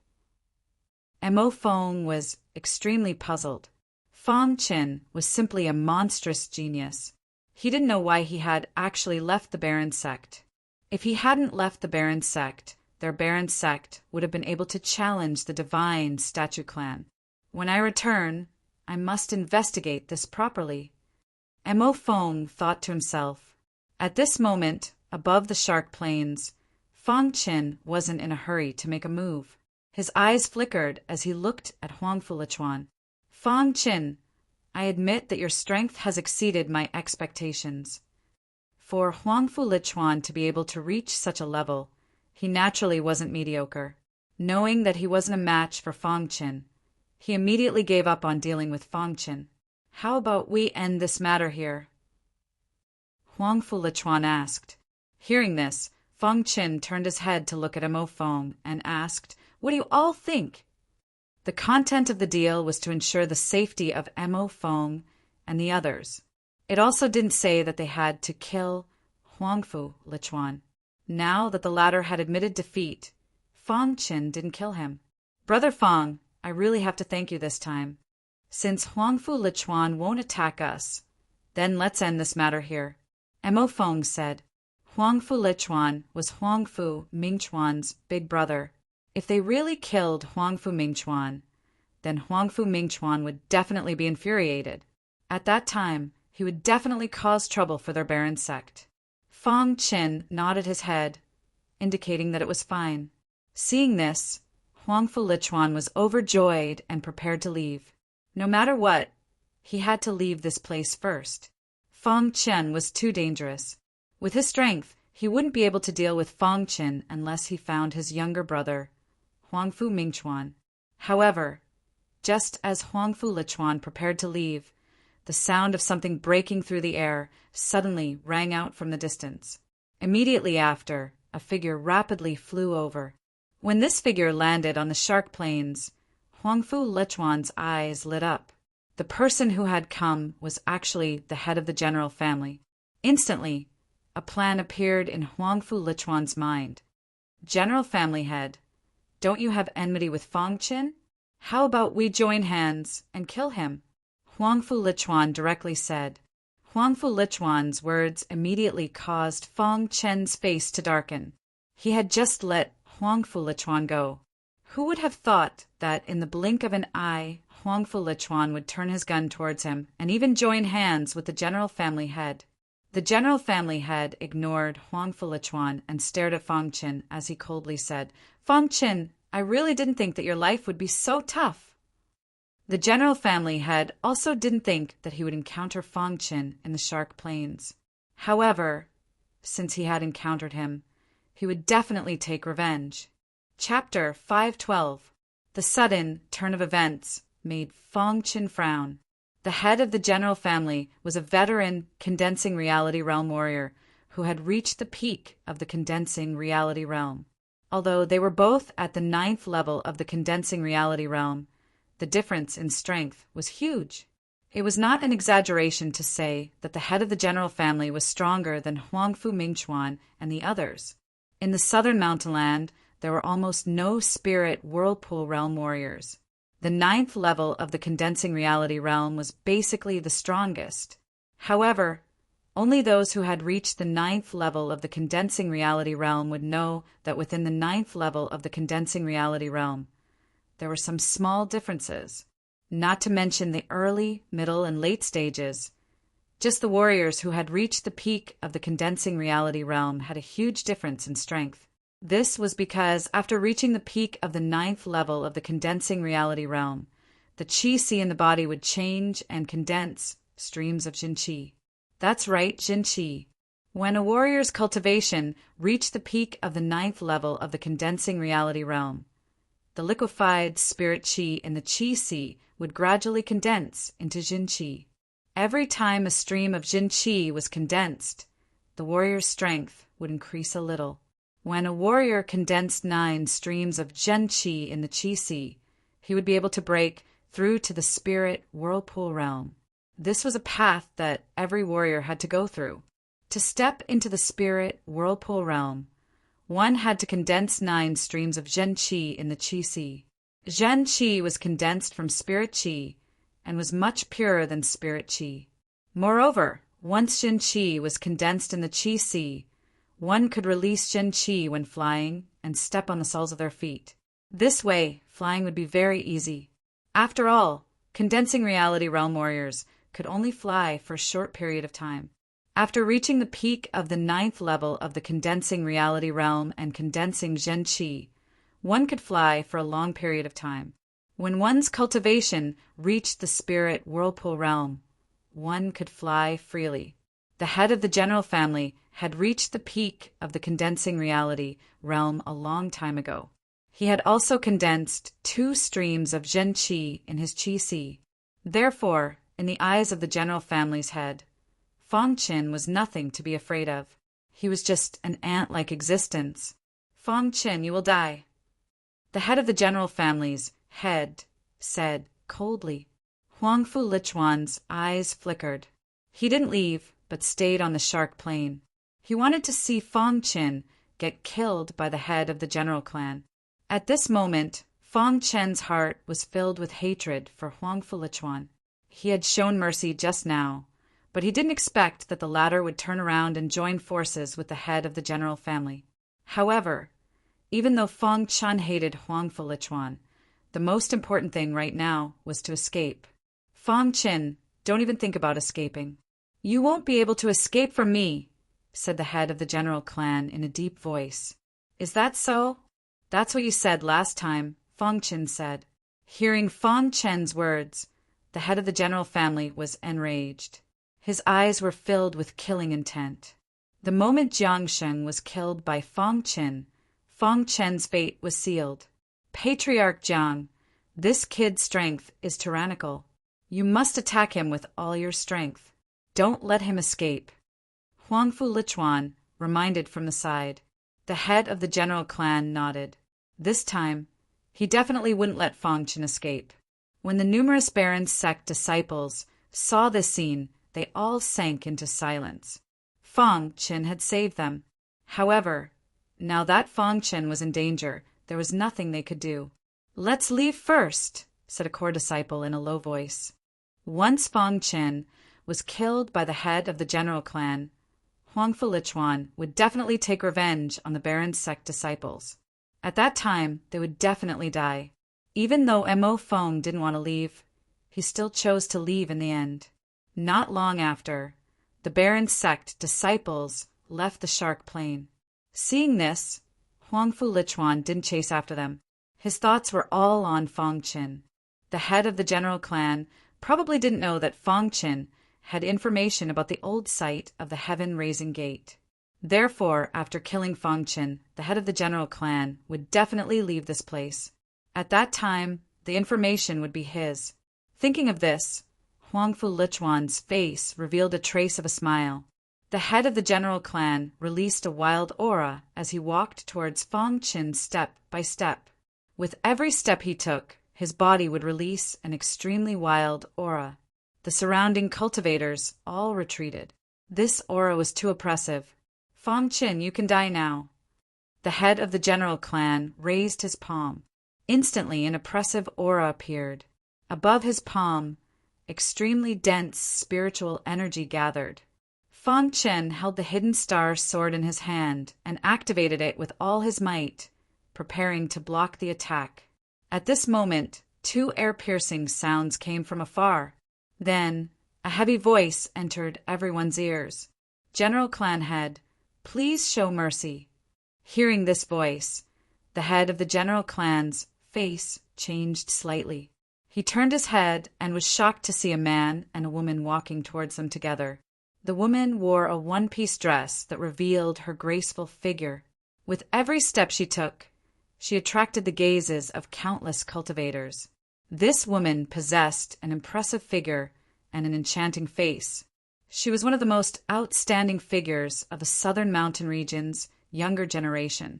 Mo Feng was extremely puzzled. Fong Qin was simply a monstrous genius. He didn't know why he had actually left the Baron sect. If he hadn't left the Baron sect, their Baron sect would have been able to challenge the divine Statue Clan. When I return, I must investigate this properly. Mo Fong thought to himself. At this moment, above the Shark Plains, Fong Qin wasn't in a hurry to make a move. His eyes flickered as he looked at Huangfu Lichuan. Fong Qin, I admit that your strength has exceeded my expectations. For Huangfu Lichuan to be able to reach such a level, he naturally wasn't mediocre. Knowing that he wasn't a match for Fong Qin, he immediately gave up on dealing with Fong Qin. How about we end this matter here? Huangfu Lichuan asked. Hearing this, Fong Qin turned his head to look at Mo Fong and asked, What do you all think? The content of the deal was to ensure the safety of Mo Fong and the others. It also didn't say that they had to kill Huangfu Lichuan. Now that the latter had admitted defeat, Fong Qin didn't kill him. Brother Fong, I really have to thank you this time. Since Huangfu Lichuan won't attack us, then let's end this matter here. Mo Fong said. Huangfu Lichuan was Huangfu Mingchuan's big brother. If they really killed Huangfu Mingchuan, then Huangfu Mingchuan would definitely be infuriated. At that time, he would definitely cause trouble for their Baron sect. Fong Qin nodded his head, indicating that it was fine. Seeing this, Huangfu Lichuan was overjoyed and prepared to leave. No matter what, he had to leave this place first. Fong Qin was too dangerous. With his strength, he wouldn't be able to deal with Fong Qin unless he found his younger brother, Huangfu Mingchuan. However, just as Huangfu Lichuan prepared to leave, the sound of something breaking through the air suddenly rang out from the distance. Immediately after, a figure rapidly flew over. When this figure landed on the Shark Plains, Huangfu Lichuan's eyes lit up. The person who had come was actually the head of the general family. Instantly, a plan appeared in Huangfu Lichuan's mind. General family head, don't you have enmity with Fong Qin? How about we join hands and kill him? Huangfu Lichuan directly said. Huangfu Lichuan's words immediately caused Fong Qin's face to darken. He had just let Huangfu Lichuan go. Who would have thought that in the blink of an eye, Huangfu Lichuan would turn his gun towards him and even join hands with the general family head? The general family head ignored Huangfu Lichuan and stared at Fong Qin as he coldly said, Fong Qin, I really didn't think that your life would be so tough. The general family head also didn't think that he would encounter Fong Qin in the Shark Plains. However, since he had encountered him, he would definitely take revenge. Chapter 512. The sudden turn of events made Fong Qin frown. The head of the general family was a veteran condensing reality realm warrior who had reached the peak of the condensing reality realm. Although they were both at the 9th level of the condensing reality realm, the difference in strength was huge. It was not an exaggeration to say that the head of the general family was stronger than Huangfu Mingchuan and the others. In the southern mountain land, there were almost no spirit whirlpool realm warriors. The 9th level of the condensing reality realm was basically the strongest. However, only those who had reached the 9th level of the condensing reality realm would know that within the 9th level of the condensing reality realm, there were some small differences, not to mention the early, middle, and late stages. Just the warriors who had reached the peak of the condensing reality realm had a huge difference in strength. This was because after reaching the peak of the 9th level of the condensing reality realm, the qi-si in the body would change and condense streams of jin-qi. That's right, jin-qi. When a warrior's cultivation reached the peak of the 9th level of the condensing reality realm, the liquefied spirit qi in the qi-si would gradually condense into jin-qi. Every time a stream of jin-qi was condensed, the warrior's strength would increase a little. When a warrior condensed 9 streams of jin-qi in the qi-si, he would be able to break through to the spirit whirlpool realm. This was a path that every warrior had to go through. To step into the spirit whirlpool realm, one had to condense 9 streams of jin-qi in the qi-si. Jin-qi was condensed from spirit qi and was much purer than spirit qi. Moreover, once jin-qi was condensed in the qi-si, One could release Zhen Qi when flying and step on the soles of their feet. This way, flying would be very easy. After all, condensing reality realm warriors could only fly for a short period of time. After reaching the peak of the 9th level of the condensing reality realm and condensing Zhen Qi, one could fly for a long period of time. When one's cultivation reached the spirit whirlpool realm, one could fly freely. The head of the general family had reached the peak of the condensing reality realm a long time ago. He had also condensed 2 streams of Zhen Qi in his Qi Sea. Therefore, in the eyes of the general family's head, Fang Qin was nothing to be afraid of. He was just an ant-like existence. Fang Qin, you will die. The head of the general family's head said coldly. Huangfu Lichuan's eyes flickered. He didn't leave, but stayed on the shark plane. He wanted to see Fang Qin get killed by the head of the general clan. At this moment, Fang Qin's heart was filled with hatred for Huangfu Lichuan. He had shown mercy just now, but he didn't expect that the latter would turn around and join forces with the head of the general family. However, even though Fang Qin hated Huangfu Lichuan, the most important thing right now was to escape. Fang Qin, don't even think about escaping. You won't be able to escape from me, said the head of the general clan in a deep voice. Is that so? That's what you said last time, Fang Qin said. Hearing Fang Qin's words, the head of the general family was enraged. His eyes were filled with killing intent. The moment Jiang Sheng was killed by Fang Qin's fate was sealed. Patriarch Jiang, this kid's strength is tyrannical. You must attack him with all your strength. Don't let him escape. Huangfu Lichuan reminded from the side. The head of the general clan nodded. This time, he definitely wouldn't let Fang Qin escape. When the numerous Baron's sect disciples saw this scene, they all sank into silence. Fang Qin had saved them. However, now that Fang Qin was in danger, there was nothing they could do. Let's leave first, said a core disciple in a low voice. Once Fang Qin was killed by the head of the general clan, Huangfu Lichuan would definitely take revenge on the Baron's sect disciples. At that time, they would definitely die. Even though Mo Feng didn't want to leave, he still chose to leave in the end. Not long after, the Baron's sect disciples left the shark plane. Seeing this, Huangfu Lichuan didn't chase after them. His thoughts were all on Fang Qin. The head of the general clan probably didn't know that Fang Qin had information about the old site of the heaven-raising gate. Therefore, after killing Fang Qin, the head of the general clan would definitely leave this place. At that time, the information would be his. Thinking of this, Huangfu Lichuan's face revealed a trace of a smile. The head of the general clan released a wild aura as he walked towards Fang Qin step by step. With every step he took, his body would release an extremely wild aura. The surrounding cultivators all retreated. This aura was too oppressive. Fang Qin, you can die now. The head of the general clan raised his palm. Instantly, an oppressive aura appeared. Above his palm, extremely dense spiritual energy gathered. Fang Qin held the hidden star sword in his hand and activated it with all his might, preparing to block the attack. At this moment, 2 ear-piercing sounds came from afar. Then, a heavy voice entered everyone's ears. General Clan Head, please show mercy. Hearing this voice, the head of the general clan's face changed slightly. He turned his head and was shocked to see a man and a woman walking towards them together. The woman wore a one-piece dress that revealed her graceful figure. With every step she took, she attracted the gazes of countless cultivators. This woman possessed an impressive figure and an enchanting face. She was one of the most outstanding figures of the southern mountain region's younger generation,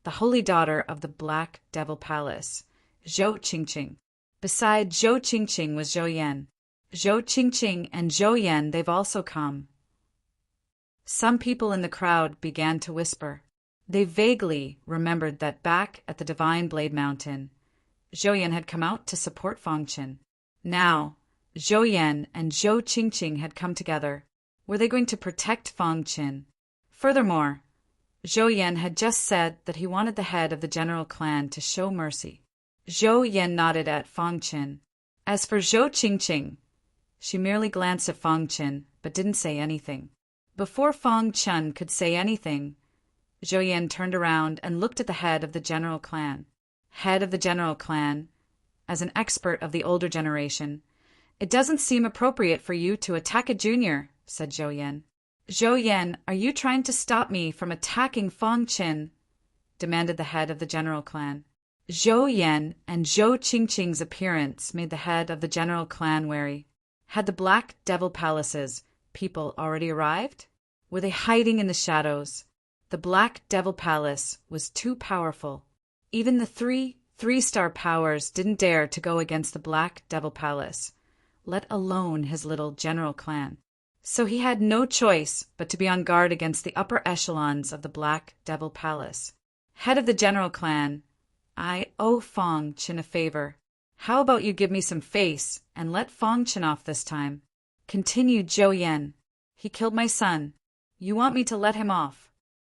the holy daughter of the Black Devil Palace, Zhou Qingqing. Beside Zhou Qingqing was Zhou Yan. Zhou Qingqing and Zhou Yan, they've also come. Some people in the crowd began to whisper. They vaguely remembered that back at the Divine Blade Mountain, Zhou Yan had come out to support Fang Qin. Now, Zhou Yan and Zhou Qingqing had come together. Were they going to protect Fang Qin? Furthermore, Zhou Yan had just said that he wanted the head of the general clan to show mercy. Zhou Yan nodded at Fang Qin. As for Zhou Qingqing, she merely glanced at Fang Qin, but didn't say anything. Before Fang Qin could say anything, Zhou Yan turned around and looked at the head of the general clan. Head of the general clan, as an expert of the older generation, "It doesn't seem appropriate for you to attack a junior," said Zhou Yan. "Zhou Yan, are you trying to stop me from attacking Fang Qin?" demanded the head of the general clan. Zhou Yan and Zhou Qingqing's appearance made the head of the general clan wary. Had the Black Devil Palace's people already arrived? Were they hiding in the shadows? The Black Devil Palace was too powerful. Even the three-star powers didn't dare to go against the Black Devil Palace, let alone his little general clan. So he had no choice but to be on guard against the upper echelons of the Black Devil Palace. Head of the general clan, I owe Fang Qin a favor. How about you give me some face and let Fang Qin off this time? Continued Zhou Yan. He killed my son. You want me to let him off?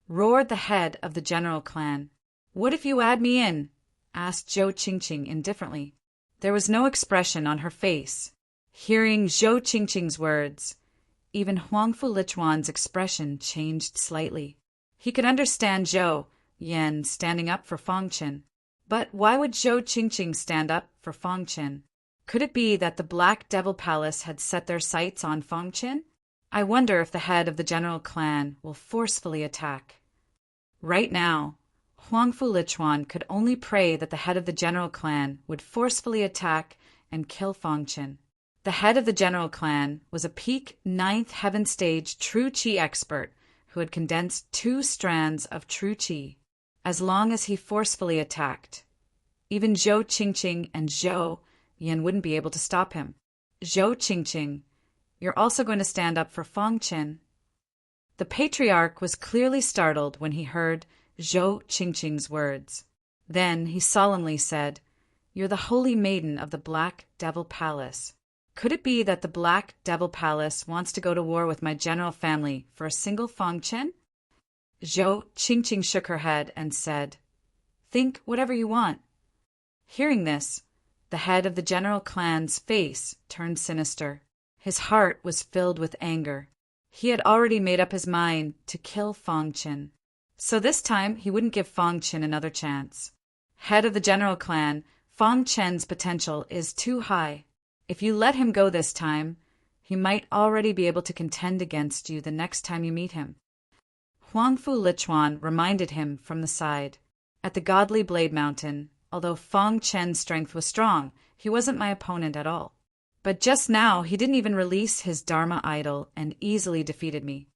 Roared the head of the general clan. What if you add me in? Asked Zhou Qingqing indifferently. There was no expression on her face. Hearing Zhou Qingqing's words, even Huangfu Lichuan's expression changed slightly. He could understand Zhou Yan standing up for Fang Qin. But why would Zhou Qingqing stand up for Fang Qin? Could it be that the Black Devil Palace had set their sights on Fang Qin? I wonder if the head of the general clan will forcefully attack. Right now, Huangfu Lichuan could only pray that the head of the general clan would forcefully attack and kill Fang Qin. The head of the general clan was a peak 9th heaven stage true qi expert who had condensed 2 strands of true qi. As long as he forcefully attacked, even Zhou Qingqing and Zhou Yan wouldn't be able to stop him. Zhou Qingqing, you're also going to stand up for Fang Qin. The patriarch was clearly startled when he heard Zhou Qingqing's words. Then he solemnly said, You're the holy maiden of the Black Devil Palace. Could it be that the Black Devil Palace wants to go to war with my general family for a single Fang Qin? Zhou Qingqing shook her head and said, Think whatever you want. Hearing this, the head of the general clan's face turned sinister. His heart was filled with anger. He had already made up his mind to kill Fang Qin. So this time he wouldn't give Fang Qin another chance. Head of the general clan, Fang Qin's potential is too high. If you let him go this time, he might already be able to contend against you the next time you meet him. Huangfu Lichuan reminded him from the side. At the Godly Blade Mountain, although Fang Qin's strength was strong, he wasn't my opponent at all. But just now he didn't even release his Dharma idol and easily defeated me.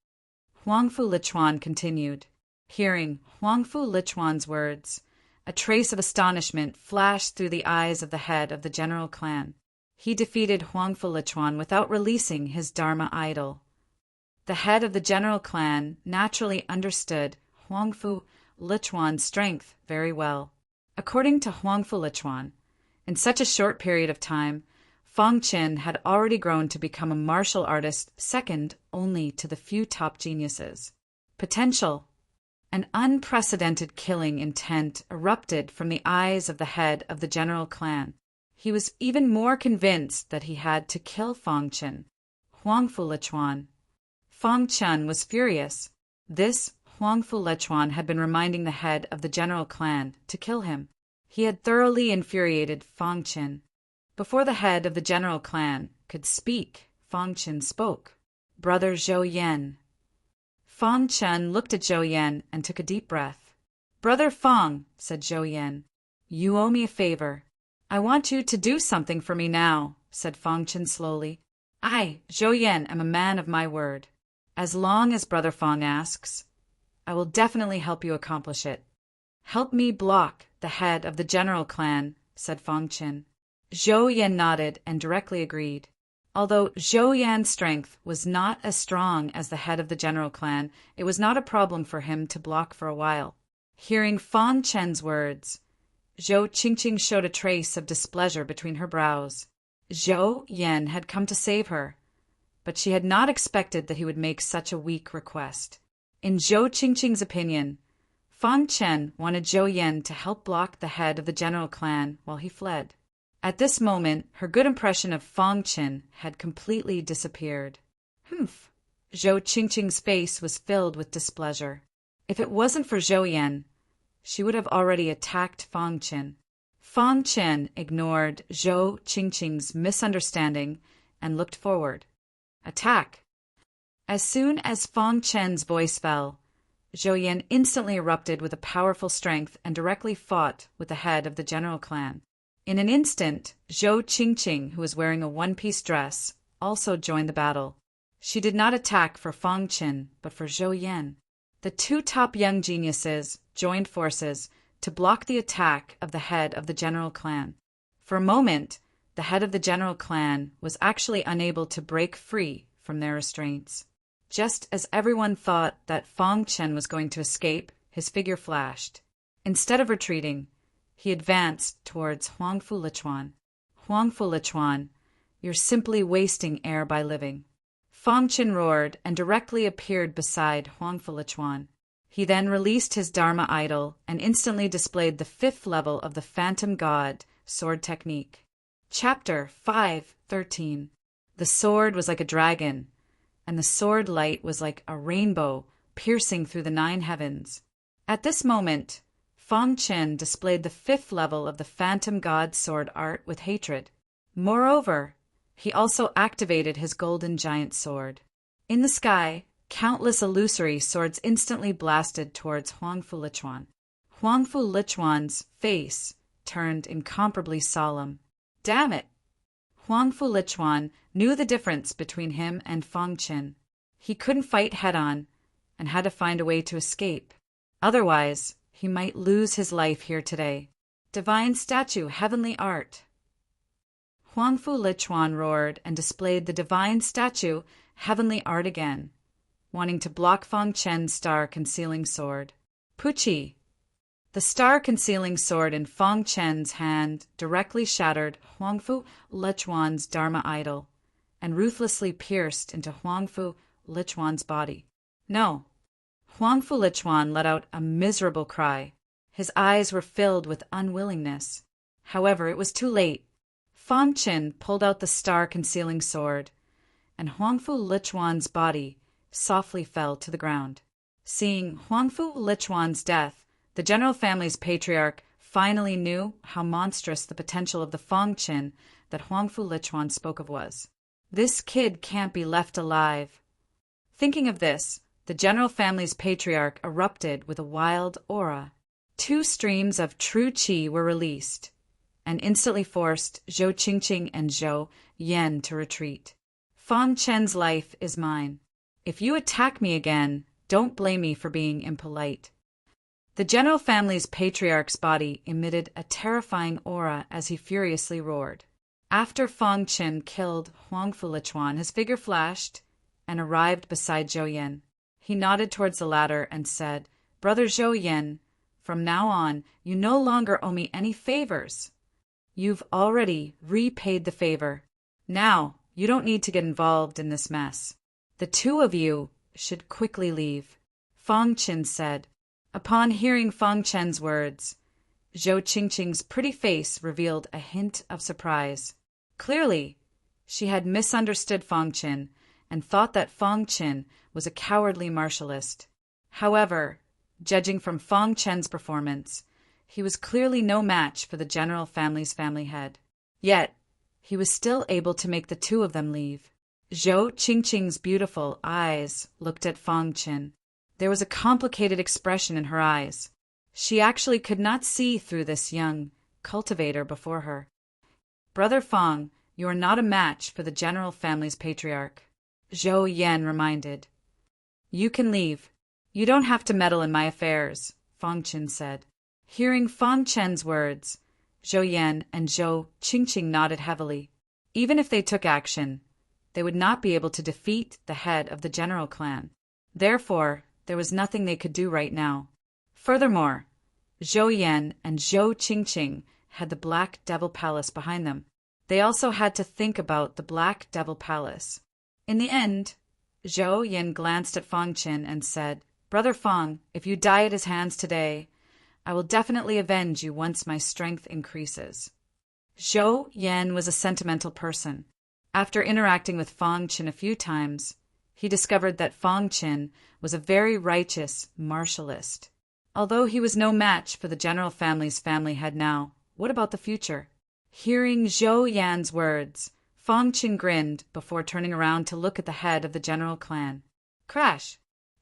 Huangfu Lichuan continued. Hearing Huangfu Lichuan's words, a trace of astonishment flashed through the eyes of the head of the general clan. He defeated Huangfu Lichuan without releasing his Dharma idol. The head of the general clan naturally understood Huangfu Lichuan's strength very well. According to Huangfu Lichuan, in such a short period of time, Fang Qin had already grown to become a martial artist second only to the few top geniuses. Potential. An unprecedented killing intent erupted from the eyes of the head of the general clan. He was even more convinced that he had to kill Fang Qin. Huangfu Lichuan. Fang Qin was furious. This Huangfu Lichuan had been reminding the head of the general clan to kill him. He had thoroughly infuriated Fang Qin. Before the head of the general clan could speak, Fang Qin spoke. Brother Zhou Yan. Fang Qin looked at Zhou Yan and took a deep breath. Brother Fang, said Zhou Yan, you owe me a favor. I want you to do something for me now, said Fang Qin slowly. I, Zhou Yan, am a man of my word. As long as Brother Fang asks, I will definitely help you accomplish it. Help me block the head of the general clan, said Fang Qin. Zhou Yan nodded and directly agreed. Although Zhou Yan's strength was not as strong as the head of the general clan, it was not a problem for him to block for a while. Hearing Fang Qin's words, Zhou Qingqing showed a trace of displeasure between her brows. Zhou Yan had come to save her, but she had not expected that he would make such a weak request. In Zhou Qingqing's opinion, Fang Chen wanted Zhou Yan to help block the head of the general clan while he fled. At this moment, her good impression of Fang Chen had completely disappeared. Humph! Zhou Qingqing's face was filled with displeasure. If it wasn't for Zhou Yan, she would have already attacked Fang Chen. Fang Chen ignored Zhou Qingqing's misunderstanding and looked forward. Attack! As soon as Fang Chen's voice fell, Zhou Yan instantly erupted with a powerful strength and directly fought with the head of the general clan. In an instant, Zhou Qingqing, who was wearing a one-piece dress, also joined the battle. She did not attack for Fang Chen, but for Zhou Yan. The two top young geniuses joined forces to block the attack of the head of the general clan. For a moment, the head of the general clan was actually unable to break free from their restraints. Just as everyone thought that Fang Chen was going to escape, his figure flashed. Instead of retreating, he advanced towards Huangfu Lichuan. Huangfu Lichuan, you're simply wasting air by living. Fang Chen roared and directly appeared beside Huangfu Lichuan. He then released his Dharma idol and instantly displayed the 5th level of the Phantom God sword technique. Chapter 5:13. The sword was like a dragon, and the sword light was like a rainbow piercing through the 9 heavens. At this moment, Fang Chen displayed the 5th level of the Phantom God sword art with hatred. Moreover, he also activated his golden giant sword. In the sky, countless illusory swords instantly blasted towards Huangfu Lichuan. Huangfu Lichuan's face turned incomparably solemn. Damn it! Huangfu Lichuan knew the difference between him and Fang Chen. He couldn't fight head-on and had to find a way to escape. Otherwise, he might lose his life here today. Divine statue, heavenly art. Huangfu Lichuan roared and displayed the divine statue, heavenly art again, wanting to block Fang Chen's star-concealing sword. Puchi! The star-concealing sword in Fang Chen's hand directly shattered Huangfu Lichuan's Dharma idol and ruthlessly pierced into Huangfu Lichuan's body. No! Huangfu Lichuan let out a miserable cry. His eyes were filled with unwillingness. However, it was too late. Fang Chen pulled out the star-concealing sword, and Huangfu Lichuan's body softly fell to the ground. Seeing Huangfu Lichuan's death, the general family's patriarch finally knew how monstrous the potential of the Fang Chen that Huangfu Lichuan spoke of was. This kid can't be left alive. Thinking of this, the general family's patriarch erupted with a wild aura. 2 streams of true qi were released, and instantly forced Zhou Qingqing and Zhou Yan to retreat. Fang Chen's life is mine. If you attack me again, don't blame me for being impolite. The general family's patriarch's body emitted a terrifying aura as he furiously roared. After Fang Chen killed Huangfu Lichuan, his figure flashed and arrived beside Zhou Yan. He nodded towards the latter and said, "Brother Zhou Yan, from now on, you no longer owe me any favors. You've already repaid the favor. Now, you don't need to get involved in this mess. The 2 of you should quickly leave," Fang Chen said. Upon hearing Fang Chen's words, Zhou Qingqing's pretty face revealed a hint of surprise. Clearly, she had misunderstood Fang Chen and thought that Fang Chen was a cowardly martialist. However, judging from Fang Chen's performance, he was clearly no match for the general family's family head. Yet, he was still able to make the 2 of them leave. Zhou Qingqing's beautiful eyes looked at Fang Chen. There was a complicated expression in her eyes. She actually could not see through this young cultivator before her. "Brother Fang, you are not a match for the general family's patriarch," Zhou Yan reminded. "You can leave. You don't have to meddle in my affairs," Fang Chen said. Hearing Fang Chen's words, Zhou Yan and Zhou Qingqing nodded heavily. Even if they took action, they would not be able to defeat the head of the general clan. Therefore, there was nothing they could do right now. Furthermore, Zhou Yan and Zhou Qingqing had the Black Devil Palace behind them. They also had to think about the Black Devil Palace. In the end, Zhou Yan glanced at Fang Chen and said, Brother Fong, if you die at his hands today, I will definitely avenge you once my strength increases. Zhou Yan was a sentimental person. After interacting with Fong Qin a few times, he discovered that Fong Qin was a very righteous martialist. Although he was no match for the general family's family head now, what about the future? Hearing Zhou Yan's words, Fong Qin grinned before turning around to look at the head of the general clan. Crash!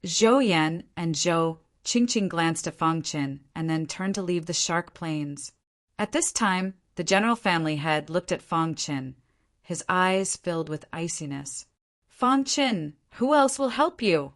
Zhou Yan and Zhou Qingqing glanced at Fong Qin and then turned to leave the Shark Plains. At this time, the general family head looked at Fong Qin, his eyes filled with iciness. Fong Qin, who else will help you?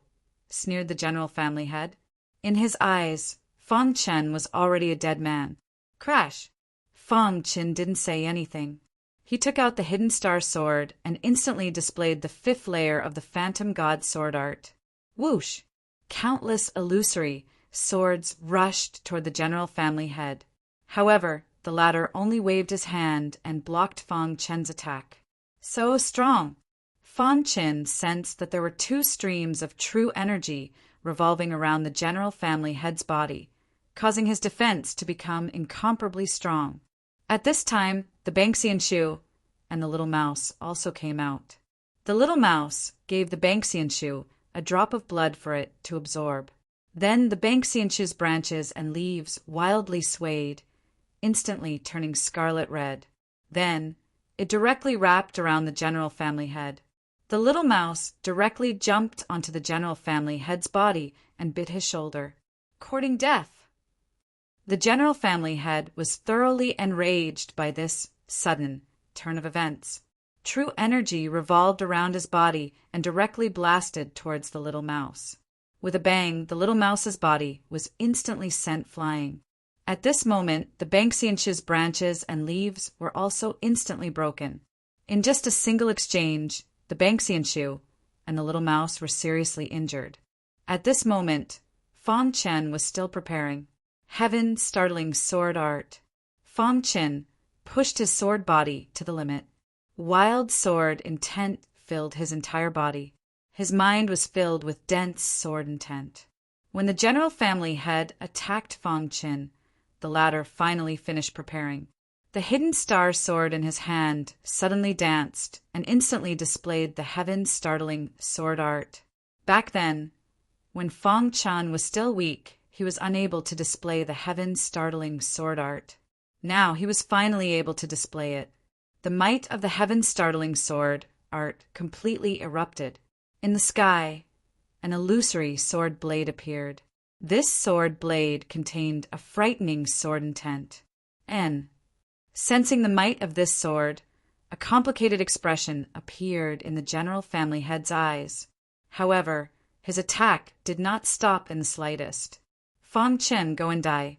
Sneered the general family head. In his eyes, Fong Qin was already a dead man. Crash! Fong Qin didn't say anything. He took out the hidden star sword and instantly displayed the 5th layer of the Phantom God sword art. Whoosh! Countless illusory swords rushed toward the general family head. However, the latter only waved his hand and blocked Fong Qin's attack. So strong! Fong Qin sensed that there were 2 streams of true energy revolving around the general family head's body, causing his defense to become incomparably strong. At this time, the Banksian Shu and the little mouse also came out. The little mouse gave the Banksian Shu a drop of blood for it to absorb. Then the Banksian Shu's branches and leaves wildly swayed, instantly turning scarlet red. Then it directly wrapped around the general family head. The little mouse directly jumped onto the general family head's body and bit his shoulder, courting death. The general family head was thoroughly enraged by this sudden turn of events. True energy revolved around his body and directly blasted towards the little mouse. With a bang, the little mouse's body was instantly sent flying. At this moment, the Banksian Shu's branches and leaves were also instantly broken. In just a single exchange, the Banksian Shu and the little mouse were seriously injured. At this moment, Fong Qin was still preparing. Heaven-startling sword art. Fong Qin pushed his sword body to the limit. Wild sword intent filled his entire body. His mind was filled with dense sword intent. When the general family head attacked Fong Qin, the latter finally finished preparing. The hidden star sword in his hand suddenly danced and instantly displayed the heaven-startling sword art. Back then, when Fong Qin was still weak, he was unable to display the heaven-startling sword art. Now he was finally able to display it. The might of the heaven-startling sword art completely erupted. In the sky, an illusory sword blade appeared. This sword blade contained a frightening sword intent. Sensing the might of this sword, a complicated expression appeared in the general family head's eyes. However, his attack did not stop in the slightest. Fong Qin, go and die.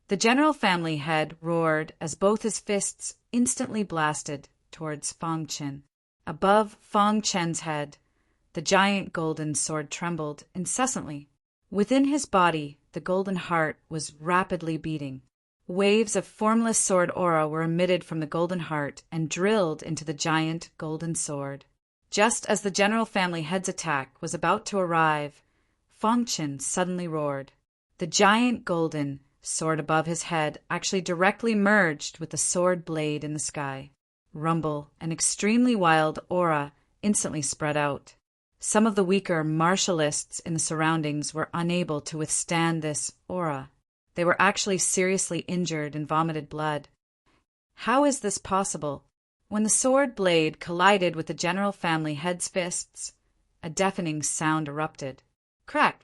The general family head roared as both his fists instantly blasted towards Fong Qin. Above Fong Qin's head, the giant golden sword trembled incessantly. Within his body, the golden heart was rapidly beating. Waves of formless sword aura were emitted from the golden heart and drilled into the giant golden sword. Just as the general family head's attack was about to arrive, Fong Qin suddenly roared. The giant golden sword above his head actually directly merged with the sword blade in the sky. Rumble, an extremely wild aura, instantly spread out. Some of the weaker martialists in the surroundings were unable to withstand this aura. They were actually seriously injured and vomited blood. How is this possible? When the sword blade collided with the general family head's fists, a deafening sound erupted. Crack!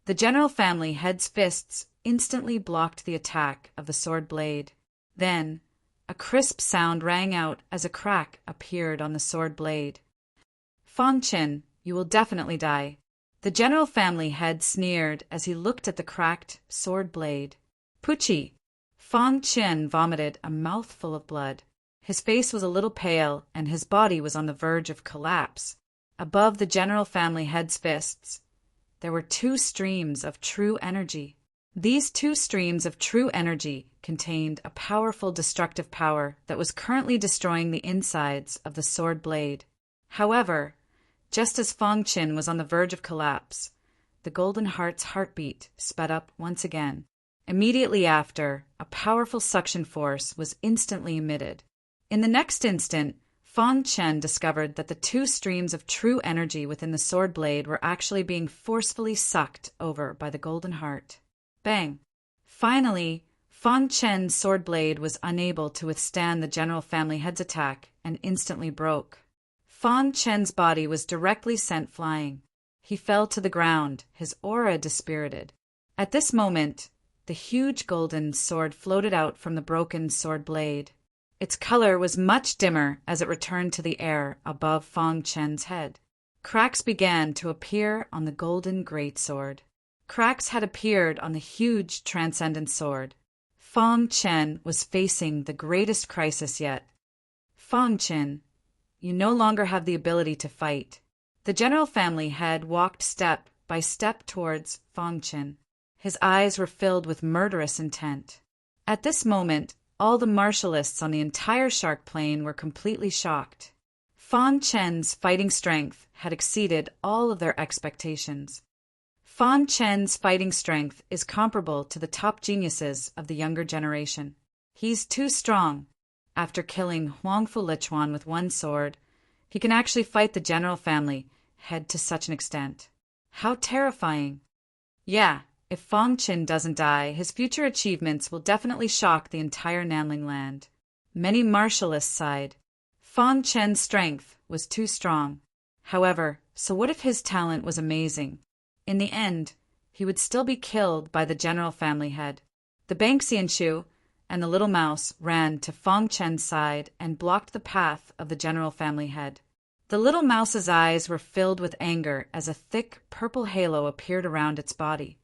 The general family head's fists instantly blocked the attack of the sword blade. Then, a crisp sound rang out as a crack appeared on the sword blade. Fong Qin, you will definitely die. The general family head sneered as he looked at the cracked sword blade. Poochie! Fong Qin vomited a mouthful of blood. His face was a little pale, and his body was on the verge of collapse. Above the general family head's fists, there were 2 streams of true energy. These 2 streams of true energy contained a powerful destructive power that was currently destroying the insides of the sword blade. However, just as Fong Qin was on the verge of collapse, the Golden Heart's heartbeat sped up once again. Immediately after, a powerful suction force was instantly emitted. In the next instant, Fang Chen discovered that the two streams of true energy within the sword blade were actually being forcefully sucked over by the Golden Heart. Bang! Finally, Fang Chen's sword blade was unable to withstand the general family head's attack and instantly broke. Fang Chen's body was directly sent flying. He fell to the ground, his aura dispirited. At this moment, the huge golden sword floated out from the broken sword blade. Its color was much dimmer as it returned to the air above Fang Chen's head. Cracks began to appear on the golden greatsword. Cracks had appeared on the huge transcendent sword. Fang Chen was facing the greatest crisis yet. Fang Chen, you no longer have the ability to fight. The general family head walked step by step towards Fang Chen. His eyes were filled with murderous intent. At this moment, all the martialists on the entire Shark Plain were completely shocked. Fang Chen's fighting strength had exceeded all of their expectations. Fang Chen's fighting strength is comparable to the top geniuses of the younger generation. He's too strong. After killing Huang Fu Lichuan with one sword, he can actually fight the general family head to such an extent. How terrifying! Yeah. If Fang Chen doesn't die, his future achievements will definitely shock the entire Nanling land. Many martialists sighed. Fang Chen's strength was too strong. However, so what if his talent was amazing? In the end, he would still be killed by the general family head. The Bank Xianshu and the little mouse ran to Fang Chen's side and blocked the path of the general family head. The little mouse's eyes were filled with anger as a thick purple halo appeared around its body.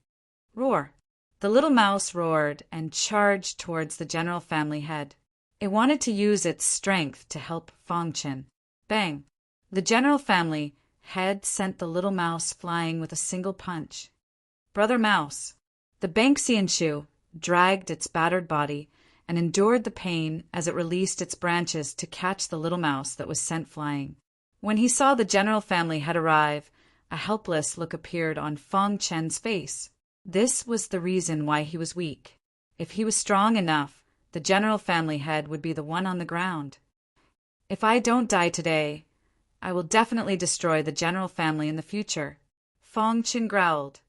Roar! The little mouse roared and charged towards the general family head. It wanted to use its strength to help Fang Chen. Bang! The general family head sent the little mouse flying with a single punch. Brother Mouse! The Bank Xianshu dragged its battered body and endured the pain as it released its branches to catch the little mouse that was sent flying. When he saw the general family head arrive, a helpless look appeared on Fang Chen's face. This was the reason why he was weak. If he was strong enough, the general family head would be the one on the ground. If I don't die today, I will definitely destroy the general family in the future. Fang Chen growled.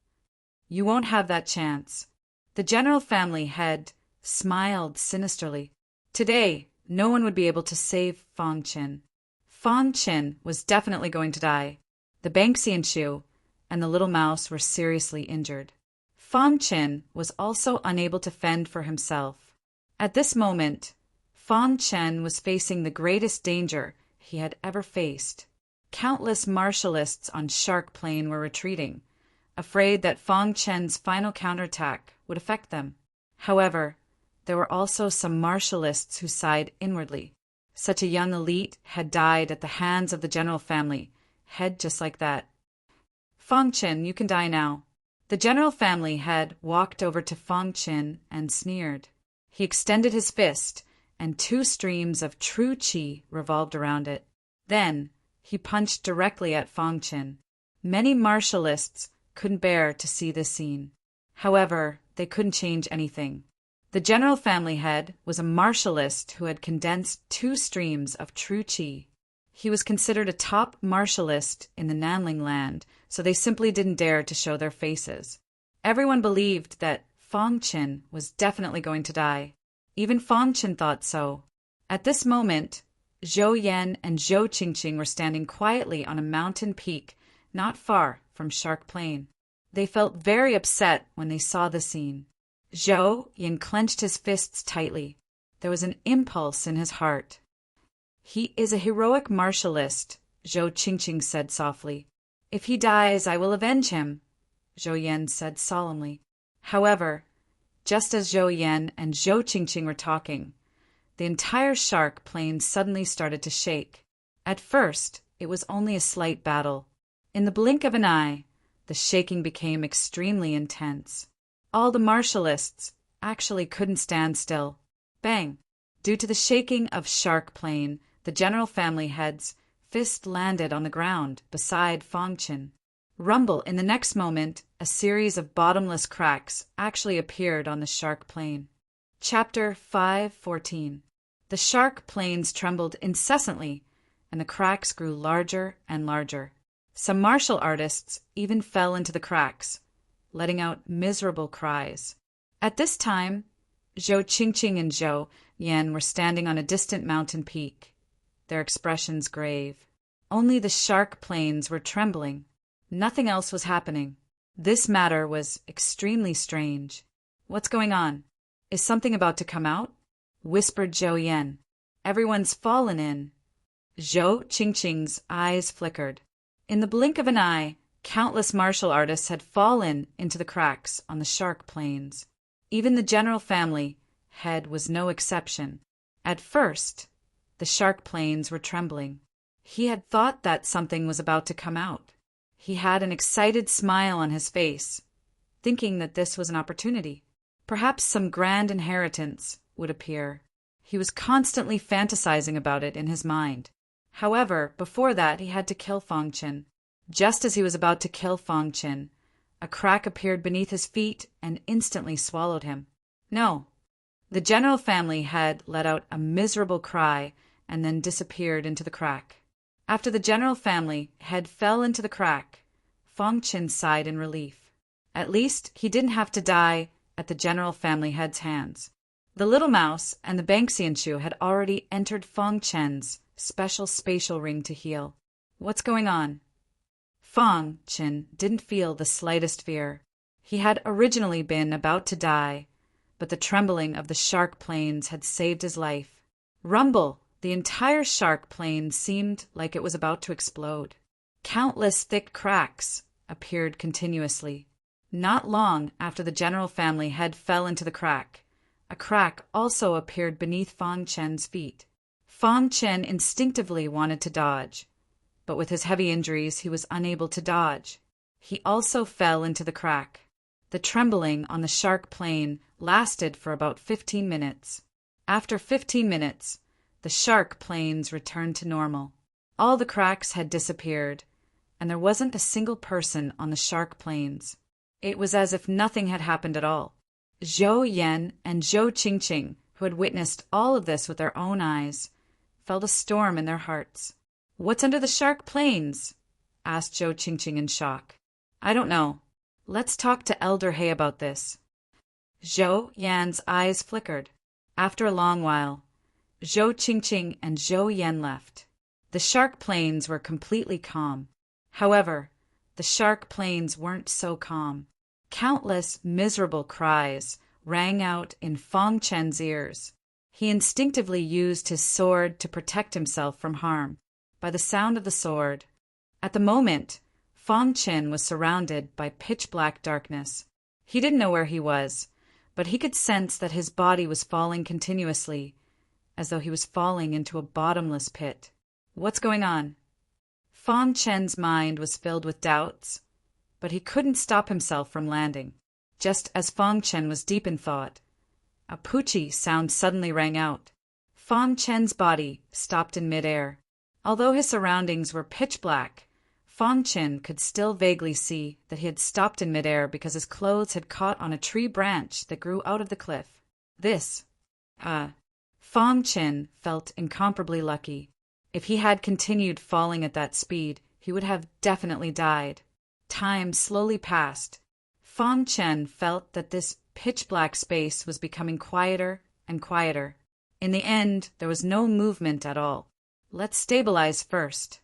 You won't have that chance. The general family head smiled sinisterly. Today, no one would be able to save Fang Chen. Fang Chen was definitely going to die. The Bank Xianshu and the little mouse were seriously injured. Fang Chen was also unable to fend for himself. At this moment, Fang Chen was facing the greatest danger he had ever faced. Countless martialists on Shark Plain were retreating, afraid that Fang Chen's final counterattack would affect them. However, there were also some martialists who sighed inwardly. Such a young elite had died at the hands of the general family, head just like that. Fang Chen, you can die now. The general family head walked over to Fang Chen and sneered. He extended his fist, and two streams of true qi revolved around it. Then, he punched directly at Fang Chen. Many martialists couldn't bear to see this scene. However, they couldn't change anything. The general family head was a martialist who had condensed two streams of true qi. He was considered a top martialist in the Nanling land, so they simply didn't dare to show their faces. Everyone believed that Fang Chen was definitely going to die. Even Fang Chen thought so. At this moment, Zhou Yan and Zhou Qingqing were standing quietly on a mountain peak not far from Shark Plain. They felt very upset when they saw the scene. Zhou Yan clenched his fists tightly. There was an impulse in his heart. He is a heroic martialist, Zhou Qingqing said softly. If he dies, I will avenge him, Zhou Yan said solemnly. However, just as Zhou Yan and Zhou Qingqing were talking, the entire Shark Plain suddenly started to shake. At first, it was only a slight battle. In the blink of an eye, the shaking became extremely intense. All the martialists actually couldn't stand still. Bang! Due to the shaking of Shark Plain, the general family head's fist landed on the ground beside Fang Chen. Rumble, in the next moment, a series of bottomless cracks actually appeared on the shark plane. Chapter 5:14. The shark planes trembled incessantly, and the cracks grew larger and larger. Some martial artists even fell into the cracks, letting out miserable cries. At this time, Zhou Qingqing and Zhou Yan were standing on a distant mountain peak, their expressions grave. Only the shark planes were trembling. Nothing else was happening. This matter was extremely strange. "What's going on? Is something about to come out?" whispered Zhou Yan. "Everyone's fallen in." Zhou Qingqing's eyes flickered. In the blink of an eye, countless martial artists had fallen into the cracks on the shark planes. Even the general family head was no exception. At first, the shark planes were trembling. He had thought that something was about to come out. He had an excited smile on his face, thinking that this was an opportunity. Perhaps some grand inheritance would appear. He was constantly fantasizing about it in his mind. However, before that he had to kill Fangchen. Just as he was about to kill Fangchen, a crack appeared beneath his feet and instantly swallowed him. No. The general family had let out a miserable cry and then disappeared into the crack. After the general family head fell into the crack, Fangchen sighed in relief. At least he didn't have to die at the general family head's hands. The little mouse and the Banxianshu had already entered Fangchen's special spatial ring to heal. What's going on? Fangchen didn't feel the slightest fear. He had originally been about to die, but the trembling of the shark planes had saved his life. Rumble! The entire shark plane seemed like it was about to explode. Countless thick cracks appeared continuously. Not long after the general family head fell into the crack, a crack also appeared beneath Fangchen's feet. Fangchen instinctively wanted to dodge, but with his heavy injuries he was unable to dodge. He also fell into the crack. The trembling on the shark plane lasted for about 15 minutes. After 15 minutes, the shark planes returned to normal. All the cracks had disappeared, and there wasn't a single person on the shark planes. It was as if nothing had happened at all. Zhou Yan and Zhou Qingqing, who had witnessed all of this with their own eyes, felt a storm in their hearts. "What's under the shark planes?" asked Zhou Qingqing in shock. "I don't know. Let's talk to Elder He about this." Zhou Yan's eyes flickered. After a long while, Zhou Qingqing and Zhou Yan left. The shark planes were completely calm. However, the shark planes weren't so calm. Countless miserable cries rang out in Fangchen's ears. He instinctively used his sword to protect himself from harm by the sound of the sword. At the moment, Fangchen was surrounded by pitch-black darkness. He didn't know where he was, but he could sense that his body was falling continuously, as though he was falling into a bottomless pit. What's going on? Fangchen's mind was filled with doubts, but he couldn't stop himself from landing. Just as Fangchen was deep in thought, a poochie sound suddenly rang out. Fangchen's body stopped in midair. Although his surroundings were pitch black, Fangchen could still vaguely see that he had stopped in midair because his clothes had caught on a tree branch that grew out of the cliff. Fangchen felt incomparably lucky. If he had continued falling at that speed, he would have definitely died. Time slowly passed. Fangchen felt that this pitch-black space was becoming quieter and quieter. In the end, there was no movement at all. Let's stabilize first.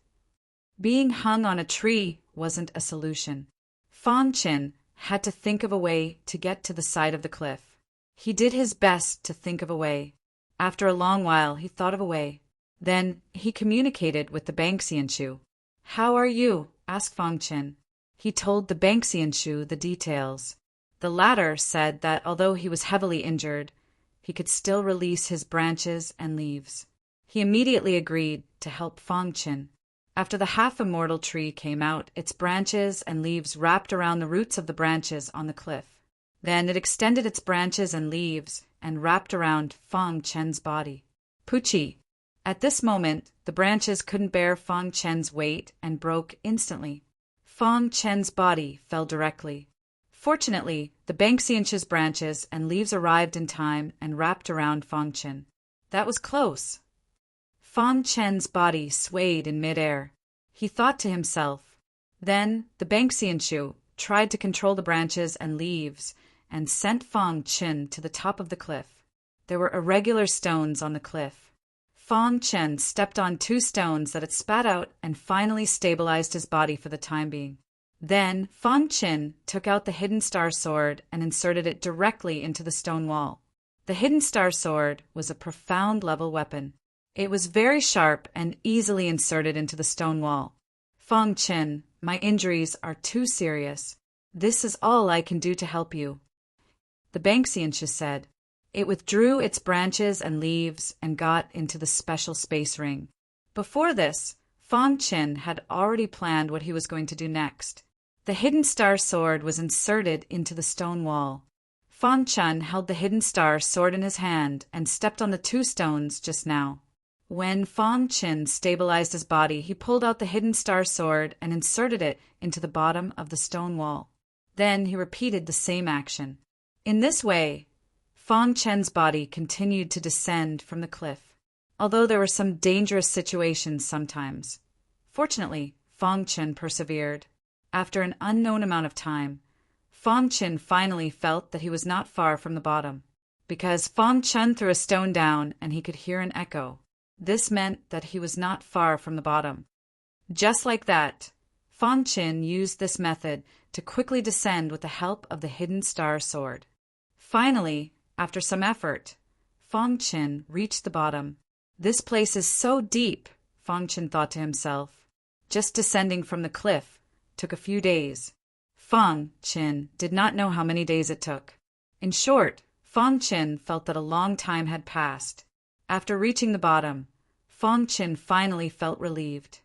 Being hung on a tree wasn't a solution. Fangchen had to think of a way to get to the side of the cliff. He did his best to think of a way. After a long while, he thought of a way. Then he communicated with the Banxianshu. "How are you?" asked Fangchen. He told the Banxianshu the details. The latter said that although he was heavily injured, he could still release his branches and leaves. He immediately agreed to help Fangchen. After the half-immortal tree came out, its branches and leaves wrapped around the roots of the branches on the cliff. Then it extended its branches and leaves and wrapped around Fangchen's body. Poochie. At this moment, the branches couldn't bear Fangchen's weight and broke instantly. Fong Chen's body fell directly. Fortunately, the Banksian's branches and leaves arrived in time and wrapped around Fong Chen. That was close. Fong Chen's body swayed in midair. He thought to himself. Then the Banksian tried to control the branches and leaves and sent Fong Chen to the top of the cliff. There were irregular stones on the cliff. Fong Chen stepped on 2 stones that it spat out and finally stabilized his body for the time being. Then Fong Chen took out the Hidden Star Sword and inserted it directly into the stone wall. The Hidden Star Sword was a profound level weapon. It was very sharp and easily inserted into the stone wall. Fong Chen, my injuries are too serious. This is all I can do to help you. The Banksian said. It withdrew its branches and leaves and got into the special space ring. Before this, Fong Chen had already planned what he was going to do next. The Hidden Star Sword was inserted into the stone wall. Fong Chen held the Hidden Star Sword in his hand and stepped on the 2 stones just now. When Fong Chen stabilized his body, he pulled out the Hidden Star Sword and inserted it into the bottom of the stone wall. Then he repeated the same action. In this way, Fong Chen's body continued to descend from the cliff, although there were some dangerous situations sometimes. Fortunately, Fong Chen persevered. After an unknown amount of time, Fong Chen finally felt that he was not far from the bottom, because Fong Chen threw a stone down and he could hear an echo. This meant that he was not far from the bottom. Just like that, Fong Chen used this method to quickly descend with the help of the Hidden Star Sword. Finally, after some effort, Fong Chen reached the bottom. This place is so deep, Fong Chen thought to himself. Just descending from the cliff took a few days. Fong Chen did not know how many days it took. In short, Fong Chen felt that a long time had passed. After reaching the bottom, Fong Chen finally felt relieved.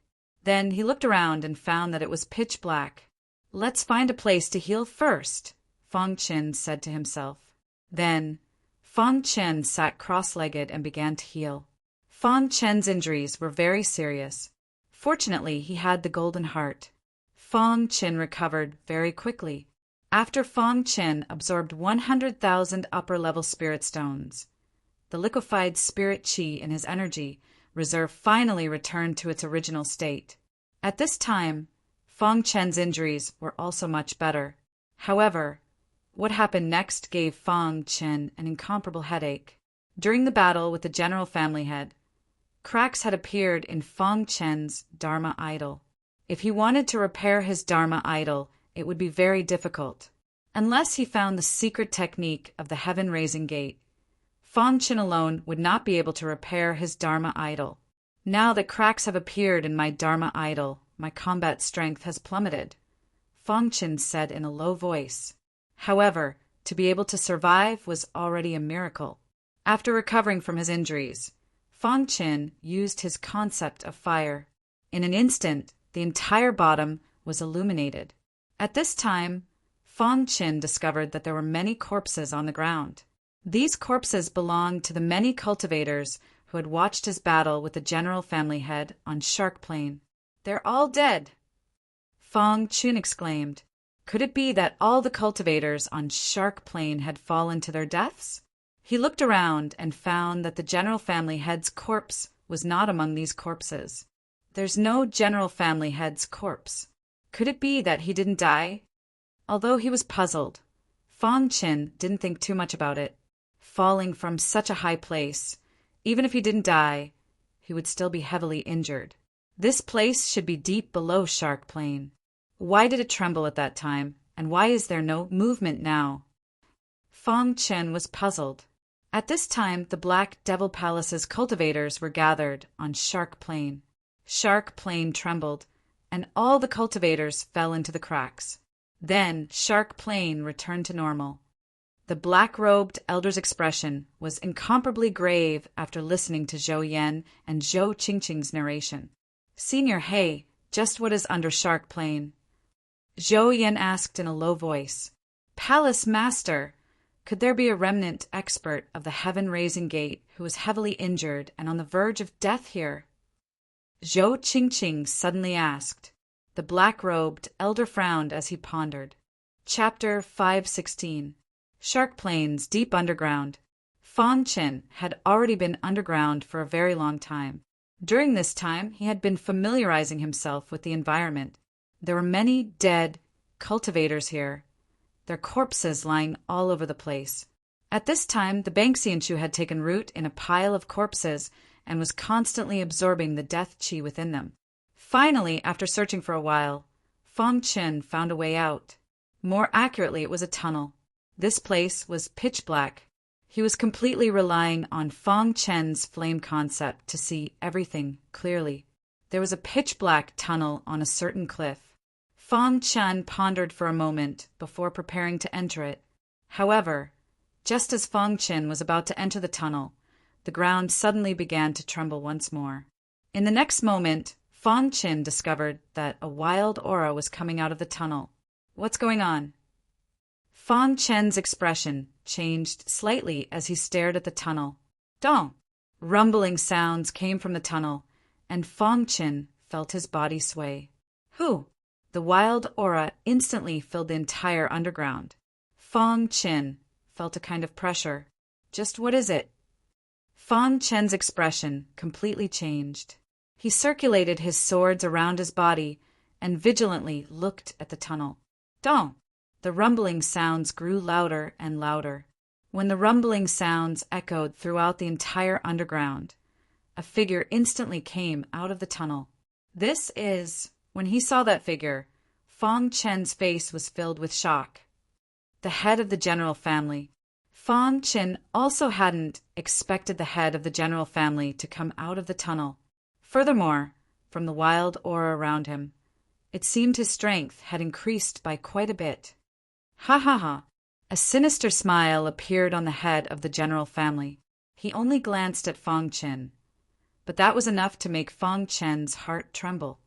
Then he looked around and found that it was pitch black. Let's find a place to heal first, Fong Chen said to himself. Then, Fong Chen sat cross-legged and began to heal. Fong Chen's injuries were very serious. Fortunately, he had the golden heart. Fong Chen recovered very quickly. After Fong Chen absorbed 100,000 upper-level spirit stones, the liquefied spirit qi in his energy reserve finally returned to its original state. At this time, Fong Chen's injuries were also much better. However, what happened next gave Fong Chen an incomparable headache. During the battle with the general family head, cracks had appeared in Fong Chen's Dharma idol. If he wanted to repair his Dharma idol, it would be very difficult. Unless he found the secret technique of the heaven-raising gate, Fong Chen alone would not be able to repair his Dharma idol. Now that cracks have appeared in my Dharma idol, my combat strength has plummeted, Fong Chen said in a low voice. However, to be able to survive was already a miracle. After recovering from his injuries, Fong Chen used his concept of fire. In an instant, the entire bottom was illuminated. At this time, Fong Chen discovered that there were many corpses on the ground. These corpses belonged to the many cultivators who had watched his battle with the general family head on Shark Plain. They're all dead, Fong Chen exclaimed. Could it be that all the cultivators on Shark Plain had fallen to their deaths? He looked around and found that the general family head's corpse was not among these corpses. There's no general family head's corpse. Could it be that he didn't die? Although he was puzzled, Fong Chen didn't think too much about it. Falling from such a high place, even if he didn't die, he would still be heavily injured. This place should be deep below Shark Plain. Why did it tremble at that time, and why is there no movement now? Fong Chen was puzzled. At this time, the Black Devil Palace's cultivators were gathered on Shark Plain. Shark Plain trembled, and all the cultivators fell into the cracks. Then Shark Plain returned to normal. The black-robed elder's expression was incomparably grave after listening to Zhou Yan and Zhou Qingqing's narration. Senior He, just what is under Shark Plain? Zhou Yan asked in a low voice. Palace Master, could there be a remnant expert of the heaven-raising gate who was heavily injured and on the verge of death here? Zhou Qingqing suddenly asked. The black-robed elder frowned as he pondered. Chapter 516. Shark Plains Deep Underground. Fong Qin had already been underground for a very long time. During this time, he had been familiarizing himself with the environment. There were many dead cultivators here, their corpses lying all over the place. At this time, the Bangxianshu had taken root in a pile of corpses and was constantly absorbing the death qi within them. Finally, after searching for a while, Fong Qin found a way out. More accurately, it was a tunnel. This place was pitch black. He was completely relying on Fong Qin's flame concept to see everything clearly. There was a pitch-black tunnel on a certain cliff. Fong Qin pondered for a moment before preparing to enter it. However, just as Fong Qin was about to enter the tunnel, the ground suddenly began to tremble once more. In the next moment, Fong Qin discovered that a wild aura was coming out of the tunnel. What's going on? Fong Qin's expression changed slightly as he stared at the tunnel. Dong! Rumbling sounds came from the tunnel, and Fong Qin felt his body sway. Who? The wild aura instantly filled the entire underground. Fong Qin felt a kind of pressure. Just what is it? Fong Qin's expression completely changed. He circulated his swords around his body and vigilantly looked at the tunnel. Dong! The rumbling sounds grew louder and louder. When the rumbling sounds echoed throughout the entire underground, a figure instantly came out of the tunnel. When he saw that figure, Fong Qin's face was filled with shock. The head of the general family. Fong Qin also hadn't expected the head of the general family to come out of the tunnel. Furthermore, from the wild aura around him, it seemed his strength had increased by quite a bit. Ha ha ha! A sinister smile appeared on the head of the general family. He only glanced at Fong Qin, but that was enough to make Fong Qin's heart tremble.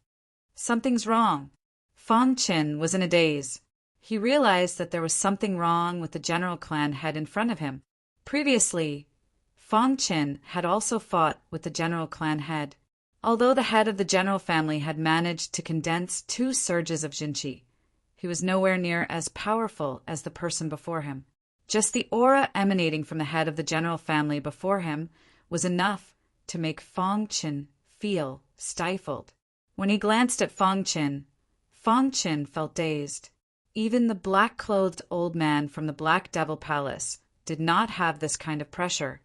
Something's wrong. Fong Qin was in a daze. He realized that there was something wrong with the general clan head in front of him. Previously, Fong Qin had also fought with the general clan head. Although the head of the general family had managed to condense 2 surges of Jinqi, he was nowhere near as powerful as the person before him. Just the aura emanating from the head of the general family before him was enough to make Fong Qin feel stifled. When he glanced at Fong Qin felt dazed. Even the black-clothed old man from the Black Devil Palace did not have this kind of pressure.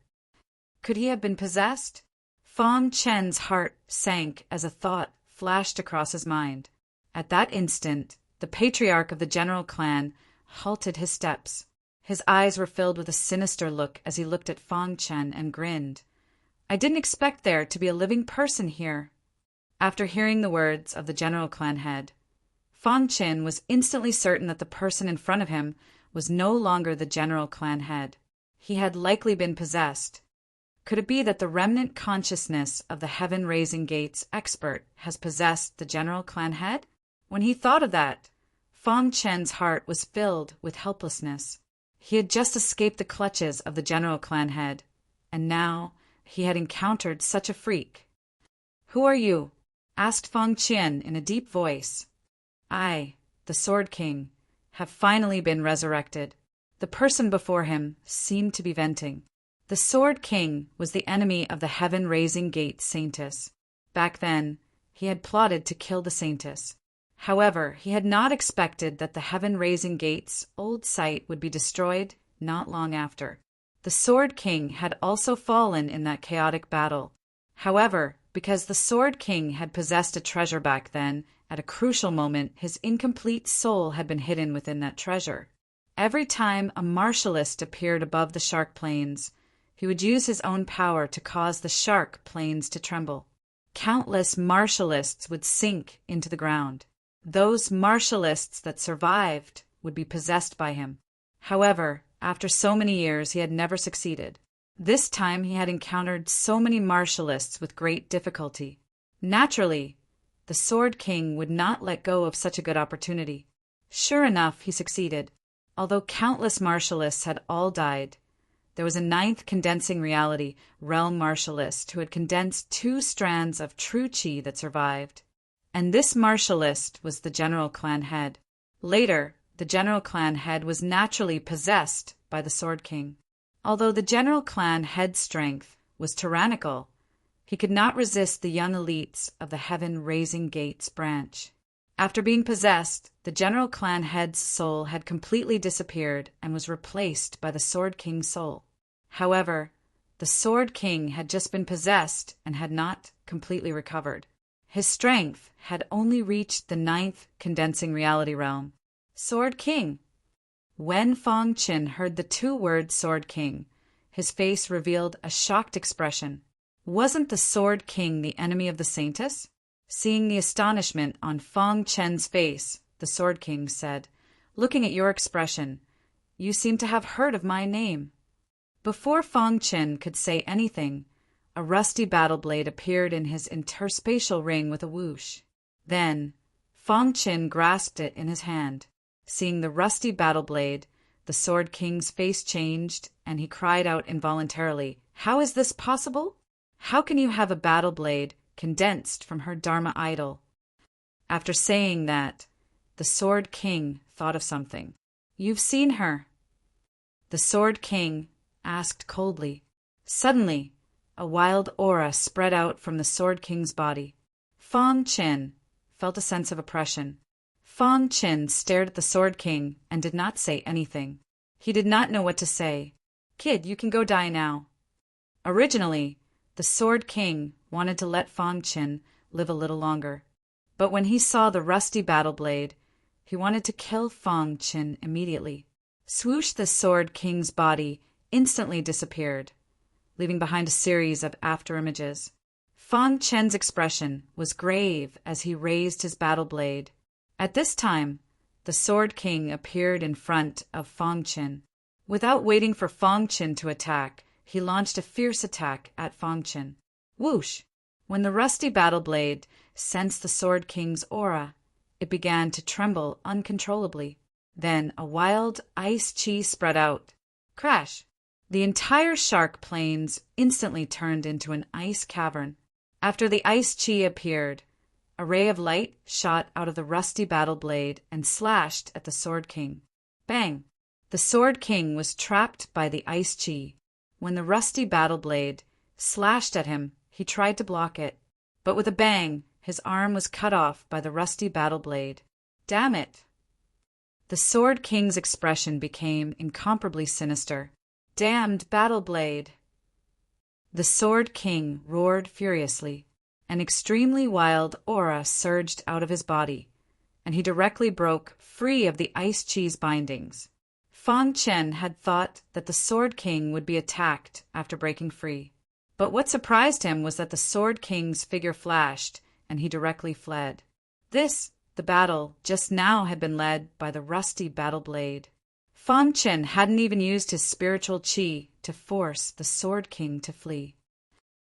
Could he have been possessed? Fong Qin's heart sank as a thought flashed across his mind. At that instant, the patriarch of the general clan halted his steps. His eyes were filled with a sinister look as he looked at Fong Qin and grinned. I didn't expect there to be a living person here. After hearing the words of the general clan head, Fong Qin was instantly certain that the person in front of him was no longer the general clan head. He had likely been possessed. Could it be that the remnant consciousness of the Heaven-Raising Gates expert has possessed the general clan head? When he thought of that, Fong Qin's heart was filled with helplessness. He had just escaped the clutches of the general clan head, and now he had encountered such a freak. Who are you? Asked Fong Qin in a deep voice. I, the Sword King, have finally been resurrected. The person before him seemed to be venting. The Sword King was the enemy of the Heaven-Raising Gate Saintess. Back then, he had plotted to kill the Saintess. However, he had not expected that the Heaven-Raising Gate's old site would be destroyed not long after. The Sword King had also fallen in that chaotic battle. However, because the Sword King had possessed a treasure back then, at a crucial moment his incomplete soul had been hidden within that treasure. Every time a martialist appeared above the shark plains, he would use his own power to cause the shark plains to tremble. Countless martialists would sink into the ground. Those martialists that survived would be possessed by him. However, after so many years, he had never succeeded. This time he had encountered so many martialists with great difficulty. Naturally, the Sword King would not let go of such a good opportunity. Sure enough, he succeeded. Although countless martialists had all died, there was a 9th condensing reality realm martialist who had condensed 2 strands of true chi that survived. and this martialist was the general clan head. Later, the general clan head was naturally possessed by the Sword King. Although the general clan head's strength was tyrannical, he could not resist the young elites of the Heaven-Raising Gates branch. After being possessed, the general clan head's soul had completely disappeared and was replaced by the Sword King's soul. However, the Sword King had just been possessed and had not completely recovered. His strength had only reached the 9th condensing reality realm. Sword King. When Fong Qin heard the 2 words Sword King, his face revealed a shocked expression. Wasn't the Sword King the enemy of the Saintess? Seeing the astonishment on Fong Chen's face, the Sword King said, "Looking at your expression, you seem to have heard of my name." Before Fong Chen could say anything, a rusty battle blade appeared in his interspatial ring with a whoosh. Then, Fong Chen grasped it in his hand. Seeing the rusty battle blade, the Sword King's face changed, and he cried out involuntarily, "How is this possible? How can you have a battle blade condensed from her Dharma idol?" After saying that, the Sword King thought of something. "You've seen her?" The Sword King asked coldly. Suddenly, a wild aura spread out from the Sword King's body. Fong Qin felt a sense of oppression. Fong Qin stared at the Sword King and did not say anything. He did not know what to say. "Kid, you can go die now." Originally, the Sword King wanted to let Fong Qin live a little longer, but when he saw the rusty battle blade, he wanted to kill Fong Qin immediately. Swoosh, the Sword King's body instantly disappeared, leaving behind a series of afterimages. Fong Chen's expression was grave as he raised his battle blade. At this time, the Sword King appeared in front of Fong Qin. Without waiting for Fong Qin to attack, he launched a fierce attack at Fong Qin. Whoosh! When the rusty battle blade sensed the Sword King's aura, it began to tremble uncontrollably. Then a wild ice chi spread out. Crash! The entire shark plains instantly turned into an ice cavern. After the ice chi appeared, a ray of light shot out of the rusty battle blade and slashed at the Sword King. Bang! The Sword King was trapped by the ice chi. When the rusty battle blade slashed at him, he tried to block it, but with a bang, his arm was cut off by the rusty battle blade. Damn it! The Sword King's expression became incomparably sinister. Damned battle blade! The Sword King roared furiously. An extremely wild aura surged out of his body, and he directly broke free of the ice chi's bindings. Fong Chen had thought that the Sword King would be attacked after breaking free. But what surprised him was that the Sword King's figure flashed, and he directly fled. The battle, just now had been led by the rusty battle blade. Fong Chen hadn't even used his spiritual chi to force the Sword King to flee.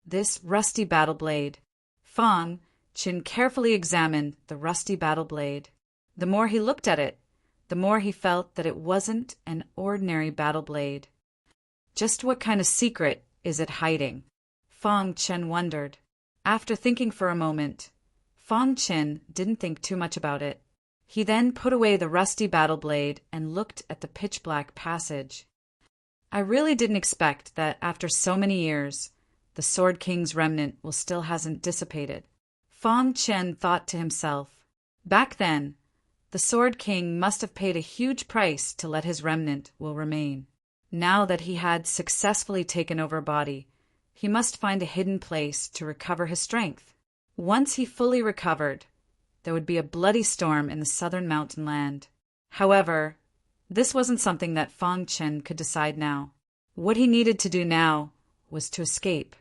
This rusty battle blade. Fong Chen carefully examined the rusty battle blade. The more he looked at it, the more he felt that it wasn't an ordinary battle blade. Just what kind of secret is it hiding? Fong Chen wondered. After thinking for a moment, Fong Chen didn't think too much about it. He then put away the rusty battle blade and looked at the pitch-black passage. I really didn't expect that after so many years, the Sword King's remnant still hasn't dissipated. Fong Chen thought to himself. Back then, the Sword King must have paid a huge price to let his remnant remain. Now that he had successfully taken over a body, he must find a hidden place to recover his strength. Once he fully recovered, there would be a bloody storm in the southern mountain land. However, this wasn't something that Fong Chen could decide now. What he needed to do now was to escape.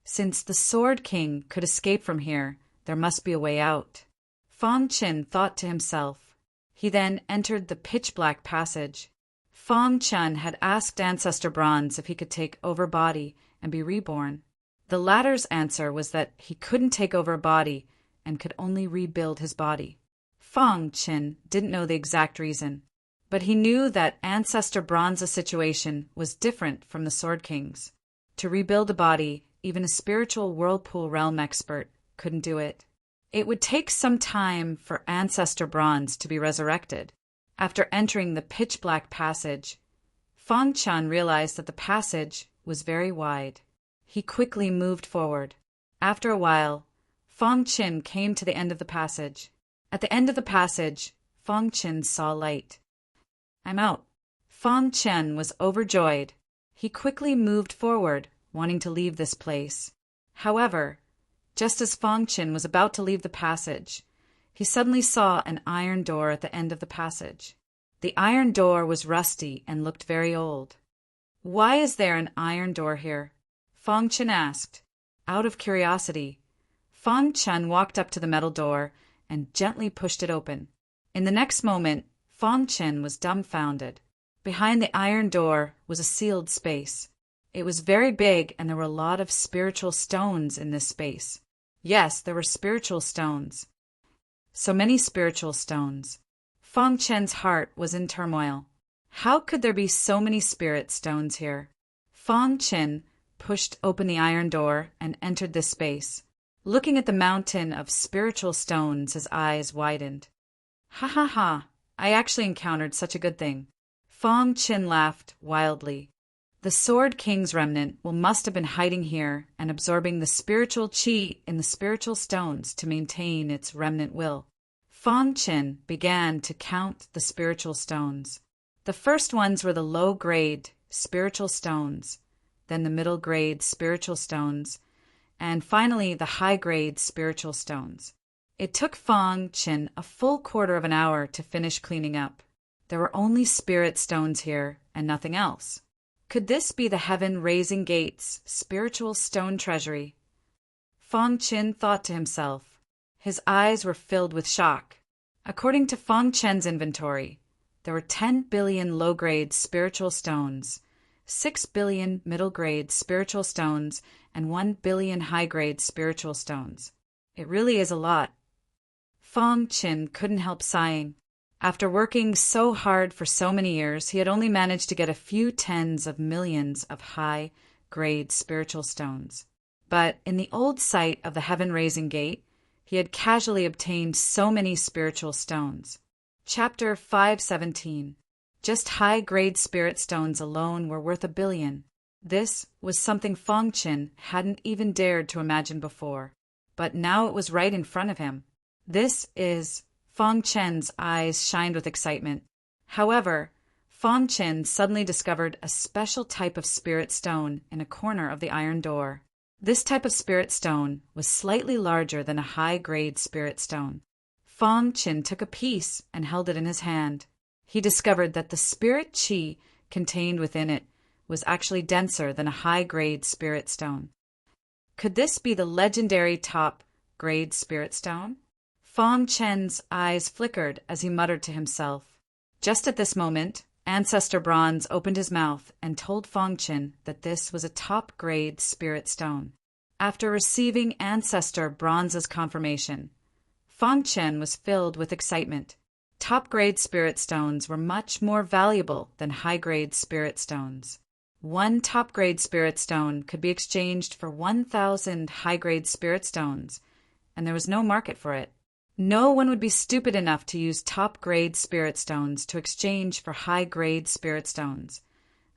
Since the Sword King could escape from here, there must be a way out. Fong Chen thought to himself. He then entered the pitch-black passage. Fong Chen had asked Ancestor Bronze if he could take over body and be reborn. The latter's answer was that he couldn't take over a body and could only rebuild his body. Fong Chen didn't know the exact reason, but he knew that Ancestor Bronze's situation was different from the Sword King's. To rebuild a body, even a spiritual whirlpool realm expert couldn't do it. It would take some time for Ancestor Bronze to be resurrected. After entering the pitch-black passage, Fang Chen realized that the passage was very wide. He quickly moved forward. After a while, Fang Chen came to the end of the passage. At the end of the passage, Fang Chen saw light. "I'm out." Fang Chen was overjoyed. He quickly moved forward, wanting to leave this place. However, just as Fang Chen was about to leave the passage, he suddenly saw an iron door at the end of the passage. The iron door was rusty and looked very old. "Why is there an iron door here?" Fang Chen asked. Out of curiosity, Fang Chen walked up to the metal door and gently pushed it open. In the next moment, Fang Chen was dumbfounded. Behind the iron door was a sealed space. It was very big, and there were a lot of spiritual stones in this space. Yes, there were spiritual stones. So many spiritual stones. Fang Chen's heart was in turmoil. How could there be so many spirit stones here? Fang Chen pushed open the iron door and entered this space. Looking at the mountain of spiritual stones, his eyes widened. "Ha ha ha, I actually encountered such a good thing." Fang Chen laughed wildly. The Sword King's remnant must have been hiding here and absorbing the spiritual qi in the spiritual stones to maintain its remnant will. Fang Chen began to count the spiritual stones. The first ones were the low-grade spiritual stones, then the middle-grade spiritual stones, and finally the high-grade spiritual stones. It took Fang Chen a full quarter of an hour to finish cleaning up. There were only spirit stones here and nothing else. Could this be the Heaven-Raising Gate's spiritual stone treasury? Fang Chen thought to himself. His eyes were filled with shock. According to Fang Chen's inventory, there were 10 billion low-grade spiritual stones, 6 billion middle-grade spiritual stones, and 1 billion high-grade spiritual stones. It really is a lot. Fang Chen couldn't help sighing. After working so hard for so many years, he had only managed to get a few tens of millions of high-grade spiritual stones. But in the old site of the Heaven-Raising Gate, he had casually obtained so many spiritual stones. Chapter 517. Just high-grade spirit stones alone were worth 1 billion. This was something Fang Chen hadn't even dared to imagine before. But now it was right in front of him. Fang Chen's eyes shined with excitement. However, Fang Chen suddenly discovered a special type of spirit stone in a corner of the iron door. This type of spirit stone was slightly larger than a high-grade spirit stone. Fang Chen took a piece and held it in his hand. He discovered that the spirit qi contained within it was actually denser than a high-grade spirit stone. Could this be the legendary top-grade spirit stone? Fang Chen's eyes flickered as he muttered to himself. Just at this moment, Ancestor Bronze opened his mouth and told Fang Chen that this was a top-grade spirit stone. After receiving Ancestor Bronze's confirmation, Fang Chen was filled with excitement. Top-grade spirit stones were much more valuable than high-grade spirit stones. 1 top-grade spirit stone could be exchanged for 1,000 high-grade spirit stones, and there was no market for it. No one would be stupid enough to use top-grade spirit stones to exchange for high-grade spirit stones,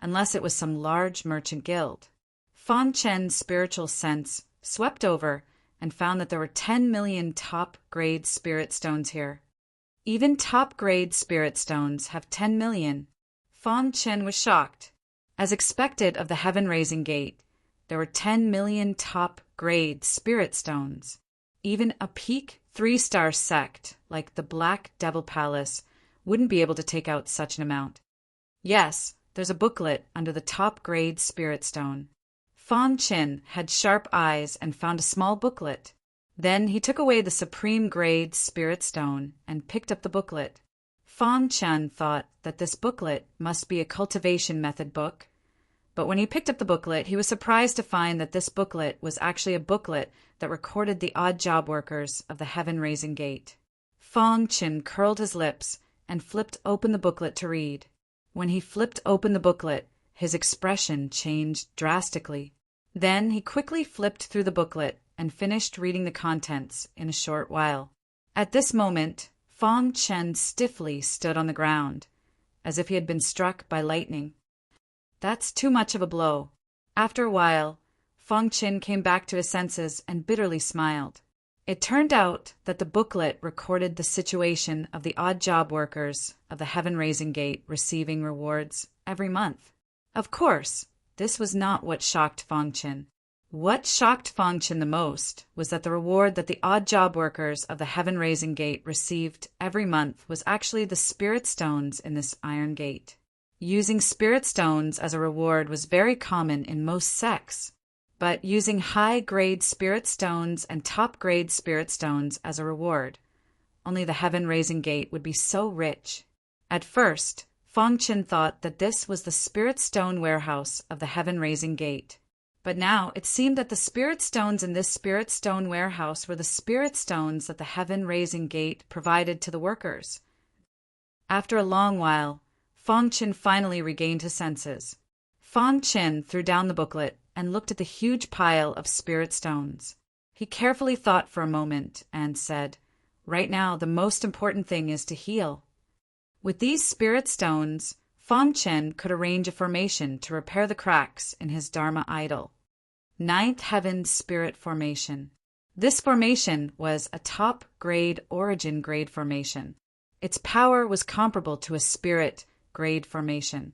unless it was some large merchant guild. Fang Chen's spiritual sense swept over and found that there were 10 million top-grade spirit stones here. Even top-grade spirit stones have 10 million. Fang Chen was shocked. As expected of the Heaven-Raising Gate, there were 10 million top-grade spirit stones. Even a peak 3-star sect like the Black Devil Palace wouldn't be able to take out such an amount. Yes, there's a booklet under the top-grade spirit stone. Fang Chen had sharp eyes and found a small booklet. Then he took away the supreme-grade spirit stone and picked up the booklet. Fang Chen thought that this booklet must be a cultivation method book, but when he picked up the booklet, he was surprised to find that this booklet was actually a booklet that recorded the odd job workers of the Heaven-Raising Gate. Fang Chen curled his lips and flipped open the booklet to read. When he flipped open the booklet, his expression changed drastically. Then he quickly flipped through the booklet and finished reading the contents in a short while. At this moment, Fong Chen stiffly stood on the ground, as if he had been struck by lightning. That's too much of a blow. After a while, Fong Chen came back to his senses and bitterly smiled. It turned out that the booklet recorded the situation of the odd job workers of the Heaven-Raising Gate receiving rewards every month. Of course, this was not what shocked Fong Chen. What shocked Fong Chen the most was that the reward that the odd job workers of the Heaven-Raising Gate received every month was actually the spirit stones in this iron gate. Using spirit stones as a reward was very common in most sects, but using high-grade spirit stones and top-grade spirit stones as a reward, only the Heaven-Raising Gate would be so rich. At first, Fong Chen thought that this was the spirit stone warehouse of the Heaven-Raising Gate. But now it seemed that the spirit stones in this spirit stone warehouse were the spirit stones that the Heaven-Raising Gate provided to the workers. After a long while, Fong Chen finally regained his senses. Fong Chen threw down the booklet and looked at the huge pile of spirit stones. He carefully thought for a moment and said, "Right now, the most important thing is to heal." With these spirit stones, Fong Chen could arrange a formation to repair the cracks in his Dharma idol. Ninth Heaven Spirit Formation. This formation was a top-grade origin grade formation. Its power was comparable to a spirit grade formation.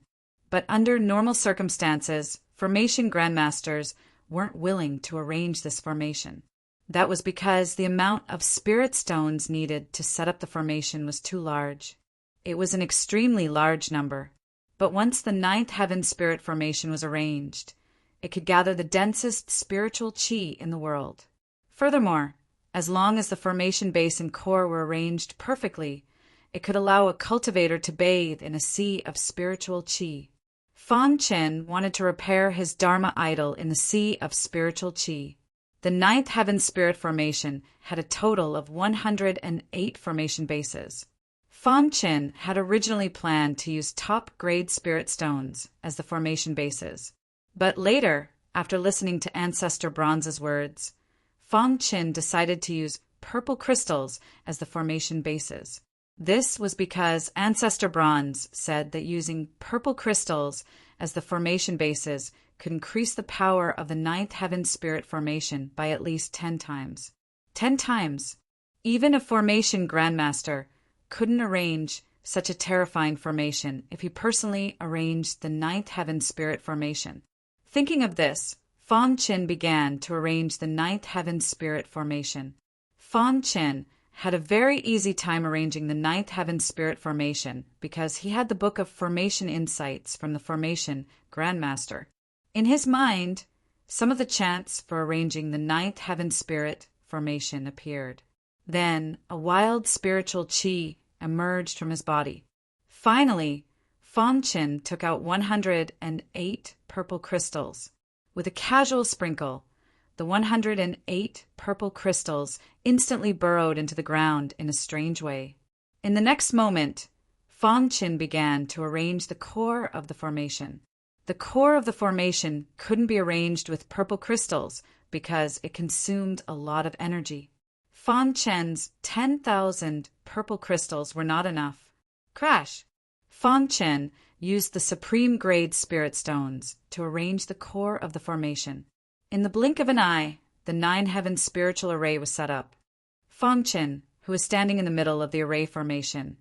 But under normal circumstances, formation grandmasters weren't willing to arrange this formation. That was because the amount of spirit stones needed to set up the formation was too large. It was an extremely large number. But once the Ninth Heaven Spirit Formation was arranged, it could gather the densest spiritual chi in the world. Furthermore, as long as the formation base and core were arranged perfectly, it could allow a cultivator to bathe in a sea of spiritual chi. Fong Chen wanted to repair his Dharma idol in the sea of spiritual chi. The Ninth Heaven Spirit Formation had a total of 108 formation bases. Fong Chen had originally planned to use top-grade spirit stones as the formation bases. But later, after listening to Ancestor Bronze's words, Fong Chen decided to use purple crystals as the formation bases. This was because Ancestor Bronze said that using purple crystals as the formation bases could increase the power of the Ninth Heaven Spirit Formation by at least 10 times. 10 times! Even a formation grandmaster couldn't arrange such a terrifying formation if he personally arranged the Ninth Heaven Spirit Formation. Thinking of this, Fong Chen began to arrange the Ninth Heaven Spirit Formation. Fong Chen had a very easy time arranging the Ninth Heaven Spirit Formation because he had the Book of Formation Insights from the Formation Grandmaster. In his mind, some of the chants for arranging the Ninth Heaven Spirit Formation appeared. Then a wild spiritual chi emerged from his body. Finally, Fong Chen took out 108 purple crystals. With a casual sprinkle, the 108 purple crystals instantly burrowed into the ground in a strange way. In the next moment, Fong Chen began to arrange the core of the formation. The core of the formation couldn't be arranged with purple crystals because it consumed a lot of energy. Fong Chen's 10,000 purple crystals were not enough. Crash! Fong Chen used the supreme grade spirit stones to arrange the core of the formation. In the blink of an eye, the 9 Heaven spiritual array was set up. Fong Chen, who was standing in the middle of the array formation,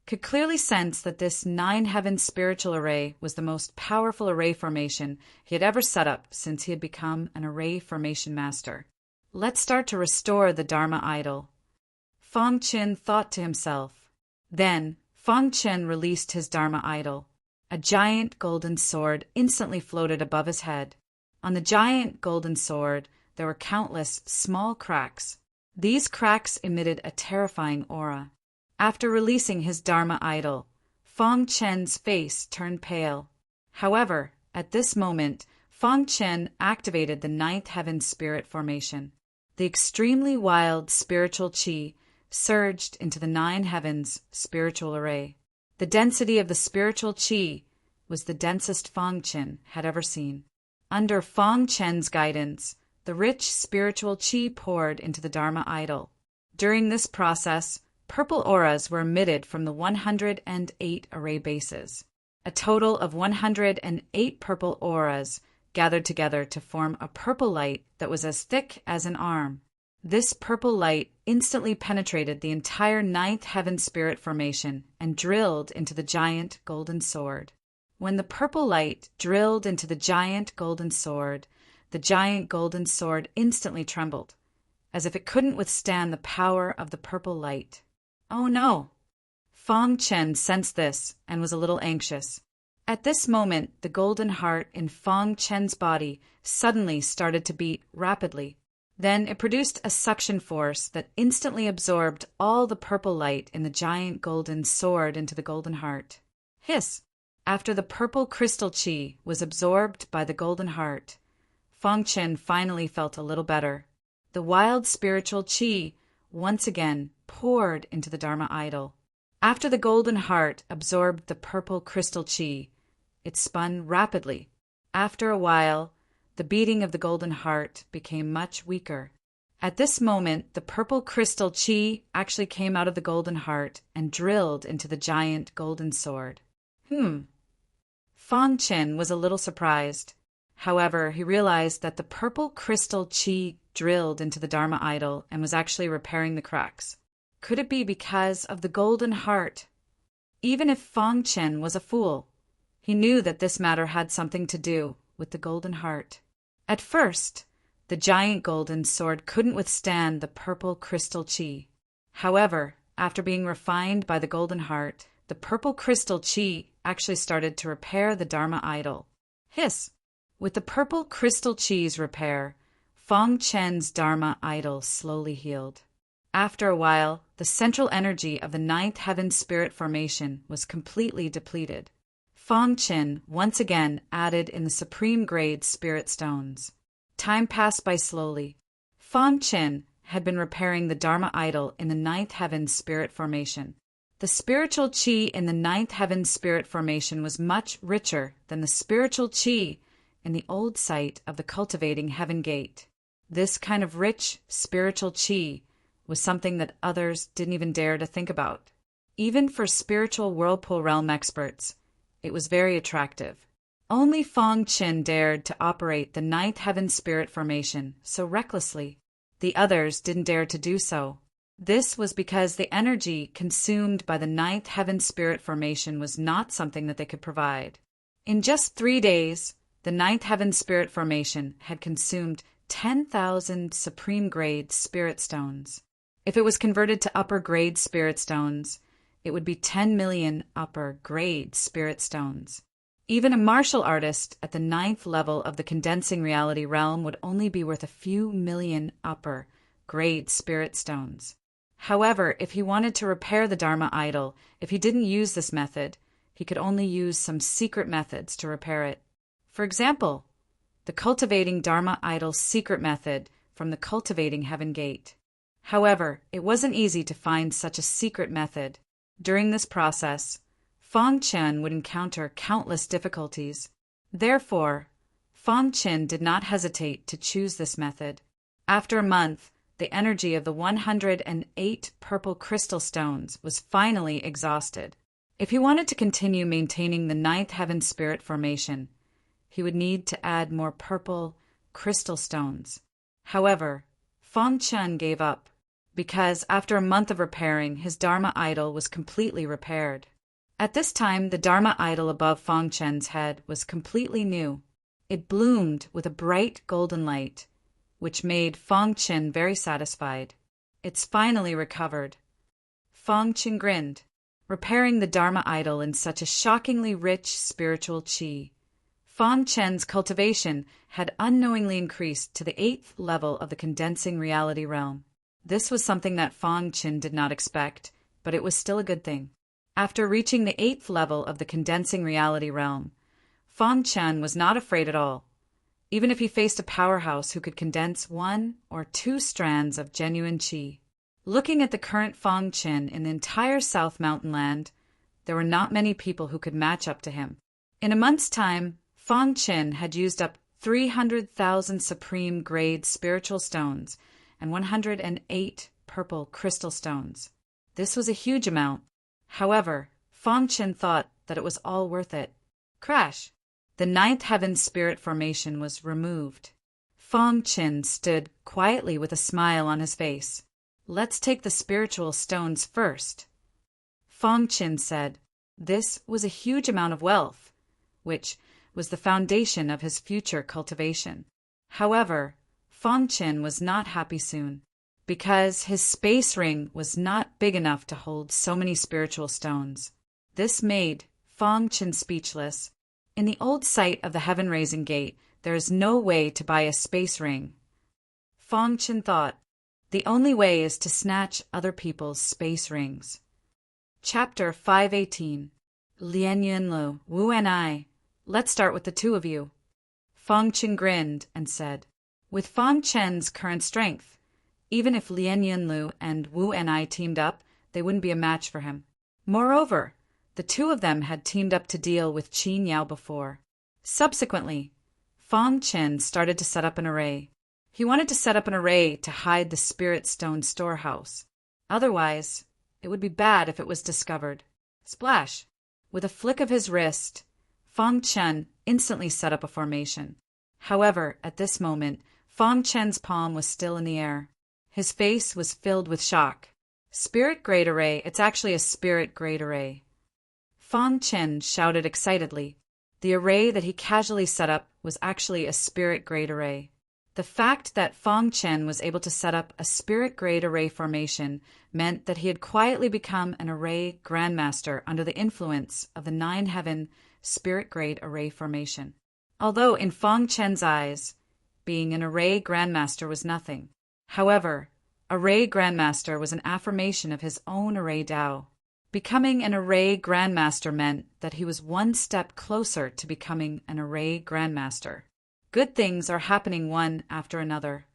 could clearly sense that this 9 Heaven spiritual array was the most powerful array formation he had ever set up since he had become an array formation master. Let's start to restore the Dharma idol. Fong Chen thought to himself. Then, Fong Chen released his Dharma idol. A giant golden sword instantly floated above his head. On the giant golden sword, there were countless small cracks. These cracks emitted a terrifying aura. After releasing his Dharma idol, Fong Chen's face turned pale. However, at this moment, Fong Chen activated the 9th Heaven Spirit Formation. The extremely wild spiritual chi surged into the 9 Heavens spiritual array. The density of the spiritual chi was the densest Fong Chen had ever seen. Under Fong Chen's guidance, the rich spiritual qi poured into the Dharma idol. During this process, purple auras were emitted from the 108 array bases. A total of 108 purple auras gathered together to form a purple light that was as thick as an arm. This purple light instantly penetrated the entire ninth heaven spirit formation and drilled into the giant golden sword. When the purple light drilled into the giant golden sword instantly trembled, as if it couldn't withstand the power of the purple light. Oh no! Fang Chen sensed this and was a little anxious. At this moment, the golden heart in Fang Chen's body suddenly started to beat rapidly. Then it produced a suction force that instantly absorbed all the purple light in the giant golden sword into the golden heart. Hiss! After the purple crystal qi was absorbed by the golden heart, Fang Chen finally felt a little better. The wild spiritual qi once again poured into the Dharma idol. After the golden heart absorbed the purple crystal qi, it spun rapidly. After a while, the beating of the golden heart became much weaker. At this moment, the purple crystal qi actually came out of the golden heart and drilled into the giant golden sword. Fang Chen was a little surprised. However, he realized that the purple crystal qi drilled into the Dharma idol and was actually repairing the cracks. Could it be because of the golden heart? Even if Fang Chen was a fool, he knew that this matter had something to do with the golden heart. At first, the giant golden sword couldn't withstand the purple crystal qi. However, after being refined by the golden heart, the purple crystal qi actually started to repair the Dharma idol. Hiss! With the purple crystal qi's repair, Fang Chen's Dharma idol slowly healed. After a while, the central energy of the ninth heaven spirit formation was completely depleted. Fang Chen once again added in the supreme grade spirit stones. Time passed by slowly. Fang Chen had been repairing the Dharma idol in the ninth heaven spirit formation. The spiritual qi in the ninth heaven spirit formation was much richer than the spiritual qi in the old site of the cultivating heaven gate. This kind of rich spiritual qi was something that others didn't even dare to think about. Even for spiritual whirlpool realm experts, it was very attractive. Only Fang Chen dared to operate the ninth heaven spirit formation so recklessly. The others didn't dare to do so. This was because the energy consumed by the ninth heaven spirit formation was not something that they could provide. In just 3 days, the ninth heaven spirit formation had consumed 10,000 supreme grade spirit stones. If it was converted to upper grade spirit stones, it would be 10 million upper grade spirit stones. Even a martial artist at the 9th level of the condensing reality realm would only be worth a few million upper grade spirit stones. However, if he wanted to repair the Dharma idol, if he didn't use this method, he could only use some secret methods to repair it. For example, the cultivating Dharma idol secret method from the cultivating heaven gate. However, it wasn't easy to find such a secret method. During this process, Fang Chen would encounter countless difficulties. Therefore, Fang Chen did not hesitate to choose this method. After a month, the energy of the 108 purple crystal stones was finally exhausted. If he wanted to continue maintaining the ninth heaven spirit formation, he would need to add more purple crystal stones. However, Fang Chen gave up, because after a month of repairing, his Dharma idol was completely repaired. At this time, the Dharma idol above Fang Chen's head was completely new. It bloomed with a bright golden light, which made Fang Chen very satisfied. It's finally recovered. Fang Chen grinned, repairing the Dharma idol in such a shockingly rich spiritual qi. Fang Chen's cultivation had unknowingly increased to the 8th level of the condensing reality realm. This was something that Fang Chen did not expect, but it was still a good thing. After reaching the 8th level of the condensing reality realm, Fang Chen was not afraid at all, even if he faced a powerhouse who could condense 1 or 2 strands of genuine qi. Looking at the current Fang Chen in the entire South Mountain Land, there were not many people who could match up to him. In a month's time, Fang Chen had used up 300,000 supreme grade spiritual stones, and 108 purple crystal stones. This was a huge amount. However, Feng Qin thought that it was all worth it. Crash! The ninth heaven spirit formation was removed. Feng Qin stood quietly with a smile on his face. Let's take the spiritual stones first. Feng Qin said. This was a huge amount of wealth, which was the foundation of his future cultivation. However, Feng Qin was not happy soon, because his space ring was not big enough to hold so many spiritual stones. This made Feng Qin speechless. In the old site of the heaven-raising gate, there is no way to buy a space ring. Feng Qin thought, the only way is to snatch other people's space rings. Chapter 518. Lian Yunlu, Wu and I. Let's start with the two of you. Feng Qin grinned and said, with Feng Qin's current strength, even if Lian Yunlu and Wu and I teamed up, they wouldn't be a match for him. Moreover, the two of them had teamed up to deal with Qin Yao before. Subsequently, Feng Qin started to set up an array. He wanted to set up an array to hide the spirit stone storehouse. Otherwise, it would be bad if it was discovered. Splash! With a flick of his wrist, Feng Qin instantly set up a formation. However, at this moment, Feng Qin's palm was still in the air. His face was filled with shock. Spirit Grade Array, it's actually a Spirit Grade Array. Feng Qin shouted excitedly. The array that he casually set up was actually a Spirit Grade Array. The fact that Feng Qin was able to set up a Spirit Grade Array formation meant that he had quietly become an Array Grandmaster under the influence of the 9 Heaven Spirit Grade Array formation. Although in Feng Qin's eyes, being an Array Grandmaster was nothing. However, Array Grandmaster was an affirmation of his own Array Dao. Becoming an Array Grandmaster meant that he was one step closer to becoming an Array Grandmaster. Good things are happening one after another.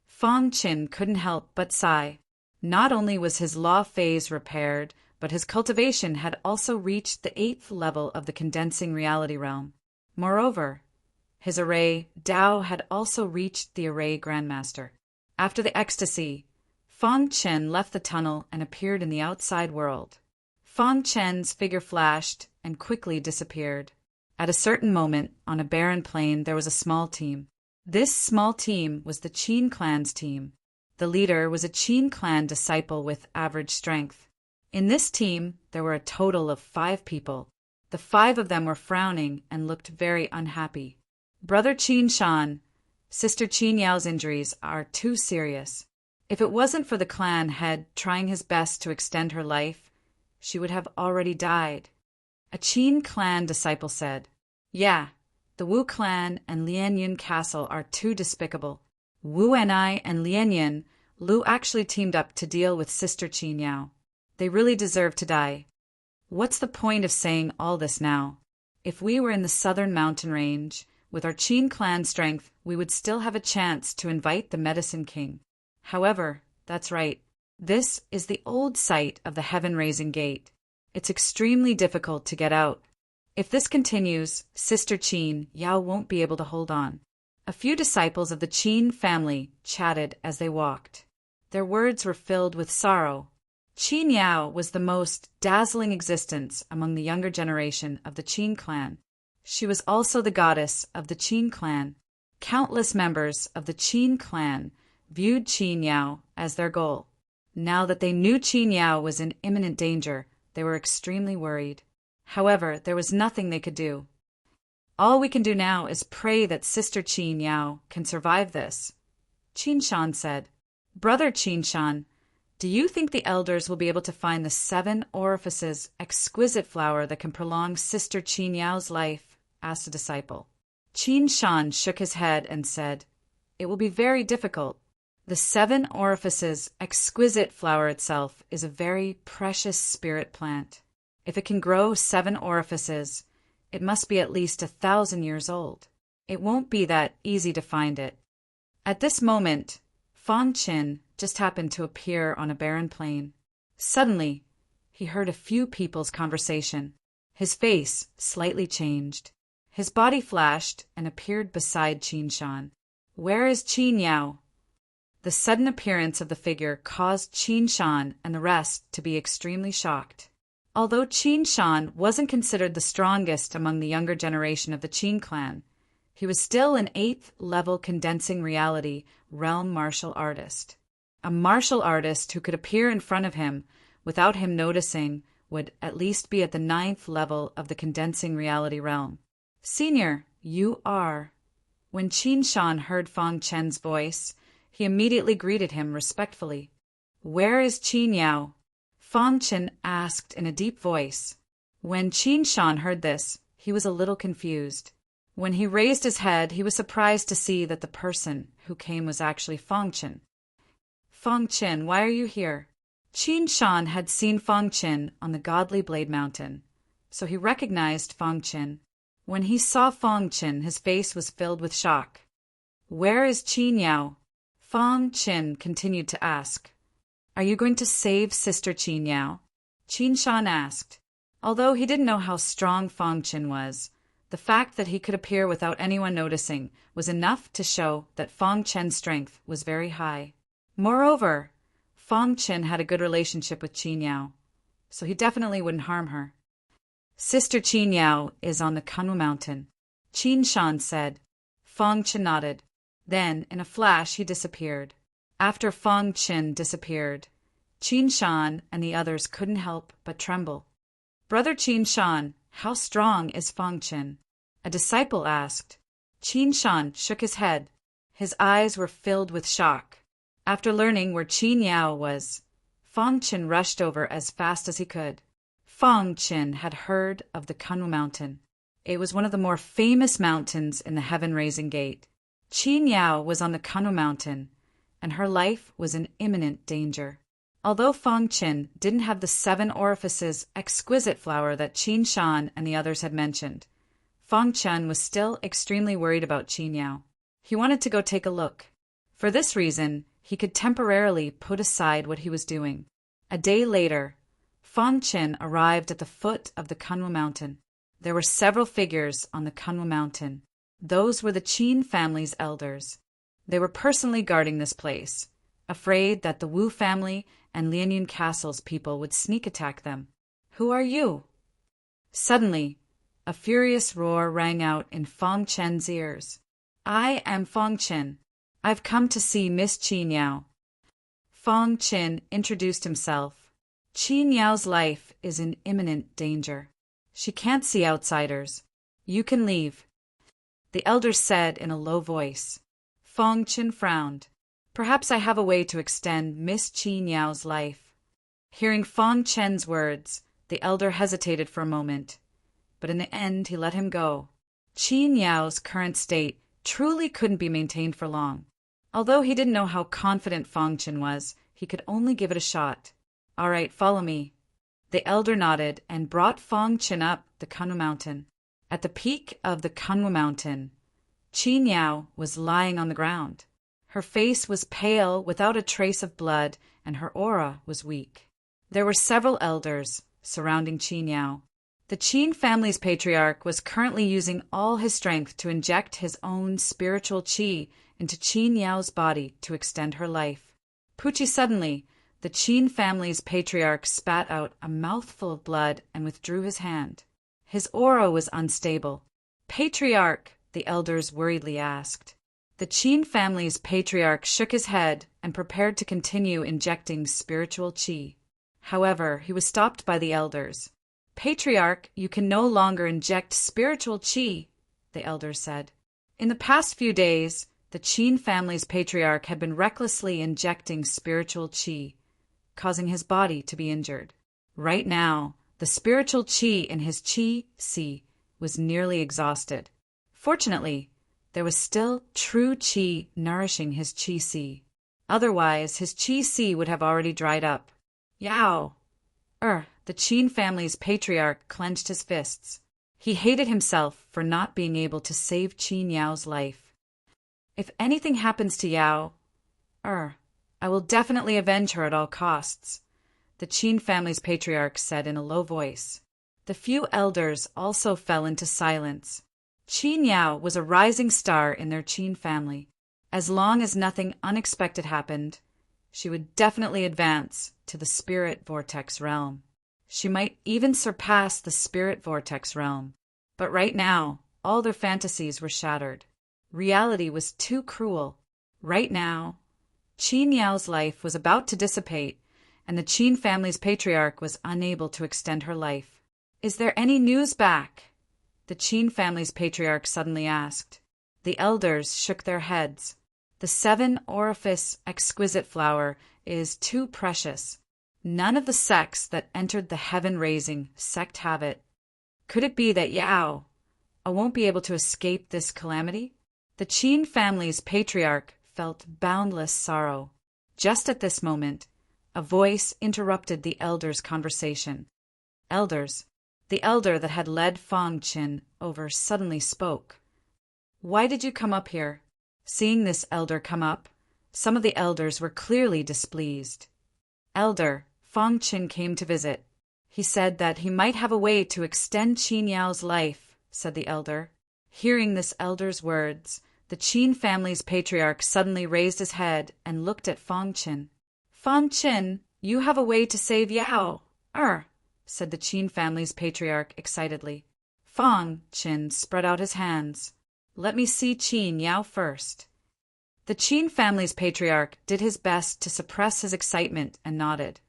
Feng Qin couldn't help but sigh. Not only was his law phase repaired, but his cultivation had also reached the 8th level of the condensing reality realm. Moreover, his Array Dao had also reached the Array Grandmaster. After the ecstasy, Feng Qin left the tunnel and appeared in the outside world. Feng Qin's figure flashed and quickly disappeared. At a certain moment, on a barren plain, there was a small team. This small team was the Qin clan's team. The leader was a Qin clan disciple with average strength. In this team, there were a total of 5 people. The 5 of them were frowning and looked very unhappy. Brother Qin Shan, Sister Qin Yao's injuries are too serious. If it wasn't for the clan head trying his best to extend her life, she would have already died. A Qin clan disciple said, yeah, the Wu clan and Lianyun castle are too despicable. Wu and I and Lianyun, Lu actually teamed up to deal with Sister Qin Yao. They really deserve to die. What's the point of saying all this now? If we were in the southern mountain range, with our Qin clan strength, we would still have a chance to invite the Medicine King. However, that's right. This is the old site of the Heaven-Raising Gate. It's extremely difficult to get out. If this continues, Sister Qin Yao won't be able to hold on. A few disciples of the Qin family chatted as they walked. Their words were filled with sorrow. Qin Yao was the most dazzling existence among the younger generation of the Qin clan. She was also the goddess of the Qin clan. Countless members of the Qin clan viewed Qin Yao as their goal. Now that they knew Qin Yao was in imminent danger, they were extremely worried. However, there was nothing they could do. All we can do now is pray that Sister Qin Yao can survive this. Qin Shan said, Brother Qin Shan, do you think the elders will be able to find the 7 orifices exquisite flower that can prolong Sister Qin Yao's life? Asked a disciple. Qin Shan shook his head and said, it will be very difficult. The 7 orifices exquisite flower itself is a very precious spirit plant. If it can grow 7 orifices, it must be at least 1,000 years old. It won't be that easy to find it. At this moment, Feng Qin just happened to appear on a barren plain. Suddenly, he heard a few people's conversation. His face slightly changed. His body flashed and appeared beside Qin Shan. "Where is Qin Yao?" The sudden appearance of the figure caused Qin Shan and the rest to be extremely shocked. Although Qin Shan wasn't considered the strongest among the younger generation of the Qin clan, he was still an 8th level condensing reality realm martial artist. A martial artist who could appear in front of him without him noticing would at least be at the 9th level of the condensing reality realm. "Senior, you are." When Qin Shan heard Fang Chen's voice, he immediately greeted him respectfully. "Where is Qin Yao?" Fang Chen asked in a deep voice. When Qin Shan heard this, he was a little confused. When he raised his head, he was surprised to see that the person who came was actually Fang Chen. "Fang Chen, why are you here?" Qin Shan had seen Fang Chen on the Godly Blade Mountain, so he recognized Fang Chen. When he saw Fang Chen, his face was filled with shock. "Where is Qin Yao?" Fang Chen continued to ask. "Are you going to save Sister Qin Yao?" Qin Shan asked. Although he didn't know how strong Fang Chen was, the fact that he could appear without anyone noticing was enough to show that Fang Chen's strength was very high. Moreover, Fang Chen had a good relationship with Qin Yao, so he definitely wouldn't harm her. "Sister Qin Yao is on the Kunwu Mountain," Qin Shan said. Fang Chen nodded. Then, in a flash, he disappeared. After Fang Chen disappeared, Qin Shan and the others couldn't help but tremble. "Brother Qin Shan, how strong is Fang Chen?" a disciple asked. Qin Shan shook his head. His eyes were filled with shock. After learning where Qin Yao was, Fang Chen rushed over as fast as he could. Fang Chen had heard of the Kunwu Mountain. It was one of the more famous mountains in the Heaven-Raising Gate. Qin Yao was on the Kunwu Mountain, and her life was in imminent danger. Although Fang Chen didn't have the 7 orifices exquisite flower that Qin Shan and the others had mentioned, Fang Chen was still extremely worried about Qin Yao. He wanted to go take a look. For this reason, he could temporarily put aside what he was doing. A day later, Fang Chen arrived at the foot of the Kunwu Mountain. There were several figures on the Kunwu Mountain. Those were the Qin family's elders. They were personally guarding this place, afraid that the Wu family and Lianyun Castle's people would sneak attack them. "Who are you?" Suddenly, a furious roar rang out in Fang Chen's ears. "I am Fang Chen. I've come to see Miss Qin Yao." Fang Chen introduced himself. "Qin Yao's life is in imminent danger. She can't see outsiders. You can leave," the elder said in a low voice. Fang Chen frowned. "Perhaps I have a way to extend Miss Qin Yao's life." Hearing Fang Chen's words, the elder hesitated for a moment, but in the end he let him go. Qin Yao's current state truly couldn't be maintained for long. Although he didn't know how confident Fang Chen was, he could only give it a shot. "All right, follow me." The elder nodded and brought Fang Chen up the Kunwu Mountain. At the peak of the Kunwu Mountain, Qin Yao was lying on the ground. Her face was pale without a trace of blood, and her aura was weak. There were several elders surrounding Qin Yao. The Qin family's patriarch was currently using all his strength to inject his own spiritual qi into Qin Yao's body to extend her life. Pucci, suddenly, the Qin family's patriarch spat out a mouthful of blood and withdrew his hand. His aura was unstable. "Patriarch," the elders worriedly asked. The Qin family's patriarch shook his head and prepared to continue injecting spiritual qi. However, he was stopped by the elders. "Patriarch, you can no longer inject spiritual qi," the elders said. In the past few days, the Qin family's patriarch had been recklessly injecting spiritual qi, causing his body to be injured. Right now, the spiritual qi in his qi-si was nearly exhausted. Fortunately, there was still true qi nourishing his qi-si. Otherwise, his qi-si would have already dried up. "Yao!" The Qin family's patriarch clenched his fists. He hated himself for not being able to save Qin Yao's life. "If anything happens to Yao, I will definitely avenge her at all costs," the Qin family's patriarch said in a low voice. The few elders also fell into silence. Qin Yao was a rising star in their Qin family. As long as nothing unexpected happened, she would definitely advance to the spirit vortex realm. She might even surpass the spirit vortex realm. But right now, all their fantasies were shattered. Reality was too cruel. Right now, Qin Yao's life was about to dissipate, and the Qin family's patriarch was unable to extend her life. "Is there any news back?" the Qin family's patriarch suddenly asked. The elders shook their heads. "The 7-orifice exquisite flower is too precious. None of the sects that entered the heaven-raising sect have it. Could it be that Yao won't be able to escape this calamity?" The Qin family's patriarch felt boundless sorrow. Just at this moment, a voice interrupted the elders' conversation. "Elders," the elder that had led Fang Qin over suddenly spoke. "Why did you come up here?" Seeing this elder come up, some of the elders were clearly displeased. "Elder, Fang Qin came to visit. He said that he might have a way to extend Qin Yao's life," said the elder. Hearing this elder's words, the Qin family's patriarch suddenly raised his head and looked at Fang Qin. "Fang Qin, you have a way to save Yao," said the Qin family's patriarch excitedly. Fang Qin spread out his hands. "Let me see Qin Yao first." The Qin family's patriarch did his best to suppress his excitement and nodded,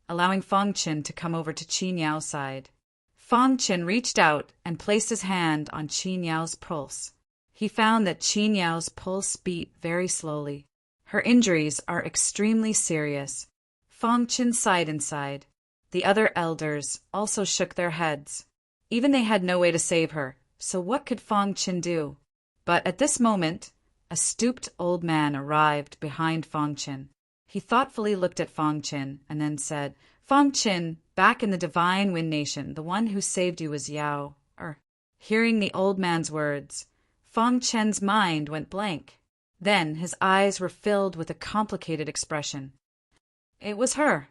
allowing Fang Qin to come over to Qin Yao's side. Fang Qin reached out and placed his hand on Qin Yao's pulse. He found that Qin Yao's pulse beat very slowly. "Her injuries are extremely serious." Fang Qin sighed inside. The other elders also shook their heads. Even they had no way to save her, so what could Fang Qin do? But at this moment, a stooped old man arrived behind Fang Qin. He thoughtfully looked at Fang Qin and then said, "Fang Qin, back in the Divine Wind Nation, the one who saved you was Yao." Hearing the old man's words, Fang Qin's mind went blank. Then his eyes were filled with a complicated expression. It was her.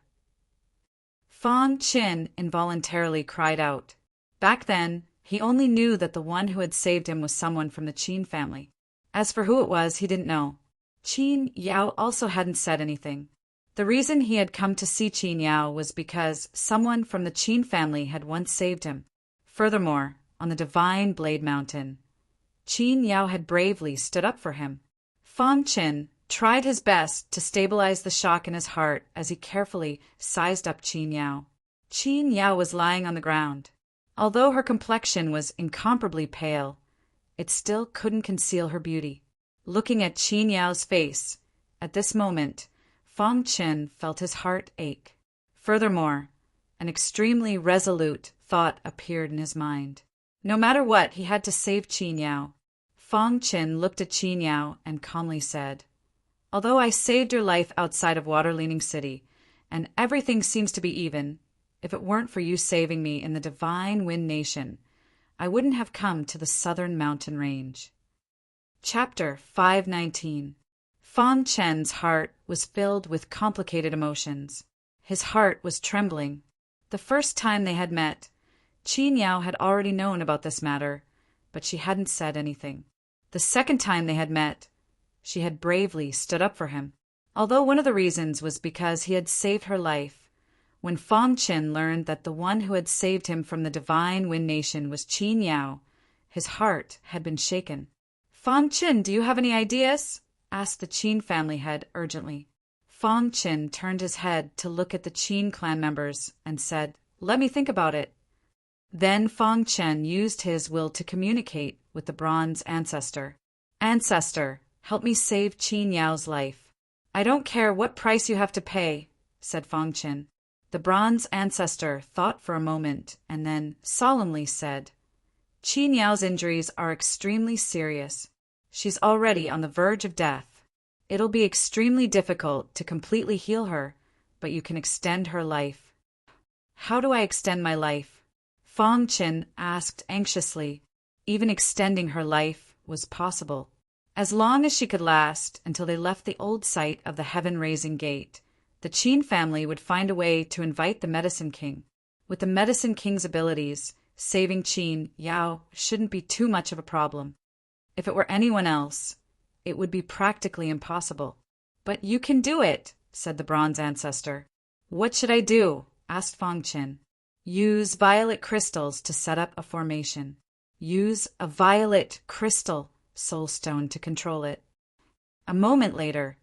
Fang Qin involuntarily cried out. Back then, he only knew that the one who had saved him was someone from the Qin family. As for who it was, he didn't know. Qin Yao also hadn't said anything. The reason he had come to see Qin Yao was because someone from the Qin family had once saved him. Furthermore, on the Divine Blade Mountain, Qin Yao had bravely stood up for him. Fang Qin tried his best to stabilize the shock in his heart as he carefully sized up Qin Yao. Qin Yao was lying on the ground. Although her complexion was incomparably pale, it still couldn't conceal her beauty. Looking at Qin Yao's face, at this moment, Fang Qin felt his heart ache. Furthermore, an extremely resolute thought appeared in his mind. No matter what, he had to save Qin Yao. Fang Qin looked at Qin Yao and calmly said, "Although I saved your life outside of Water Leaning City, and everything seems to be even, if it weren't for you saving me in the Divine Wind Nation, I wouldn't have come to the southern mountain range." Chapter 519. Fang Qin's heart was filled with complicated emotions. His heart was trembling. The first time they had met, Qin Yao had already known about this matter, but she hadn't said anything. The second time they had met, she had bravely stood up for him. Although one of the reasons was because he had saved her life, when Fang Qin learned that the one who had saved him from the Divine Wind Nation was Qin Yao, his heart had been shaken. "Fang Qin, do you have any ideas?" asked the Qin family head urgently. Fang Qin turned his head to look at the Qin clan members and said, "Let me think about it." Then Fang Qin used his will to communicate with the bronze ancestor. "Ancestor, help me save Qin Yao's life." "I don't care what price you have to pay," said Fang Qin. The bronze ancestor thought for a moment and then solemnly said, "Qin Yao's injuries are extremely serious. She's already on the verge of death. It'll be extremely difficult to completely heal her, but you can extend her life." "How do I extend my life?" Fang Qin asked anxiously. Even extending her life was possible. As long as she could last until they left the old site of the Heaven-Raising Gate, the Qin family would find a way to invite the Medicine King. With the Medicine King's abilities, Saving Qin Yao shouldn't be too much of a problem. If it were anyone else, it would be practically impossible. But you can do it, said the bronze ancestor. What should I do? Asked Fangchen. Use violet crystals to set up a formation. Use a violet crystal soulstone to control it. A moment later,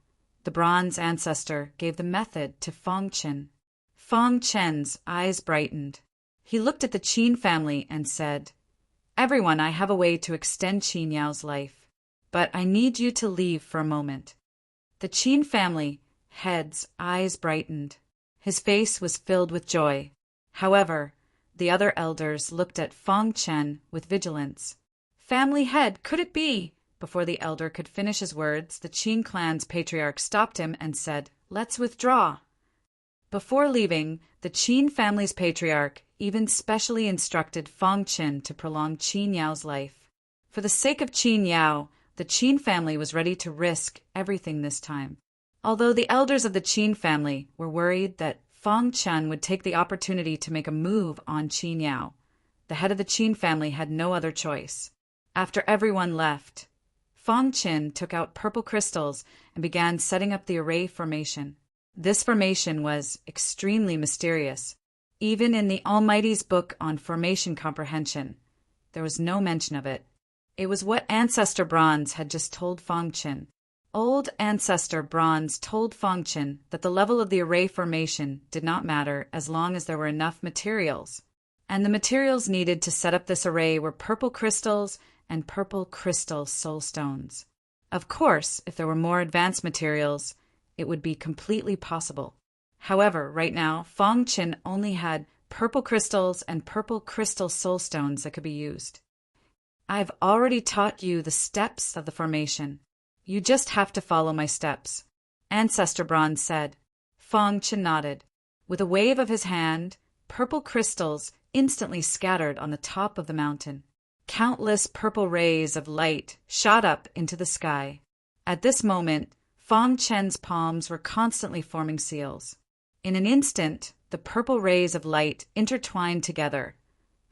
the bronze ancestor gave the method to Fangchen. Fangchen's eyes brightened. He looked at the Qin family and said, Everyone, I have a way to extend Qin Yao's life, but I need you to leave for a moment. The Qin family head's eyes brightened. His face was filled with joy. However, the other elders looked at Fangchen with vigilance. Family head, could it be? Before the elder could finish his words, the Qin clan's patriarch stopped him and said, Let's withdraw. Before leaving, the Qin family's patriarch even specially instructed Fangchen to prolong Qin Yao's life. For the sake of Qin Yao, the Qin family was ready to risk everything this time. Although the elders of the Qin family were worried that Fangchen would take the opportunity to make a move on Qin Yao, the head of the Qin family had no other choice. After everyone left, Fangchen took out purple crystals and began setting up the array formation. This formation was extremely mysterious. Even in the Almighty's book on formation comprehension, there was no mention of it. It was what Ancestor Bronze had just told Fangchen. Old Ancestor Bronze told Fangchen that the level of the array formation did not matter as long as there were enough materials. And the materials needed to set up this array were purple crystals and purple crystal soul stones. Of course, if there were more advanced materials, it would be completely possible. However, right now, Fangchen only had purple crystals and purple crystal soul stones that could be used. I've already taught you the steps of the formation. You just have to follow my steps, Ancestor Bronze said. Fangchen nodded. With a wave of his hand, purple crystals instantly scattered on the top of the mountain. Countless purple rays of light shot up into the sky. At this moment, Fangchen's palms were constantly forming seals. In an instant, the purple rays of light intertwined together,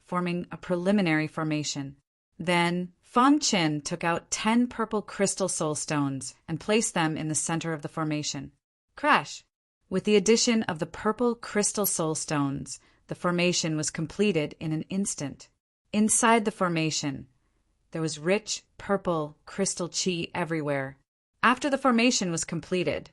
forming a preliminary formation. Then, Fangchen took out 10 purple crystal soul stones and placed them in the center of the formation. Crash! With the addition of the purple crystal soul stones, the formation was completed in an instant. Inside the formation, there was rich purple crystal qi everywhere. After the formation was completed,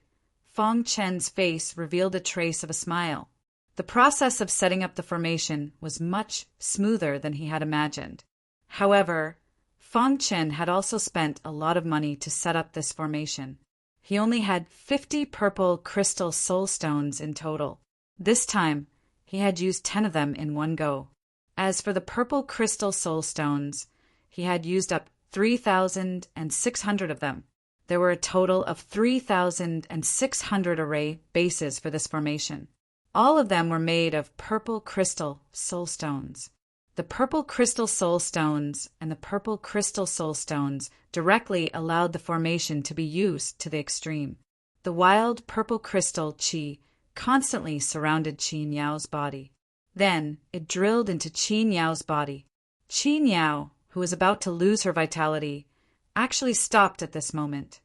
Fangchen's face revealed a trace of a smile. The process of setting up the formation was much smoother than he had imagined. However, Fangchen had also spent a lot of money to set up this formation. He only had 50 purple crystal soul stones in total. This time, he had used 10 of them in one go. As for the purple crystal soul stones, he had used up 3,600 of them. There were a total of 3,600 array bases for this formation. All of them were made of purple crystal soul stones. The purple crystal soul stones and the purple crystal soul stones directly allowed the formation to be used to the extreme. The wild purple crystal qi constantly surrounded Qin Yao's body. Then it drilled into Qin Yao's body. Qin Yao, who was about to lose her vitality, actually stopped at this moment.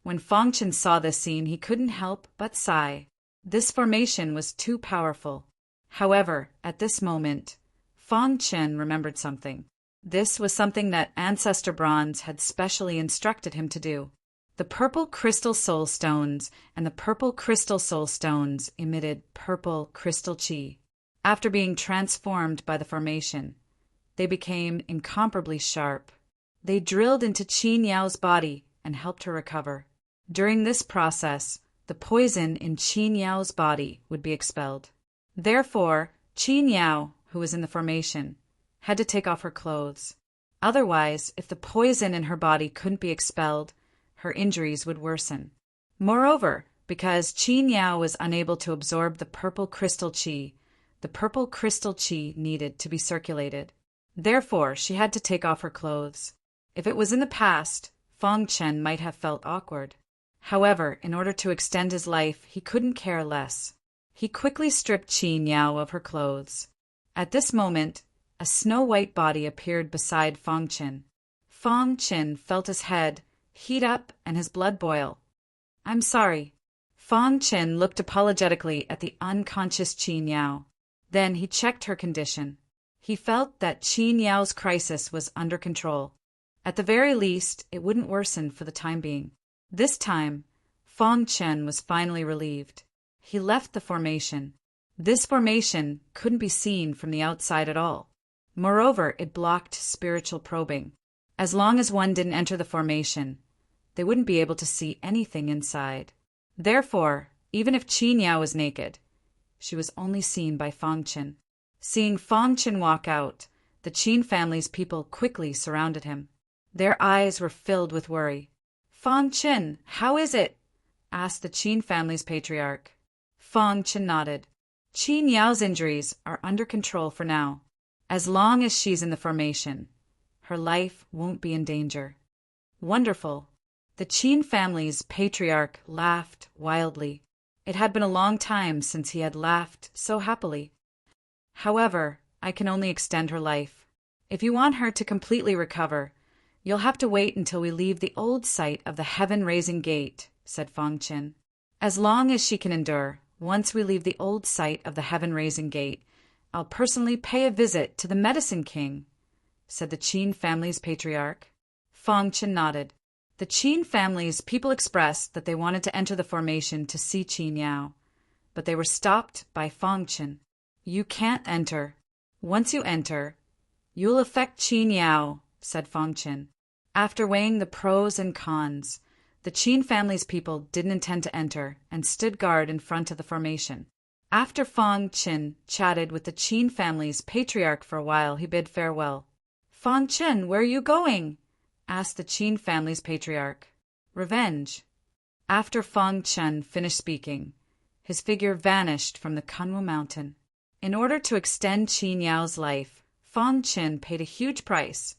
When Fangchen saw this scene, he couldn't help but sigh. This formation was too powerful. However, at this moment, Fangchen remembered something. This was something that Ancestor Bronze had specially instructed him to do. The purple crystal soul stones and the purple crystal soul stones emitted purple crystal qi. After being transformed by the formation, they became incomparably sharp. They drilled into Qin Yao's body and helped her recover. During this process, the poison in Qin Yao's body would be expelled. Therefore, Qin Yao, who was in the formation, had to take off her clothes. Otherwise, if the poison in her body couldn't be expelled, her injuries would worsen. Moreover, because Qin Yao was unable to absorb the purple crystal qi needed to be circulated. Therefore, she had to take off her clothes. If it was in the past, Fangchen might have felt awkward. However, in order to extend his life, he couldn't care less. He quickly stripped Qin Yao of her clothes. At this moment, a snow-white body appeared beside Fong Qin. Fong Qin felt his head heat up and his blood boil. "I'm sorry." Fong Qin looked apologetically at the unconscious Qin Yao. Then he checked her condition. He felt that Qin Yao's crisis was under control. At the very least, it wouldn't worsen for the time being. This time, Fong Qin was finally relieved. He left the formation. This formation couldn't be seen from the outside at all. Moreover, it blocked spiritual probing. As long as one didn't enter the formation, they wouldn't be able to see anything inside. Therefore, even if Qin Yao was naked, she was only seen by Fong Qin. Seeing Fong Qin walk out, the Qin family's people quickly surrounded him. Their eyes were filled with worry. "Fong Qin, how is it?" asked the Qin family's patriarch. Fong Qin nodded. "Qin Yao's injuries are under control for now. As long as she's in the formation, her life won't be in danger." "Wonderful." The Qin family's patriarch laughed wildly. It had been a long time since he had laughed so happily. "However, I can only extend her life. If you want her to completely recover, you'll have to wait until we leave the old site of the heaven-raising gate," said Fong Qin. "As long as she can endure, once we leave the old site of the heaven-raising gate, I'll personally pay a visit to the Medicine King," said the Qin family's patriarch. Fong Qin nodded. The Qin family's people expressed that they wanted to enter the formation to see Qin Yao, but they were stopped by Fong Qin. "You can't enter. Once you enter, you'll affect Qin Yao," said Fong Qin. After weighing the pros and cons, the Qin family's people didn't intend to enter and stood guard in front of the formation. After Fong Qin chatted with the Qin family's patriarch for a while, he bid farewell. "Fong Qin, where are you going?" asked the Qin family's patriarch. "Revenge." After Fong Qin finished speaking, his figure vanished from the Kunwu mountain. In order to extend Qin Yao's life, Fong Qin paid a huge price,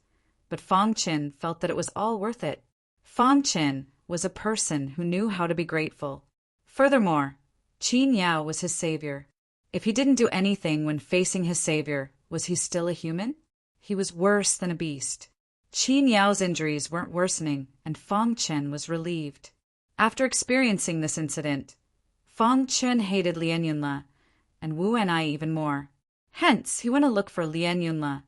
but Fong Qin felt that it was all worth it. Fong Qin was a person who knew how to be grateful. Furthermore, Qin Yao was his savior. If he didn't do anything when facing his savior, was he still a human? He was worse than a beast. Qin Yao's injuries weren't worsening, and Fong Qin was relieved. After experiencing this incident, Fong Qin hated Lien Yunle and Wu Enai even more. Hence, he went to look for Lien Yunle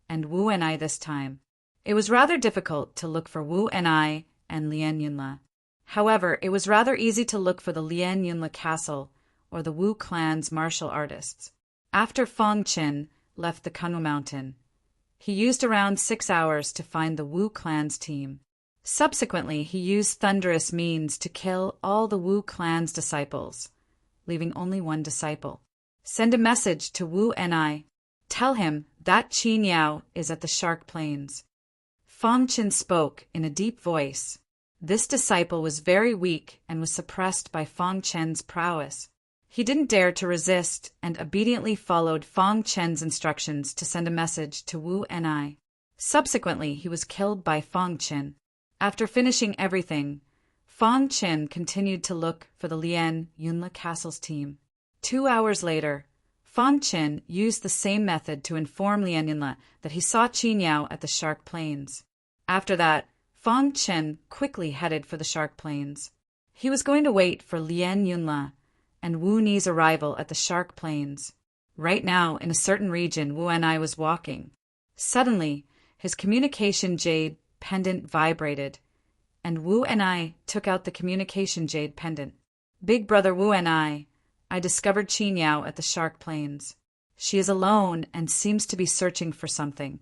and Wu Enai this time. It was rather difficult to look for Wu Enai and Lien Yunle. However, it was rather easy to look for the Lien Yunle castle or the Wu clan's martial artists. After Fong Qin left the Kunwu mountain, he used around 6 hours to find the Wu clan's team. Subsequently, he used thunderous means to kill all the Wu clan's disciples, leaving only one disciple. Send a message to Wu Enai. Tell him that Qin Yao is at the Shark Plains. Fong Qin spoke in a deep voice. This disciple was very weak and was suppressed by Fong Qin's prowess. He didn't dare to resist and obediently followed Fong Qin's instructions to send a message to Wu Enai. Subsequently, he was killed by Fong Qin. After finishing everything, Fong Qin continued to look for the Lien Yunle castle's team. 2 hours later, Fong Qin used the same method to inform Lien Yunle that he saw Qin Yao at the Shark Plains. After that, Fong Qin quickly headed for the Shark Plains. He was going to wait for Lien Yunle and Wu Ni's arrival at the Shark Plains. Right now, in a certain region, Wu Enai was walking. Suddenly, his communication jade pendant vibrated, and Wu Enai took out the communication jade pendant. "Big brother Wu Enai, I discovered Qin Yao at the Shark Plains. She is alone and seems to be searching for something."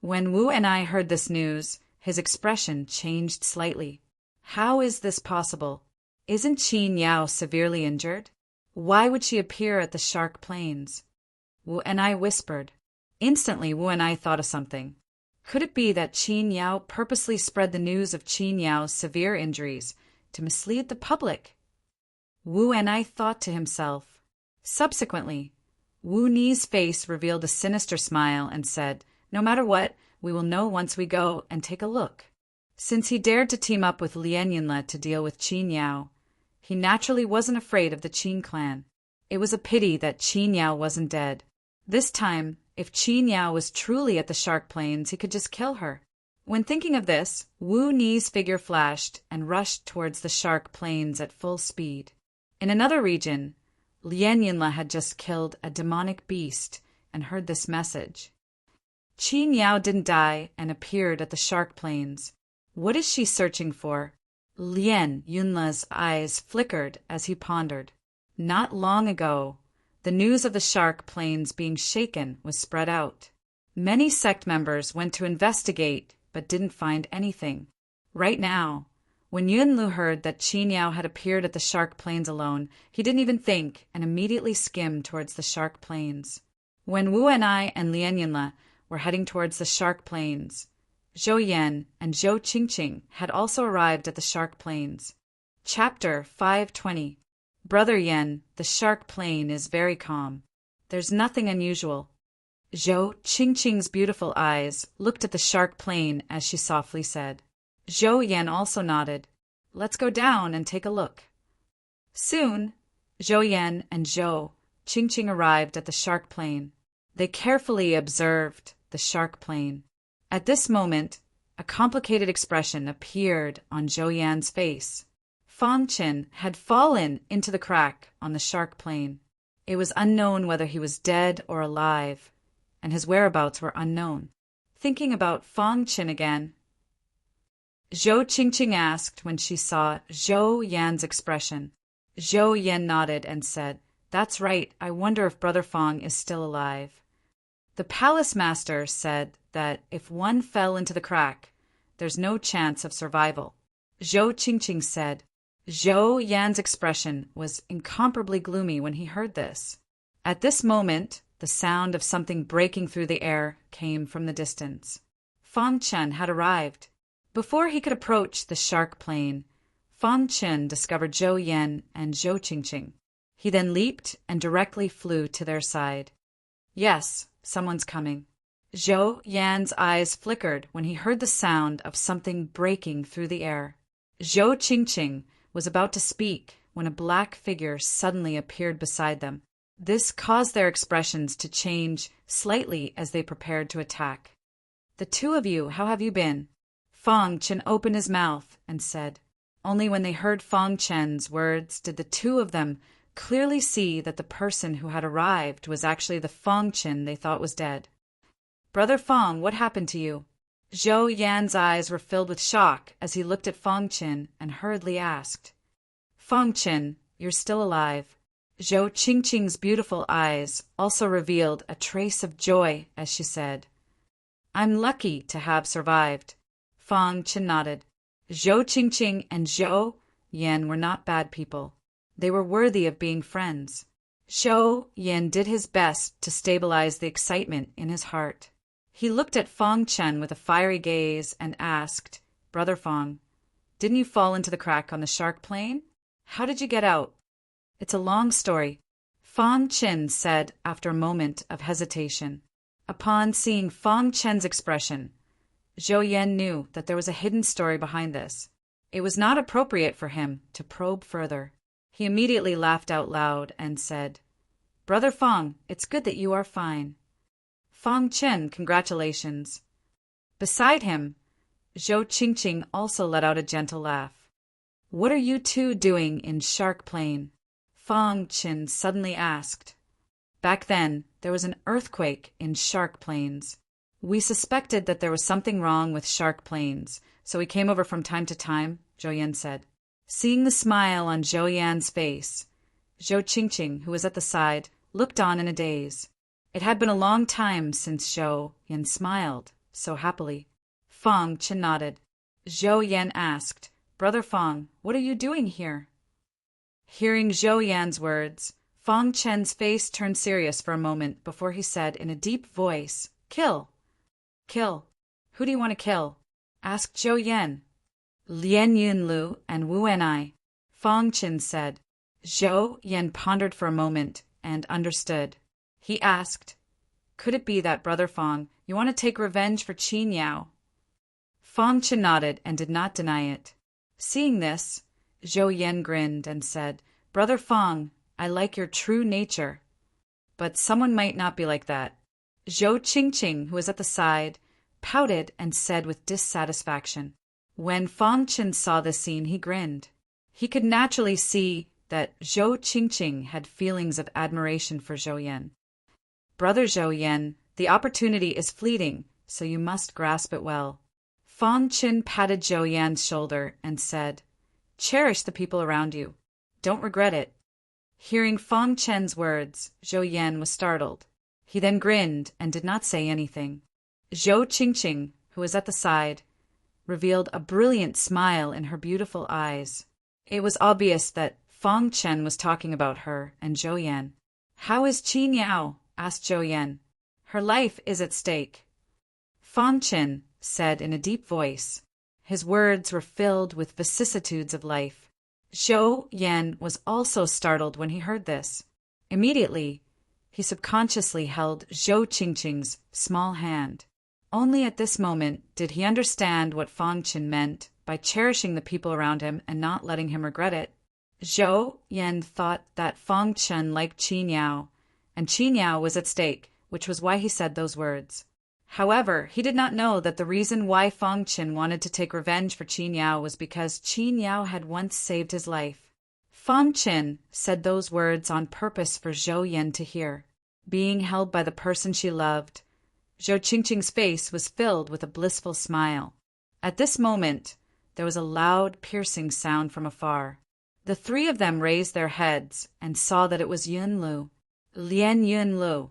When Wu Enai heard this news, his expression changed slightly. "How is this possible? Isn't Qin Yao severely injured? Why would she appear at the Shark Plains?" Wu Enai whispered. Instantly, Wu Enai thought of something. Could it be that Qin Yao purposely spread the news of Qin Yao's severe injuries to mislead the public? Wu Enai thought to himself. Subsequently, Wu Ni's face revealed a sinister smile and said, "No matter what, we will know once we go and take a look." Since he dared to team up with Lien Yunle to deal with Qin Yao, he naturally wasn't afraid of the Qin clan. It was a pity that Qin Yao wasn't dead. This time, If Qin Yao was truly at the Shark Plains, he could just kill her. When thinking of this, Wu Ni's figure flashed and rushed towards the Shark Plains at full speed. In another region, Lian Yinla had just killed a demonic beast and heard this message. Qin Yao didn't die and appeared at the Shark Plains. What is she searching for? Lian Yunla's eyes flickered as he pondered. Not long ago, the news of the Shark Plains being shaken was spread out. Many sect members went to investigate but didn't find anything. Right now, when Yunlu heard that Qin Yao had appeared at the Shark Plains alone, he didn't even think and immediately skimmed towards the Shark Plains. When Wu Enai and Lian Yinla were heading towards the Shark Plains, Zhou Yan and Zhou Qingqing had also arrived at the Shark Plains. Chapter 520. Brother Yan, the Shark Plain is very calm. There's nothing unusual. Zhou Qingqing's beautiful eyes looked at the Shark Plain as she softly said. Zhou Yan also nodded. Let's go down and take a look. Soon, Zhou Yan and Zhou Qingqing arrived at the Shark Plain. They carefully observed the Shark Plain. At this moment, a complicated expression appeared on Zhou Yan's face. Fang Qin had fallen into the crack on the Shark Plain. It was unknown whether he was dead or alive, and his whereabouts were unknown. Thinking about Fang Qin again, Zhou Qingqing asked when she saw Zhou Yan's expression. Zhou Yan nodded and said, "That's right, I wonder if Brother Fang is still alive." The palace master said that if one fell into the crack, there's no chance of survival. Zhou Qingqing said. Zhou Yan's expression was incomparably gloomy when he heard this. At this moment, the sound of something breaking through the air came from the distance. Fang Chen had arrived. Before he could approach the Shark Plain, Fang Chen discovered Zhou Yan and Zhou Qingqing. He then leaped and directly flew to their side. Yes, someone's coming. Zhou Yan's eyes flickered when he heard the sound of something breaking through the air. Zhou Qingqing was about to speak when a black figure suddenly appeared beside them. This caused their expressions to change slightly as they prepared to attack. "The two of you, how have you been?" Fang Chen opened his mouth and said. Only when they heard Fang Chen's words did the two of them clearly see that the person who had arrived was actually the Fang Chen they thought was dead. "Brother Fang, what happened to you?" Zhou Yan's eyes were filled with shock as he looked at Fang Chen and hurriedly asked. "Fang Chen, you're still alive." Zhou Qingqing's beautiful eyes also revealed a trace of joy as she said, "I'm lucky to have survived." Fang Chen nodded. Zhou Qingqing and Zhou Yan were not bad people. They were worthy of being friends. Zhou Yan did his best to stabilize the excitement in his heart. He looked at Fang Chen with a fiery gaze and asked, "Brother Fang, didn't you fall into the crack on the Shark Plain? How did you get out?" "It's a long story," Fang Chen said after a moment of hesitation. Upon seeing Fang Chen's expression, Zhou Yan knew that there was a hidden story behind this. It was not appropriate for him to probe further. He immediately laughed out loud and said, "Brother Fang, it's good that you are fine." "Fang Chen, congratulations." Beside him, Zhou Qingqing also let out a gentle laugh. "What are you two doing in Shark Plain?" Fang Chen suddenly asked. Back then, there was an earthquake in Shark Plains. We suspected that there was something wrong with Shark Plains, so we came over from time to time, Zhou Yan said. Seeing the smile on Zhou Yan's face, Zhou Qingqing, who was at the side, looked on in a daze. It had been a long time since Zhou Yan smiled so happily. Fang Chen nodded. Zhou Yan asked, "Brother Fang, what are you doing here?" Hearing Zhou Yan's words, Fang Chen's face turned serious for a moment before he said in a deep voice, "Kill." "Kill? Who do you want to kill?" asked Zhou Yan. "Lian Yunlu and Wu Enai," Fang Chen said. Zhou Yan pondered for a moment and understood. He asked, "Could it be that, Brother Fang, you want to take revenge for Qin Yao?" Fang Chen nodded and did not deny it. Seeing this, Zhou Yan grinned and said, "Brother Fang, I like your true nature. But someone might not be like that. Zhou Qingqing, who was at the side, pouted and said with dissatisfaction. When Fang Chen saw this scene, he grinned. He could naturally see that Zhou Qingqing had feelings of admiration for Zhou Yan. Brother Zhou Yan, the opportunity is fleeting, so you must grasp it well. Fang Chen patted Zhou Yan's shoulder and said, Cherish the people around you. Don't regret it. Hearing Fang Chen's words, Zhou Yan was startled. He then grinned and did not say anything. Zhou Qingqing, who was at the side, revealed a brilliant smile in her beautiful eyes. It was obvious that Fang Chen was talking about her and Zhou Yan. How is Qin Yao? Asked Zhou Yan. Her life is at stake. Fang Chen said in a deep voice. His words were filled with vicissitudes of life. Zhou Yan was also startled when he heard this. Immediately, he subconsciously held Zhou Qingqing's small hand. Only at this moment did he understand what Fang Chen meant by cherishing the people around him and not letting him regret it. Zhou Yan thought that Fang Chen liked Qin Yao, and Qin Yao was at stake, which was why he said those words. However, he did not know that the reason why Fang Chen wanted to take revenge for Qin Yao was because Qin Yao had once saved his life. Fang Chen said those words on purpose for Zhou Yan to hear. Being held by the person she loved, Zhou Qingqing's face was filled with a blissful smile. At this moment, there was a loud, piercing sound from afar. The three of them raised their heads and saw that it was Yunlu, Lian Yunlu.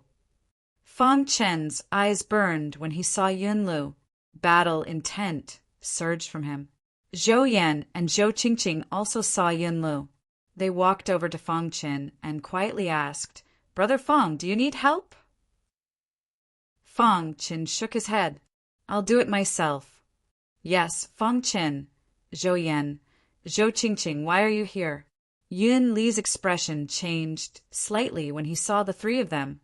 Fang Chen's eyes burned when he saw Yunlu. Battle intent surged from him. Zhou Yan and Zhou Qingqing also saw Yunlu. They walked over to Fang Chen and quietly asked, Brother Fang, do you need help? Fang Chen shook his head. I'll do it myself. Yes, Fang Chen, Zhou Yan, Zhou Qingqing, why are you here? Yun Li's expression changed slightly when he saw the three of them.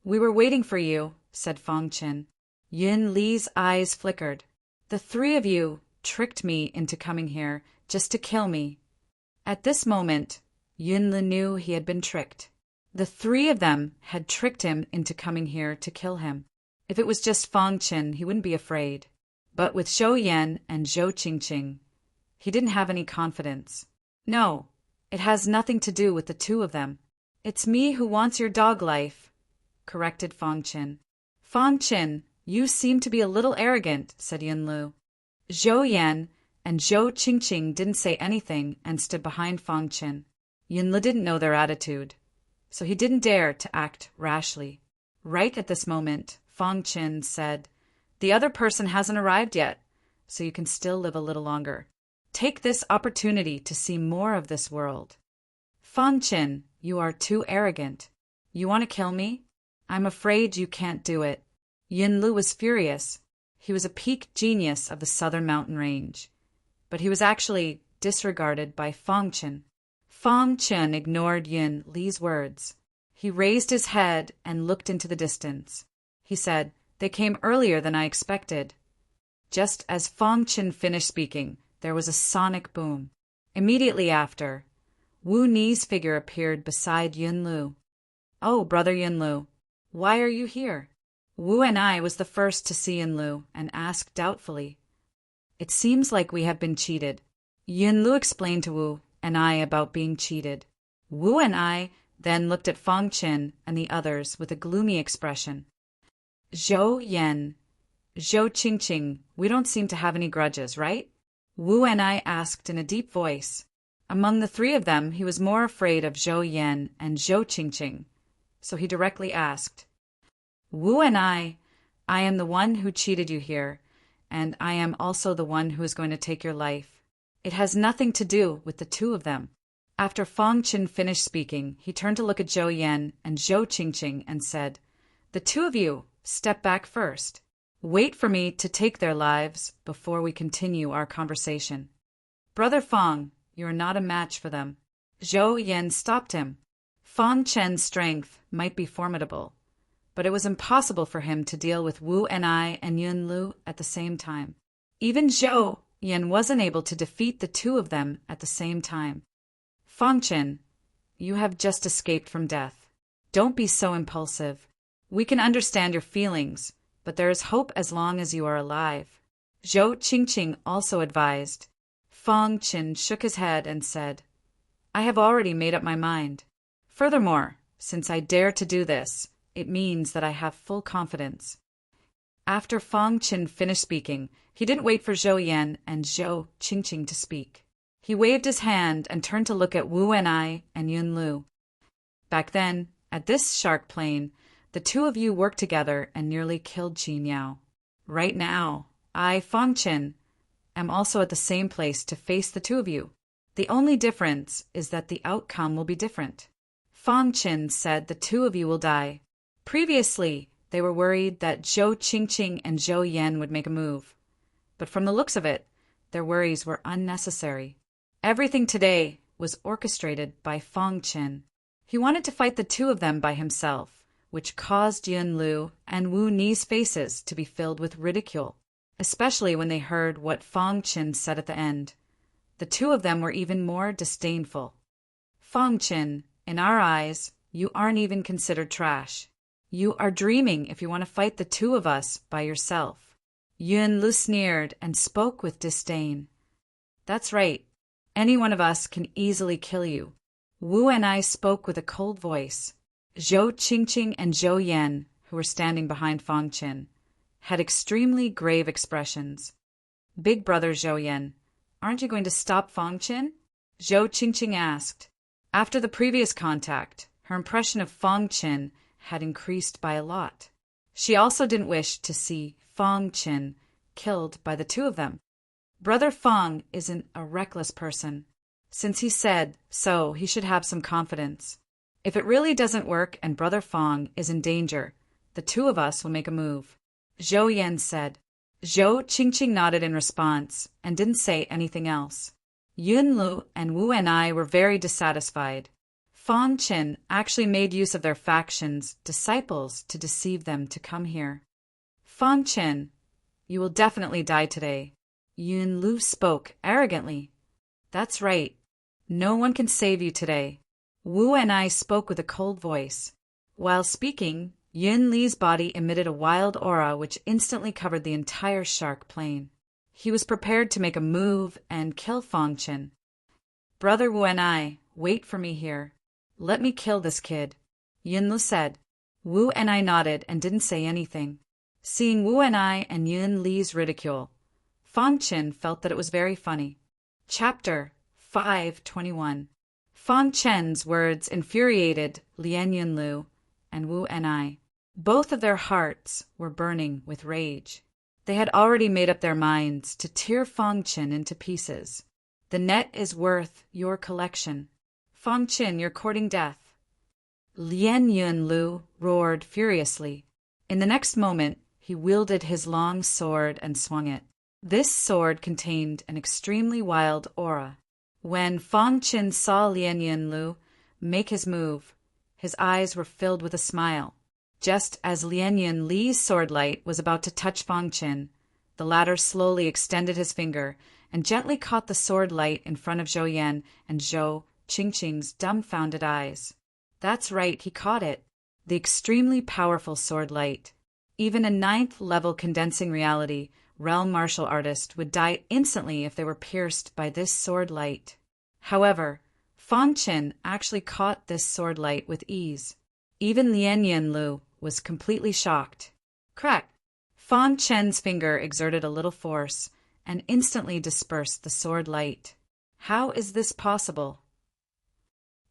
We were waiting for you, said Fang Chen. Yun Li's eyes flickered. The three of you tricked me into coming here just to kill me. At this moment, Yun Li knew he had been tricked. The three of them had tricked him into coming here to kill him. If it was just Fang Chen, he wouldn't be afraid. But with Zhou Yan and Zhou Qingqing, he didn't have any confidence. No, it has nothing to do with the two of them. It's me who wants your dog life, corrected Fang Chen. Fang Chen, you seem to be a little arrogant, said Yunlu. Zhou Yan and Zhou Qingqing didn't say anything and stood behind Fang Chen. Yunlu didn't know their attitude, so he didn't dare to act rashly. Right at this moment, Fang Chen said, The other person hasn't arrived yet, so you can still live a little longer. Take this opportunity to see more of this world. Fang Chen, you are too arrogant. You want to kill me? I'm afraid you can't do it. Yunlu was furious. He was a peak genius of the southern mountain range, but he was actually disregarded by Fang Chen. Fang Chen ignored Yun Li's words. He raised his head and looked into the distance. He said, They came earlier than I expected. Just as Fang Chen finished speaking, there was a sonic boom. Immediately after, Wu Ni's figure appeared beside Yun Lu. Oh, Brother Yun Lu, why are you here? Wu and I was the first to see Yun Lu and asked doubtfully. It seems like we have been cheated. Yun Lu explained to Wu and I about being cheated. Wu and I then looked at Fang Chen and the others with a gloomy expression. Zhou Yan, Zhou Qingqing, we don't seem to have any grudges, right? Wu and I asked in a deep voice. Among the three of them, he was more afraid of Zhou Yan and Zhou Qingqing, so he directly asked, Wu and I am the one who cheated you here, and I am also the one who is going to take your life. It has nothing to do with the two of them. After Fang Chen finished speaking, he turned to look at Zhou Yan and Zhou Qingqing and said, The two of you, step back first. Wait for me to take their lives before we continue our conversation. Brother Fang, you are not a match for them. Zhou Yan stopped him. Fang Chen's strength might be formidable, but it was impossible for him to deal with Wu and I and Yun Lu at the same time. Even Zhou Yan wasn't able to defeat the two of them at the same time. Fang Chen, you have just escaped from death. Don't be so impulsive. We can understand your feelings, but there is hope as long as you are alive. Zhou Qingqing also advised. Fang Qin shook his head and said, I have already made up my mind. Furthermore, since I dare to do this, it means that I have full confidence. After Fang Qin finished speaking, he didn't wait for Zhou Yan and Zhou Qingqing to speak. He waved his hand and turned to look at Wu Enai and Yun Lu. Back then, at this shark plain, the two of you worked together and nearly killed Qin Yao. Right now, I, Fang Qin, am also at the same place to face the two of you. The only difference is that the outcome will be different. Fang Qin said the two of you will die. Previously, they were worried that Zhou Qingqing and Zhou Yan would make a move. But from the looks of it, their worries were unnecessary. Everything today was orchestrated by Fang Qin. He wanted to fight the two of them by himself, which caused Yun Lu and Wu Ni's faces to be filled with ridicule, especially when they heard what Fang Qin said at the end. The two of them were even more disdainful. Fang Qin, in our eyes, you aren't even considered trash. You are dreaming if you want to fight the two of us by yourself. Yun Lu sneered and spoke with disdain. That's right. Any one of us can easily kill you. Wu and I spoke with a cold voice. Zhou Qingqing and Zhou Yan, who were standing behind Fang Qin, had extremely grave expressions. Big brother Zhou Yan, aren't you going to stop Fang Qin? Zhou Qingqing asked. After the previous contact, her impression of Fang Qin had increased by a lot. She also didn't wish to see Fang Qin killed by the two of them. Brother Fang isn't a reckless person. Since he said so, he should have some confidence. If it really doesn't work and Brother Fang is in danger, the two of us will make a move. Zhou Yan said. Zhou Qingqing nodded in response and didn't say anything else. Yun Lu and Wu and I were very dissatisfied. Fang Qin actually made use of their faction's disciples to deceive them to come here. Fang Qin, you will definitely die today. Yun Lu spoke arrogantly. That's right. No one can save you today. Wu and I spoke with a cold voice. While speaking, Yun Li's body emitted a wild aura which instantly covered the entire shark plain. He was prepared to make a move and kill Fang Qin. Brother Wu and I, wait for me here. Let me kill this kid, Yun Lu said. Wu and I nodded and didn't say anything. Seeing Wu and I and Yun Li's ridicule, Fang Qin felt that it was very funny. Chapter 5:21. Fang Qin's words infuriated Lian Yunlu and Wu and I. Both of their hearts were burning with rage. They had already made up their minds to tear Fang Qin into pieces. The net is worth your collection. Fang Qin, you're courting death. Lian Yunlu roared furiously. In the next moment, he wielded his long sword and swung it. This sword contained an extremely wild aura. When Fang Qin saw Lian Yunlu make his move, his eyes were filled with a smile. Just as Lian Yunli's sword light was about to touch Fang Qin, the latter slowly extended his finger and gently caught the sword light in front of Zhou Yan and Zhou Qingqing's dumbfounded eyes. That's right, he caught it. The extremely powerful sword light. Even a 9th-level condensing reality realm martial artist would die instantly if they were pierced by this sword light. However, Fang Qin actually caught this sword light with ease. Even Lian Yunlu was completely shocked. Crack! Fang Qin's finger exerted a little force and instantly dispersed the sword light. How is this possible?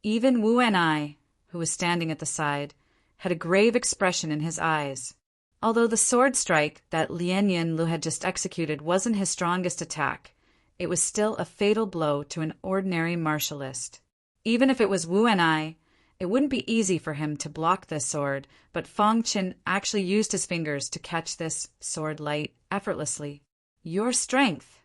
Even Wu and I, who was standing at the side, had a grave expression in his eyes. Although the sword strike that Lian Yunlu had just executed wasn't his strongest attack, it was still a fatal blow to an ordinary martialist. Even if it was Wu and I, it wouldn't be easy for him to block this sword, but Fang Qin actually used his fingers to catch this sword light effortlessly. Your strength!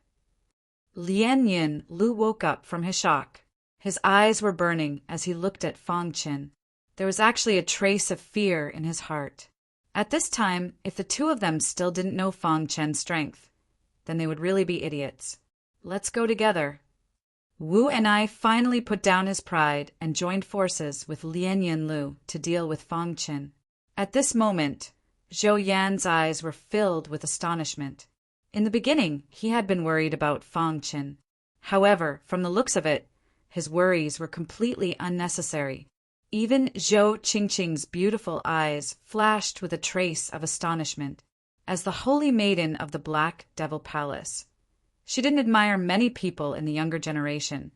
Lian Yunlu woke up from his shock. His eyes were burning as he looked at Fang Qin. There was actually a trace of fear in his heart. At this time, if the two of them still didn't know Fang Qin's strength, then they would really be idiots. Let's go together. Wu and I finally put down his pride and joined forces with Lian Yunlu to deal with Fang Qin. At this moment, Zhou Yan's eyes were filled with astonishment. In the beginning, he had been worried about Fang Qin. However, from the looks of it, his worries were completely unnecessary. Even Zhou Qingqing's beautiful eyes flashed with a trace of astonishment. As the holy maiden of the Black Devil Palace, she didn't admire many people in the younger generation,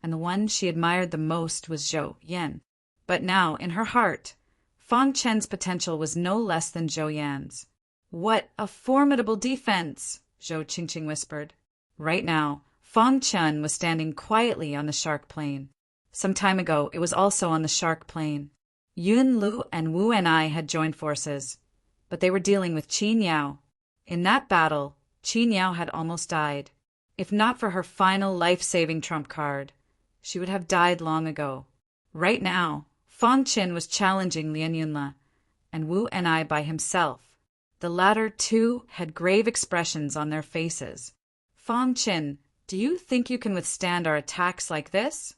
and the one she admired the most was Zhou Yan. But now, in her heart, Fang Chen's potential was no less than Zhou Yan's. "What a formidable defense!" Zhou Qingqing whispered. Right now, Fang Chen was standing quietly on the Shark Plain. Some time ago, it was also on the Shark Plain. Yun Lu and Wu Enai had joined forces, but they were dealing with Qin Yao. In that battle, Qin Yao had almost died. If not for her final life-saving trump card, she would have died long ago. Right now, Fang Qin was challenging Lian Yunle and Wu Enai by himself. The latter two had grave expressions on their faces. "Fang Qin, do you think you can withstand our attacks like this?"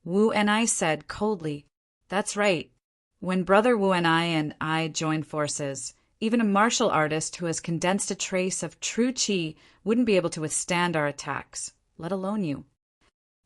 Wu Enai said coldly, "That's right. When Brother Wu Enai and I joined forces, even a martial artist who has condensed a trace of true qi wouldn't be able to withstand our attacks, let alone you."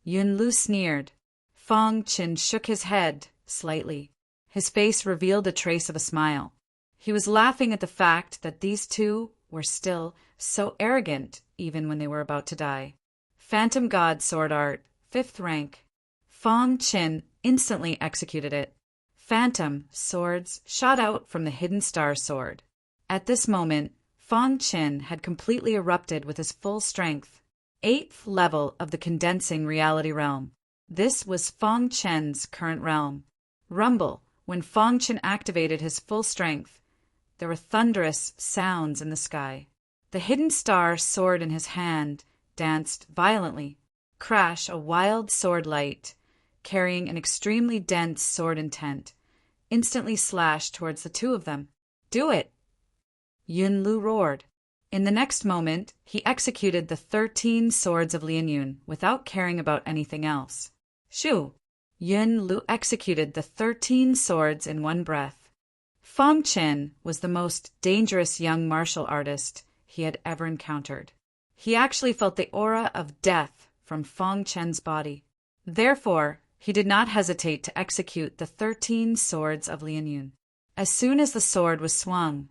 Yun Lu sneered. Fang Qin shook his head slightly. His face revealed a trace of a smile. He was laughing at the fact that these two were still so arrogant even when they were about to die. Phantom God Sword Art, 5th rank. Fang Qin instantly executed it. Phantom swords shot out from the hidden star sword. At this moment, Fang Qin had completely erupted with his full strength. 8th level of the condensing reality realm. This was Fang Chen's current realm. Rumble. When Fang Qin activated his full strength, there were thunderous sounds in the sky. The hidden star sword in his hand danced violently. Crash, a wild sword light, carrying an extremely dense sword intent, instantly slashed towards the two of them. "Do it!" Yun Lu roared. In the next moment, he executed the 13 swords of Lian Yun without caring about anything else. Shoo! Yun Lu executed the 13 swords in one breath. Fang Qin was the most dangerous young martial artist he had ever encountered. He actually felt the aura of death from Fang Chen's body. Therefore, he did not hesitate to execute the 13 swords of Lian Yun. As soon as the sword was swung,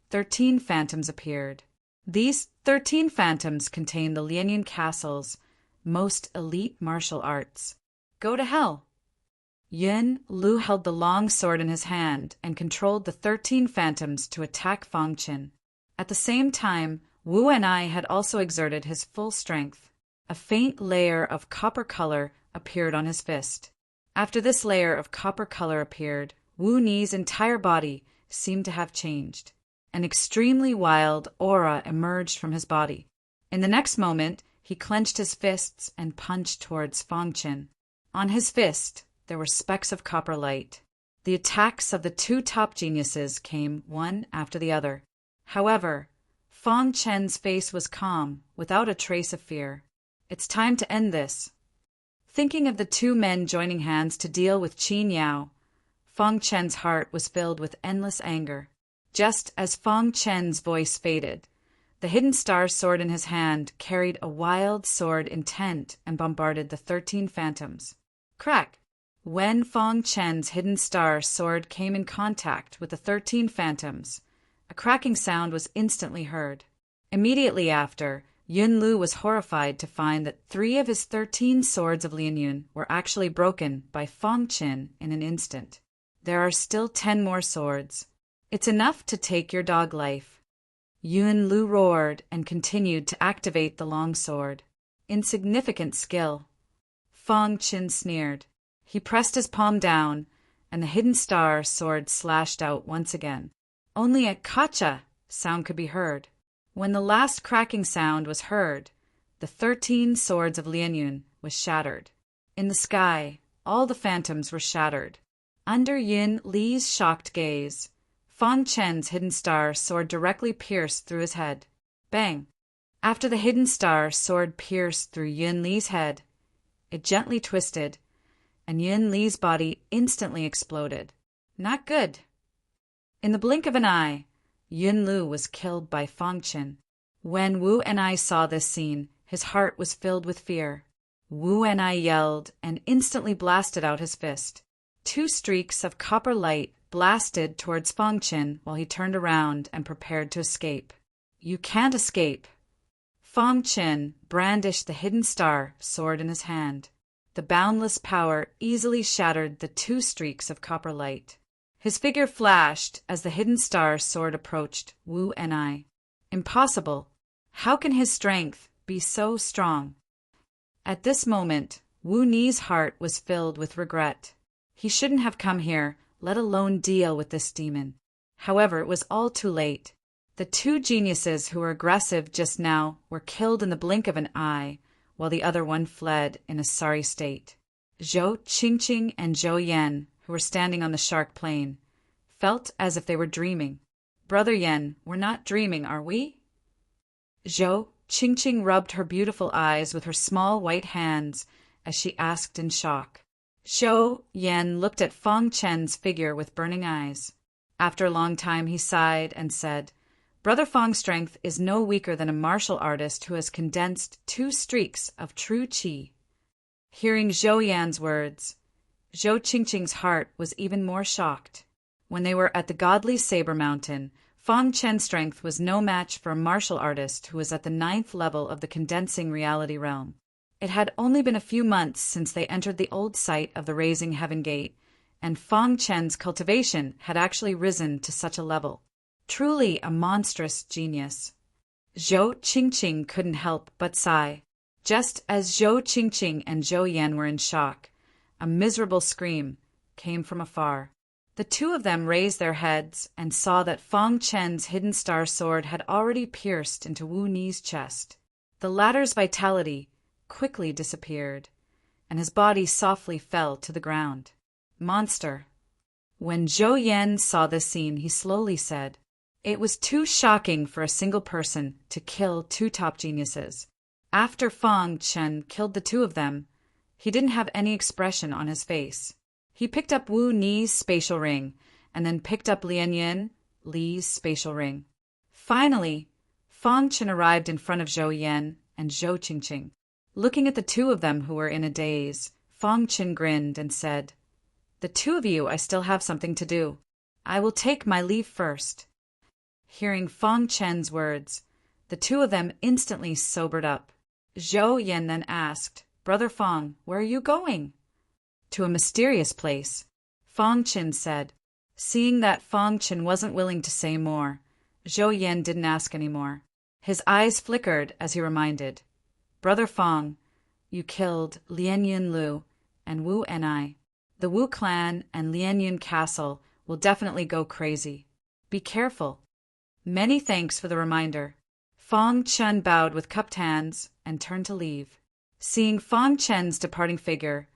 13 phantoms appeared. These 13 phantoms contained the Lian Yun Castle's most elite martial arts. Go to hell! Yun Lu held the long sword in his hand and controlled the 13 phantoms to attack Fang Qin. At the same time, Wu Enai had also exerted his full strength. A faint layer of copper color appeared on his fist. After this layer of copper color appeared, Wu Ni's entire body seemed to have changed. An extremely wild aura emerged from his body. In the next moment, he clenched his fists and punched towards Fang Qin. On his fist, there were specks of copper light. The attacks of the two top geniuses came one after the other. However, Fang Chen's face was calm, without a trace of fear. "It's time to end this." Thinking of the two men joining hands to deal with Qin Yao, Fang Chen's heart was filled with endless anger. Just as Fang Chen's voice faded, the hidden star sword in his hand carried a wild sword intent and bombarded the 13 phantoms. Crack! When Fang Chen's hidden star sword came in contact with the 13 phantoms, a cracking sound was instantly heard. Immediately after, Yun Lu was horrified to find that 3 of his 13 swords of Lian Yun were actually broken by Fang Qin in an instant. There are still 10 more swords. It's enough to take your dog life. Yun Lu roared and continued to activate the long sword. Insignificant skill. Fang Qin sneered. He pressed his palm down, and the hidden star sword slashed out once again. Only a "Kacha" sound could be heard. When the last cracking sound was heard, the 13 swords of Lian Yun was shattered. In the sky, all the phantoms were shattered. Under Yin Li's shocked gaze, Fang Chen's hidden star sword directly pierced through his head. Bang! After the hidden star sword pierced through Yun Li's head, it gently twisted, and Yun Li's body instantly exploded. Not good. In the blink of an eye, Yun Lu was killed by Fong Qin. When Wu Enai saw this scene, his heart was filled with fear. Wu Enai yelled and instantly blasted out his fist. 2 streaks of copper light blasted towards Fong Qin while he turned around and prepared to escape. "You can't escape." Fong Qin brandished the hidden star sword in his hand. The boundless power easily shattered the 2 streaks of copper light. His figure flashed as the hidden star sword approached Wu Enai. Impossible. How can his strength be so strong? At this moment, Wu Ni's heart was filled with regret. He shouldn't have come here, let alone deal with this demon. However, it was all too late. The 2 geniuses who were aggressive just now were killed in the blink of an eye, while the other one fled in a sorry state. Zhou Qingqing and Zhou Yan, who were standing on the shark plain, felt as if they were dreaming. "Brother Yan, we're not dreaming, are we?" Zhou Qingqing rubbed her beautiful eyes with her small white hands as she asked in shock. Zhou Yan looked at Fong Chen's figure with burning eyes. After a long time he sighed and said, "Brother Fong's strength is no weaker than a martial artist who has condensed 2 streaks of true qi." Hearing Zhou Yan's words, Zhou Qingqing's heart was even more shocked. When they were at the godly Saber Mountain, Fong Chen's strength was no match for a martial artist who was at the 9th level of the condensing reality realm. It had only been a few months since they entered the old site of the Raising Heaven Gate, and Fong Chen's cultivation had actually risen to such a level. Truly a monstrous genius. Zhou Qingqing couldn't help but sigh. Just as Zhou Qingqing and Zhou Yan were in shock, a miserable scream came from afar. The 2 of them raised their heads and saw that Fong Chen's hidden star sword had already pierced into Wu Ni's chest. The latter's vitality quickly disappeared, and his body softly fell to the ground. Monster. When Zhou Yan saw this scene, he slowly said, "It was too shocking for a single person to kill 2 top geniuses." After Fong Chen killed the 2 of them, he didn't have any expression on his face. He picked up Wu Ni's spatial ring, and then picked up Lian Li's spatial ring. Finally, Fong Chen arrived in front of Zhou Yan and Zhou Qingqing. Looking at the 2 of them who were in a daze, Fong Chen grinned and said, "The 2 of you I still have something to do. I will take my leave first." Hearing Fong Chen's words, the 2 of them instantly sobered up. Zhou Yan then asked, "Brother Fong, where are you going?" "To a mysterious place," Fong Chen said. Seeing that Fong Chen wasn't willing to say more, Zhou Yan didn't ask any more. His eyes flickered as he reminded, "Brother Fong, you killed Lian Yun Lu and Wu Enai. The Wu clan and Lian Yun Castle will definitely go crazy. Be careful." "Many thanks for the reminder." Fong Chen bowed with cupped hands and turned to leave. Seeing Fong Chen's departing figure,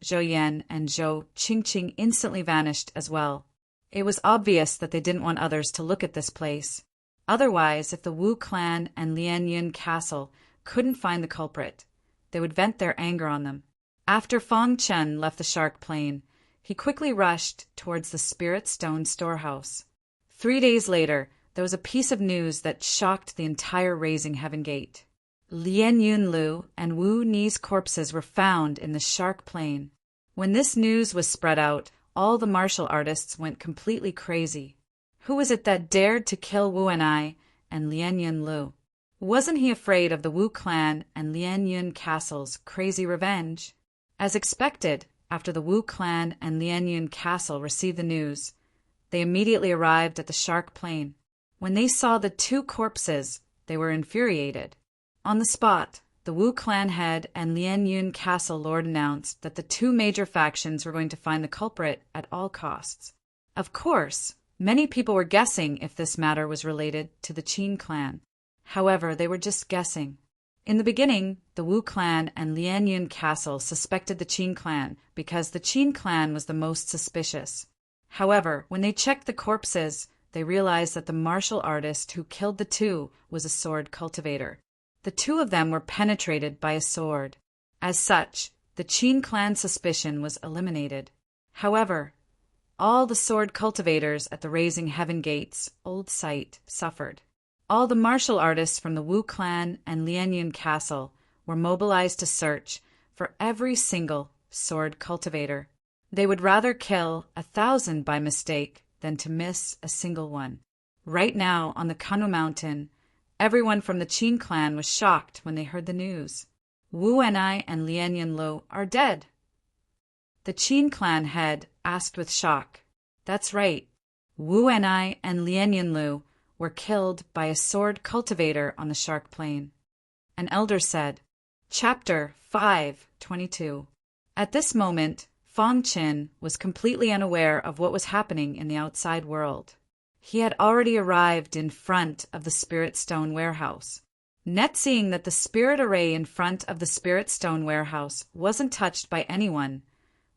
Zhou Yan and Zhou Qingqing instantly vanished as well. It was obvious that they didn't want others to look at this place. Otherwise, if the Wu clan and Lian Yun Castle couldn't find the culprit, they would vent their anger on them. After Fong Chen left the Shark Plain, he quickly rushed towards the Spirit Stone storehouse. 3 days later, there was a piece of news that shocked the entire Raising Heaven Gate. Lian Yun Lu and Wu Ni's corpses were found in the Shark Plain. When this news was spread out, all the martial artists went completely crazy. Who was it that dared to kill Wu Enai and Lian Yun Lu? Wasn't he afraid of the Wu clan and Lian Yun Castle's crazy revenge? As expected, after the Wu clan and Lian Yun Castle received the news, they immediately arrived at the Shark Plain. When they saw the 2 corpses, they were infuriated. On the spot, the Wu clan head and Lian Yun Castle lord announced that the 2 major factions were going to find the culprit at all costs. Of course, many people were guessing if this matter was related to the Qin clan. However, they were just guessing. In the beginning, the Wu clan and Lian Yun Castle suspected the Qin clan because the Qin clan was the most suspicious. However, when they checked the corpses, they realized that the martial artist who killed the 2 was a sword cultivator. The 2 of them were penetrated by a sword. As such, the Qin clan suspicion was eliminated. However, all the sword cultivators at the Raising Heaven Gates old site suffered. All the martial artists from the Wu clan and Lianyun Castle were mobilized to search for every single sword cultivator. They would rather kill 1,000 by mistake than to miss a single one. Right now, on the Kanu Mountain, everyone from the Qin clan was shocked when they heard the news. Wu Enai and Lianyun Lu are dead. The Qin clan head asked with shock. That's right. Wu Enai and Lianyun Lu were killed by a sword cultivator on the Shark Plain. An elder said, Chapter 5:22. At this moment, Fong Qin was completely unaware of what was happening in the outside world. He had already arrived in front of the Spirit Stone warehouse. Net seeing that the spirit array in front of the Spirit Stone warehouse wasn't touched by anyone,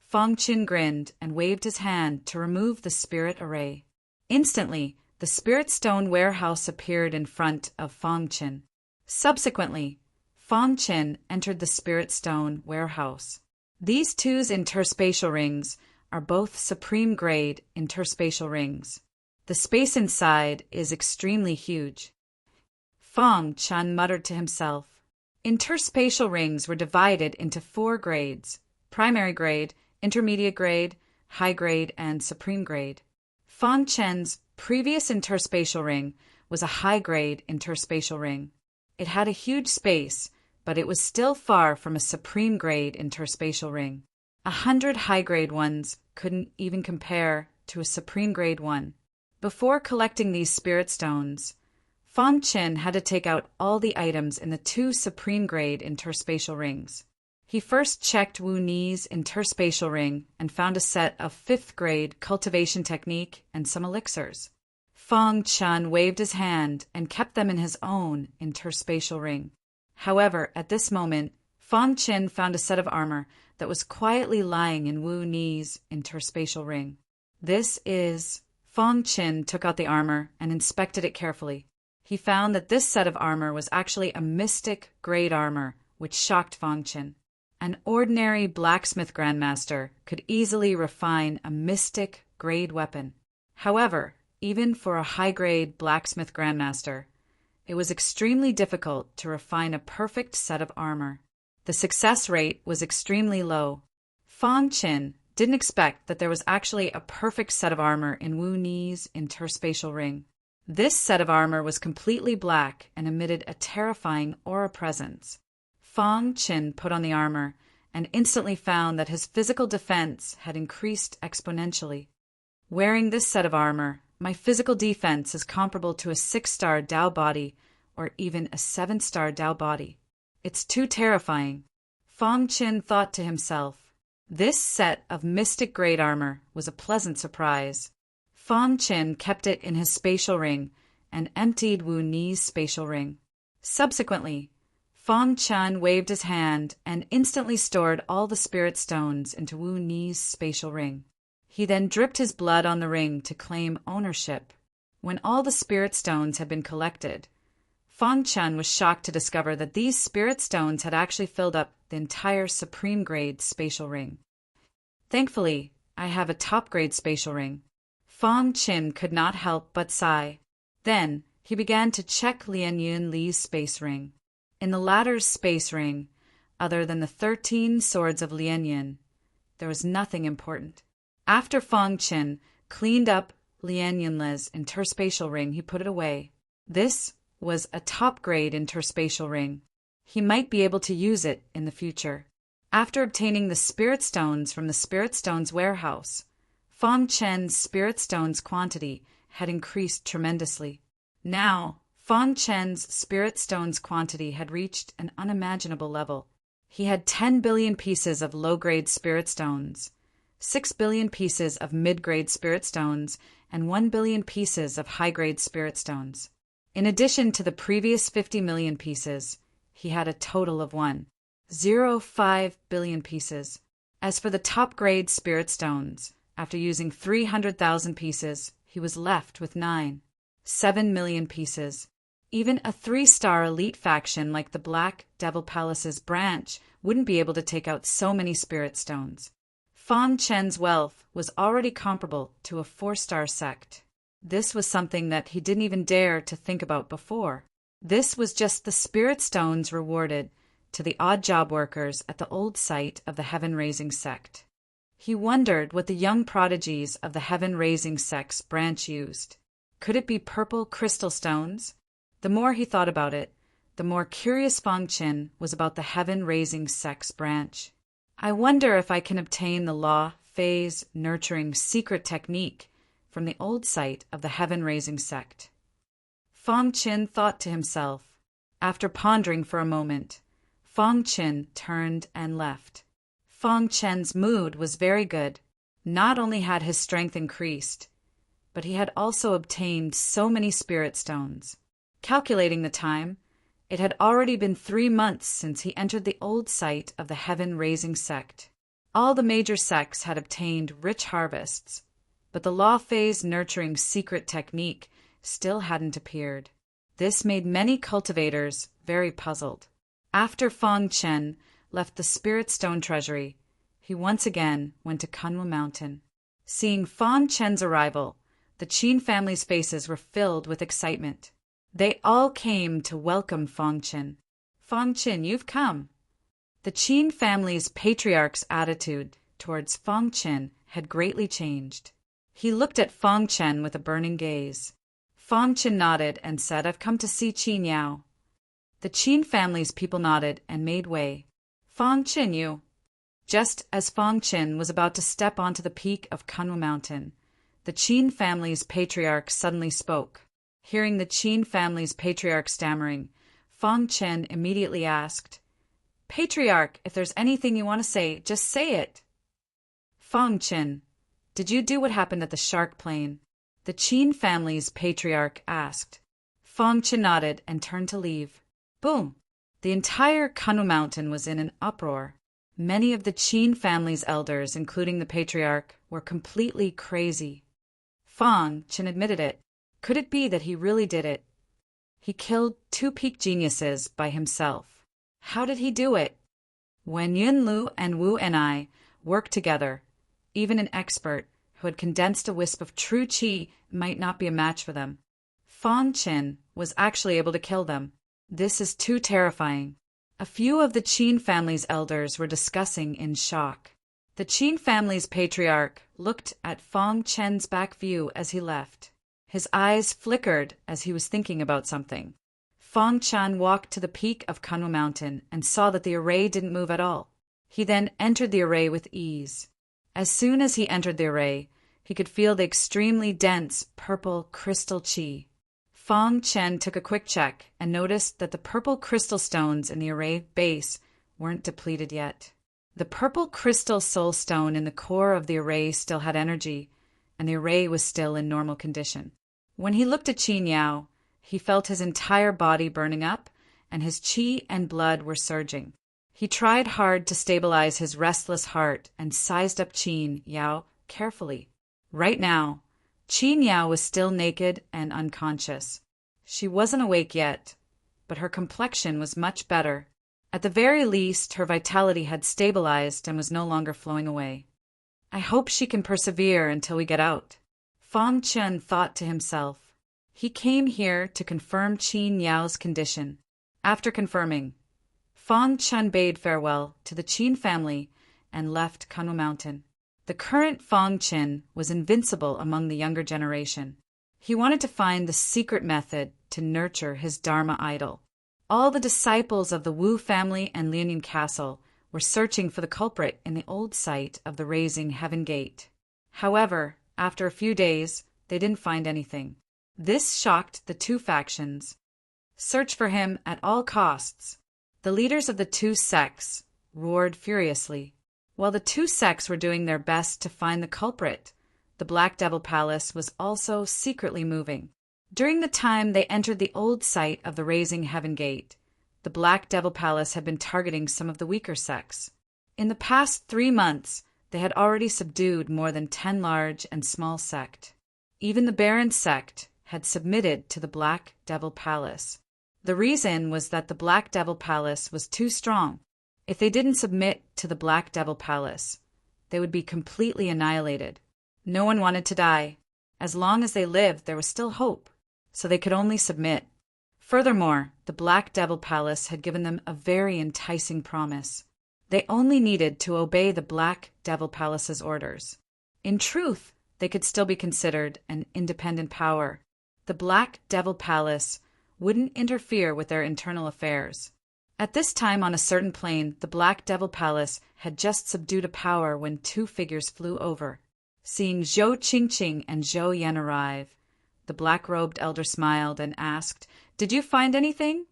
Fong Qin grinned and waved his hand to remove the spirit array. Instantly, the Spirit Stone warehouse appeared in front of Fong Qin. Subsequently, Fong Qin entered the Spirit Stone warehouse. These two interspatial rings are both supreme grade interspatial rings. The space inside is extremely huge. Fong Qin muttered to himself. Interspatial rings were divided into 4 grades: primary grade, intermediate grade, high grade, and supreme grade. Fong Qin's previous interspatial ring was a high grade interspatial ring. It had a huge space, but it was still far from a supreme grade interspatial ring. 100 high grade ones couldn't even compare to a supreme grade one. Before collecting these spirit stones, Fong Qin had to take out all the items in the 2 supreme grade interspatial rings. He first checked Wu Ni's interspatial ring and found a set of 5th grade cultivation technique and some elixirs. Fong Qin waved his hand and kept them in his own interspatial ring. However, at this moment, Fong Qin found a set of armor that was quietly lying in Wu Ni's interspatial ring. Fong Qin took out the armor and inspected it carefully. He found that this set of armor was actually a mystic grade armor, which shocked Fong Qin. An ordinary blacksmith grandmaster could easily refine a mystic grade weapon. However, even for a high-grade blacksmith grandmaster, it was extremely difficult to refine a perfect set of armor. The success rate was extremely low. Fong Qin didn't expect that there was actually a perfect set of armor in Wu Ni's interspatial ring. This set of armor was completely black and emitted a terrifying aura presence. Fong Qin put on the armor and instantly found that his physical defense had increased exponentially. Wearing this set of armor, my physical defense is comparable to a 6-star Dao body or even a 7-star Dao body. It's too terrifying. Fong Qin thought to himself. This set of mystic grade armor was a pleasant surprise. Fong Qin kept it in his spatial ring and emptied Wu Ni's spatial ring. Subsequently, Fong Qin waved his hand and instantly stored all the spirit stones into Wu Ni's spatial ring. He then dripped his blood on the ring to claim ownership. When all the spirit stones had been collected, Fong Qin was shocked to discover that these spirit stones had actually filled up the entire supreme grade spatial ring. Thankfully, I have a top grade spatial ring. Fong Qin could not help but sigh. Then he began to check Lianyun Li's space ring. In the latter's space ring, other than the 13 swords of Lianyun, there was nothing important. After Fong Qin cleaned up Lianyun Li's interspatial ring, he put it away. This was a top-grade interspatial ring. He might be able to use it in the future. After obtaining the spirit stones from the Spirit Stones warehouse, Fong Qin's spirit stones quantity had increased tremendously. Now, Fong Qin's spirit stones quantity had reached an unimaginable level. He had 10 billion pieces of low-grade spirit stones, 6 billion pieces of mid-grade spirit stones, and 1 billion pieces of high-grade spirit stones. In addition to the previous 50 million pieces, he had a total of 1.05 billion pieces. As for the top-grade spirit stones, after using 300,000 pieces, he was left with 9.7 million pieces. Even a 3-star elite faction like the Black Devil Palace's branch wouldn't be able to take out so many spirit stones. Fang Chen's wealth was already comparable to a 4-star sect. This was something that he didn't even dare to think about before. This was just the spirit stones rewarded to the odd job workers at the old site of the heaven-raising sect. He wondered what the young prodigies of the heaven-raising sect's branch used. Could it be purple crystal stones? The more he thought about it, the more curious Fang Chen was about the heaven-raising sect's branch. I wonder if I can obtain the law, phase, nurturing secret technique from the old site of the heaven-raising sect. Fang Chen thought to himself. After pondering for a moment, Fang Chen turned and left. Fang Chen's mood was very good. Not only had his strength increased, but he had also obtained so many spirit stones. Calculating the time, it had already been 3 months since he entered the old site of the heaven-raising sect. All the major sects had obtained rich harvests, but the law phase nurturing secret technique still hadn't appeared. This made many cultivators very puzzled. After Fang Chen left the Spirit Stone Treasury, he once again went to Kunwu Mountain. Seeing Fang Chen's arrival, the Qin family's faces were filled with excitement. They all came to welcome Fang Chen. "Fang Chen, you've come." The Qin family's patriarch's attitude towards Fang Chen had greatly changed. He looked at Fang Chen with a burning gaze. Fang Chen nodded and said, "I've come to see Qin Yao." The Qin family's people nodded and made way. "Fang Chen, you." Just as Fang Chen was about to step onto the peak of Kunwu Mountain, the Qin family's patriarch suddenly spoke. Hearing the Qin family's patriarch stammering, Fang Chen immediately asked, "Patriarch, if there's anything you want to say, just say it." "Fang Chen, did you do what happened at the Shark Plain?" the Qin family's patriarch asked. Fang Chen nodded and turned to leave. Boom! The entire Kunwu Mountain was in an uproar. Many of the Qin family's elders, including the patriarch, were completely crazy. Fang Chen admitted it. Could it be that he really did it? He killed 2 peak geniuses by himself. How did he do it? When Yunlu and Wu and I worked together, even an expert who had condensed a wisp of true qi might not be a match for them. Fang Chen was actually able to kill them. This is too terrifying. A few of the Qin family's elders were discussing in shock. The Qin family's patriarch looked at Fang Chen's back view as he left. His eyes flickered as he was thinking about something. Fang Chen walked to the peak of Kunwu Mountain and saw that the array didn't move at all. He then entered the array with ease. As soon as he entered the array, he could feel the extremely dense purple crystal qi. Fang Chen took a quick check and noticed that the purple crystal stones in the array base weren't depleted yet. The purple crystal soul stone in the core of the array still had energy, and the array was still in normal condition. When he looked at Qin Yao, he felt his entire body burning up, and his qi and blood were surging. He tried hard to stabilize his restless heart and sized up Qin Yao carefully. Right now, Qin Yao was still naked and unconscious. She wasn't awake yet, but her complexion was much better. At the very least, her vitality had stabilized and was no longer flowing away. I hope she can persevere until we get out. Fang Chen thought to himself. He came here to confirm Qin Yao's condition. After confirming, Fang Chen bade farewell to the Qin family and left Kunwu Mountain. The current Fang Chen was invincible among the younger generation. He wanted to find the secret method to nurture his Dharma idol. All the disciples of the Wu family and Liaoning Castle were searching for the culprit in the old site of the Raising Heaven Gate. However, after a few days, they didn't find anything. This shocked the 2 factions. Search for him at all costs. The leaders of the 2 sects roared furiously. While the 2 sects were doing their best to find the culprit, the Black Devil Palace was also secretly moving. During the time they entered the old site of the Raising Heaven Gate, the Black Devil Palace had been targeting some of the weaker sects. In the past 3 months, they had already subdued more than 10 large and small sect. Even the Baron sect had submitted to the Black Devil Palace. The reason was that the Black Devil Palace was too strong. If they didn't submit to the Black Devil Palace, they would be completely annihilated. No one wanted to die. As long as they lived, there was still hope, so they could only submit. Furthermore, the Black Devil Palace had given them a very enticing promise. They only needed to obey the Black Devil Palace's orders. In truth, they could still be considered an independent power. The Black Devil Palace wouldn't interfere with their internal affairs. At this time on a certain plane, the Black Devil Palace had just subdued a power when two figures flew over. Seeing Zhou Qingqing and Zhou Yan arrive, the black-robed elder smiled and asked, "Did you find anything?"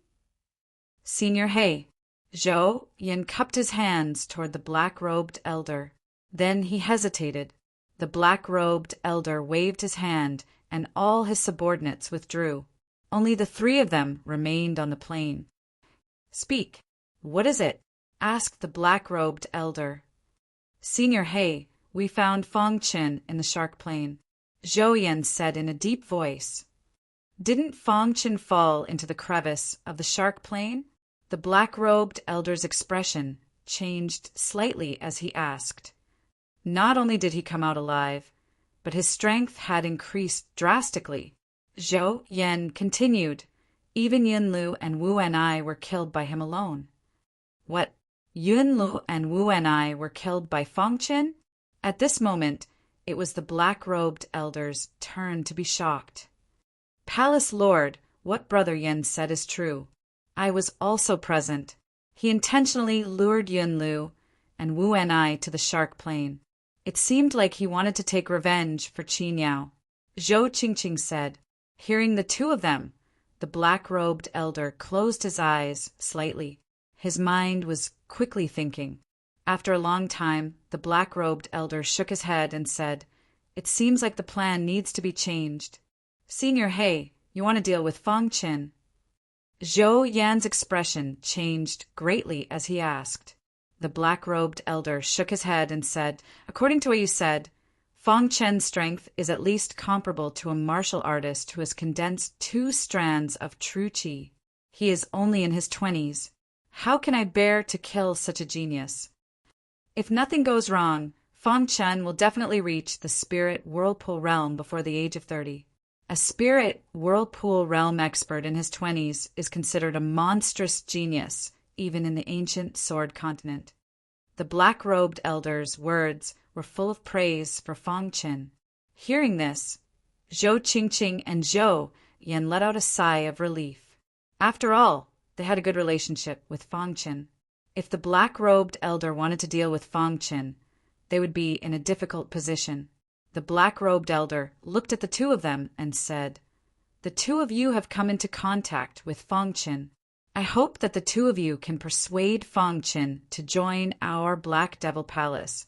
"Senior He." Zhou Yan cupped his hands toward the black-robed elder. Then he hesitated. The black-robed elder waved his hand, and all his subordinates withdrew. Only the three of them remained on the plane. "Speak. What is it?" asked the black-robed elder. "Senior He, we found Fong Qin in the shark plane," Zhou Yan said in a deep voice. "Didn't Fong Qin fall into the crevice of the shark plane?" The black-robed elder's expression changed slightly as he asked. Not only did he come out alive, but his strength had increased drastically. Zhou Yan continued, "Even Yunlu and Wu and I were killed by him alone." "What? Yunlu and Wu and I were killed by Fong Qin?" At this moment, it was the black-robed elder's turn to be shocked. "Palace Lord, what Brother Yan said is true. I was also present. He intentionally lured Yunlu and Wu and I to the shark plane. It seemed like he wanted to take revenge for Qin Yao," Zhou Qingqing said. Hearing the two of them, the black-robed elder closed his eyes slightly. His mind was quickly thinking. After a long time, the black-robed elder shook his head and said, "It seems like the plan needs to be changed. Senior He, you want to deal with Fong Qin?" Zhou Yan's expression changed greatly as he asked. The black-robed elder shook his head and said, "According to what you said, Fong Qin's strength is at least comparable to a martial artist who has condensed 2 strands of true qi. He is only in his 20s. How can I bear to kill such a genius? If nothing goes wrong, Fong Qin will definitely reach the spirit whirlpool realm before the age of 30. A spirit whirlpool realm expert in his 20s is considered a monstrous genius, even in the ancient Sword continent." The black-robed elder's words were full of praise for Fong Qin. Hearing this, Zhou Qingqing and Zhou Yan let out a sigh of relief. After all, they had a good relationship with Fong Qin. If the black-robed elder wanted to deal with Fong Qin, they would be in a difficult position. The black-robed elder looked at the two of them and said, "The two of you have come into contact with Fong Qin. I hope that the two of you can persuade Fong Qin to join our Black Devil Palace."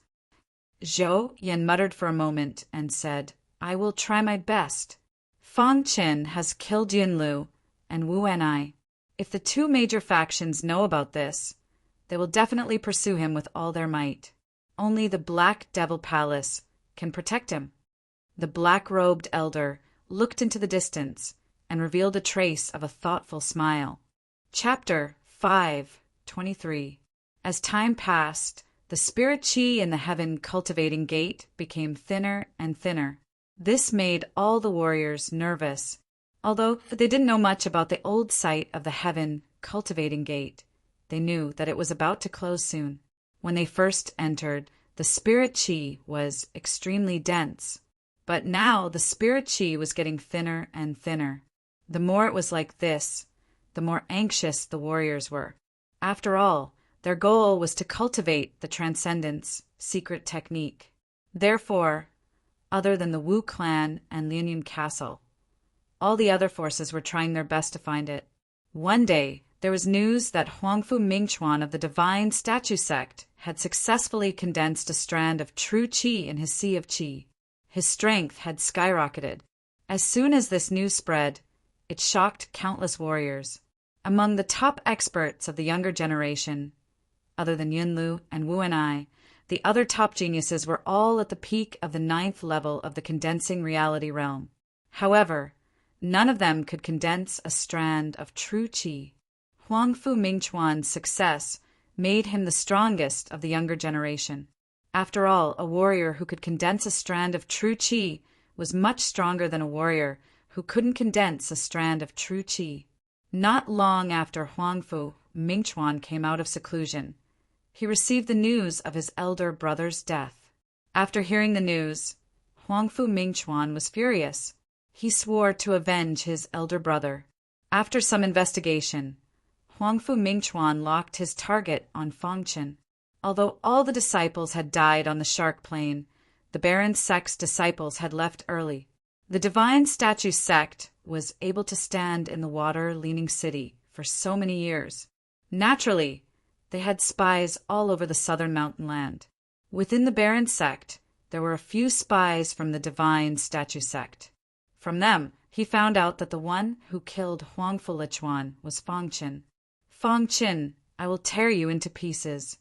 Zhou Yan muttered for a moment and said, "I will try my best. Fong Qin has killed Yunlu and Wu and I. If the two major factions know about this, they will definitely pursue him with all their might. Only the Black Devil Palace can protect him." The black-robed elder looked into the distance and revealed a trace of a thoughtful smile. Chapter 5:23. As time passed, the spirit qi in the heaven cultivating gate became thinner and thinner. This made all the warriors nervous. Although they didn't know much about the old site of the heaven cultivating gate, they knew that it was about to close soon. When they first entered, the spirit qi was extremely dense. But now the spirit qi was getting thinner and thinner. The more it was like this, the more anxious the warriors were. After all, their goal was to cultivate the Transcendence secret technique. Therefore, other than the Wu clan and Lianyun Castle, all the other forces were trying their best to find it. One day, there was news that Huangfu Mingchuan of the Divine Statue Sect had successfully condensed a strand of true qi in his sea of qi. His strength had skyrocketed. As soon as this news spread, it shocked countless warriors. Among the top experts of the younger generation, other than Yunlu and Wu and I, the other top geniuses were all at the peak of the 9th level of the condensing reality realm. However, none of them could condense a strand of true qi. Huangfu Mingchuan's success made him the strongest of the younger generation. After all, a warrior who could condense a strand of true qi was much stronger than a warrior who couldn't condense a strand of true qi. Not long after Huangfu Mingchuan came out of seclusion, he received the news of his elder brother's death. After hearing the news, Huangfu Mingchuan was furious. He swore to avenge his elder brother. After some investigation, Huangfu Mingchuan locked his target on Fangchen. Although all the disciples had died on the Shark Plain, the Baron sect's disciples had left early. The Divine Statue sect was able to stand in the water-leaning city for so many years. Naturally, they had spies all over the southern mountain land. Within the Baron sect, there were a few spies from the Divine Statue sect. From them, he found out that the one who killed Huangfu Lichuan was Fangchen. Fangchen, I will tear you into pieces.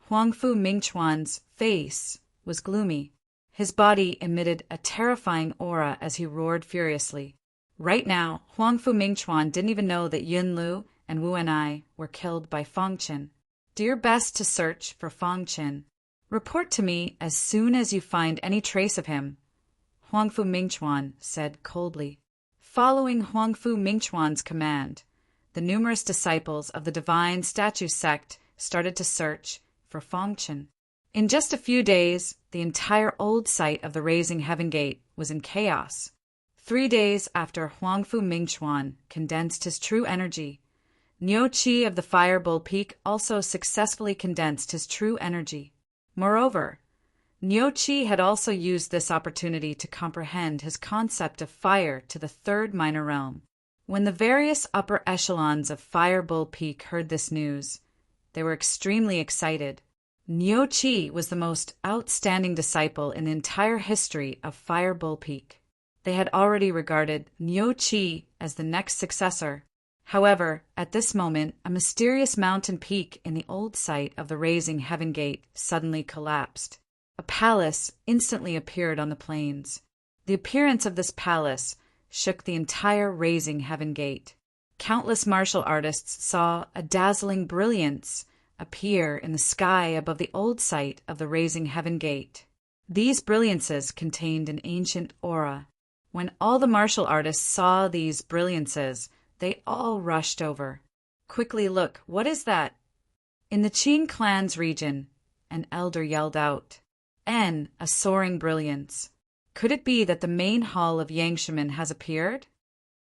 Huangfu Mingchuan's face was gloomy. His body emitted a terrifying aura as he roared furiously. Right now, Huangfu Mingchuan didn't even know that Yun Lu and Wu Enai were killed by Fangchen. Do your best to search for Fangchen. Report to me as soon as you find any trace of him, Huangfu Mingchuan said coldly. Following Huangfu Mingchuan's command, the numerous disciples of the Divine Statue sect started to search for Fangchen. In just a few days, the entire old site of the Raising Heaven Gate was in chaos. 3 days after Huangfu Mingchuan condensed his true energy, Niu Qi of the Fire Bull Peak also successfully condensed his true energy. Moreover, Niu Qi had also used this opportunity to comprehend his concept of fire to the third minor realm. When the various upper echelons of Fire Bull Peak heard this news, they were extremely excited. Niu Qi was the most outstanding disciple in the entire history of Fire Bull Peak. They had already regarded Niu Qi as the next successor. However, at this moment, a mysterious mountain peak in the old site of the Raising Heaven Gate suddenly collapsed. A palace instantly appeared on the plains. The appearance of this palace shook the entire Raising Heaven Gate. Countless martial artists saw a dazzling brilliance appear in the sky above the old site of the Raising Heaven Gate. These brilliances contained an ancient aura. When all the martial artists saw these brilliances, they all rushed over. Quickly look, what is that? In the Qin clan's region, an elder yelled out. N, a soaring brilliance. Could it be that the main hall of Yangshimen has appeared?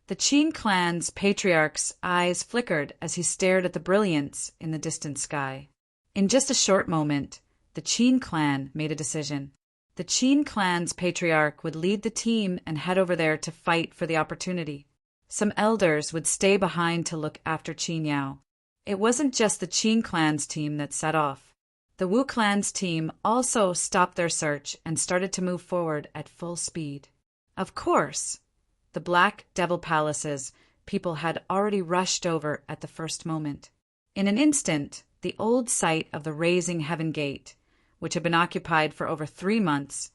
The Qin clan's patriarch's eyes flickered as he stared at the brilliance in the distant sky. In just a short moment, the Qin clan made a decision. The Qin clan's patriarch would lead the team and head over there to fight for the opportunity. Some elders would stay behind to look after Qin Yao. It wasn't just the Qin clan's team that set off. The Wu clan's team also stopped their search and started to move forward at full speed. Of course, the Black Devil Palaces people had already rushed over at the first moment. In an instant, the old site of the Raising Heaven Gate, which had been occupied for over 3 months,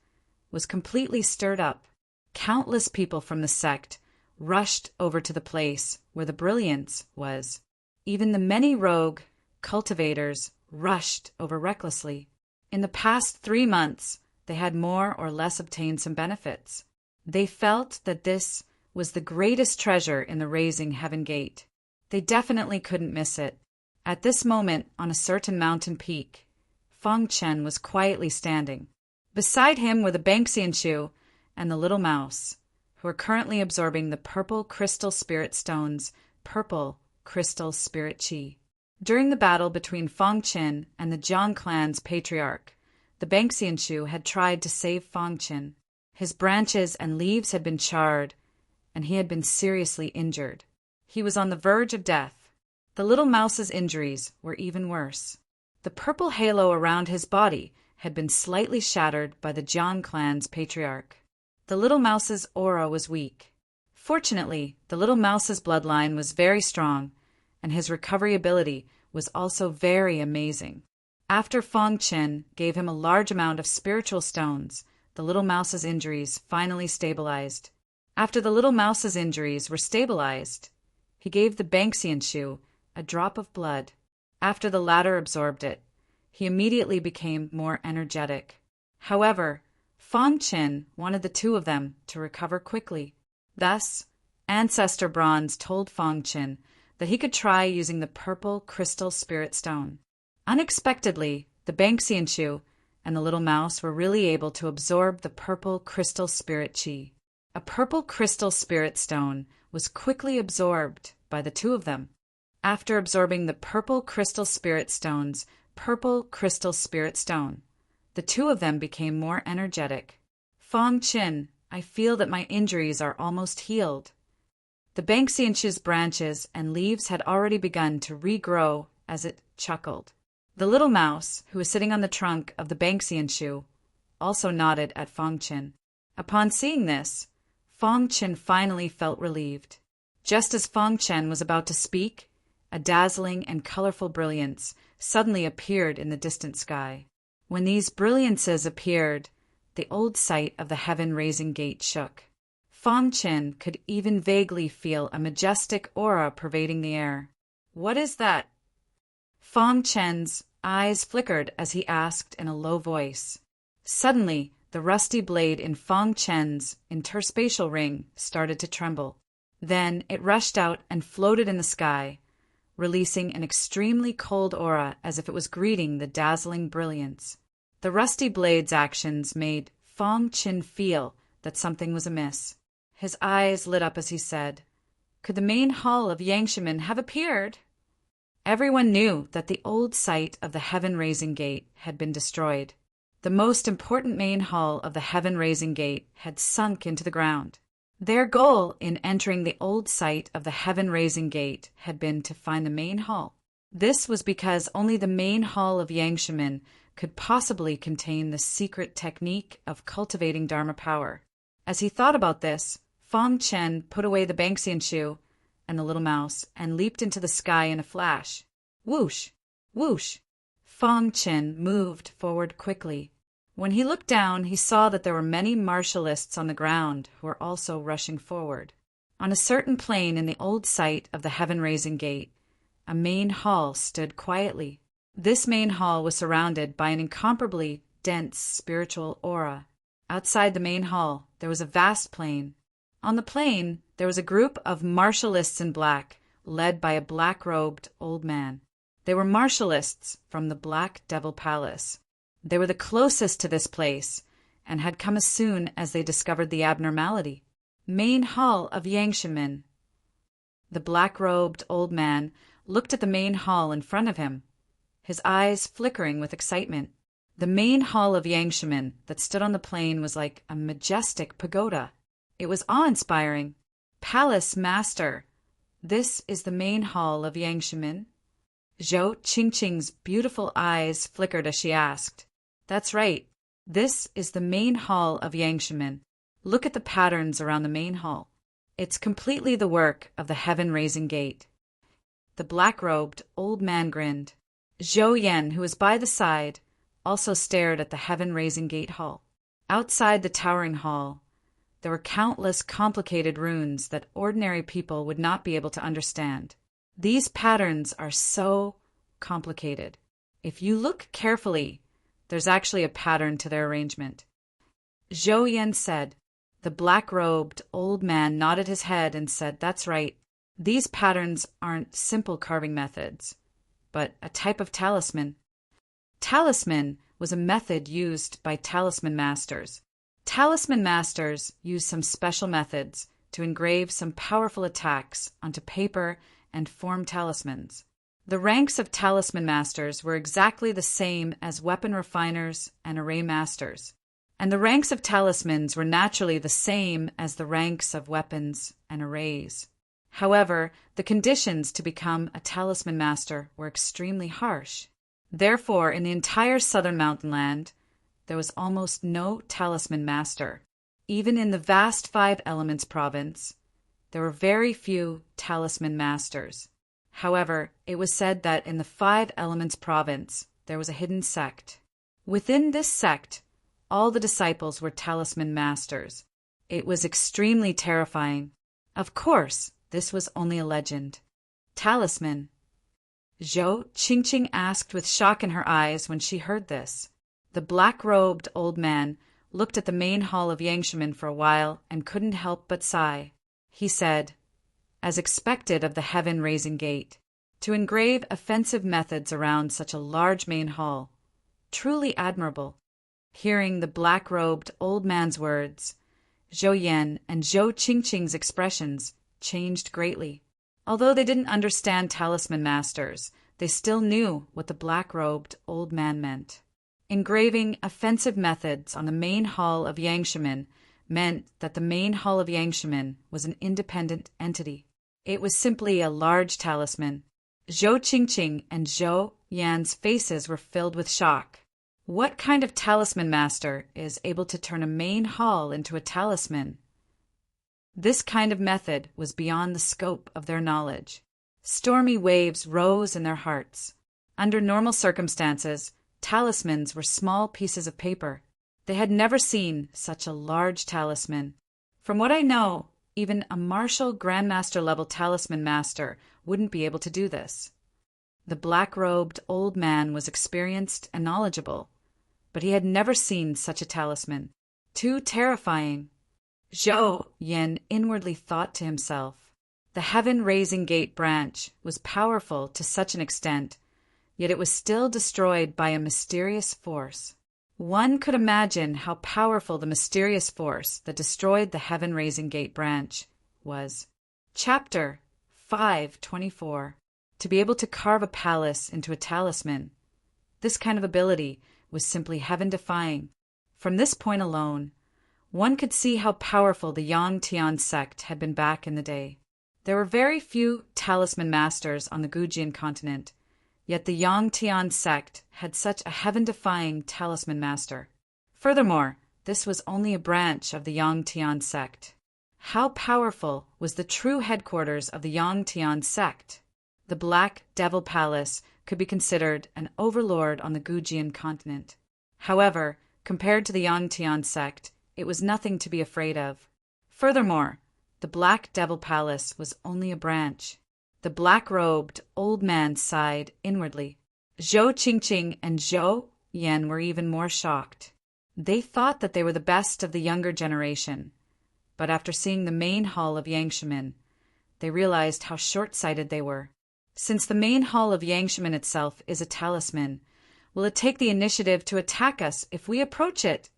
was completely stirred up. Countless people from the sect rushed over to the place where the brilliance was. Even the many rogue cultivators rushed over recklessly. In the past 3 months, they had more or less obtained some benefits. They felt that this was the greatest treasure in the Raising Heaven Gate. They definitely couldn't miss it. At this moment, on a certain mountain peak, Fangchen was quietly standing. Beside him were the Banxianshu and the little mouse, who are currently absorbing the purple crystal spirit stone's purple crystal spirit chi. During the battle between Fangchen and the Jiang clan's patriarch, the Banxianshu had tried to save Fangchen. His branches and leaves had been charred, and he had been seriously injured. He was on the verge of death. The little mouse's injuries were even worse. The purple halo around his body had been slightly shattered by the Jiang clan's patriarch. The little mouse's aura was weak. Fortunately, the little mouse's bloodline was very strong, and his recovery ability was also very amazing. After Fangchen gave him a large amount of spiritual stones, the little mouse's injuries finally stabilized. After the little mouse's injuries were stabilized, he gave the Banxianshu a drop of blood. After the latter absorbed it, he immediately became more energetic. However, Fong Qin wanted the two of them to recover quickly. Thus, Ancestor Bronze told Fong Qin that he could try using the purple crystal spirit stone. Unexpectedly, the Banxianshu and the little mouse were really able to absorb the purple crystal spirit chi. A purple crystal spirit stone was quickly absorbed by the two of them. After absorbing the purple crystal spirit stone's purple crystal spirit stone, the two of them became more energetic. Fong Qin, I feel that my injuries are almost healed. The Banxianshu's branches and leaves had already begun to regrow as it chuckled. The little mouse, who was sitting on the trunk of the Banxianshu, also nodded at Fong Qin. Upon seeing this, Fong Qin finally felt relieved. Just as Fong Qin was about to speak, a dazzling and colorful brilliance suddenly appeared in the distant sky. When these brilliances appeared, the old site of the heaven-raising gate shook. Fong Qin could even vaguely feel a majestic aura pervading the air. "What is that?" Fong Qin's eyes flickered as he asked in a low voice. Suddenly, the rusty blade in Fong Qin's interspatial ring started to tremble. Then it rushed out and floated in the sky, releasing an extremely cold aura as if it was greeting the dazzling brilliance. The rusty blade's actions made Fong Qin feel that something was amiss. His eyes lit up as he said, "Could the main hall of Yangshimen have appeared?" Everyone knew that the old site of the heaven-raising gate had been destroyed. The most important main hall of the heaven-raising gate had sunk into the ground. Their goal in entering the old site of the heaven-raising gate had been to find the main hall. This was because only the main hall of Yangshimen could possibly contain the secret technique of cultivating Dharma power. As he thought about this, Fong Qin put away the Banxianshu and the little mouse and leaped into the sky in a flash. Whoosh! Whoosh! Fong Qin moved forward quickly. When he looked down, he saw that there were many martialists on the ground who were also rushing forward. On a certain plain in the old site of the heaven-raising gate, a main hall stood quietly. This main hall was surrounded by an incomparably dense spiritual aura. Outside the main hall, there was a vast plain. On the plain, there was a group of martialists in black, led by a black-robed old man. They were martialists from the Black Devil Palace. They were the closest to this place, and had come as soon as they discovered the abnormality. Main hall of Yangshimen. The black-robed old man looked at the main hall in front of him, his eyes flickering with excitement. The main hall of Yangshimen that stood on the plain was like a majestic pagoda. It was awe-inspiring. "Palace Master, this is the main hall of Yangshimen?" Zhou Qingqing's beautiful eyes flickered as she asked. "That's right. This is the main hall of Yangshimen. Look at the patterns around the main hall. It's completely the work of the heaven-raising gate." The black-robed old man grinned. Zhou Yan, who was by the side, also stared at the heaven-raising gate hall. Outside the towering hall, there were countless complicated runes that ordinary people would not be able to understand. These patterns are so complicated. If you look carefully, there's actually a pattern to their arrangement. Zhou Yan said. The black-robed old man nodded his head and said, "That's right. These patterns aren't simple carving methods, but a type of talisman." Talisman was a method used by talisman masters. Talisman masters use some special methods to engrave some powerful attacks onto paper and form talismans. The ranks of talisman masters were exactly the same as weapon refiners and array masters, and the ranks of talismans were naturally the same as the ranks of weapons and arrays. However, the conditions to become a talisman master were extremely harsh. Therefore, in the entire southern mountainland, there was almost no talisman master. Even in the vast Five Elements province, there were very few talisman masters. However, it was said that in the Five Elements province, there was a hidden sect. Within this sect, all the disciples were talisman masters. It was extremely terrifying. Of course, this was only a legend. Talisman. Zhou Qingqing asked with shock in her eyes when she heard this. The black-robed old man looked at the main hall of Yangshimen for a while and couldn't help but sigh. He said, as expected of the heaven-raising gate, to engrave offensive methods around such a large main hall. Truly admirable. Hearing the black-robed old man's words, Zhou Yan and Zhou Qingqing's expressions changed greatly. Although they didn't understand talisman masters, they still knew what the black-robed old man meant. Engraving offensive methods on the main hall of Yangshimen meant that the main hall of Yangshimen was an independent entity. It was simply a large talisman. Zhou Qingqing and Zhou Yan's faces were filled with shock. What kind of talisman master is able to turn a main hall into a talisman? This kind of method was beyond the scope of their knowledge. Stormy waves rose in their hearts. Under normal circumstances, talismans were small pieces of paper. They had never seen such a large talisman. From what I know, even a martial grandmaster level talisman master wouldn't be able to do this. The black-robed old man was experienced and knowledgeable, but he had never seen such a talisman. Too terrifying. Zhou Yan inwardly thought to himself. The heaven-raising gate branch was powerful to such an extent, yet it was still destroyed by a mysterious force. One could imagine how powerful the mysterious force that destroyed the heaven-raising gate branch was. Chapter 524. To be able to carve a palace into a talisman. This kind of ability was simply heaven-defying. From this point alone, one could see how powerful the Yang Tian sect had been back in the day. There were very few talisman masters on the Gujian continent, yet the Yang Tian sect had such a heaven-defying talisman master. Furthermore, this was only a branch of the Yang Tian sect. How powerful was the true headquarters of the Yang Tian sect? The Black Devil Palace could be considered an overlord on the Gujian continent. However, compared to the Yang Tian sect, it was nothing to be afraid of. Furthermore, the Black Devil Palace was only a branch. The black-robed old man sighed inwardly. Zhou Qingqing and Zhou Yan were even more shocked. They thought that they were the best of the younger generation, but after seeing the main hall of Yangshimen, they realized how short-sighted they were. Since the main hall of Yangshimen itself is a talisman, will it take the initiative to attack us if we approach it?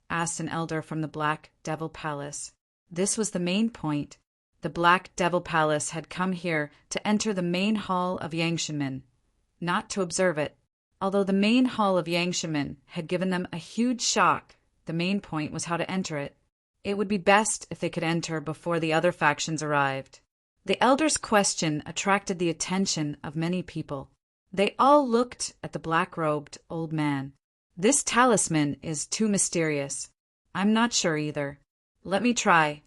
Asked an elder from the Black Devil Palace. This was the main point. The Black Devil Palace had come here to enter the main hall of Yangshimen, not to observe it. Although the main hall of Yangshimen had given them a huge shock, the main point was how to enter it. It would be best if they could enter before the other factions arrived. The elder's question attracted the attention of many people. They all looked at the black-robed old man. This talisman is too mysterious. I'm not sure either. Let me try.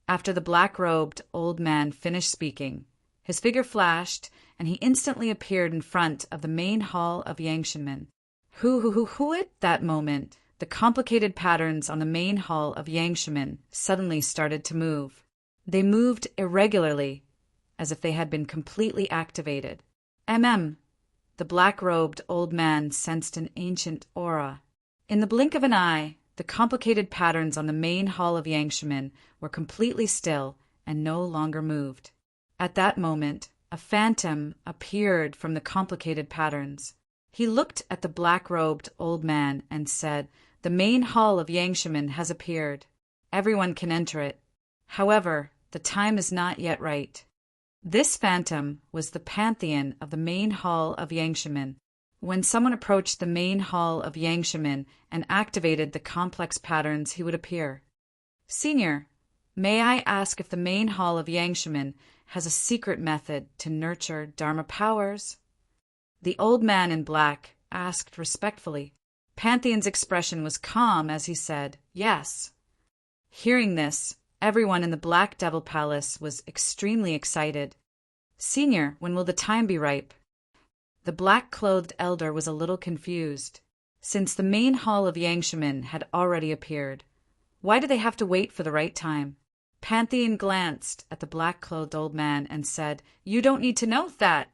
After the black-robed old man finished speaking, his figure flashed, and he instantly appeared in front of the main hall of Yangshimen. Who at that moment, the complicated patterns on the main hall of Yangshimen suddenly started to move. They moved irregularly, as if they had been completely activated. The black-robed old man sensed an ancient aura. In the blink of an eye, the complicated patterns on the main hall of Yangshimen were completely still and no longer moved. At that moment, a phantom appeared from the complicated patterns. He looked at the black-robed old man and said, "The main hall of Yangshimen has appeared. Everyone can enter it. However, the time is not yet right." This phantom was the pantheon of the main hall of Yangshimen. When someone approached the main hall of Yangshimen and activated the complex patterns, he would appear. "Senior, may I ask if the main hall of Yangshimen has a secret method to nurture Dharma powers?" The old man in black asked respectfully. Pantheon's expression was calm as he said, "Yes." Hearing this, everyone in the Black Devil Palace was extremely excited. "Senior, when will the time be ripe?" The black-clothed elder was a little confused. Since the main hall of Yangshimen had already appeared, why did they have to wait for the right time? Pantheon glanced at the black-clothed old man and said, "You don't need to know that."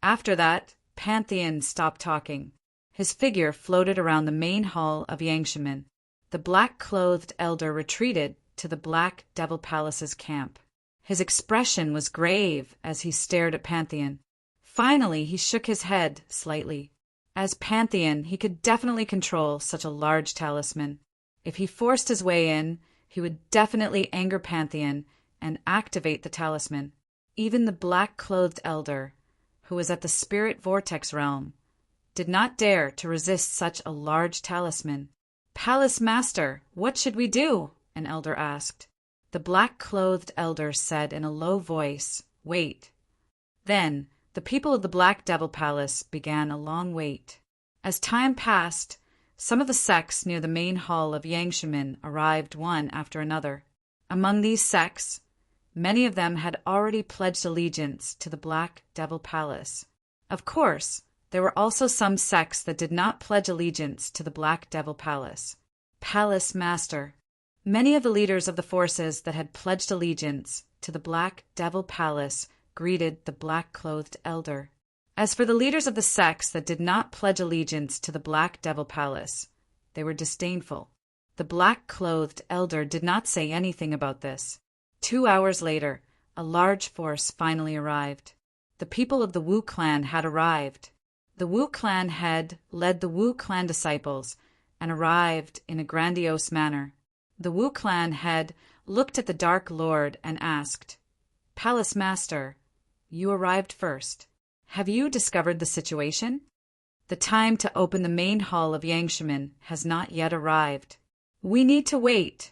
After that, Pantheon stopped talking. His figure floated around the main hall of Yangshimen. The black-clothed elder retreated to the Black Devil Palace's camp. His expression was grave as he stared at Pantheon. Finally, he shook his head slightly. As Pantheon, he could definitely control such a large talisman. If he forced his way in, he would definitely anger Pantheon and activate the talisman. Even the black-clothed elder, who was at the spirit vortex realm, did not dare to resist such a large talisman. "Palace Master, what should we do?" an elder asked. The black-clothed elder said in a low voice, "Wait." Then, the people of the Black Devil Palace began a long wait. As time passed, some of the sects near the main hall of Yangshimen arrived one after another. Among these sects, many of them had already pledged allegiance to the Black Devil Palace. Of course, there were also some sects that did not pledge allegiance to the Black Devil Palace. Palace Master. Many of the leaders of the forces that had pledged allegiance to the Black Devil Palace greeted the black-clothed elder. As for the leaders of the sects that did not pledge allegiance to the Black Devil Palace, they were disdainful. The black-clothed elder did not say anything about this. 2 hours later, a large force finally arrived. The people of the Wu clan had arrived. The Wu clan head led the Wu clan disciples and arrived in a grandiose manner. The Wu clan head looked at the Dark Lord and asked, "Palace Master, you arrived first. Have you discovered the situation? The time to open the main hall of Yangshimen has not yet arrived." "We need to wait,"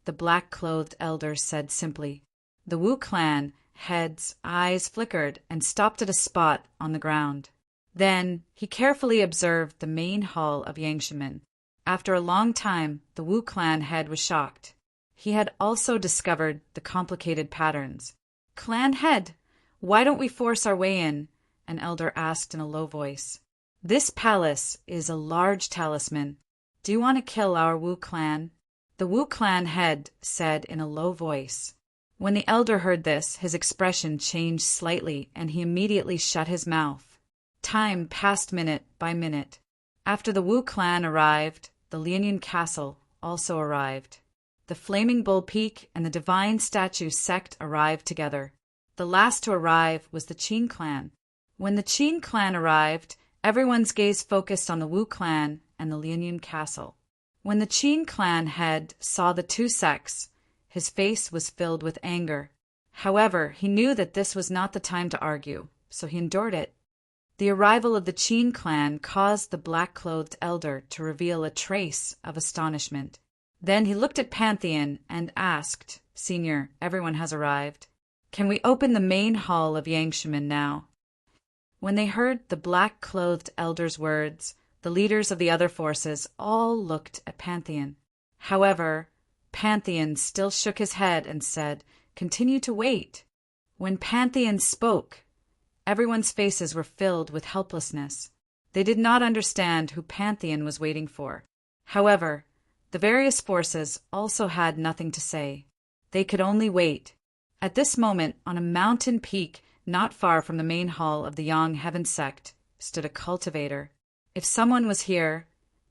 the black-clothed elder said simply. The Wu clan head's eyes flickered and stopped at a spot on the ground. Then he carefully observed the main hall of Yangshimen. After a long time, the Wu clan head was shocked. He had also discovered the complicated patterns. "Clan head, why don't we force our way in?" an elder asked in a low voice. "This palace is a large talisman. Do you want to kill our Wu clan?" The Wu clan head said in a low voice. When the elder heard this, his expression changed slightly and he immediately shut his mouth. Time passed minute by minute. After the Wu clan arrived, the Lianyan Castle also arrived. The Flaming Bull Peak and the Divine Statue sect arrived together. The last to arrive was the Qin clan. When the Qin clan arrived, everyone's gaze focused on the Wu clan and the Lianyan Castle. When the Qin clan head saw the two sects, his face was filled with anger. However, he knew that this was not the time to argue, so he endured it. The arrival of the Qin clan caused the black-clothed elder to reveal a trace of astonishment. Then he looked at Pantheon and asked, "Senior, everyone has arrived. Can we open the main hall of Yangshimen now?" When they heard the black-clothed elder's words, the leaders of the other forces all looked at Pantheon. However, Pantheon still shook his head and said, "Continue to wait." When Pantheon spoke, everyone's faces were filled with helplessness. They did not understand who Pantheon was waiting for. However, the various forces also had nothing to say. They could only wait. At this moment, on a mountain peak not far from the main hall of the Yang Heaven sect, stood a cultivator. If someone was here,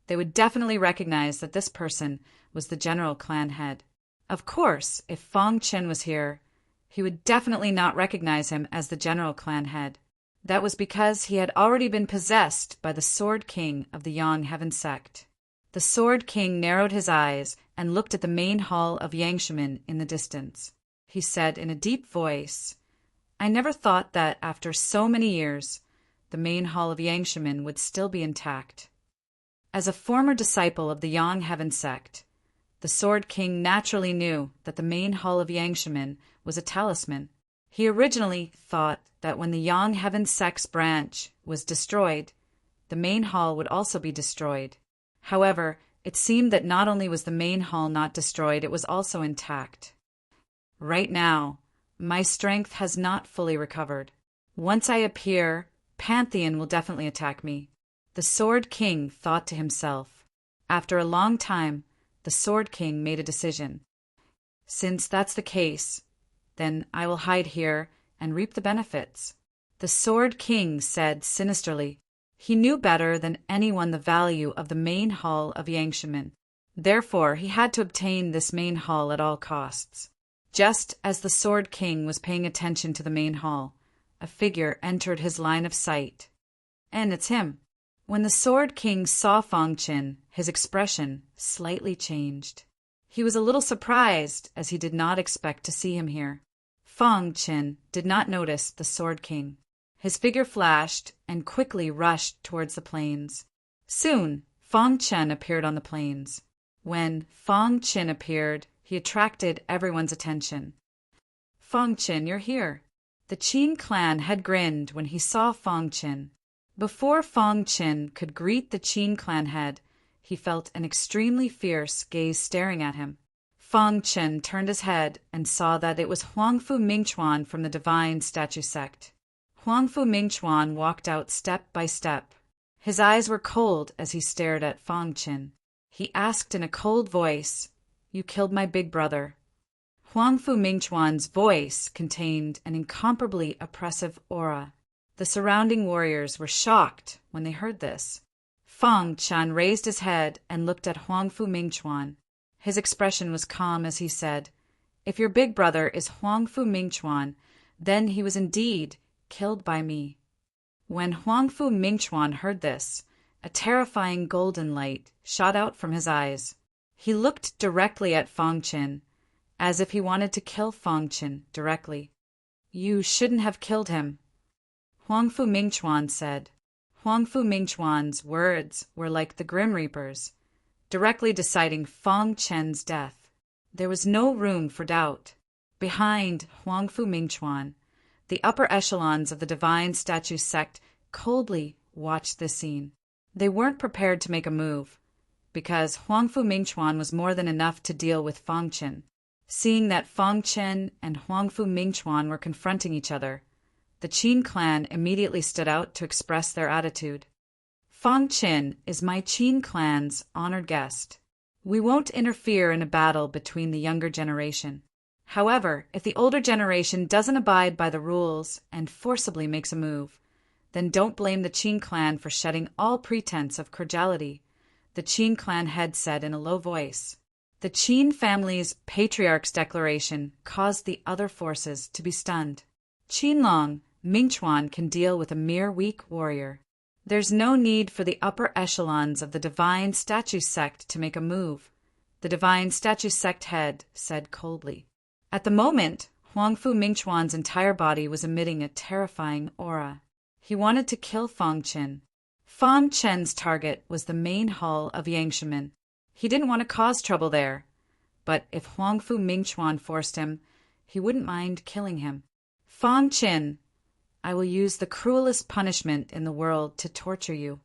they would definitely recognize that this person was the general clan head. Of course, if Fong Chen was here, he would definitely not recognize him as the general clan head. That was because he had already been possessed by the Sword King of the Yang Heaven sect. The Sword King narrowed his eyes and looked at the main hall of Yangshimen in the distance. He said in a deep voice, "I never thought that after so many years, the main hall of Yangshimen would still be intact." As a former disciple of the Yang Heaven sect, the Sword King naturally knew that the main hall of Yangshimen was a talisman. He originally thought that when the Yang Heaven sect's branch was destroyed, the main hall would also be destroyed. However, it seemed that not only was the main hall not destroyed, it was also intact. Right now, my strength has not fully recovered. Once I appear, Pantheon will definitely attack me. The Sword King thought to himself. After a long time, the Sword King made a decision. Since that's the case, then I will hide here and reap the benefits. The Sword King said sinisterly. He knew better than anyone the value of the main hall of Yangshimen. Therefore, he had to obtain this main hall at all costs. Just as the Sword King was paying attention to the main hall, a figure entered his line of sight. And it's him. When the Sword King saw Fang Qin, his expression slightly changed. He was a little surprised, as he did not expect to see him here. Fang Qin did not notice the Sword King. His figure flashed and quickly rushed towards the plains. Soon, Fang Qin appeared on the plains. When Fang Qin appeared, he attracted everyone's attention. Fang Qin, you're here. The Qin clan had grinned when he saw Fang Qin. Before Fang Qin could greet the Qin clan head, he felt an extremely fierce gaze staring at him. Fang Qin turned his head and saw that it was Huangfu Mingchuan from the Divine Statue Sect. Huangfu Mingchuan walked out step by step. His eyes were cold as he stared at Fang Qin. He asked in a cold voice, "You killed my big brother." Huangfu Mingchuan's voice contained an incomparably oppressive aura. The surrounding warriors were shocked when they heard this. Fang Qin raised his head and looked at Huangfu Mingchuan. His expression was calm as he said, "If your big brother is Huangfu Mingchuan, then he was indeed killed by me." When Huangfu Mingchuan heard this, a terrifying golden light shot out from his eyes. He looked directly at Fang Qin, as if he wanted to kill Fang Qin directly. "You shouldn't have killed him," Huangfu Mingchuan said. Huangfu Mingchuan's words were like the Grim Reaper's, directly deciding Fang Qin's death. There was no room for doubt. Behind Huangfu Mingchuan, the upper echelons of the Divine Statue Sect coldly watched this scene. They weren't prepared to make a move, because Huangfu Mingchuan was more than enough to deal with Fang Qin. Seeing that Fang Qin and Huangfu Mingchuan were confronting each other, the Qin clan immediately stood out to express their attitude. "Fang Qin is my Qin clan's honored guest. We won't interfere in a battle between the younger generation. However, if the older generation doesn't abide by the rules and forcibly makes a move, then don't blame the Qin clan for shedding all pretense of cordiality," the Qin clan head said in a low voice. The Qin family's patriarch's declaration caused the other forces to be stunned. Qinlong, Mingchuan can deal with a mere weak warrior. There's no need for the upper echelons of the Divine Statue Sect to make a move, the Divine Statue Sect head said coldly. At the moment, Huangfu Mingchuan's entire body was emitting a terrifying aura. He wanted to kill Fang Qin. Fang Qin's target was the main hall of Yangshimen. He didn't want to cause trouble there, but if Huangfu Mingchuan forced him, he wouldn't mind killing him. "Fang Qin, I will use the cruelest punishment in the world to torture you.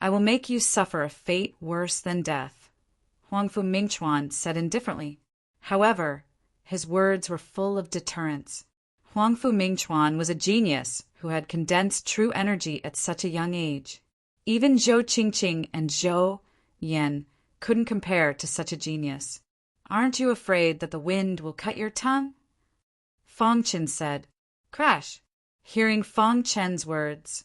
I will make you suffer a fate worse than death," Huangfu Mingchuan said indifferently. However, his words were full of deterrence. Huangfu Mingchuan was a genius who had condensed true energy at such a young age. Even Zhou Qingqing and Zhou Yan couldn't compare to such a genius. "Aren't you afraid that the wind will cut your tongue?" Fang Qin said. Crash! Hearing Fang Qin's words,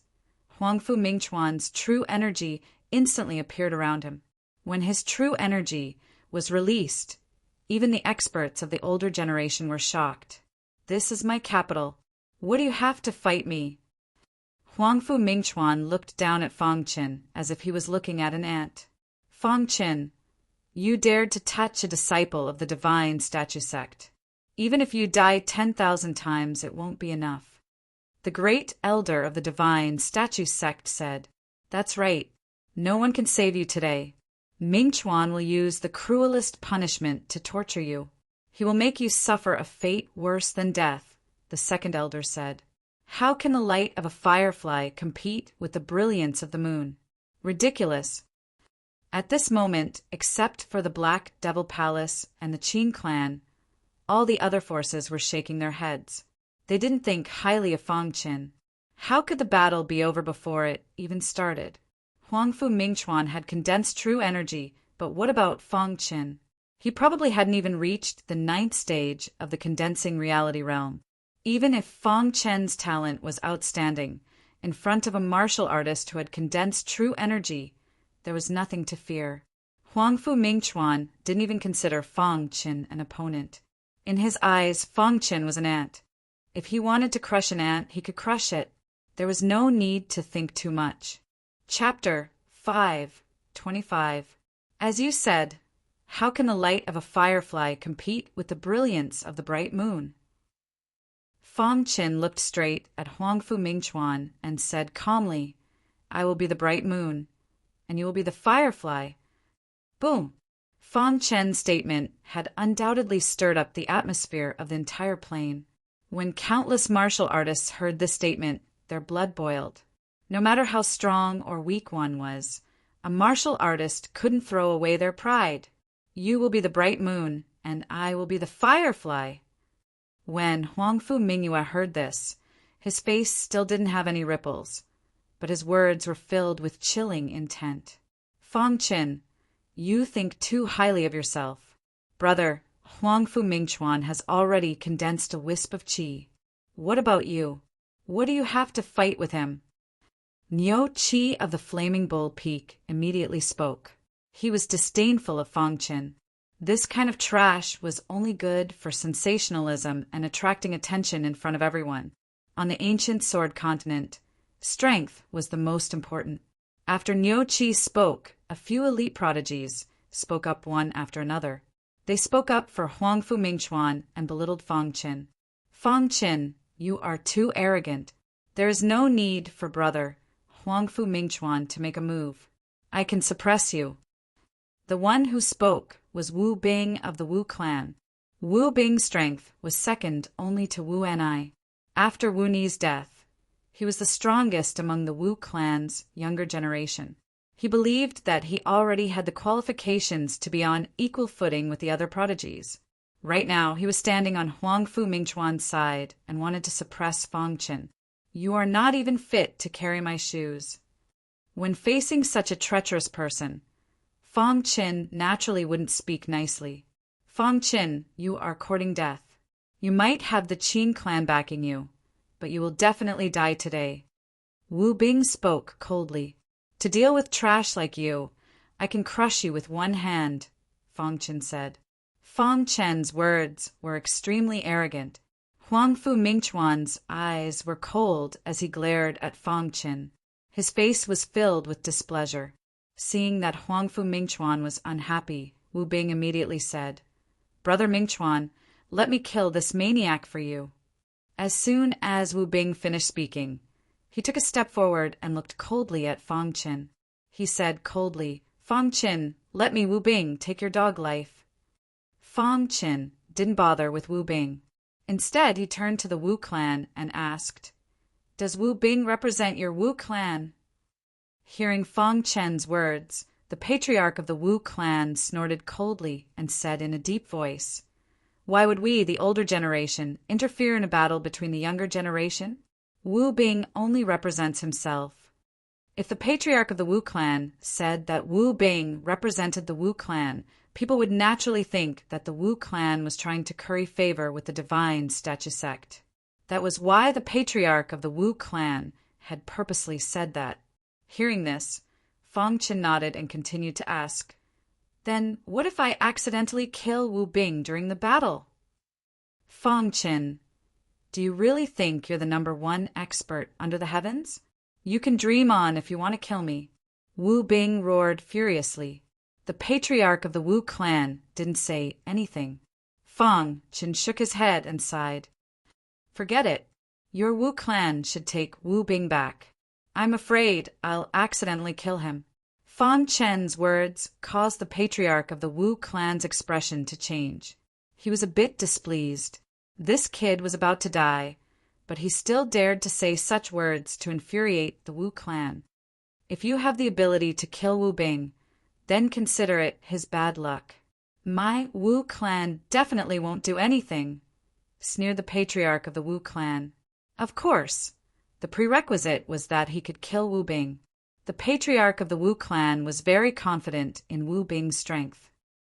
Huangfu Mingchuan's true energy instantly appeared around him. When his true energy was released, even the experts of the older generation were shocked. "This is my capital. What do you have to fight me?" Huangfu Mingchuan looked down at Fang Qin as if he was looking at an ant. "Fang Qin, you dared to touch a disciple of the Divine Statue Sect. Even if you die 10,000 times, it won't be enough." The great elder of the Divine Statue Sect said, "That's right. No one can save you today. Mingchuan will use the cruelest punishment to torture you. He will make you suffer a fate worse than death," the second elder said. "How can the light of a firefly compete with the brilliance of the moon? Ridiculous." At this moment, except for the Black Devil Palace and the Qin clan, all the other forces were shaking their heads. They didn't think highly of Fang Qin. How could the battle be over before it even started? Huangfu Mingchuan had condensed true energy, but what about Fang Qin? He probably hadn't even reached the 9th stage of the condensing reality realm. Even if Fong Chen's talent was outstanding, in front of a martial artist who had condensed true energy, there was nothing to fear. Huang Fu Mingchuan didn't even consider Fong Chen an opponent. In his eyes, Fong Chen was an ant. If he wanted to crush an ant, he could crush it. There was no need to think too much. Chapter 5:25. As you said, how can the light of a firefly compete with the brilliance of the bright moon? Fong Chen looked straight at Huang Fu Mingchuan and said calmly, I will be the bright moon, and you will be the firefly. Boom! Fong Chen's statement had undoubtedly stirred up the atmosphere of the entire plain. When countless martial artists heard this statement, their blood boiled. No matter how strong or weak one was, a martial artist couldn't throw away their pride. You will be the bright moon, and I will be the firefly. When Huang Fu Mingyue heard this, his face still didn't have any ripples, but his words were filled with chilling intent. Fong Chen, you think too highly of yourself. Brother, Huang Fu Mingchuan has already condensed a wisp of qi. What about you? What do you have to fight with him? Niu Qi of the Flaming Bull Peak immediately spoke. He was disdainful of Fong Chen. This kind of trash was only good for sensationalism and attracting attention in front of everyone. On the ancient sword continent, strength was the most important. After Niu Qi spoke, a few elite prodigies spoke up one after another. They spoke up for Huang Fu Mingchuan and belittled Fong Chen. Fong Chen, you are too arrogant. There is no need for brother Huang Fu Mingchuan to make a move. I can suppress you. The one who spoke was Wu Bing of the Wu clan. Wu Bing's strength was second only to Wu Ni. After Wu Ni's death, he was the strongest among the Wu clan's younger generation. He believed that he already had the qualifications to be on equal footing with the other prodigies. Right now, he was standing on Huang Fu Mingchuan's side and wanted to suppress Fong Chen. You are not even fit to carry my shoes. When facing such a treacherous person, Fong Chen naturally wouldn't speak nicely. Fong Chen, you are courting death. You might have the Qin clan backing you, but you will definitely die today. Wu Bing spoke coldly. To deal with trash like you, I can crush you with one hand, Fong Chen said. Fong Chen's words were extremely arrogant. Huang Fu Mingchuan's eyes were cold as he glared at Fong Chen. His face was filled with displeasure. Seeing that Huang Fu Mingchuan was unhappy, Wu Bing immediately said, Brother Mingchuan, let me kill this maniac for you. As soon as Wu Bing finished speaking, he took a step forward and looked coldly at Fong Chen. He said coldly, Fong Chen, let me Wu Bing take your dog life. Fong Chen didn't bother with Wu Bing. Instead, he turned to the Wu clan and asked, Does Wu Bing represent your Wu clan? Hearing Fong Chen's words, the patriarch of the Wu clan snorted coldly and said in a deep voice, Why would we, the older generation, interfere in a battle between the younger generation? Wu Bing only represents himself. If the patriarch of the Wu clan said that Wu Bing represented the Wu clan, people would naturally think that the Wu clan was trying to curry favor with the divine statue sect. That was why the patriarch of the Wu clan had purposely said that. Hearing this, Fong Chen nodded and continued to ask, Then what if I accidentally kill Wu Bing during the battle? Fong Chen, do you really think you're the #1 expert under the heavens? You can dream on if you want to kill me. Wu Bing roared furiously. The patriarch of the Wu clan didn't say anything. Fong Chen shook his head and sighed. Forget it. Your Wu clan should take Wu Bing back. I'm afraid I'll accidentally kill him. Fong Chen's words caused the patriarch of the Wu clan's expression to change. He was a bit displeased. This kid was about to die, but he still dared to say such words to infuriate the Wu clan. If you have the ability to kill Wu Bing, then consider it his bad luck. My Wu clan definitely won't do anything, sneered the patriarch of the Wu clan. Of course. The prerequisite was that he could kill Wu Bing. The patriarch of the Wu clan was very confident in Wu Bing's strength.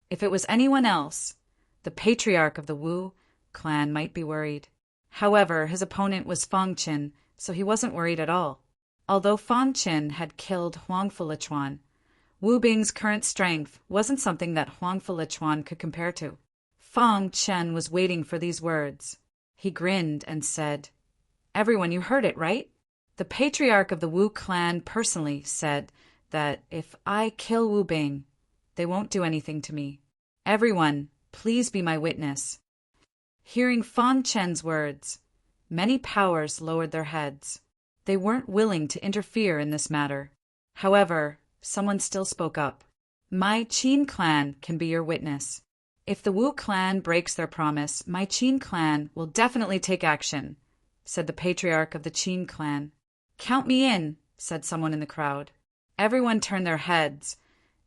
If it was anyone else, the patriarch of the Wu clan might be worried. However, his opponent was Fang Qin, so he wasn't worried at all. Although Fang Qin had killed Huang Fulichuan, Wu Bing's current strength wasn't something that Huang Fulichuan could compare to. Fang Qin was waiting for these words. He grinned and said, "Everyone, you heard it, right? The patriarch of the Wu clan personally said that if I kill Wu Bing, they won't do anything to me. Everyone, please be my witness." Hearing Fang Chen's words, many powers lowered their heads. They weren't willing to interfere in this matter. However, someone still spoke up. "My Qin clan can be your witness. If the Wu clan breaks their promise, my Qin clan will definitely take action," said the patriarch of the Qin clan. "Count me in," said someone in the crowd. Everyone turned their heads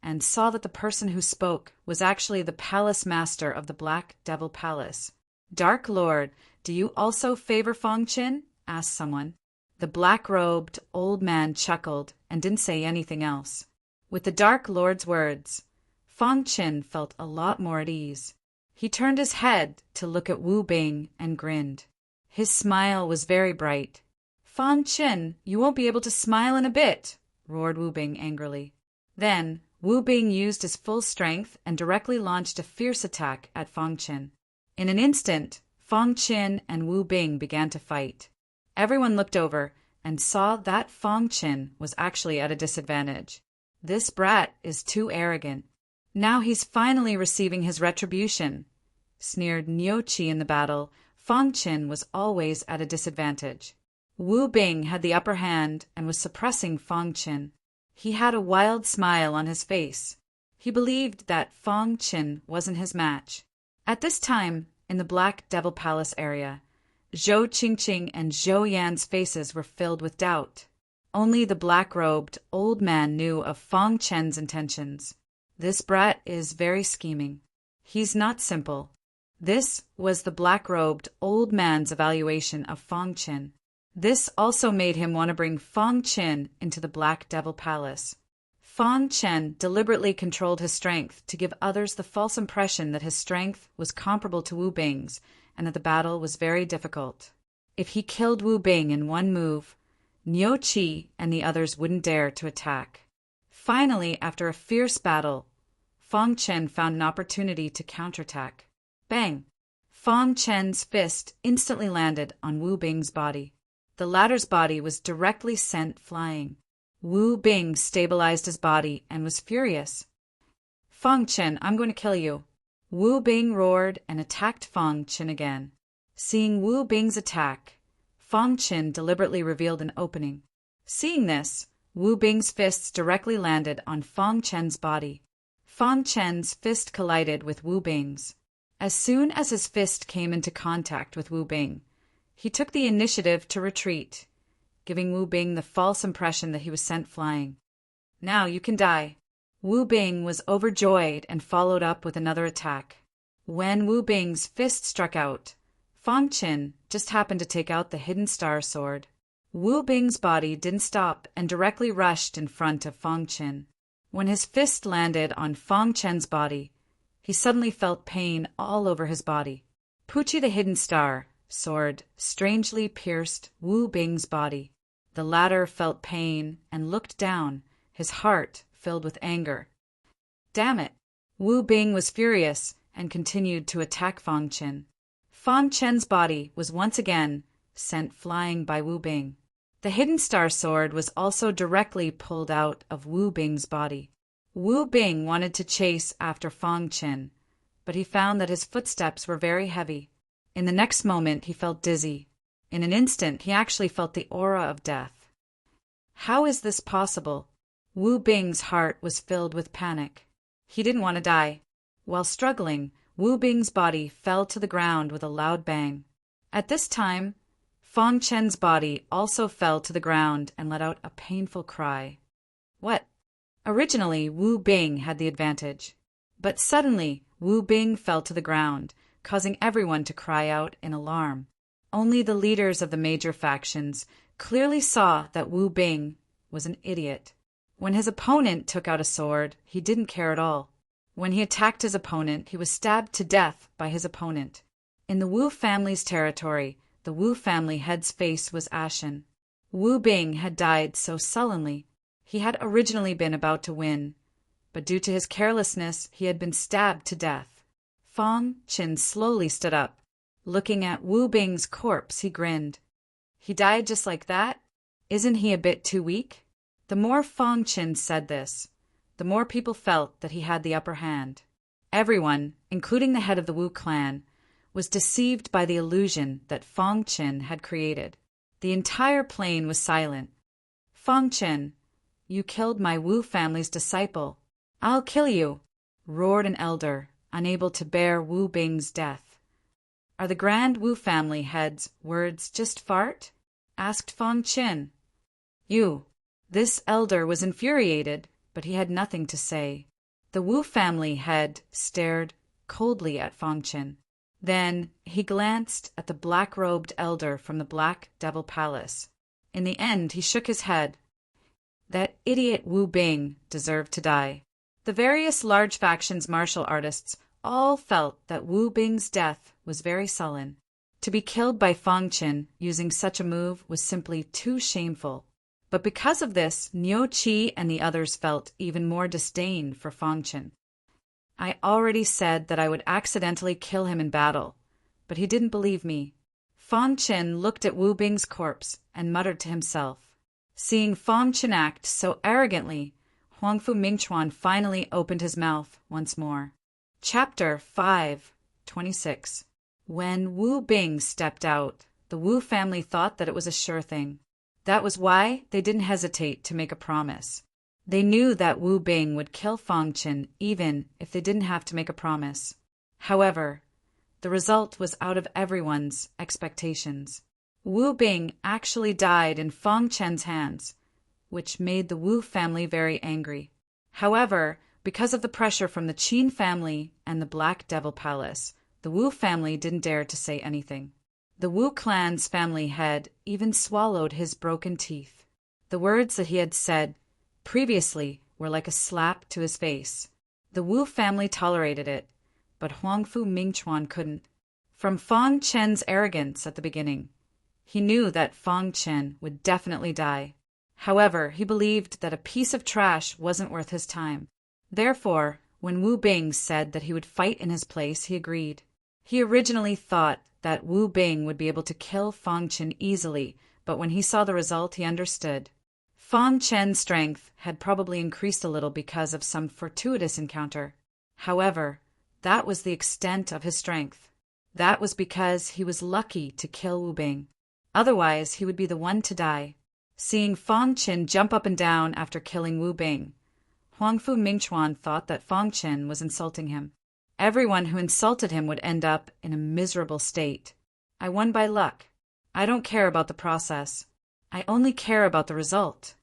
and saw that the person who spoke was actually the palace master of the Black Devil Palace. "Dark Lord, do you also favor Fang Qin?" asked someone. The black-robed old man chuckled and didn't say anything else. With the Dark Lord's words, Fang Qin felt a lot more at ease. He turned his head to look at Wu Bing and grinned. His smile was very bright. "Fang Qin, you won't be able to smile in a bit," roared Wu Bing angrily. Then, Wu Bing used his full strength and directly launched a fierce attack at Fang Qin. In an instant, Fang Qin and Wu Bing began to fight. Everyone looked over and saw that Fang Qin was actually at a disadvantage. "This brat is too arrogant. Now he's finally receiving his retribution," sneered Niuqi. In the battle, Fang Qin was always at a disadvantage. Wu Bing had the upper hand and was suppressing Fang Qin. He had a wild smile on his face. He believed that Fang Qin wasn't his match. At this time, in the Black Devil Palace area, Zhou Qingqing and Zhou Yan's faces were filled with doubt. Only the black-robed old man knew of Fang Qin's intentions. "This brat is very scheming. He's not simple." This was the black-robed old man's evaluation of Fang Qin. This also made him want to bring Fang Qin into the Black Devil Palace. Fang Qin deliberately controlled his strength to give others the false impression that his strength was comparable to Wu Bing's and that the battle was very difficult. If he killed Wu Bing in one move, Niuqi and the others wouldn't dare to attack. Finally, after a fierce battle, Fang Qin found an opportunity to counterattack. Bang! Fang Qin's fist instantly landed on Wu Bing's body. The latter's body was directly sent flying. Wu Bing stabilized his body and was furious. "Fang Qin, I'm going to kill you." Wu Bing roared and attacked Fang Qin again. Seeing Wu Bing's attack, Fang Qin deliberately revealed an opening. Seeing this, Wu Bing's fists directly landed on Fang Qin's body. Fang Qin's fist collided with Wu Bing's. As soon as his fist came into contact with Wu Bing, he took the initiative to retreat, giving Wu Bing the false impression that he was sent flying. "Now you can die." Wu Bing was overjoyed and followed up with another attack. When Wu Bing's fist struck out, Fang Qin just happened to take out the hidden star sword. Wu Bing's body didn't stop and directly rushed in front of Fang Qin. When his fist landed on Fang Qin's body, he suddenly felt pain all over his body. Puchi the hidden star sword strangely pierced Wu Bing's body. The latter felt pain and looked down, his heart filled with anger. Damn it! Wu Bing was furious and continued to attack Fang Qin. Fang Qin's body was once again sent flying by Wu Bing. The hidden star sword was also directly pulled out of Wu Bing's body. Wu Bing wanted to chase after Fang Qin, but he found that his footsteps were very heavy. In the next moment, he felt dizzy. In an instant, he actually felt the aura of death. How is this possible? Wu Bing's heart was filled with panic. He didn't want to die. While struggling, Wu Bing's body fell to the ground with a loud bang. At this time, Fang Qin's body also fell to the ground and let out a painful cry. What? Originally, Wu Bing had the advantage. But suddenly, Wu Bing fell to the ground, causing everyone to cry out in alarm. Only the leaders of the major factions clearly saw that Wu Bing was an idiot. When his opponent took out a sword, he didn't care at all. When he attacked his opponent, he was stabbed to death by his opponent. In the Wu family's territory, the Wu family head's face was ashen. Wu Bing had died so sullenly. He had originally been about to win, but due to his carelessness, he had been stabbed to death. Fong Qin slowly stood up. Looking at Wu Bing's corpse, he grinned. He died just like that? Isn't he a bit too weak? The more Fong Qin said this, the more people felt that he had the upper hand. Everyone, including the head of the Wu clan, was deceived by the illusion that Fong Qin had created. The entire plain was silent. Fong Qin, you killed my Wu family's disciple. I'll kill you, roared an elder, unable to bear Wu Bing's death. Are the grand Wu family head's words just fart? Asked Fong Qin. This elder was infuriated, but he had nothing to say. The Wu family head stared coldly at Fong Qin. Then he glanced at the black-robed elder from the Black Devil Palace. In the end, he shook his head. That idiot Wu Bing deserved to die. The various large factions' martial artists all felt that Wu Bing's death was very sullen. To be killed by Fong Qin using such a move was simply too shameful. But because of this, Niu Qi and the others felt even more disdain for Fong Qin. I already said that I would accidentally kill him in battle, but he didn't believe me. Fong Qin looked at Wu Bing's corpse and muttered to himself. Seeing Fong Qin act so arrogantly, Huangfu Mingchuan finally opened his mouth once more. Chapter 5:26. When Wu Bing stepped out, the Wu family thought that it was a sure thing. That was why they didn't hesitate to make a promise. They knew that Wu Bing would kill Fong Qin even if they didn't have to make a promise. However, the result was out of everyone's expectations. Wu Bing actually died in Fong Qin's hands, which made the Wu family very angry. However, because of the pressure from the Qin family and the Black Devil Palace, the Wu family didn't dare to say anything. The Wu clan's family head even swallowed his broken teeth. The words that he had said previously were like a slap to his face. The Wu family tolerated it, but Huangfu Mingchuan couldn't. From Fong Qin's arrogance at the beginning, he knew that Fong Qin would definitely die. However, he believed that a piece of trash wasn't worth his time. Therefore, when Wu Bing said that he would fight in his place, he agreed. He originally thought that Wu Bing would be able to kill Fong Qin easily, but when he saw the result, he understood. Fong Qin's strength had probably increased a little because of some fortuitous encounter. However, that was the extent of his strength. That was because he was lucky to kill Wu Bing. Otherwise, he would be the one to die. Seeing Fong Qin jump up and down after killing Wu Bing, Huangfu Mingchuan thought that Fong Qin was insulting him. Everyone who insulted him would end up in a miserable state. I won by luck. I don't care about the process. I only care about the result.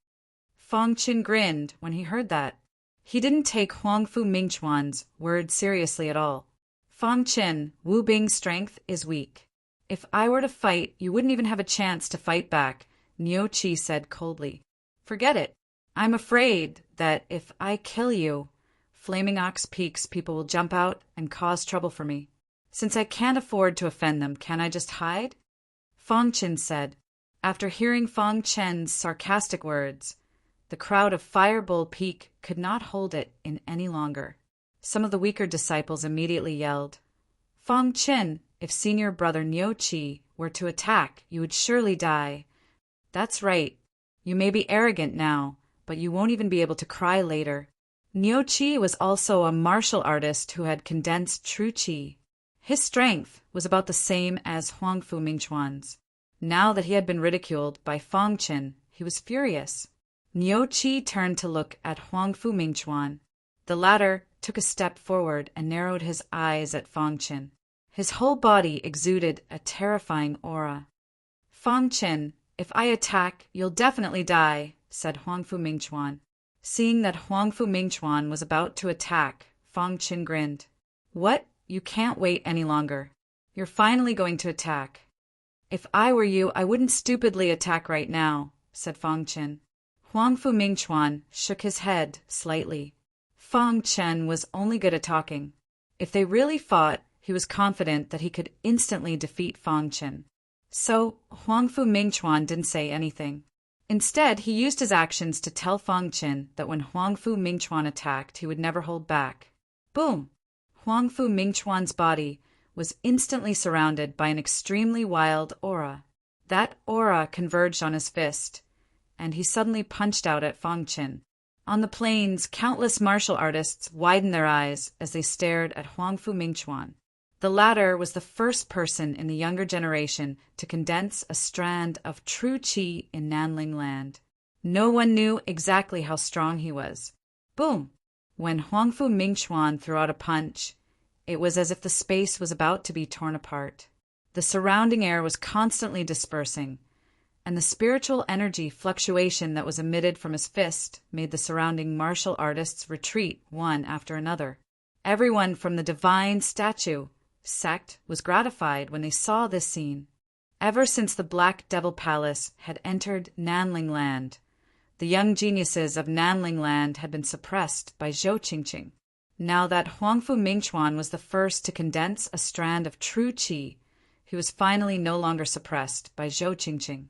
Fong Qin grinned when he heard that. He didn't take Huangfu Mingchuan's words seriously at all. Fong Qin, Wu Bing's strength is weak. If I were to fight, you wouldn't even have a chance to fight back, Niu Qi said coldly. Forget it. I'm afraid that if I kill you, Flaming Ox Peak's people will jump out and cause trouble for me. Since I can't afford to offend them, can I just hide? Fong Qin said. After hearing Fong Qin's sarcastic words, the crowd of Firebull Peak could not hold it in any longer. Some of the weaker disciples immediately yelled, Fong Qin, if senior brother Niu Qi were to attack, you would surely die. That's right. You may be arrogant now, but you won't even be able to cry later. Niu Qi was also a martial artist who had condensed true qi. His strength was about the same as Huangfu Mingchuan's. Now that he had been ridiculed by Fong Qin, he was furious. Niu Qi turned to look at Huangfu Mingchuan. The latter took a step forward and narrowed his eyes at Fong Qin. His whole body exuded a terrifying aura. Fong Qin, if I attack, you'll definitely die, said Huangfu Mingchuan. Seeing that Huangfu Mingchuan was about to attack, Fong Qin grinned. What? You can't wait any longer. You're finally going to attack. If I were you, I wouldn't stupidly attack right now, said Fong Qin. Huangfu Mingchuan shook his head slightly. Fong Qin was only good at talking. If they really fought, he was confident that he could instantly defeat Fong Qin. So Huangfu Mingchuan didn't say anything. Instead, he used his actions to tell Fang Qin that when Huangfu Mingchuan attacked, he would never hold back. Boom! Huangfu Mingchuan's body was instantly surrounded by an extremely wild aura. That aura converged on his fist, and he suddenly punched out at Fang Qin. On the plains, countless martial artists widened their eyes as they stared at Huangfu Mingchuan. The latter was the first person in the younger generation to condense a strand of true qi in Nanling land. No one knew exactly how strong he was. Boom! When Huangfu Mingchuan threw out a punch, it was as if the space was about to be torn apart. The surrounding air was constantly dispersing, and the spiritual energy fluctuation that was emitted from his fist made the surrounding martial artists retreat one after another. Everyone from the divine statue sect was gratified when they saw this scene. Ever since the Black Devil Palace had entered Nanling land, the young geniuses of Nanling land had been suppressed by Zhou Qingqing. Now that Huangfu Mingchuan was the first to condense a strand of true qi, he was finally no longer suppressed by Zhou Qingqing.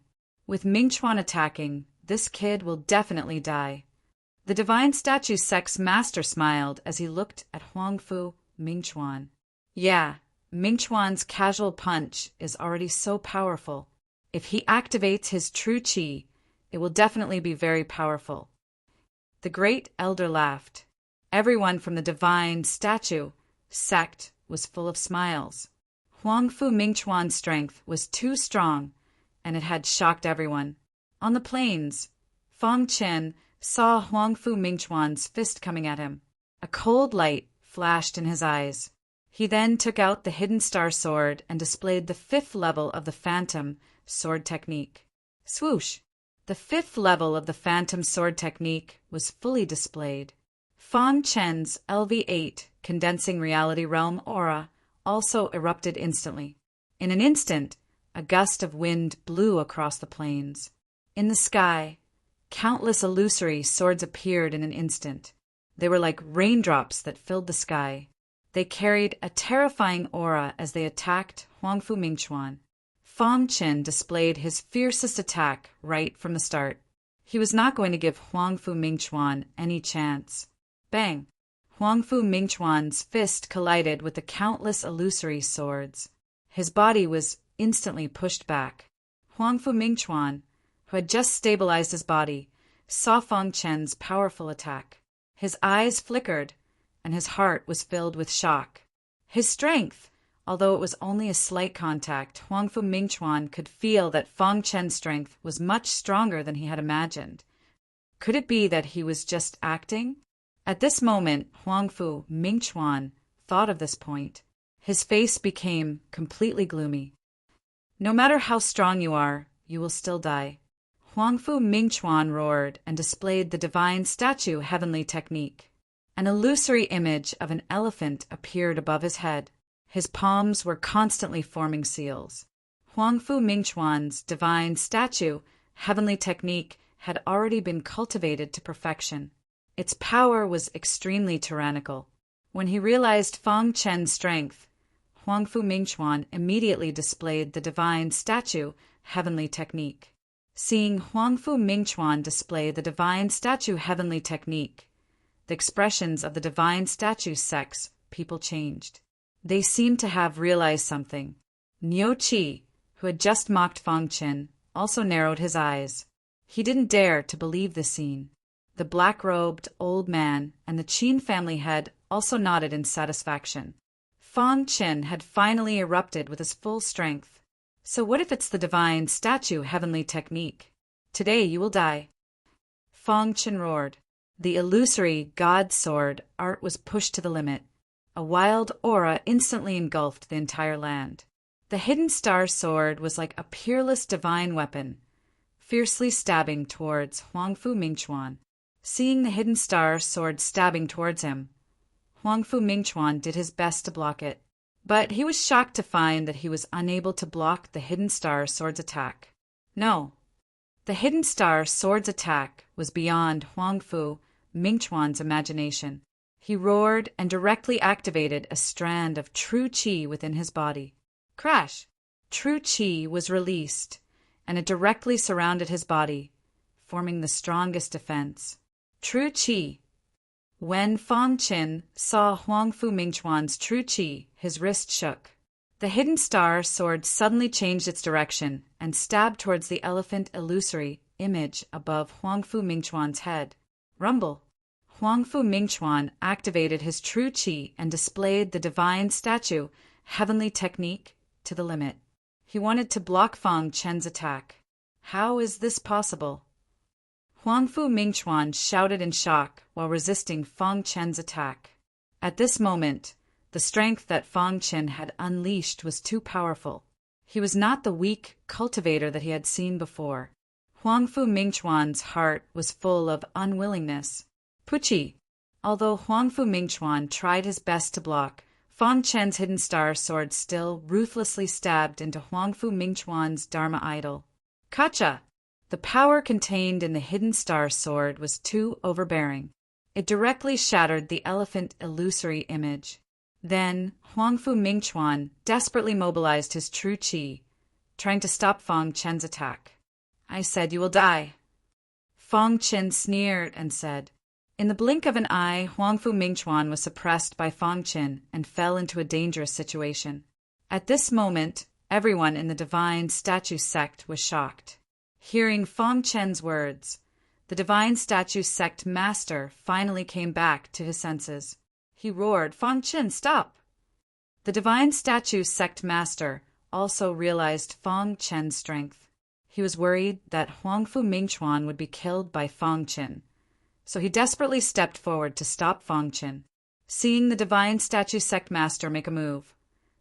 With Mingchuan attacking, this kid will definitely die. The divine statue sect's master smiled as he looked at Huangfu Mingchuan. Yeah, Mingchuan's casual punch is already so powerful. If he activates his true qi, it will definitely be very powerful. The great elder laughed. Everyone from the divine statue sect was full of smiles. Huangfu Mingchuan's strength was too strong, and it had shocked everyone. On the plains, Fang Qin saw Huangfu Mingchuan's fist coming at him. A cold light flashed in his eyes. He then took out the hidden star sword and displayed the 5th level of the phantom sword technique. Swoosh! The 5th level of the phantom sword technique was fully displayed. Fang Chen's LV8 condensing reality realm aura also erupted instantly. In an instant, a gust of wind blew across the plains. In the sky, countless illusory swords appeared in an instant. They were like raindrops that filled the sky. They carried a terrifying aura as they attacked Huangfu Mingchuan. Fang Qin displayed his fiercest attack right from the start. He was not going to give Huangfu Mingchuan any chance. Bang! Huangfu Mingchuan's fist collided with the countless illusory swords. His body was instantly pushed back. Huangfu Mingchuan, who had just stabilized his body, saw Fang Chen's powerful attack. His eyes flickered, and his heart was filled with shock. His strength, although it was only a slight contact, Huangfu Mingchuan could feel that Fang Chen's strength was much stronger than he had imagined. Could it be that he was just acting? At this moment, Huangfu Mingchuan thought of this point. His face became completely gloomy. No matter how strong you are, you will still die. Huangfu Mingchuan roared and displayed the divine statue heavenly technique. An illusory image of an elephant appeared above his head. His palms were constantly forming seals. Huangfu Mingchuan's divine statue heavenly technique had already been cultivated to perfection. Its power was extremely tyrannical. When he realized Fang Chen's strength, Huangfu Mingchuan immediately displayed the divine statue heavenly technique. Seeing Huangfu Mingchuan display the divine statue heavenly technique, the expressions of the divine statue sect's people changed. They seemed to have realized something. Niu Qi, who had just mocked Fang Qin, also narrowed his eyes. He didn't dare to believe the scene. The black-robed old man and the Qin family head also nodded in satisfaction. Fang Qin had finally erupted with his full strength. So what if it's the divine statue heavenly technique? Today you will die. Fang Qin roared. The illusory god sword art was pushed to the limit. A wild aura instantly engulfed the entire land. The hidden star sword was like a peerless divine weapon, fiercely stabbing towards Huangfu Mingchuan. Seeing the hidden star sword stabbing towards him, Huangfu Mingchuan did his best to block it. But he was shocked to find that he was unable to block the hidden star sword's attack. No, the hidden star sword's attack was beyond Huangfu Mingchuan's imagination. He roared and directly activated a strand of true qi within his body. Crash! true qi was released, and it directly surrounded his body, forming the strongest defense. True qi. When Fang Qin saw Huangfu Mingchuan's true qi, his wrist shook. The hidden star sword suddenly changed its direction and stabbed towards the elephant illusory image above Huangfu Mingchuan's head. Rumble. Huangfu Mingchuan activated his true qi and displayed the divine statue, heavenly technique, to the limit. He wanted to block Fang Chen's attack. How is this possible? Huangfu Mingchuan shouted in shock while resisting Fang Chen's attack. At this moment, the strength that Fang Chen had unleashed was too powerful. He was not the weak cultivator that he had seen before. Huangfu Mingchuan's heart was full of unwillingness. Puchi. Although Huangfu Mingchuan tried his best to block, Fang Chen's hidden star sword still ruthlessly stabbed into Huangfu Mingchuan's Dharma idol. Kacha! The power contained in the hidden star sword was too overbearing. It directly shattered the elephant illusory image. Then, Huangfu Mingchuan desperately mobilized his true qi, trying to stop Fang Chen's attack. I said, "You will die." Fang Chen sneered and said. In the blink of an eye, Huangfu Mingchuan was suppressed by Fang Chen and fell into a dangerous situation. At this moment, everyone in the divine statue sect was shocked. Hearing Fang Chen's words, the divine statue sect master finally came back to his senses. He roared, "Fang Chen, stop!" The divine statue sect master also realized Fang Chen's strength. He was worried that Huangfu Mingchuan would be killed by Fang Chen, so he desperately stepped forward to stop Fang Chen. Seeing the divine statue sect master make a move,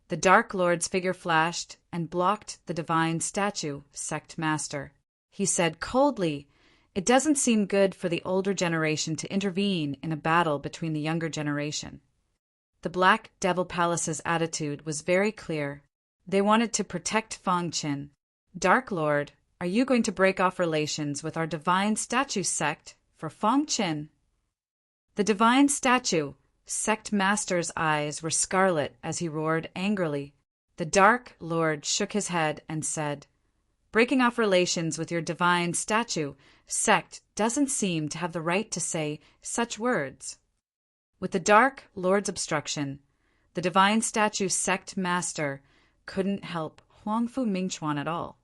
the Dark Lord's figure flashed and blocked the divine statue sect master. He said coldly, "It doesn't seem good for the older generation to intervene in a battle between the younger generation." The Black Devil Palace's attitude was very clear. They wanted to protect Fang Chen. "Dark Lord, are you going to break off relations with our divine statue sect for Fang Chen?" The divine statue sect master's eyes were scarlet as he roared angrily. The Dark Lord shook his head and said, "Breaking off relations with your divine statue sect doesn't seem to have the right to say such words." With the Dark Lord's obstruction, the divine statue sect master couldn't help Huangfu Mingchuan at all.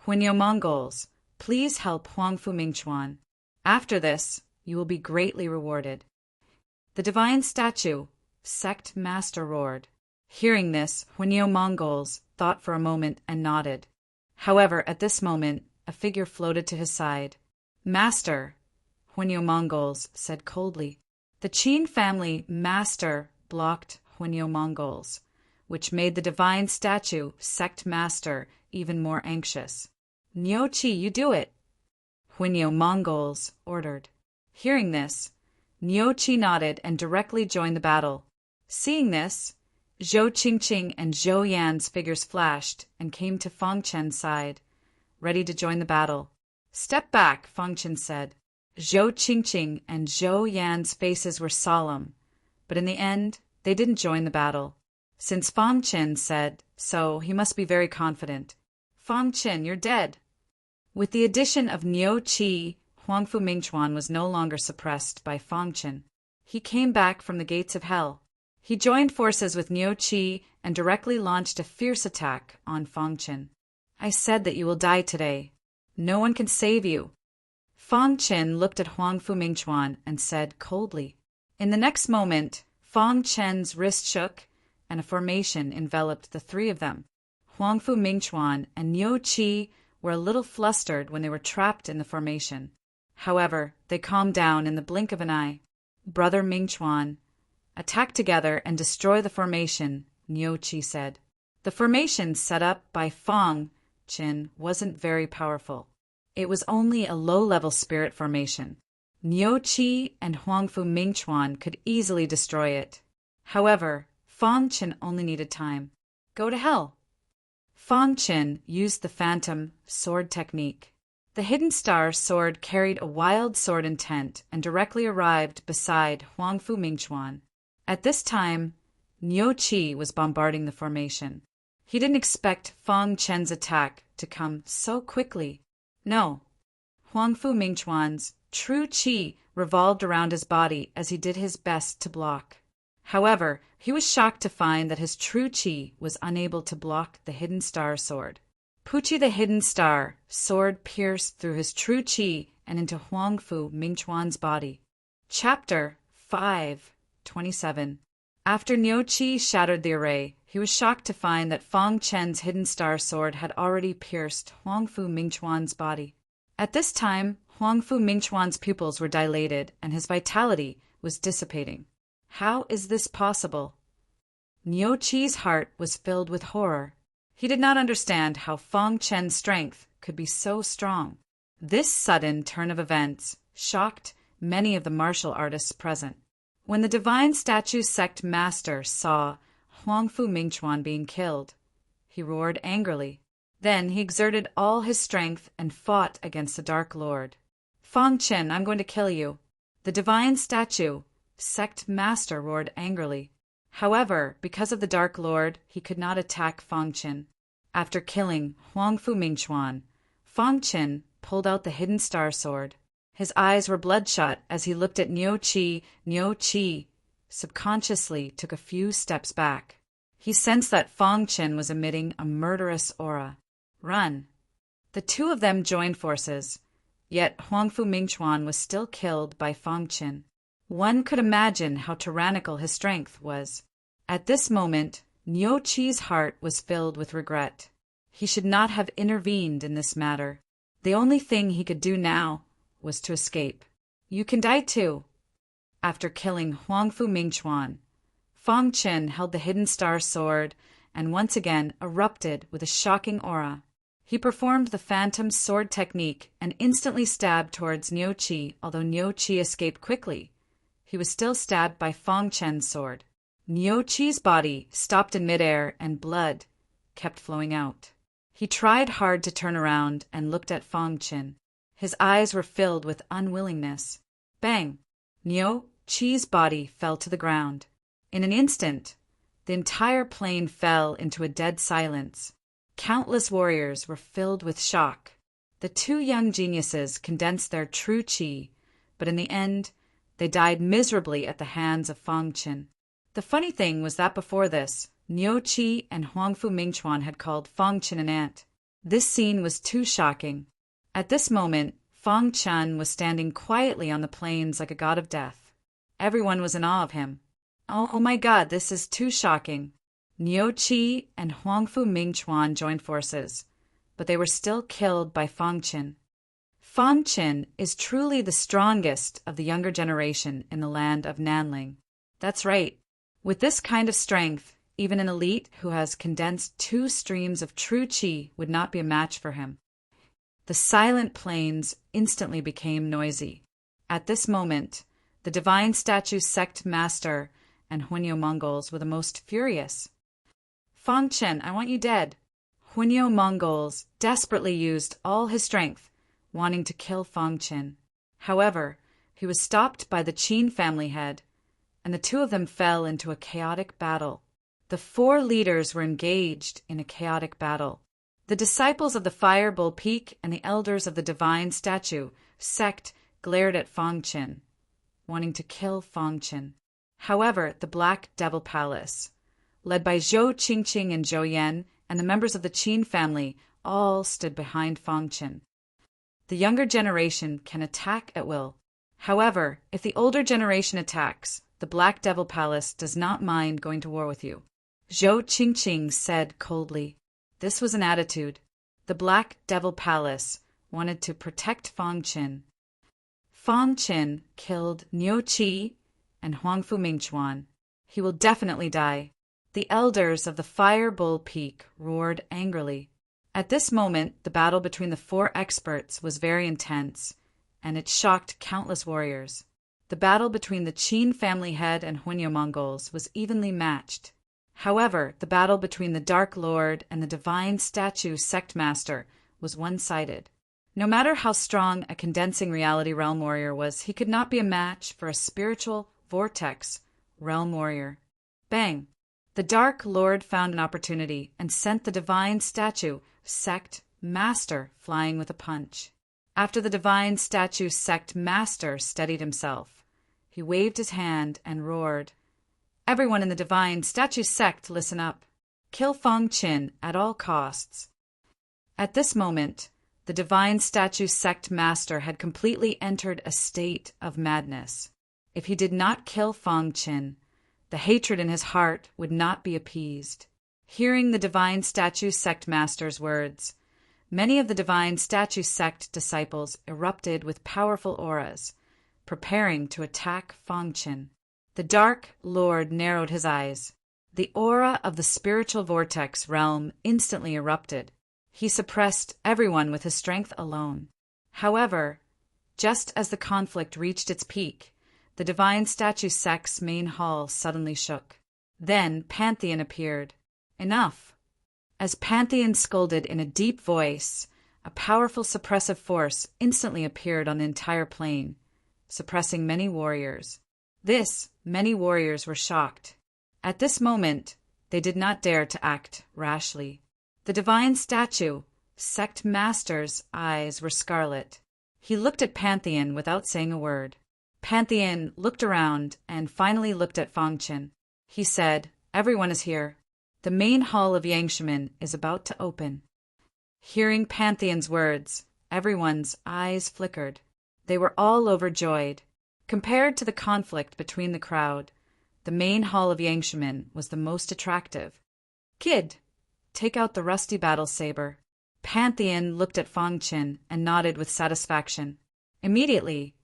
"Huinyo Mongols, please help Huangfu Mingchuan. After this, you will be greatly rewarded." The divine statue sect master roared. Hearing this, Huinyo Mongols thought for a moment and nodded. However, at this moment, a figure floated to his side. "Master," Huinyo Mongols said coldly. The Qin family master blocked Huinyo Mongols, which made the divine statue sect master even more anxious. "Niu Qi, you do it," Huinyo Mongols ordered. Hearing this, Niu Qi nodded and directly joined the battle. Seeing this, Zhou Qingqing and Zhou Yan's figures flashed and came to Fang Chen's side, ready to join the battle. "Step back," Fang Chen said. Zhou Qingqing and Zhou Yan's faces were solemn, but in the end, they didn't join the battle. Since Fang Chen said so, he must be very confident. "Fang Chen, you're dead." With the addition of Niu Qi, Huangfu Mingchuan was no longer suppressed by Fang Chen. He came back from the gates of hell. He joined forces with Niu Qi and directly launched a fierce attack on Fang Chen. "I said that you will die today. No one can save you." Fang Chen looked at Huangfu Mingchuan and said coldly. In the next moment, Fang Chen's wrist shook and a formation enveloped the three of them. Huangfu Mingchuan and Niu Qi were a little flustered when they were trapped in the formation. However, they calmed down in the blink of an eye. "Brother Mingchuan, attack together and destroy the formation," Niu Qi said. The formation set up by Fang Chen wasn't very powerful. It was only a low-level spirit formation. Niu Qi and Huangfu Mingchuan could easily destroy it. However, Fang Chen only needed time. "Go to hell." Fang Chen used the phantom sword technique. The hidden star sword carried a wild sword intent and directly arrived beside Huangfu Mingchuan. At this time, Niu Qi was bombarding the formation. He didn't expect Fang Chen's attack to come so quickly. No. Huangfu Mingchuan's true qi revolved around his body as he did his best to block. However, he was shocked to find that his true qi was unable to block the Hidden Star sword. Puchi the Hidden Star sword pierced through his true qi and into Huangfu Mingchuan's body. Chapter 5:27. After Niu Qi shattered the array, he was shocked to find that Fang Chen's Hidden Star sword had already pierced Huangfu Mingchuan's body. At this time, Huangfu Mingchuan's pupils were dilated and his vitality was dissipating. How is this possible? Niu Qi's heart was filled with horror. He did not understand how Fang Chen's strength could be so strong. This sudden turn of events shocked many of the martial artists present. When the Divine Statue Sect Master saw Huangfu Mingchuan being killed, he roared angrily. Then he exerted all his strength and fought against the Dark Lord. Fang Chen, I'm going to kill you. The Divine Statue Sect Master roared angrily. However, because of the Dark Lord, he could not attack Fang Chen. After killing Huangfu Mingchuan, Fang Chen pulled out the Hidden Star sword. His eyes were bloodshot as he looked at Niu Qi. Niu Qi subconsciously took a few steps back. He sensed that Fang Chen was emitting a murderous aura. Run! The two of them joined forces, yet Huangfu Mingchuan was still killed by Fang Chen. One could imagine how tyrannical his strength was. At this moment, Niu Qi's heart was filled with regret. He should not have intervened in this matter. The only thing he could do now was to escape. You can die too. After killing Huangfu Mingchuan, Fang Chen held the Hidden Star sword and once again erupted with a shocking aura. He performed the Phantom Sword technique and instantly stabbed towards Niu Qi. Although Niu Qi escaped quickly, he was still stabbed by Fang Chen's sword. Niu Qi's body stopped in midair and blood kept flowing out. He tried hard to turn around and looked at Fang Chen. His eyes were filled with unwillingness. Bang! Niu Qi's body fell to the ground. In an instant, the entire plain fell into a dead silence. Countless warriors were filled with shock. The two young geniuses condensed their true qi, but in the end, they died miserably at the hands of Fang Chen. The funny thing was that before this, Niu Qi and Huangfu Mingchuan had called Fang Chen an ant. This scene was too shocking. At this moment, Fang Chen was standing quietly on the plains like a god of death. Everyone was in awe of him. Oh my god, this is too shocking. Niu Qi and Huangfu Mingchuan joined forces, but they were still killed by Fang Chen. Fang Chen is truly the strongest of the younger generation in the land of Nanling. That's right. With this kind of strength, even an elite who has condensed 2 streams of true qi would not be a match for him. The silent plains instantly became noisy. At this moment, the Divine Statue Sect Master and Hunyao Mongols were the most furious. Fang Chen, I want you dead. Hunyao Mongols desperately used all his strength, wanting to kill Fang Chen. However, he was stopped by the Qin family head, and the two of them fell into a chaotic battle. The 4 leaders were engaged in a chaotic battle. The disciples of the Fire Bull Peak and the elders of the Divine Statue Sect glared at Fang Chen, wanting to kill Fang Chen. However, the Black Devil Palace, led by Zhou Qingqing and Zhou Yan, and the members of the Qin family, all stood behind Fang Chen. The younger generation can attack at will. However, if the older generation attacks, the Black Devil Palace does not mind going to war with you. Zhou Qingqing said coldly. This was an attitude. The Black Devil Palace wanted to protect Fang Chen. Fang Chen killed Niu Qi and Huangfu Mingchuan. He will definitely die. The elders of the Fire Bull Peak roared angrily. At this moment, the battle between the 4 experts was very intense, and it shocked countless warriors. The battle between the Qin family head and Hunyao Mongols was evenly matched. However, the battle between the Dark Lord and the Divine Statue Sect Master was one-sided. No matter how strong a condensing reality realm warrior was, he could not be a match for a spiritual vortex realm warrior. Bang! The Dark Lord found an opportunity and sent the divine statue, Sect Master, flying with a punch. After the divine statue, Sect Master steadied himself, he waved his hand and roared, "Everyone in the divine statue sect, listen up. Kill Fong Qin at all costs." At this moment, the divine statue Sect Master had completely entered a state of madness. If he did not kill Fong Qin, the hatred in his heart would not be appeased. Hearing the divine statue Sect Master's words, many of the divine statue sect disciples erupted with powerful auras, preparing to attack Fong Qin. The Dark Lord narrowed his eyes. The aura of the spiritual vortex realm instantly erupted. He suppressed everyone with his strength alone. However, just as the conflict reached its peak, the divine statue sect's main hall suddenly shook. Then Pantheon appeared. Enough! As Pantheon scolded in a deep voice, a powerful suppressive force instantly appeared on the entire plane, suppressing many warriors. Many warriors were shocked. At this moment, they did not dare to act rashly. The divine statue, Sect Master's eyes were scarlet. He looked at Pantheon without saying a word. Pantheon looked around and finally looked at Fong Qin. He said, "Everyone is here. The main hall of Yangshimen is about to open." Hearing Pantheon's words, everyone's eyes flickered. They were all overjoyed. Compared to the conflict between the crowd, the main hall of Yangshimen was the most attractive. "Kid, take out the rusty battle saber." Pantheon looked at Fong Qin and nodded with satisfaction. Immediately,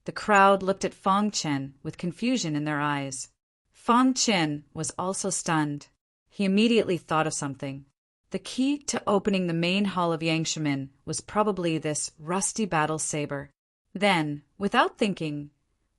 the crowd looked at Fong Qin with confusion in their eyes. Fong Qin was also stunned. He immediately thought of something. The key to opening the main hall of Yangshimen was probably this rusty battle saber. Then, without thinking,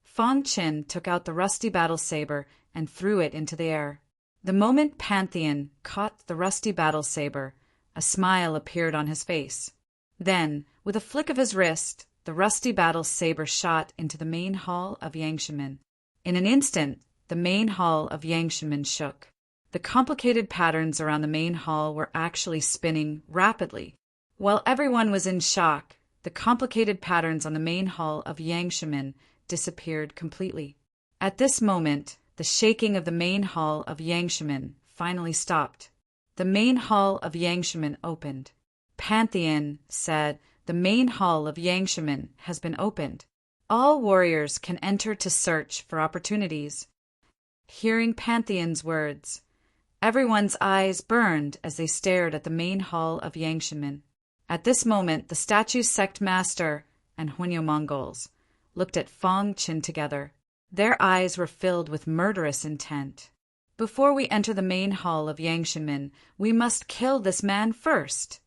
Fong Qin took out the rusty battle saber and threw it into the air. The moment Pantheon caught the rusty battle saber, a smile appeared on his face. Then, with a flick of his wrist, the rusty battle saber shot into the main hall of Yangshimen. In an instant, the main hall of Yangshimen shook. The complicated patterns around the main hall were actually spinning rapidly. While everyone was in shock, the complicated patterns on the main hall of Yangshimen disappeared completely. At this moment, the shaking of the main hall of Yangshimen finally stopped. The main hall of Yangshimen opened. Pantheon said, "The main hall of Yangshimen has been opened. All warriors can enter to search for opportunities." Hearing Pantheon's words, everyone's eyes burned as they stared at the main hall of Yangshimen. At this moment, the statue Sect Master and Huinyo Mongols looked at Fong Qin together. Their eyes were filled with murderous intent. "Before we enter the main hall of Yangshimen, we must kill this man first,"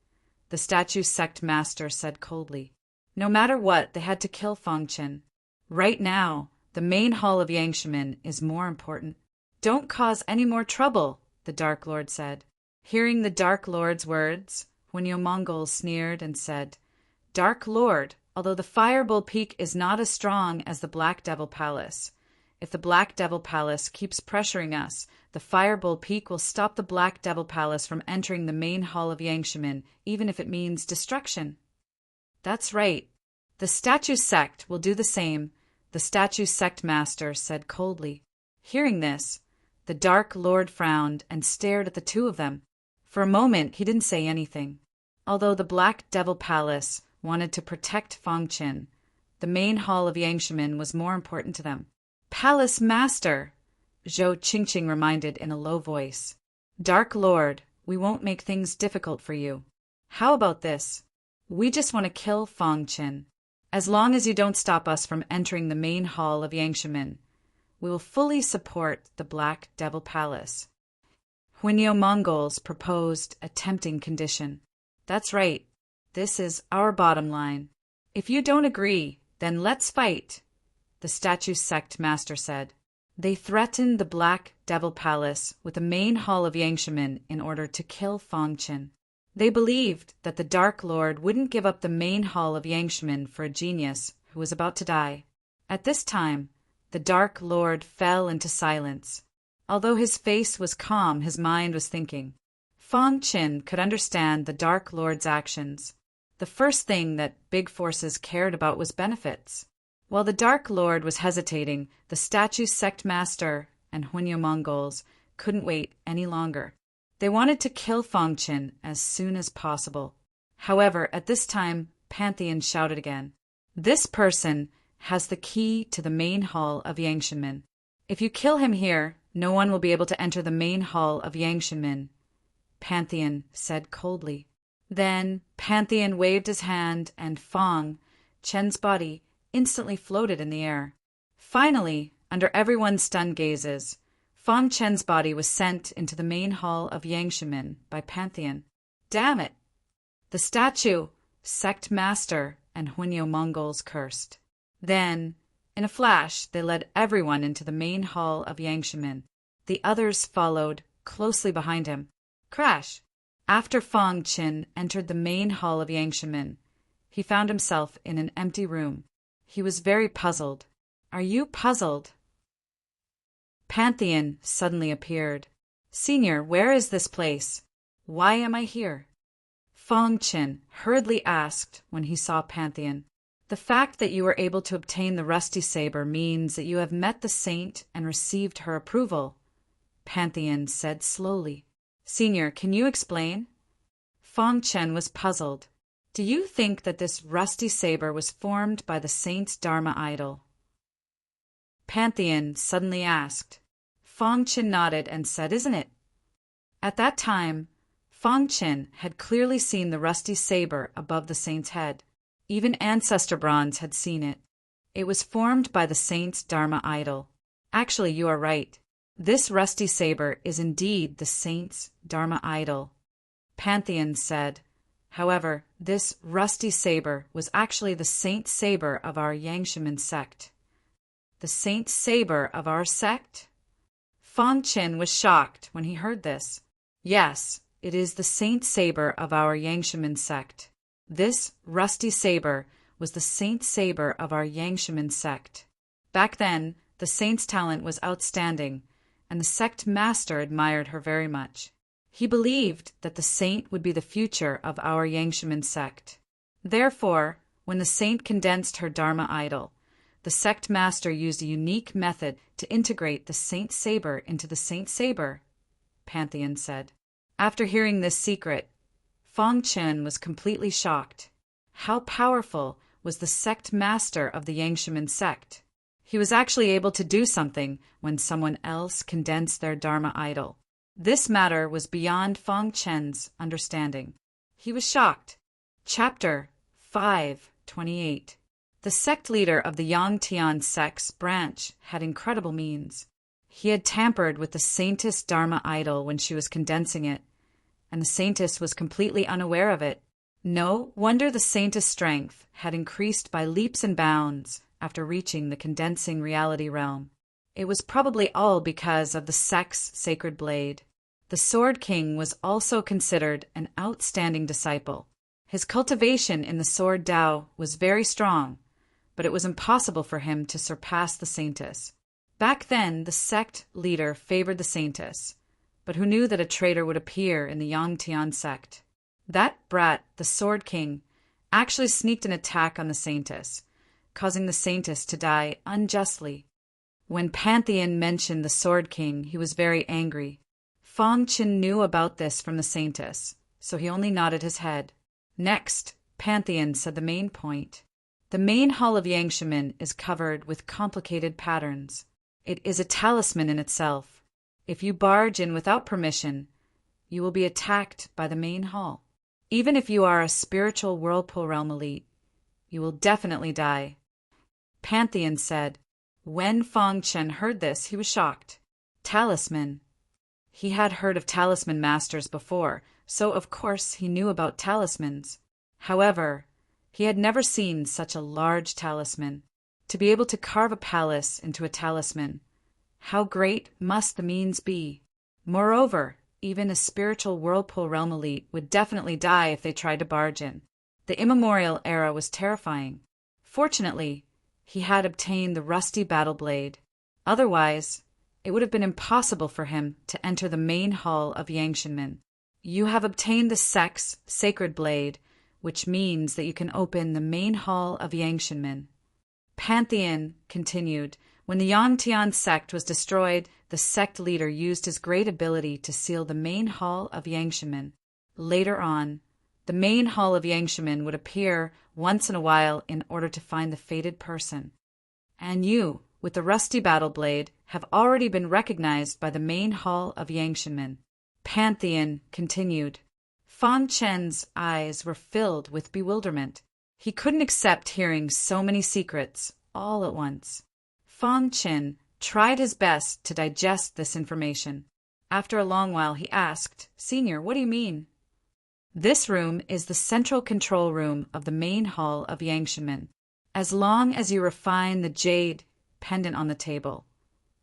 the statue Sect Master said coldly. No matter what, they had to kill Fong Qin. Right now, the main hall of Yangshimen is more important. "Don't cause any more trouble," the Dark Lord said. Hearing the Dark Lord's words, Huinyo Mongol sneered and said, "Dark Lord, although the Fireball Peak is not as strong as the Black Devil Palace, if the Black Devil Palace keeps pressuring us, the Fireball Peak will stop the Black Devil Palace from entering the main hall of Yangshimen, even if it means destruction." "That's right. The statue sect will do the same," the statue sect master said coldly. Hearing this, the Dark Lord frowned and stared at the two of them. For a moment, he didn't say anything. Although the Black Devil Palace wanted to protect Fong Qin, the main hall of Yangshimen was more important to them. "Palace Master," Zhou Qingqing reminded in a low voice. "Dark Lord, we won't make things difficult for you. How about this? We just want to kill Fong Qin. As long as you don't stop us from entering the main hall of Yangshimen, we will fully support the Black Devil Palace." Huinyo Mongols proposed a tempting condition. "That's right. This is our bottom line. If you don't agree, then let's fight," the statue sect master said. They threatened the Black Devil Palace with the main hall of Yangshimen in order to kill Fong Qin. They believed that the Dark Lord wouldn't give up the main hall of Yangshimen for a genius who was about to die. At this time, the Dark Lord fell into silence. Although his face was calm, his mind was thinking. Fong Qin could understand the Dark Lord's actions. The first thing that big forces cared about was benefits. While the Dark Lord was hesitating, the statue sect master and Hunyao Mongols couldn't wait any longer. They wanted to kill Fong Qin as soon as possible. However, at this time, Pantheon shouted again. This person has the key to the main hall of Yangshinmen. If you kill him here, no one will be able to enter the main hall of Yangshinmen, Pantheon said coldly. Then Pantheon waved his hand and Fong Chen's body instantly floated in the air. Finally, under everyone's stunned gazes, Fong Chen's body was sent into the main hall of Yangshinmen by Pantheon. Damn it! The statue, sect master, and Hunyao Mongols cursed. Then, in a flash, they led everyone into the main hall of Yangshinmen. The others followed closely behind him. Crash! After Fong Qin entered the main hall of Yangshinmen, he found himself in an empty room. He was very puzzled. Are you puzzled? Pantheon suddenly appeared. Senior, where is this place? Why am I here? Fong Qin hurriedly asked when he saw Pantheon. The fact that you were able to obtain the rusty saber means that you have met the saint and received her approval, Pantheon said slowly. Senior, can you explain? Fong Qin was puzzled. Do you think that this rusty saber was formed by the saint's Dharma idol? Pantheon suddenly asked. Fong Qin nodded and said, Isn't it? At that time, Fong Qin had clearly seen the rusty saber above the saint's head. Even Ancestor Bronze had seen it. It was formed by the saint's Dharma idol. Actually, you are right. This rusty saber is indeed the saint's Dharma idol, Pantheon said. However, this rusty saber was actually the saint's saber of our Yangshinmen sect. The saint's saber of our sect? Fong Qin was shocked when he heard this. Yes, it is the saint's saber of our Yangshinmen sect. This rusty saber was the saint's saber of our Yangshinmen sect. Back then, the saint's talent was outstanding, and the sect master admired her very much. He believed that the saint would be the future of our Yangshinmen sect. Therefore, when the saint condensed her Dharma idol, the sect master used a unique method to integrate the saint's saber into the saint's saber, Pantheon said. After hearing this secret, Fong Qin was completely shocked. How powerful was the sect master of the Yangshinmen sect? He was actually able to do something when someone else condensed their Dharma idol. This matter was beyond Fong Qin's understanding. He was shocked. Chapter 5:28. The sect leader of the Yangtian sect's branch had incredible means. He had tampered with the saintess Dharma idol when she was condensing it, and the saintess was completely unaware of it. No wonder the saintess' strength had increased by leaps and bounds after reaching the condensing reality realm. It was probably all because of the sect's sacred blade. The Sword King was also considered an outstanding disciple. His cultivation in the Sword Tao was very strong, but it was impossible for him to surpass the saintess. Back then, the sect leader favored the saintess, but who knew that a traitor would appear in the Yangtian sect? That brat, the Sword King, actually sneaked an attack on the saintess, causing the saintess to die unjustly. When Pantheon mentioned the Sword King, he was very angry. Fong Qin knew about this from the saintess, so he only nodded his head. Next, Pantheon said the main point. The main hall of Yangshinmen is covered with complicated patterns. It is a talisman in itself. If you barge in without permission, you will be attacked by the main hall. Even if you are a spiritual whirlpool realm elite, you will definitely die. Pantheon said. When Fong Qin heard this, he was shocked. Talisman. He had heard of talisman masters before, so of course he knew about talismans. However, he had never seen such a large talisman. To be able to carve a palace into a talisman, how great must the means be? Moreover, even a spiritual whirlpool realm elite would definitely die if they tried to barge in. The immemorial era was terrifying. Fortunately, he had obtained the rusty battle blade. Otherwise, it would have been impossible for him to enter the main hall of Yangshinmen. You have obtained the sect's sacred blade, which means that you can open the main hall of Yangshinmen. Pantheon continued, when the Yangtian sect was destroyed, the sect leader used his great ability to seal the main hall of Yangshinmen. Later on, the main hall of Yangshinmen would appear once in a while in order to find the fated person. And you, with the rusty battle blade, have already been recognized by the main hall of Yangshinmen. Pantheon continued. Fang Chen's eyes were filled with bewilderment. He couldn't accept hearing so many secrets all at once. Fang Chen tried his best to digest this information. After a long while, he asked, "Senior, what do you mean?" "This room is the central control room of the main hall of Yangshinmen. As long as you refine the jade pendant on the table,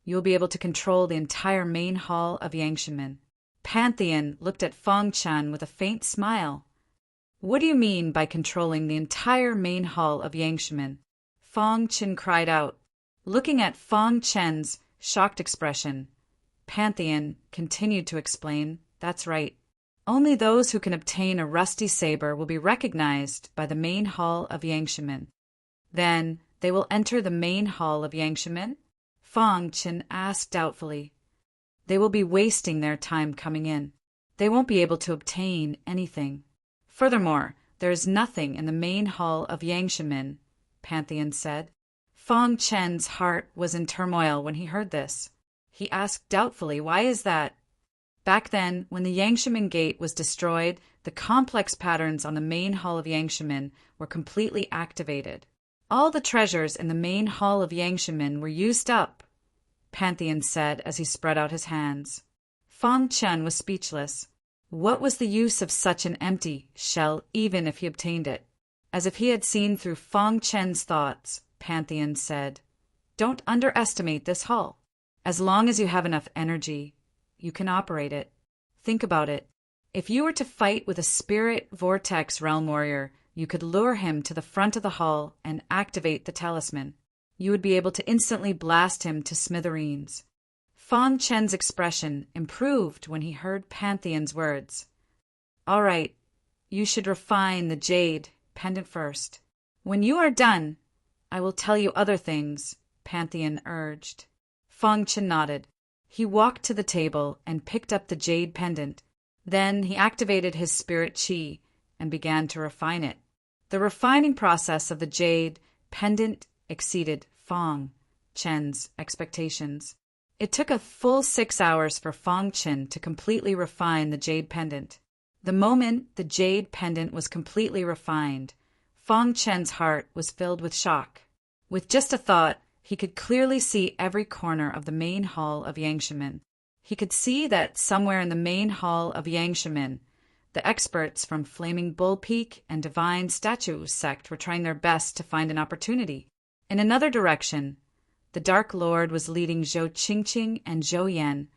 you will be able to control the entire main hall of Yangshinmen." Pantheon looked at Fang Chen with a faint smile. "What do you mean by controlling the entire main hall of Yangshinmen?" Fang Chen cried out. Looking at Fang Chen's shocked expression, Pantheon continued to explain, "That's right. Only those who can obtain a rusty saber will be recognized by the main hall of Yangshinmen." "Then they will enter the main hall of Yangshinmen?" Fang Chen asked doubtfully. "They will be wasting their time coming in. They won't be able to obtain anything. Furthermore, there is nothing in the main hall of Yangshinmen," Pantheon said. Fang Chen's heart was in turmoil when he heard this. He asked doubtfully, "Why is that?" Back then, when the Yangshinmen Gate was destroyed, the complex patterns on the main hall of Yangshinmen were completely activated. All the treasures in the main hall of Yangshinmen were used up, Pantheon said as he spread out his hands. Fang Chen was speechless. What was the use of such an empty shell even if he obtained it? As if he had seen through Fang Chen's thoughts, Pantheon said, "Don't underestimate this hall. As long as you have enough energy, you can operate it. Think about it. If you were to fight with a spirit vortex realm warrior, you could lure him to the front of the hall and activate the talisman. You would be able to instantly blast him to smithereens." Fang Chen's expression improved when he heard Pantheon's words. "All right, you should refine the jade pendant first. When you are done, I will tell you other things," Pantheon urged. Fang Chen nodded. He walked to the table and picked up the jade pendant. Then he activated his spirit chi and began to refine it. The refining process of the jade pendant exceeded Fang Chen's expectations. It took a full 6 hours for Fang Chen to completely refine the jade pendant. The moment the jade pendant was completely refined, Fang Chen's heart was filled with shock. With just a thought, he could clearly see every corner of the main hall of Yangshinmen. He could see that somewhere in the main hall of Yangshinmen, the experts from Flaming Bull Peak and Divine Statue sect were trying their best to find an opportunity. In another direction, the Dark Lord was leading Zhou Qingqing and Zhou Yan,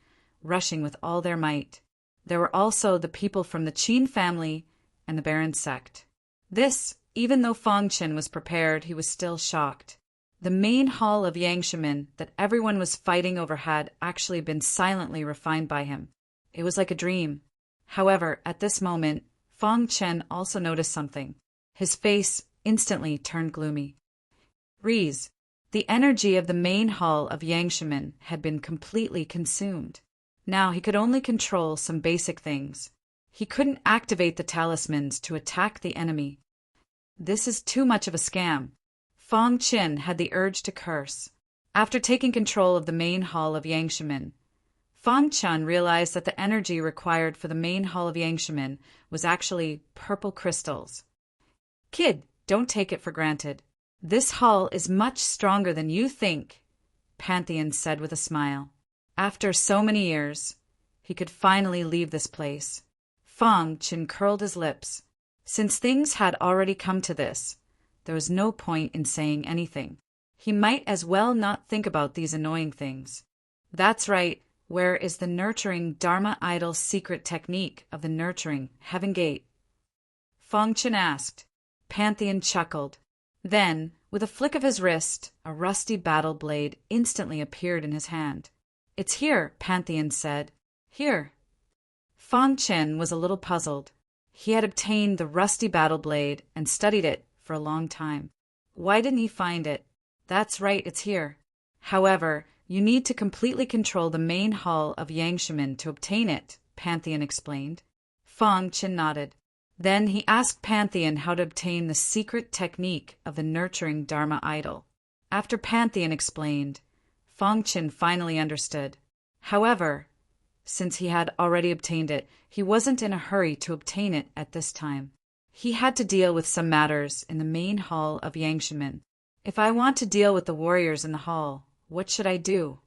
rushing with all their might. There were also the people from the Qin family and the Baron sect. This, even though Fang Chen was prepared, he was still shocked. The main hall of Yangshinmen that everyone was fighting over had actually been silently refined by him. It was like a dream. However, at this moment, Fang Chen also noticed something. His face instantly turned gloomy. "Reese, the energy of the main hall of Yangshinmen had been completely consumed. Now he could only control some basic things. He couldn't activate the talismans to attack the enemy. This is too much of a scam." Fang Chen had the urge to curse. After taking control of the main hall of Yangshinmen, Fang Chen realized that the energy required for the main hall of Yangshinmen was actually purple crystals. "Kid, don't take it for granted. This hall is much stronger than you think," Pantheon said with a smile. After so many years, he could finally leave this place. Fang Chen curled his lips. Since things had already come to this, there was no point in saying anything. He might as well not think about these annoying things. That's right. Where is the nurturing Dharma Idol secret technique of the nurturing Heaven Gate? Fang Chen asked. Pantheon chuckled. Then, with a flick of his wrist, a rusty battle blade instantly appeared in his hand. It's here, Pantheon said. Here. Fang Chen was a little puzzled. He had obtained the rusty battle blade and studied it for a long time. Why didn't he find it? That's right, it's here. However, you need to completely control the main hall of Yangshimen to obtain it, Pantheon explained. Fang Chen nodded. Then he asked Pantheon how to obtain the secret technique of the nurturing Dharma idol. After Pantheon explained, Fang Chen finally understood. However, since he had already obtained it, he wasn't in a hurry to obtain it at this time. He had to deal with some matters in the main hall of Yangshimen. If I want to deal with the warriors in the hall, what should I do?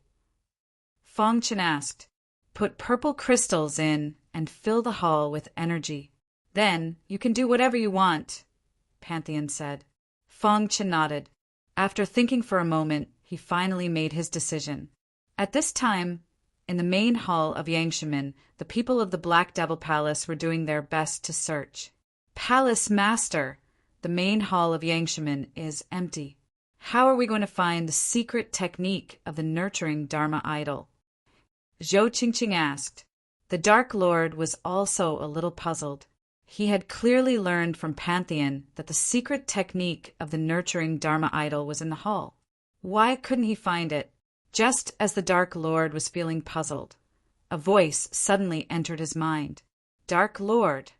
Fang Chen asked. Put purple crystals in and fill the hall with energy. Then you can do whatever you want, Pantheon said. Fang Chen nodded. After thinking for a moment, he finally made his decision. At this time, in the main hall of Yangshimen, the people of the Black Devil Palace were doing their best to search. Palace Master, the main hall of Yangshimen is empty. How are we going to find the secret technique of the nurturing Dharma idol? Zhou Qingqing asked. The Dark Lord was also a little puzzled. He had clearly learned from Pantheon that the secret technique of the nurturing Dharma idol was in the hall. Why couldn't he find it? Just as the Dark Lord was feeling puzzled, a voice suddenly entered his mind. Dark Lord.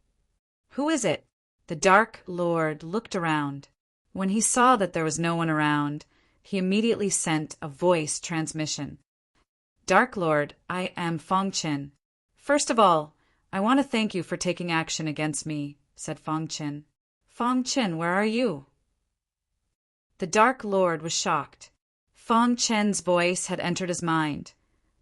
Who is it? The Dark Lord looked around. When he saw that there was no one around, he immediately sent a voice transmission. Dark Lord, I am Fang Chen. First of all, I want to thank you for taking action against me, said Fang Chen. Fang Chen, where are you? The Dark Lord was shocked. Fang Chen's voice had entered his mind,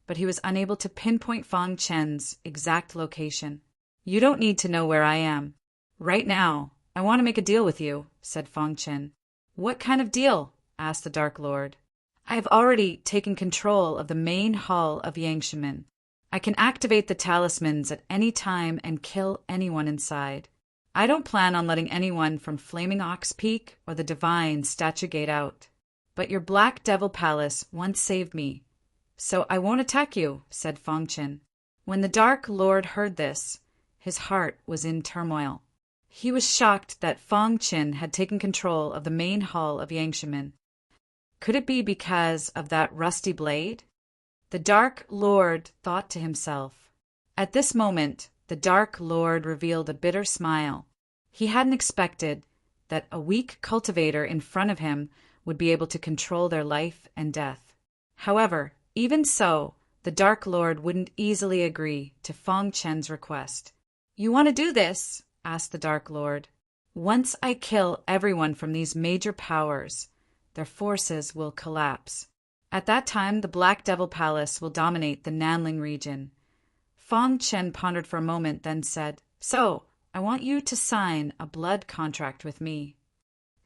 but he was unable to pinpoint Fang Chen's exact location. You don't need to know where I am. Right now, I want to make a deal with you, said Fang Chen. What kind of deal? Asked the Dark Lord. I have already taken control of the main hall of Yangshimen. I can activate the talismans at any time and kill anyone inside. I don't plan on letting anyone from Flaming Ox Peak or the Divine Statue Gate out. But your Black Devil Palace once saved me, so I won't attack you, said Fang Chen. When the Dark Lord heard this, his heart was in turmoil. He was shocked that Fang Chen had taken control of the main hall of Yangshimen. Could it be because of that rusty blade? The Dark Lord thought to himself. At this moment, the Dark Lord revealed a bitter smile. He hadn't expected that a weak cultivator in front of him would be able to control their life and death. However, even so, the Dark Lord wouldn't easily agree to Fang Chen's request. You want to do this? Asked the Dark Lord. Once I kill everyone from these major powers, their forces will collapse. At that time, the Black Devil Palace will dominate the Nanling region. Fang Chen pondered for a moment, then said, So, I want you to sign a blood contract with me.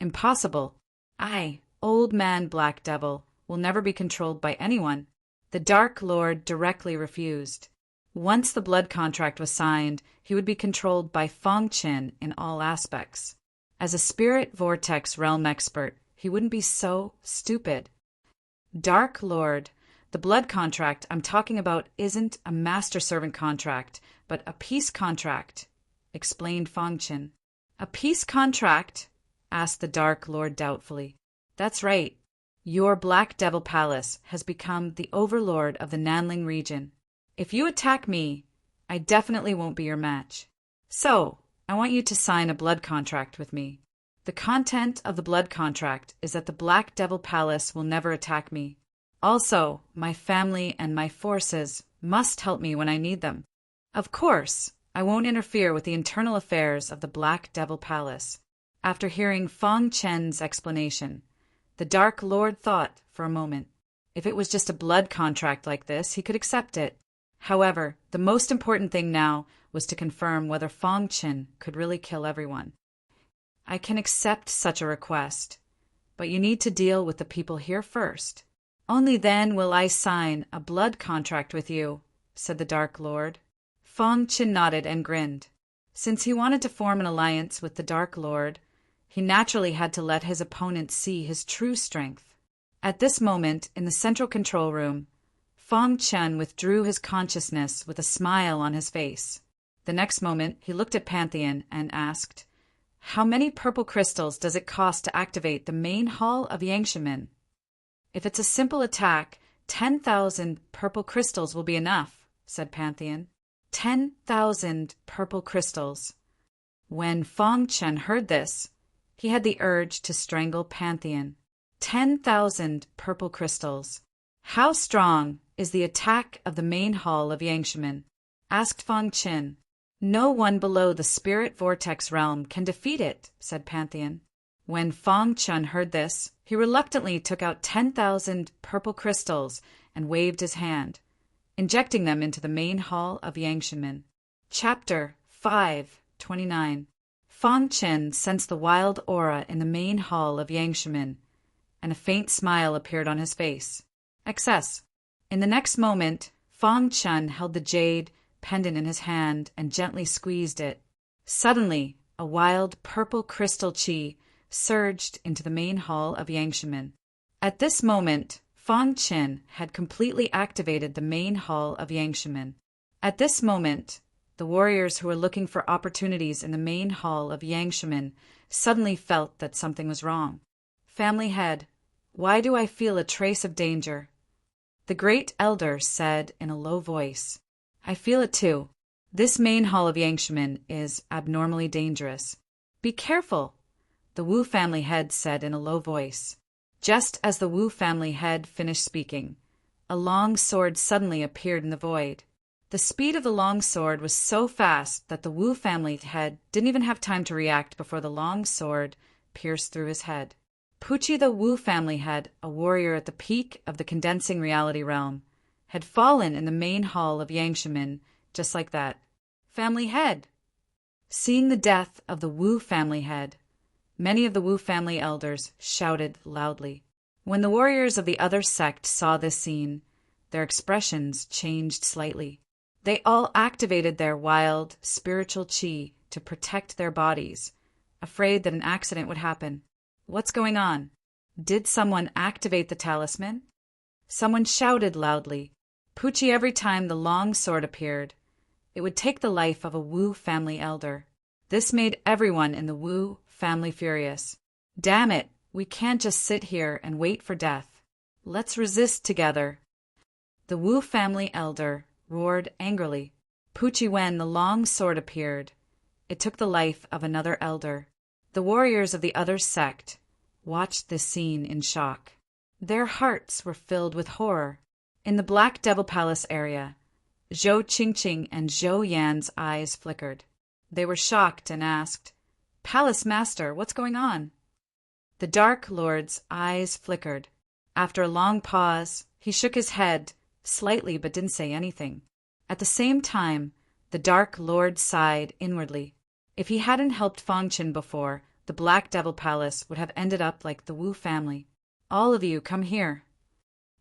Impossible. I, Old Man Black Devil, will never be controlled by anyone. The Dark Lord directly refused. Once the blood contract was signed, he would be controlled by Fang Chen in all aspects. As a spirit vortex realm expert, he wouldn't be so stupid. Dark Lord, the blood contract I'm talking about isn't a master-servant contract, but a peace contract, explained Fang Chen. A peace contract? Asked the Dark Lord doubtfully. That's right. Your Black Devil Palace has become the overlord of the Nanling region. If you attack me, I definitely won't be your match. So, I want you to sign a blood contract with me. The content of the blood contract is that the Black Devil Palace will never attack me. Also, my family and my forces must help me when I need them. Of course, I won't interfere with the internal affairs of the Black Devil Palace. After hearing Fang Chen's explanation, the Dark Lord thought for a moment. If it was just a blood contract like this, he could accept it. However, the most important thing now was to confirm whether Fang Chen could really kill everyone. I can accept such a request, but you need to deal with the people here first. Only then will I sign a blood contract with you, said the Dark Lord. Fang Chen nodded and grinned. Since he wanted to form an alliance with the Dark Lord, he naturally had to let his opponent see his true strength. At this moment, in the central control room, Fong Chen withdrew his consciousness with a smile on his face. The next moment, he looked at Pantheon and asked, "How many purple crystals does it cost to activate the main hall of Yangshimen?" "If it's a simple attack, 10,000 purple crystals will be enough," said Pantheon. 10,000 purple crystals. When Fong Chen heard this, he had the urge to strangle Pantheon. 10,000 purple crystals. "How strong is the attack of the main hall of Yangshimen?" asked Fong Chen. "No one below the spirit vortex realm can defeat it," said Pantheon. When Fong Chen heard this, he reluctantly took out 10,000 purple crystals and waved his hand, injecting them into the main hall of Yangshimen. Chapter 5:29. Fong Chen sensed the wild aura in the main hall of Yangshimen, and a faint smile appeared on his face. Excess. In the next moment, Fong Chen held the jade pendant in his hand and gently squeezed it. Suddenly, a wild purple crystal chi surged into the main hall of Yangshimen. At this moment, Fong Chen had completely activated the main hall of Yangshimen. At this moment, the warriors who were looking for opportunities in the main hall of Yangshimen suddenly felt that something was wrong. "Family head, why do I feel a trace of danger?" The great elder said in a low voice. "I feel it too. This main hall of Yangshimen is abnormally dangerous. Be careful," the Wu family head said in a low voice. Just as the Wu family head finished speaking, a long sword suddenly appeared in the void. The speed of the long sword was so fast that the Wu family head didn't even have time to react before the long sword pierced through his head. Pucci the Wu family head, a warrior at the peak of the condensing reality realm, had fallen in the main hall of Yangshimen just like that. Family head! Seeing the death of the Wu family head, many of the Wu family elders shouted loudly. When the warriors of the other sect saw this scene, their expressions changed slightly. They all activated their wild, spiritual chi to protect their bodies, afraid that an accident would happen. What's going on? Did someone activate the talisman? Someone shouted loudly. Pucci, every time the long sword appeared, it would take the life of a Wu family elder. This made everyone in the Wu family furious. "Damn it, we can't just sit here and wait for death. Let's resist together." The Wu family elder roared angrily. Pucci, when the long sword appeared, it took the life of another elder. The warriors of the other sect watched this scene in shock. Their hearts were filled with horror. In the Black Devil Palace area, Zhou Qingqing and Zhou Yan's eyes flickered. They were shocked and asked, "Palace Master, what's going on?" The Dark Lord's eyes flickered. After a long pause, he shook his head slightly but didn't say anything. At the same time, the Dark Lord sighed inwardly. If he hadn't helped Fong Chen before, the Black Devil Palace would have ended up like the Wu family. "All of you, come here."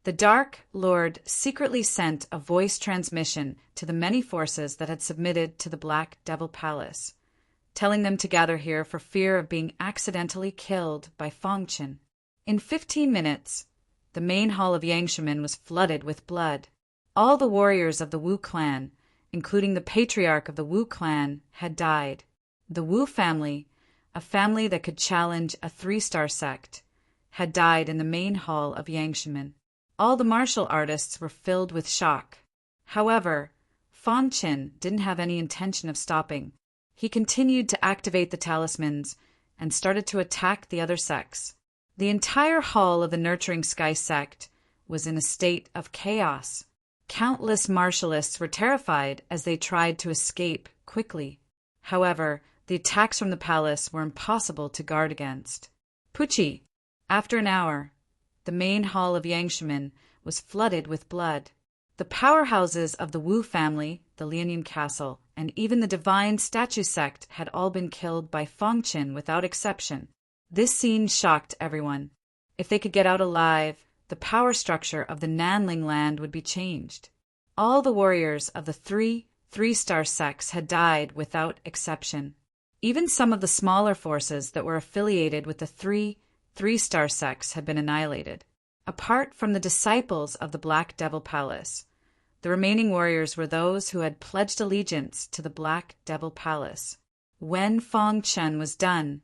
The Dark Lord secretly sent a voice transmission to the many forces that had submitted to the Black Devil Palace, telling them to gather here for fear of being accidentally killed by Fong Chen. In 15 minutes, the main hall of Yangshimen was flooded with blood. All the warriors of the Wu clan, including the patriarch of the Wu clan, had died. The Wu family, a family that could challenge a 3-star sect, had died in the main hall of Yangshimen. All the martial artists were filled with shock. However, Fong Chen didn't have any intention of stopping. He continued to activate the talismans and started to attack the other sects. The entire hall of the Nurturing Sky sect was in a state of chaos. Countless martialists were terrified as they tried to escape quickly. However, the attacks from the palace were impossible to guard against. Pucci. After an hour, the main hall of Yangshimen was flooded with blood. The powerhouses of the Wu family, the Lianyan Castle, and even the Divine Statue sect had all been killed by Fong Chen without exception. This scene shocked everyone. If they could get out alive, the power structure of the Nanling land would be changed. All the warriors of the 3-star sects had died without exception. Even some of the smaller forces that were affiliated with the 3-star sects had been annihilated. Apart from the disciples of the Black Devil Palace, the remaining warriors were those who had pledged allegiance to the Black Devil Palace. When Fong Chen was done,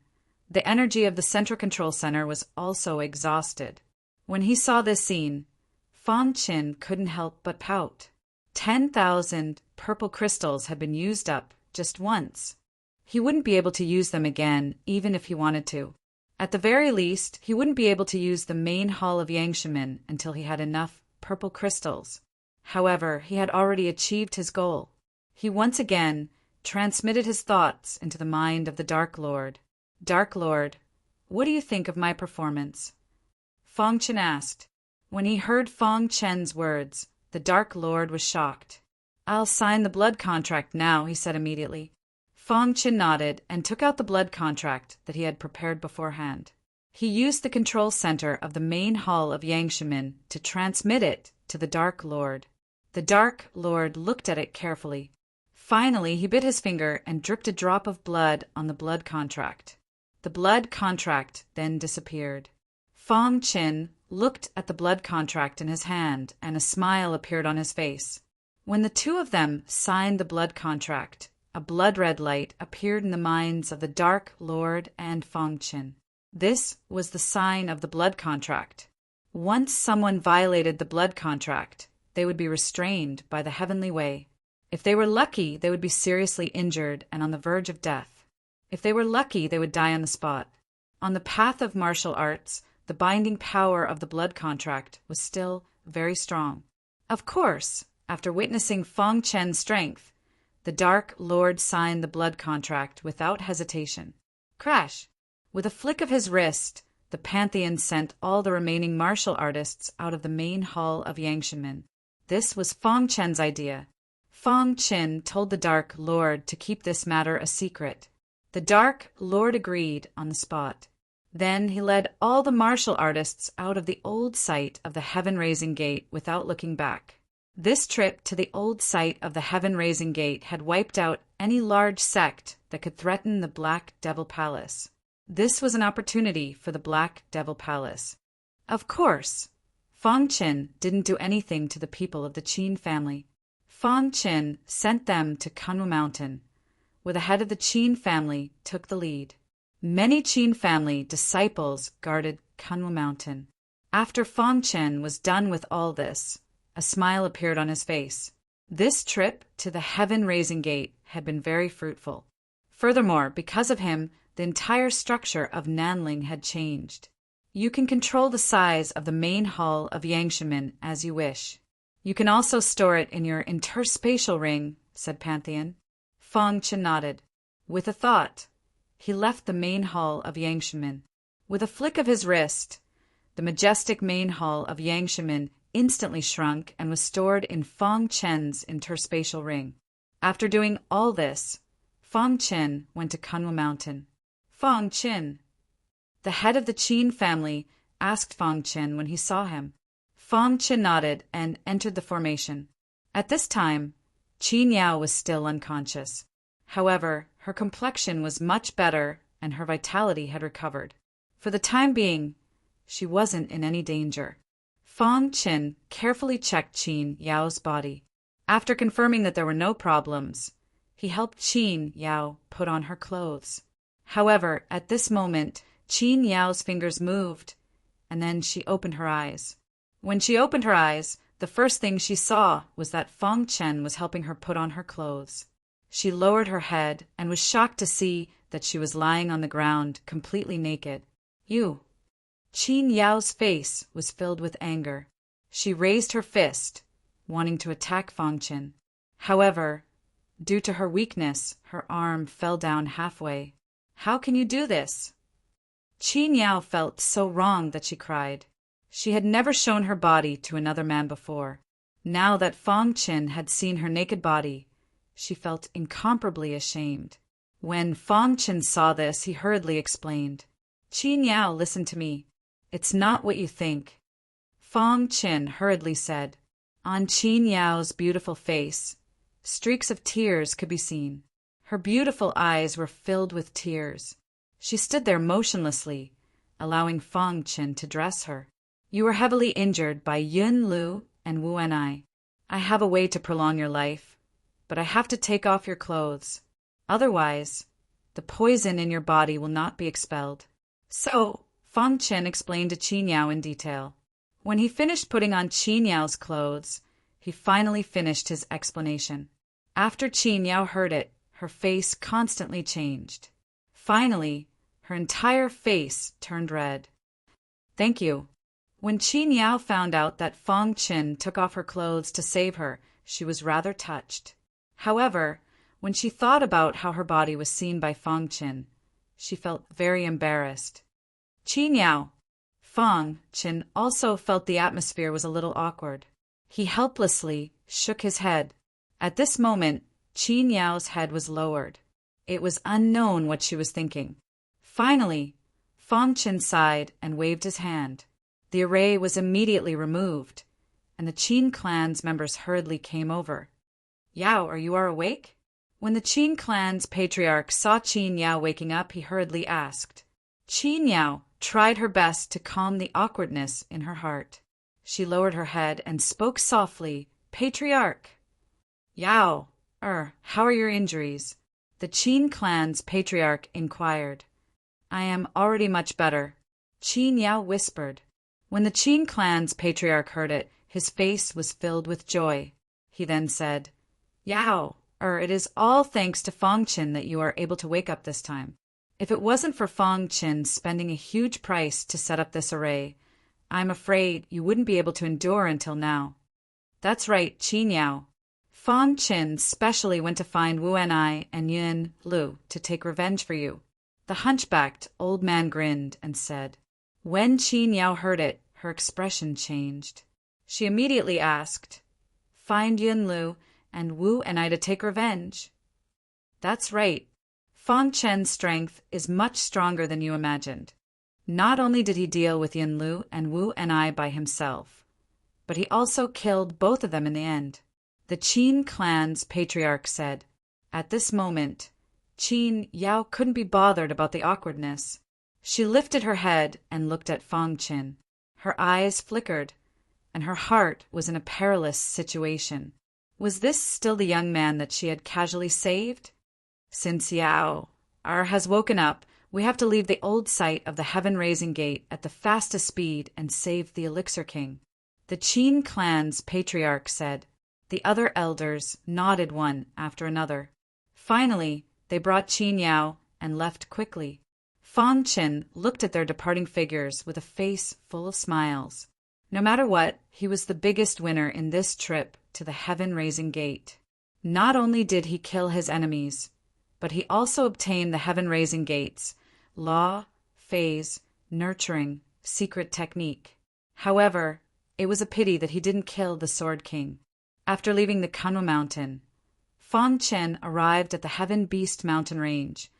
the energy of the Central Control Center was also exhausted. When he saw this scene, Fong Chen couldn't help but pout. 10,000 purple crystals had been used up just once. He wouldn't be able to use them again, even if he wanted to. At the very least, he wouldn't be able to use the main hall of Yangshimen until he had enough purple crystals. However, he had already achieved his goal. He once again transmitted his thoughts into the mind of the Dark Lord. Dark Lord, what do you think of my performance? Fong Chen asked. When he heard Fong Chen's words, the Dark Lord was shocked. I'll sign the blood contract now, he said immediately. Fong Chen nodded and took out the blood contract that he had prepared beforehand. He used the control center of the main hall of Yangshimen to transmit it to the Dark Lord. The Dark Lord looked at it carefully. Finally, he bit his finger and dripped a drop of blood on the blood contract. The blood contract then disappeared. Fong Chen looked at the blood contract in his hand, and a smile appeared on his face. When the two of them signed the blood contract, a blood-red light appeared in the minds of the Dark Lord and Fong Chen. This was the sign of the blood contract. Once someone violated the blood contract, they would be restrained by the heavenly way. If they were lucky, they would be seriously injured and on the verge of death. If they were lucky, they would die on the spot. On the path of martial arts, the binding power of the blood contract was still very strong. Of course, after witnessing Fong Chen's strength, the Dark Lord signed the blood contract without hesitation. Crash! With a flick of his wrist, the Pantheon sent all the remaining martial artists out of the main hall of Yangshimen. This was Fong Chen's idea. Fong Chen told the Dark Lord to keep this matter a secret. The Dark Lord agreed on the spot. Then he led all the martial artists out of the old site of the Heaven-Raising Gate without looking back. This trip to the old site of the Heaven-Raising Gate had wiped out any large sect that could threaten the Black Devil Palace. This was an opportunity for the Black Devil Palace. Of course, Fong Chen didn't do anything to the people of the Qin family. Fong Chen sent them to Kunwu Mountain, where the head of the Qin family took the lead. Many Qin family disciples guarded Kunwu Mountain. After Fong Chen was done with all this, a smile appeared on his face. This trip to the Heaven-Raising Gate had been very fruitful. Furthermore, because of him, the entire structure of Nanling had changed. You can control the size of the main hall of Yangshimen as you wish. You can also store it in your interspatial ring, said Pantheon. Fong Chen nodded. With a thought, he left the main hall of Yangshimen. With a flick of his wrist, the majestic main hall of Yangshimen instantly shrunk and was stored in Fong Chen's interspatial ring. After doing all this, Fong Chen went to Kunwu Mountain. Fong Chen. The head of the Qin family asked Fong Chen when he saw him. Fong Chen nodded and entered the formation. At this time, Qin Yao was still unconscious. However, her complexion was much better and her vitality had recovered. For the time being, she wasn't in any danger. Fong Chen carefully checked Qin Yao's body. After confirming that there were no problems, he helped Qin Yao put on her clothes. However, at this moment, Qin Yao's fingers moved, and then she opened her eyes. When she opened her eyes, the first thing she saw was that Fong Chen was helping her put on her clothes. She lowered her head and was shocked to see that she was lying on the ground, completely naked. You. Qin Yao's face was filled with anger. She raised her fist, wanting to attack Fong Chen. However, due to her weakness, her arm fell down halfway. How can you do this? Qin Yao felt so wrong that she cried. She had never shown her body to another man before. Now that Fong Chen had seen her naked body, she felt incomparably ashamed. When Fong Chen saw this, he hurriedly explained, Qin Yao, listen to me. It's not what you think. Fong Chen hurriedly said. On Qin Yao's beautiful face, streaks of tears could be seen. Her beautiful eyes were filled with tears. She stood there motionlessly, allowing Fong Chen to dress her. You were heavily injured by Yun Lu and Wu Enai. I have a way to prolong your life, but I have to take off your clothes. Otherwise, the poison in your body will not be expelled. So, Fang Chen explained to Qin Yao in detail. When he finished putting on Qin Yao's clothes, he finally finished his explanation. After Qin Yao heard it, her face constantly changed. Finally, her entire face turned red. Thank you. When Qin Yao found out that Fang Chen took off her clothes to save her, she was rather touched. However, when she thought about how her body was seen by Fang Chen, she felt very embarrassed. Qin Yao. Fang Chen also felt the atmosphere was a little awkward. He helplessly shook his head. At this moment, Qin Yao's head was lowered. It was unknown what she was thinking. Finally, Fang Chen sighed and waved his hand. The array was immediately removed, and the Qin clan's members hurriedly came over. Yao, you are awake? When the Qin clan's patriarch saw Qin Yao waking up, he hurriedly asked. Qin Yao tried her best to calm the awkwardness in her heart. She lowered her head and spoke softly, Patriarch. Yao, how are your injuries? The Qin clan's patriarch inquired. I am already much better, Qin Yao whispered. When the Qin clan's patriarch heard it, his face was filled with joy. He then said, Yao, it is all thanks to Fang Chen that you are able to wake up this time. If it wasn't for Fang Chen spending a huge price to set up this array, I'm afraid you wouldn't be able to endure until now. That's right, Qin Yao. Fang Chen specially went to find Wu Enai and Yun Lu to take revenge for you. The hunchbacked old man grinned and said. When Qin Yao heard it, her expression changed. She immediately asked, Find Yun Lu and Wu Enai to take revenge? That's right. Fang Chen's strength is much stronger than you imagined. Not only did he deal with Yun Lu and Wu Enai by himself, but he also killed both of them in the end. The Qin clan's patriarch said. At this moment, Qin Yao couldn't be bothered about the awkwardness. She lifted her head and looked at Fang Chen. Her eyes flickered, and her heart was in a perilous situation. Was this still the young man that she had casually saved? Since Yao has woken up, we have to leave the old site of the heaven-raising gate at the fastest speed and save the Elixir King. The Qin clan's patriarch said. The other elders nodded one after another. Finally, they brought Qin Yao and left quickly. Fang Chen looked at their departing figures with a face full of smiles. No matter what, he was the biggest winner in this trip to the heaven-raising gate. Not only did he kill his enemies, but he also obtained the heaven-raising gate's law, phase, nurturing, secret technique. However, it was a pity that he didn't kill the Sword King. After leaving the Kanwa Mountain, Fang Chen arrived at the Heaven Beast Mountain Range,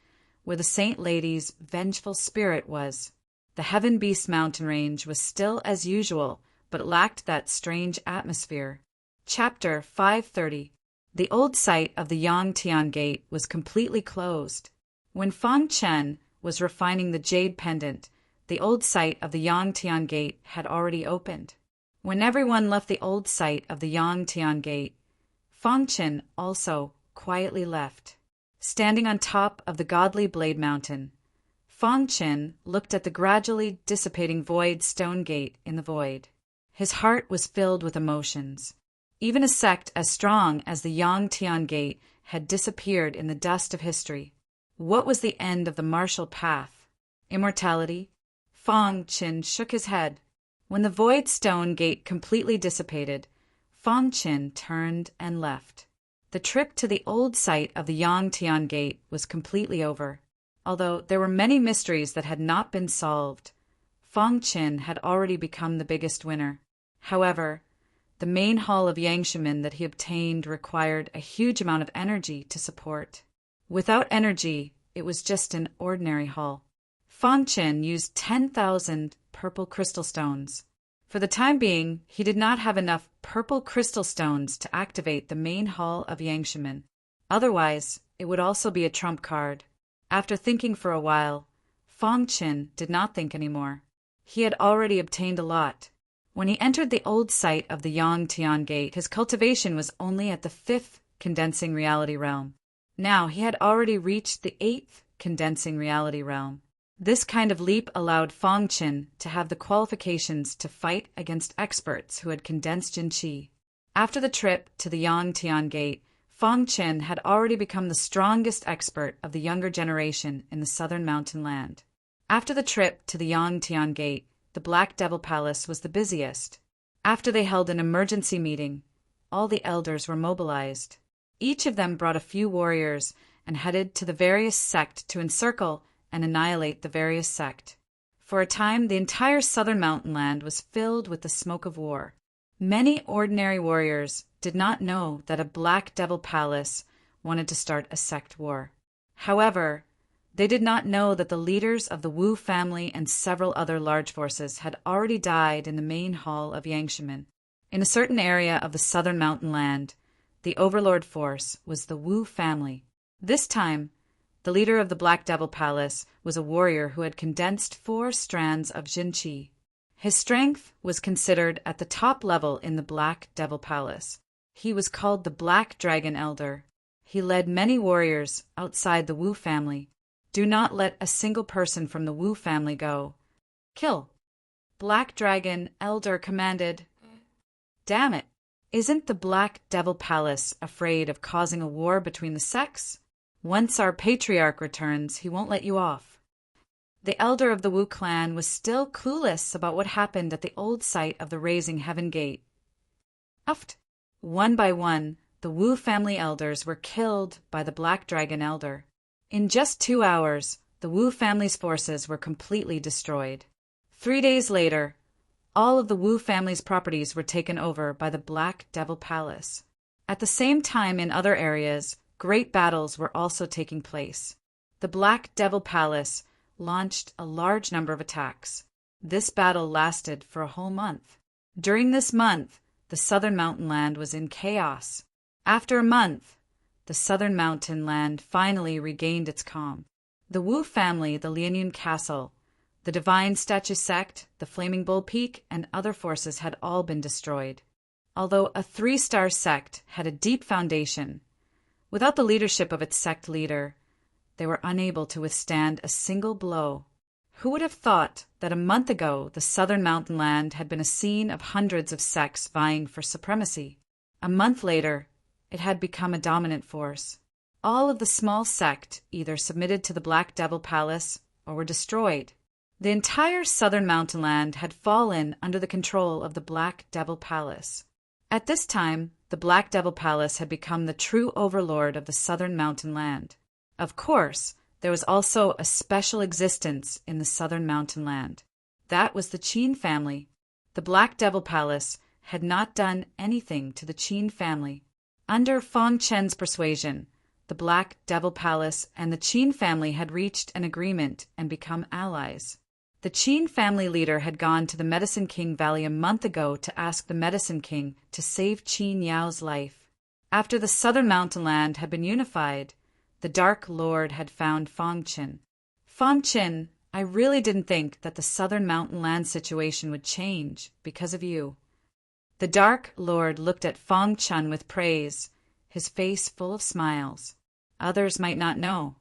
where the Saint Lady's vengeful spirit was. The Heaven Beast Mountain Range was still as usual, but lacked that strange atmosphere. Chapter 530. The old site of the Yangtian Gate was completely closed. When Fang Chen was refining the jade pendant, the old site of the Yangtian Gate had already opened. When everyone left the old site of the Yangtian Gate, Fang Chen also quietly left. Standing on top of the godly Blade Mountain, Fang Chen looked at the gradually dissipating void stone gate in the void. His heart was filled with emotions. Even a sect as strong as the Yangtian Gate had disappeared in the dust of history. What was the end of the martial path? Immortality? Fang Chen shook his head. When the void stone gate completely dissipated, Fang Chen turned and left. The trip to the old site of the Yangtian Gate was completely over. Although there were many mysteries that had not been solved, Fang Chen had already become the biggest winner. However, the main hall of Yangshimen that he obtained required a huge amount of energy to support. Without energy, it was just an ordinary hall. Fang Chen used 10,000 purple crystal stones. For the time being, he did not have enough purple crystal stones to activate the main hall of Yangshimen. Otherwise, it would also be a trump card. After thinking for a while, Fang Chen did not think anymore. He had already obtained a lot. When he entered the old site of the Yangtian Gate, his cultivation was only at the 5th condensing reality realm. Now he had already reached the 8th condensing reality realm. This kind of leap allowed Fang Qin to have the qualifications to fight against experts who had condensed Jin Qi. After the trip to the Yangtian Gate, Fang Qin had already become the strongest expert of the younger generation in the southern mountain land. After the trip to the Yangtian Gate, the Black Devil Palace was the busiest. After they held an emergency meeting, all the elders were mobilized. Each of them brought a few warriors and headed to the various sect to encircle and annihilate the various sect. For a time, the entire southern mountain land was filled with the smoke of war. Many ordinary warriors did not know that a Black Devil Palace wanted to start a sect war. However, they did not know that the leaders of the Wu family and several other large forces had already died in the main hall of Yangshimen. In a certain area of the southern mountain land, the overlord force was the Wu family. This time, the leader of the Black Devil Palace was a warrior who had condensed 4 strands of Jin Qi. His strength was considered at the top level in the Black Devil Palace. He was called the Black Dragon Elder. He led many warriors outside the Wu family. Do not let a single person from the Wu family go. Kill. Black Dragon Elder commanded. Damn it. Isn't the Black Devil Palace afraid of causing a war between the sects? Once our patriarch returns, he won't let you off. The elder of the Wu clan was still clueless about what happened at the old site of the Raising Heaven Gate. Uft. One by one, the Wu family elders were killed by the Black Dragon Elder. In just 2 hours, the Wu family's forces were completely destroyed. 3 days later, all of the Wu family's properties were taken over by the Black Devil Palace. At the same time in other areas, great battles were also taking place. The Black Devil Palace launched a large number of attacks. This battle lasted for a whole month. During this month, the southern mountain land was in chaos. After a month, the southern mountain land finally regained its calm. The Wu family, the Lianyun Castle, the Divine Statue Sect, the Flaming Bull Peak, and other forces had all been destroyed. Although a 3-star sect had a deep foundation, without the leadership of its sect leader, they were unable to withstand a single blow. Who would have thought that a month ago the southern mountain land had been a scene of hundreds of sects vying for supremacy? A month later, it had become a dominant force. All of the small sect either submitted to the Black Devil Palace or were destroyed. The entire southern mountain land had fallen under the control of the Black Devil Palace. At this time, the Black Devil Palace had become the true overlord of the southern mountain land. Of course, there was also a special existence in the southern mountain land. That was the Qin family. The Black Devil Palace had not done anything to the Qin family. Under Fang Chen's persuasion, the Black Devil Palace and the Qin family had reached an agreement and become allies. The Qin family leader had gone to the Medicine King Valley a month ago to ask the Medicine King to save Qin Yao's life. After the southern mountain land had been unified, the Dark Lord had found Fang Qin. Fang Qin, I really didn't think that the southern mountain land situation would change because of you. The Dark Lord looked at Fang Qin with praise, his face full of smiles. Others might not know,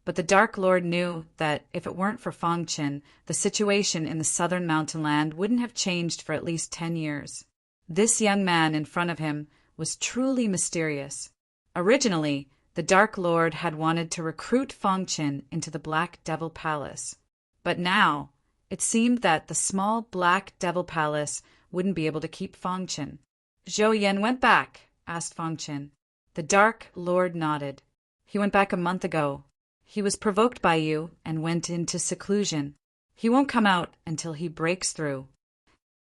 but the Dark Lord knew that if it weren't for Fang Qin, the situation in the southern mountain land wouldn't have changed for at least 10 years. This young man in front of him was truly mysterious. Originally, the Dark Lord had wanted to recruit Fang Qin into the Black Devil Palace. But now, it seemed that the small Black Devil Palace wouldn't be able to keep Fang Qin. Zhou Yan went back, asked Fang Qin. The Dark Lord nodded. He went back a month ago. He was provoked by you and went into seclusion. He won't come out until he breaks through.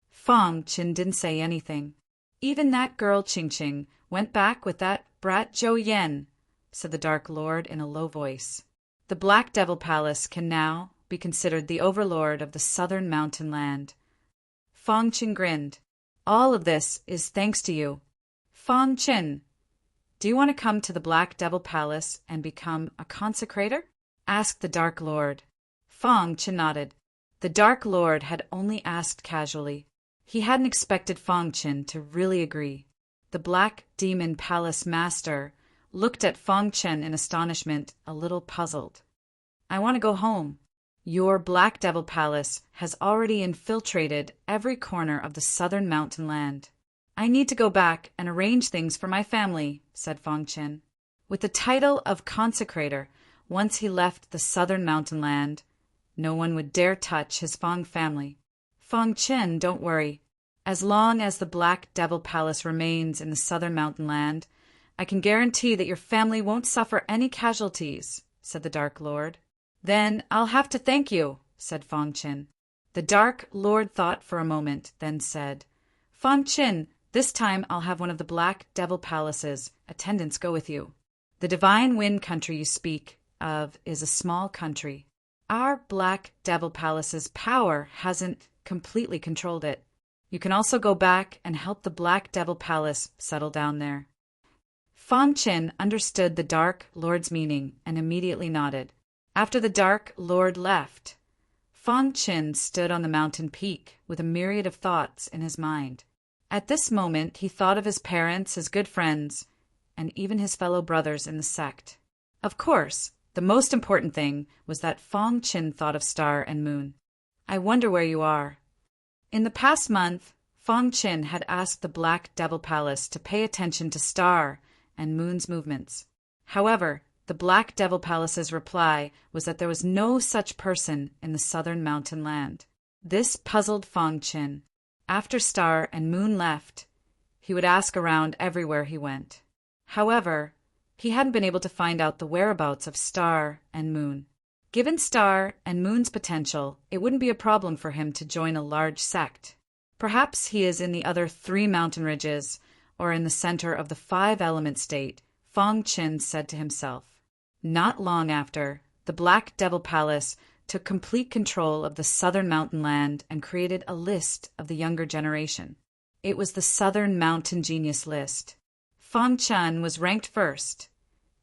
Fang Qin didn't say anything. Even that girl Qingqing went back with that brat Zhou Yan, said the Dark Lord in a low voice. The Black Devil Palace can now be considered the overlord of the southern mountain land. Fang Qin grinned. All of this is thanks to you. Fang Qin, do you want to come to the Black Devil Palace and become a consecrator? Asked the Dark Lord. Fang Qin nodded. The Dark Lord had only asked casually. He hadn't expected Fong Qin to really agree. The Black Demon Palace Master looked at Fong Qin in astonishment, a little puzzled. "I want to go home. Your Black Devil Palace has already infiltrated every corner of the southern mountain land. I need to go back and arrange things for my family," said Fong Qin. With the title of Consecrator, once he left the southern mountain land, no one would dare touch his Fong family. "Fong Qin, don't worry. As long as the Black Devil Palace remains in the southern mountain land, I can guarantee that your family won't suffer any casualties," said the Dark Lord. "Then I'll have to thank you," said Fong Qin. The Dark Lord thought for a moment, then said, "Fong Qin, this time I'll have one of the Black Devil Palace's attendants go with you. The Divine Wind Country you speak of is a small country. Our Black Devil Palace's power hasn't completely controlled it. You can also go back and help the Black Devil Palace settle down there." Fong Qin understood the Dark Lord's meaning and immediately nodded. After the Dark Lord left, Fong Qin stood on the mountain peak with a myriad of thoughts in his mind. At this moment he thought of his parents, his good friends, and even his fellow brothers in the sect. Of course, the most important thing was that Fong Qin thought of Star and Moon. "I wonder where you are." In the past month, Fong Qin had asked the Black Devil Palace to pay attention to Star and Moon's movements. However, the Black Devil Palace's reply was that there was no such person in the southern mountain land. This puzzled Fong Qin. After Star and Moon left, he would ask around everywhere he went. However, he hadn't been able to find out the whereabouts of Star and Moon. Given Star and Moon's potential, it wouldn't be a problem for him to join a large sect. Perhaps he is in the other 3 mountain ridges, or in the center of the 5-element state, Fong Qin said to himself. Not long after, the Black Devil Palace took complete control of the southern mountain land and created a list of the younger generation. It was the Southern Mountain Genius List. Fong Qin was ranked first,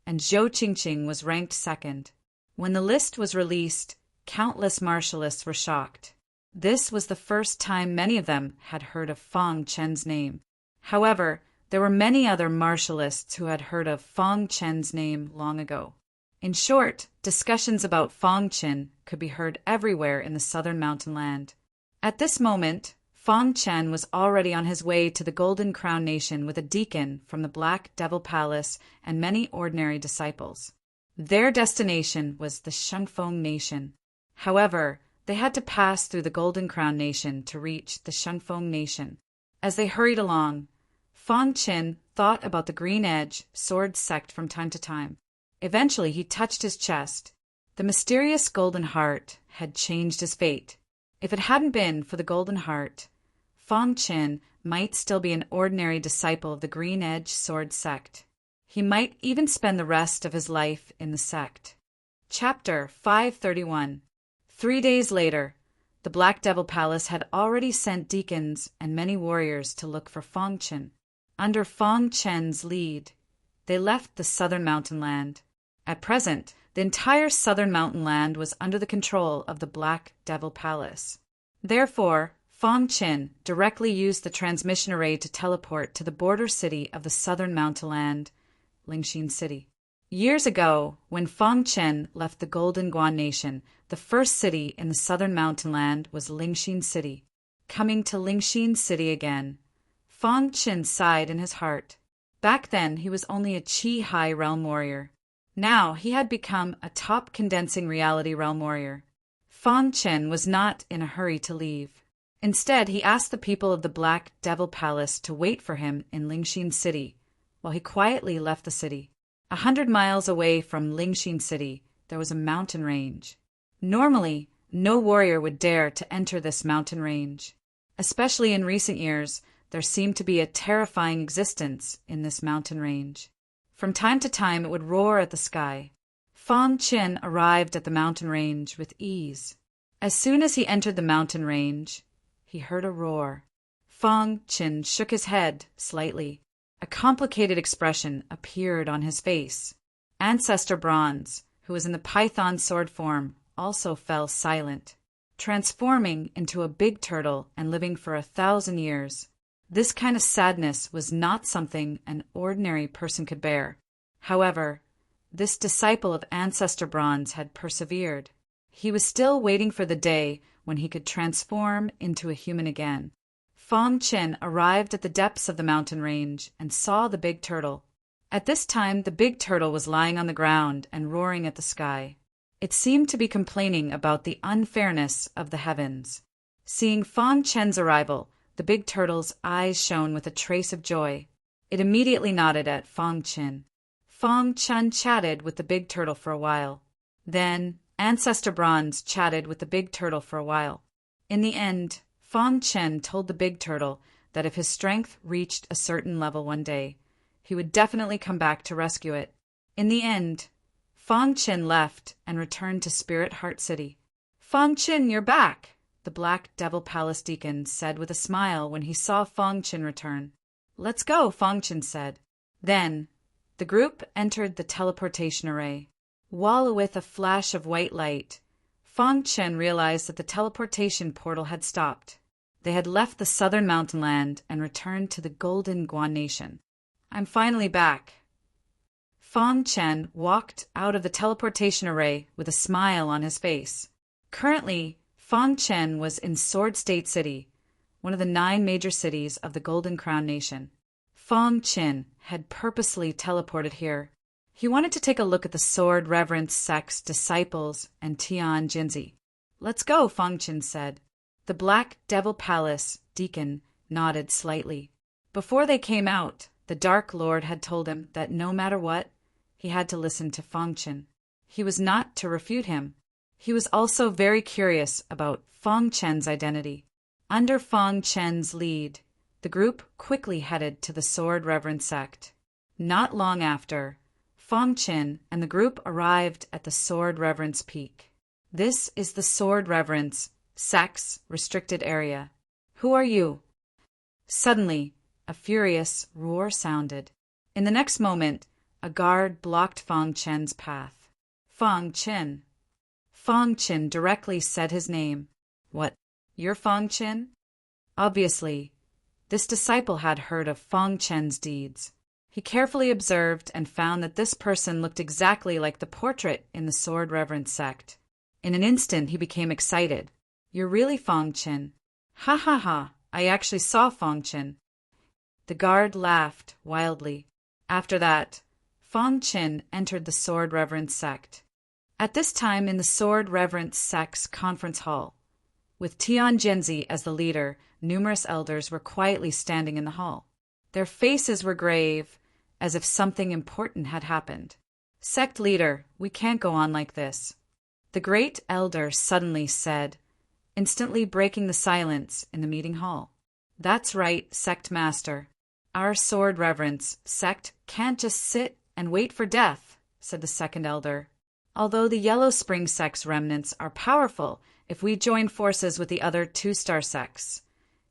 and Zhou Qingqing was ranked second. When the list was released, countless martialists were shocked. This was the first time many of them had heard of Fong Qin's name. However, there were many other martialists who had heard of Fong Qin's name long ago. In short, discussions about Fong Qin could be heard everywhere in the southern mountain land. At this moment, Fong Qin was already on his way to the Golden Crown Nation with a deacon from the Black Devil Palace and many ordinary disciples. Their destination was the Shunfeng Nation. However, they had to pass through the Golden Crown Nation to reach the Shunfeng Nation. As they hurried along, Fong Qin thought about the Green Edge sword sect from time to time. Eventually, he touched his chest. The mysterious Golden Heart had changed his fate. If it hadn't been for the Golden Heart, Fong Qin might still be an ordinary disciple of the Green Edge sword sect. He might even spend the rest of his life in the sect. Chapter 531. 3 days later, the Black Devil Palace had already sent deacons and many warriors to look for Fong Qin. Under Fong Qin's lead, they left the southern mountain land. At present, the entire southern mountain land was under the control of the Black Devil Palace. Therefore, Fong Qin directly used the transmission array to teleport to the border city of the southern mountain land, Lingxin City. Years ago, when Fong Qin left the Golden Guan Nation, the first city in the southern mountain land was Lingxin City. Coming to Lingxin City again, Fong Qin sighed in his heart. Back then, he was only a Qi High Realm warrior. Now he had become a top condensing reality realm warrior. Fong Qin was not in a hurry to leave. Instead, he asked the people of the Black Devil Palace to wait for him in Lingxin City, while he quietly left the city. 100 miles away from Lingxin City, there was a mountain range. Normally, no warrior would dare to enter this mountain range. Especially in recent years, there seemed to be a terrifying existence in this mountain range. From time to time, it would roar at the sky. Fong Qin arrived at the mountain range with ease. As soon as he entered the mountain range, he heard a roar. Fong Qin shook his head slightly. A complicated expression appeared on his face. Ancestor Bronze, who was in the python sword form, also fell silent. transforming into a big turtle and living for 1,000 years. This kind of sadness was not something an ordinary person could bear. However, this disciple of Ancestor Bronze had persevered. He was still waiting for the day when he could transform into a human again. Fong Chen arrived at the depths of the mountain range and saw the big turtle. At this time, the big turtle was lying on the ground and roaring at the sky. It seemed to be complaining about the unfairness of the heavens. Seeing Fong Chen's arrival, the big turtle's eyes shone with a trace of joy. It immediately nodded at Fong Chen. Fong Chen chatted with the big turtle for a while. Then, Ancestor Bronze chatted with the big turtle for a while. In the end, Fong Chen told the big turtle that if his strength reached a certain level one day, he would definitely come back to rescue it. In the end, Fong Chen left and returned to Spirit Heart City. "Fong Chen, you're back," the Black Devil Palace Deacon said with a smile when he saw Fong Chen return. "Let's go," Fong Chen said. Then, the group entered the teleportation array. While with a flash of white light, Fong Chen realized that the teleportation portal had stopped. They had left the southern mountain land and returned to the Golden Guan Nation. "I'm finally back." Fong Chen walked out of the teleportation array with a smile on his face. Currently, Fong Chen was in Sword State City, one of the 9 major cities of the Golden Crown Nation. Fong Chen had purposely teleported here. He wanted to take a look at the Sword Reverence sect's disciples and Tian Jinzi. "Let's go," Fong Chen said. The Black Devil Palace Deacon nodded slightly. Before they came out, the Dark Lord had told him that no matter what, he had to listen to Fong Chen. He was not to refute him. He was also very curious about Fong Chen's identity. Under Fong Chen's lead, the group quickly headed to the Sword Reverence sect. Not long after, Fong Chen and the group arrived at the Sword Reverence Peak. "This is the Sword Reverence sect's restricted area. Who are you?" Suddenly, a furious roar sounded. In the next moment, a guard blocked Fong Chen's path. "Fong Chen." Fong Chen directly said his name. "What, you're Fong Chen?" Obviously, this disciple had heard of Fong Chen's deeds. He carefully observed and found that this person looked exactly like the portrait in the Sword Reverence sect. In an instant, he became excited. "You're really Fong Chen?" "Ha ha ha, I actually saw Fong Chen." The guard laughed wildly. After that, Fong Chen entered the Sword Reverence sect. At this time in the Sword Reverence sect's conference hall, with Tian Jinzi as the leader, numerous elders were quietly standing in the hall. Their faces were grave, as if something important had happened. "Sect leader, we can't go on like this," the great elder suddenly said, instantly breaking the silence in the meeting hall. "That's right, sect master. Our Sword Reverence sect can't just sit and wait for death," said the second elder. "Although the Yellow Spring sect's remnants are powerful if we join forces with the other 2-star sects.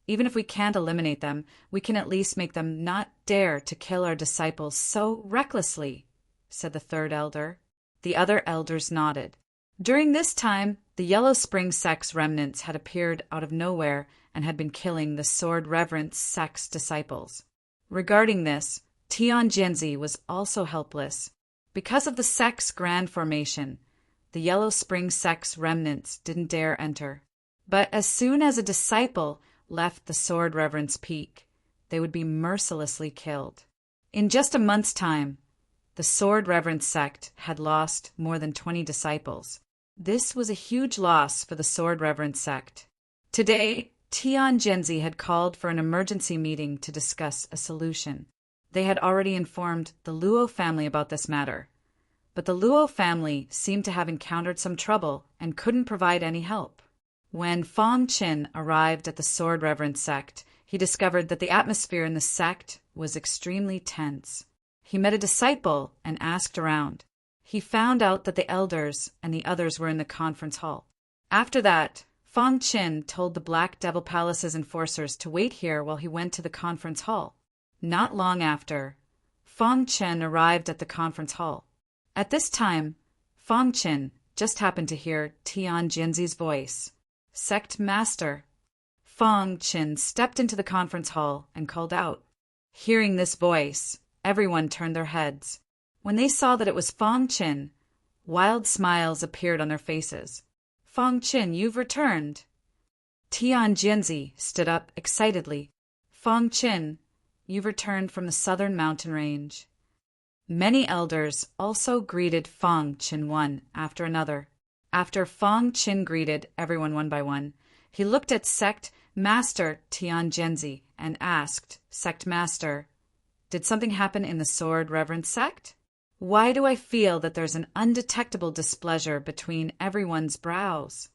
Even if we can't eliminate them, we can at least make them not dare to kill our disciples so recklessly," said the third elder. The other elders nodded. During this time, the Yellow Spring sect's remnants had appeared out of nowhere and had been killing the Sword Reverence sect's disciples. Regarding this, Tian Jinzi was also helpless. Because of the sect's grand formation, the Yellow Spring sect's remnants didn't dare enter. But as soon as a disciple left the Sword Reverence Peak, they would be mercilessly killed. In just a month's time, the Sword Reverence sect had lost more than 20 disciples. This was a huge loss for the Sword Reverence sect. Today, Tian Jinzi had called for an emergency meeting to discuss a solution. They had already informed the Luo family about this matter, but the Luo family seemed to have encountered some trouble and couldn't provide any help. When Fong Chen arrived at the Sword Reverence sect, he discovered that the atmosphere in the sect was extremely tense. He met a disciple and asked around. He found out that the elders and the others were in the conference hall. After that, Fong Chen told the Black Devil Palace's enforcers to wait here while he went to the conference hall. Not long after, Fong Chen arrived at the conference hall. At this time, Fong Chen just happened to hear Tian Jinzi's voice. Sect Master. Fong Qin stepped into the conference hall and called out. Hearing this voice, everyone turned their heads. When they saw that it was Fong Qin, wild smiles appeared on their faces. Fong Qin, you've returned. Tian Jinzi stood up excitedly. Fong Qin, you've returned from the southern mountain range. Many elders also greeted Fong Qin one after another. After Fong Qin greeted everyone one by one, he looked at Sect Master Tian Jinzi and asked, Sect Master, did something happen in the Sword Reverence sect? Why do I feel that there's an undetectable displeasure between everyone's brows?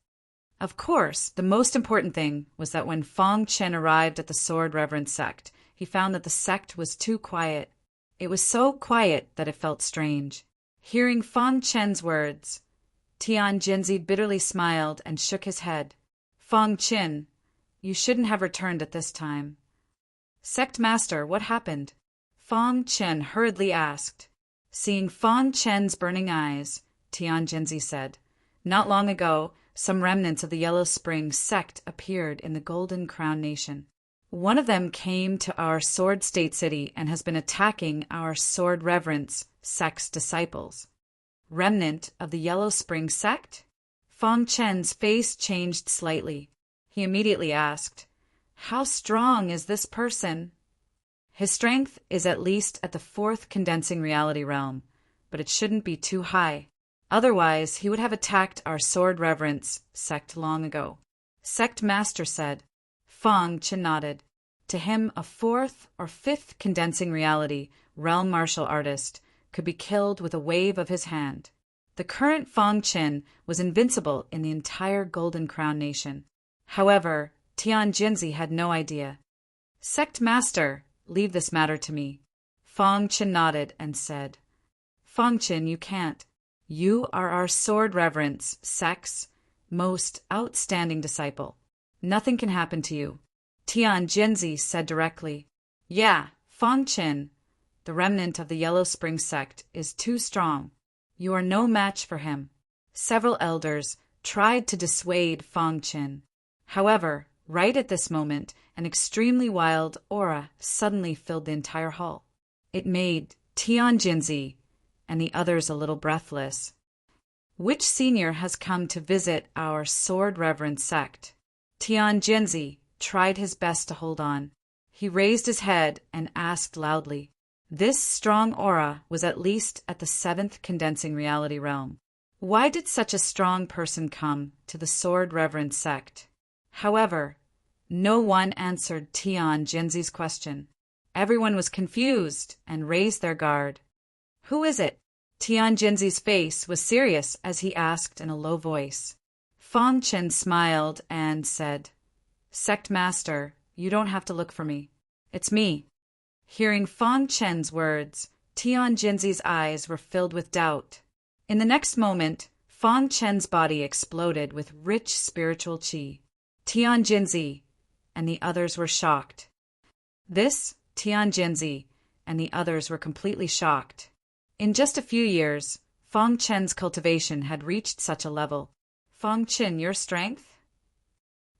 Of course, the most important thing was that when Fong Qin arrived at the Sword Reverence sect, he found that the sect was too quiet. It was so quiet that it felt strange. Hearing Fong Qin's words, Tian Jinzi bitterly smiled and shook his head. Fong Qin, you shouldn't have returned at this time. Sect Master, what happened? Fong Qin hurriedly asked. Seeing Fong Qin's burning eyes, Tian Jinzi said, not long ago, some remnants of the Yellow Spring sect appeared in the Golden Crown Nation. One of them came to our Sword State City and has been attacking our Sword Reverence sect's disciples. Remnant of the Yellow Spring sect? Fong Qin's face changed slightly. He immediately asked, how strong is this person? His strength is at least at the 4th condensing reality realm, but it shouldn't be too high. Otherwise, he would have attacked our Sword Reverence sect long ago. Sect Master said. Fong Qin nodded. To him, a 4th or 5th condensing reality realm martial artist could be killed with a wave of his hand. The current Fong Qin was invincible in the entire Golden Crown Nation. However, Tian Jinzi had no idea. Sect Master, leave this matter to me. Fong Qin nodded and said, Fong Qin, you can't. You are our Sword Reverence sect's most outstanding disciple. Nothing can happen to you. Tian Jinzi said directly, yeah, Fong Qin, the remnant of the Yellow Spring sect is too strong. You are no match for him. Several elders tried to dissuade Fong Qin. However, right at this moment, an extremely wild aura suddenly filled the entire hall. It made Tian Jinzi and the others a little breathless. Which senior has come to visit our Sword Reverence sect? Tian Jinzi tried his best to hold on. He raised his head and asked loudly. This strong aura was at least at the 7th condensing reality realm. Why did such a strong person come to the Sword Reverence sect? However, no one answered Tian Jinzi's question. Everyone was confused and raised their guard. Who is it? Tian Jinzi's face was serious as he asked in a low voice. Fong Qin smiled and said, Sect Master, you don't have to look for me. It's me. Hearing Fong Qin's words, Tian Jinzi's eyes were filled with doubt. In the next moment, Fong Qin's body exploded with rich spiritual qi. Tian Jinzi and the others were shocked. Tian Jinzi and the others were completely shocked. In just a few years, Fong Qin's cultivation had reached such a level. Fong Qin, your strength?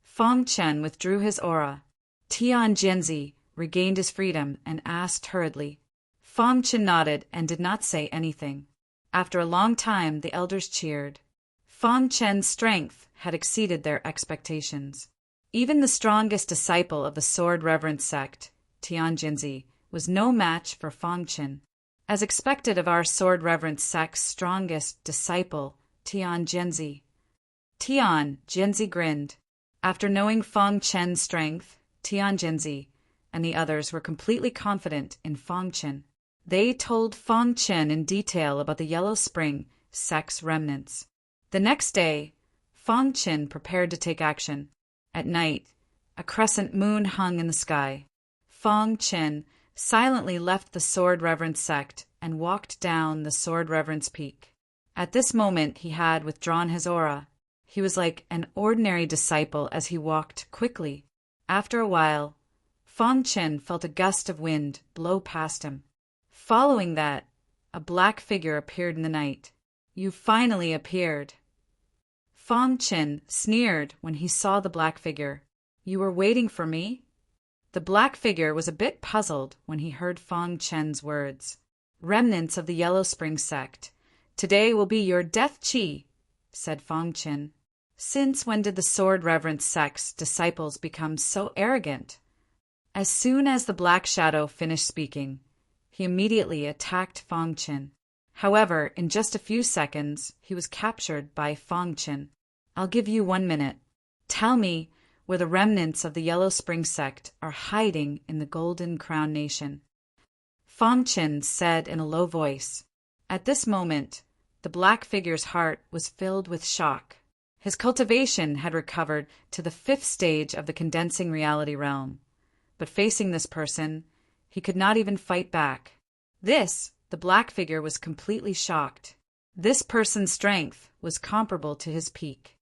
Fong Qin withdrew his aura. Tian Jinzi regained his freedom and asked hurriedly. Fong Qin nodded and did not say anything. After a long time, the elders cheered. Fong Qin's strength had exceeded their expectations. Even the strongest disciple of the Sword Reverence sect, Tian Jinzi, was no match for Fong Qin. As expected of our Sword Reverence sect's strongest disciple, Tian Jinzi. Tian Jinzi grinned. After knowing Fong Qin's strength, Tian Jinzi and the others were completely confident in Fong Qin. They told Fong Qin in detail about the Yellow Spring sect's remnants. The next day, Fong Qin prepared to take action. At night, a crescent moon hung in the sky. Fong Qin silently left the Sword Reverence sect and walked down the Sword Reverence peak. At this moment he had withdrawn his aura. He was like an ordinary disciple as he walked quickly. After a while, Fong Qin felt a gust of wind blow past him. Following that, a black figure appeared in the night. You finally appeared. Fong Qin sneered when he saw the black figure. "You were waiting for me?" The black figure was a bit puzzled when he heard Fong Chen's words. "Remnants of the Yellow Spring sect. Today will be your death chi," said Fong Qin. "Since when did the Sword Reverence sect's disciples become so arrogant?" As soon as the Black Shadow finished speaking, he immediately attacked Fong Qin. However, in just a few seconds, he was captured by Fong Qin. "I'll give you 1 minute. Tell me where the remnants of the Yellow Spring sect are hiding in the Golden Crown Nation," Fong Qin said in a low voice. At this moment, the black figure's heart was filled with shock. His cultivation had recovered to the 5th stage of the condensing reality realm. But facing this person, he could not even fight back. The black figure was completely shocked. This person's strength was comparable to his peak.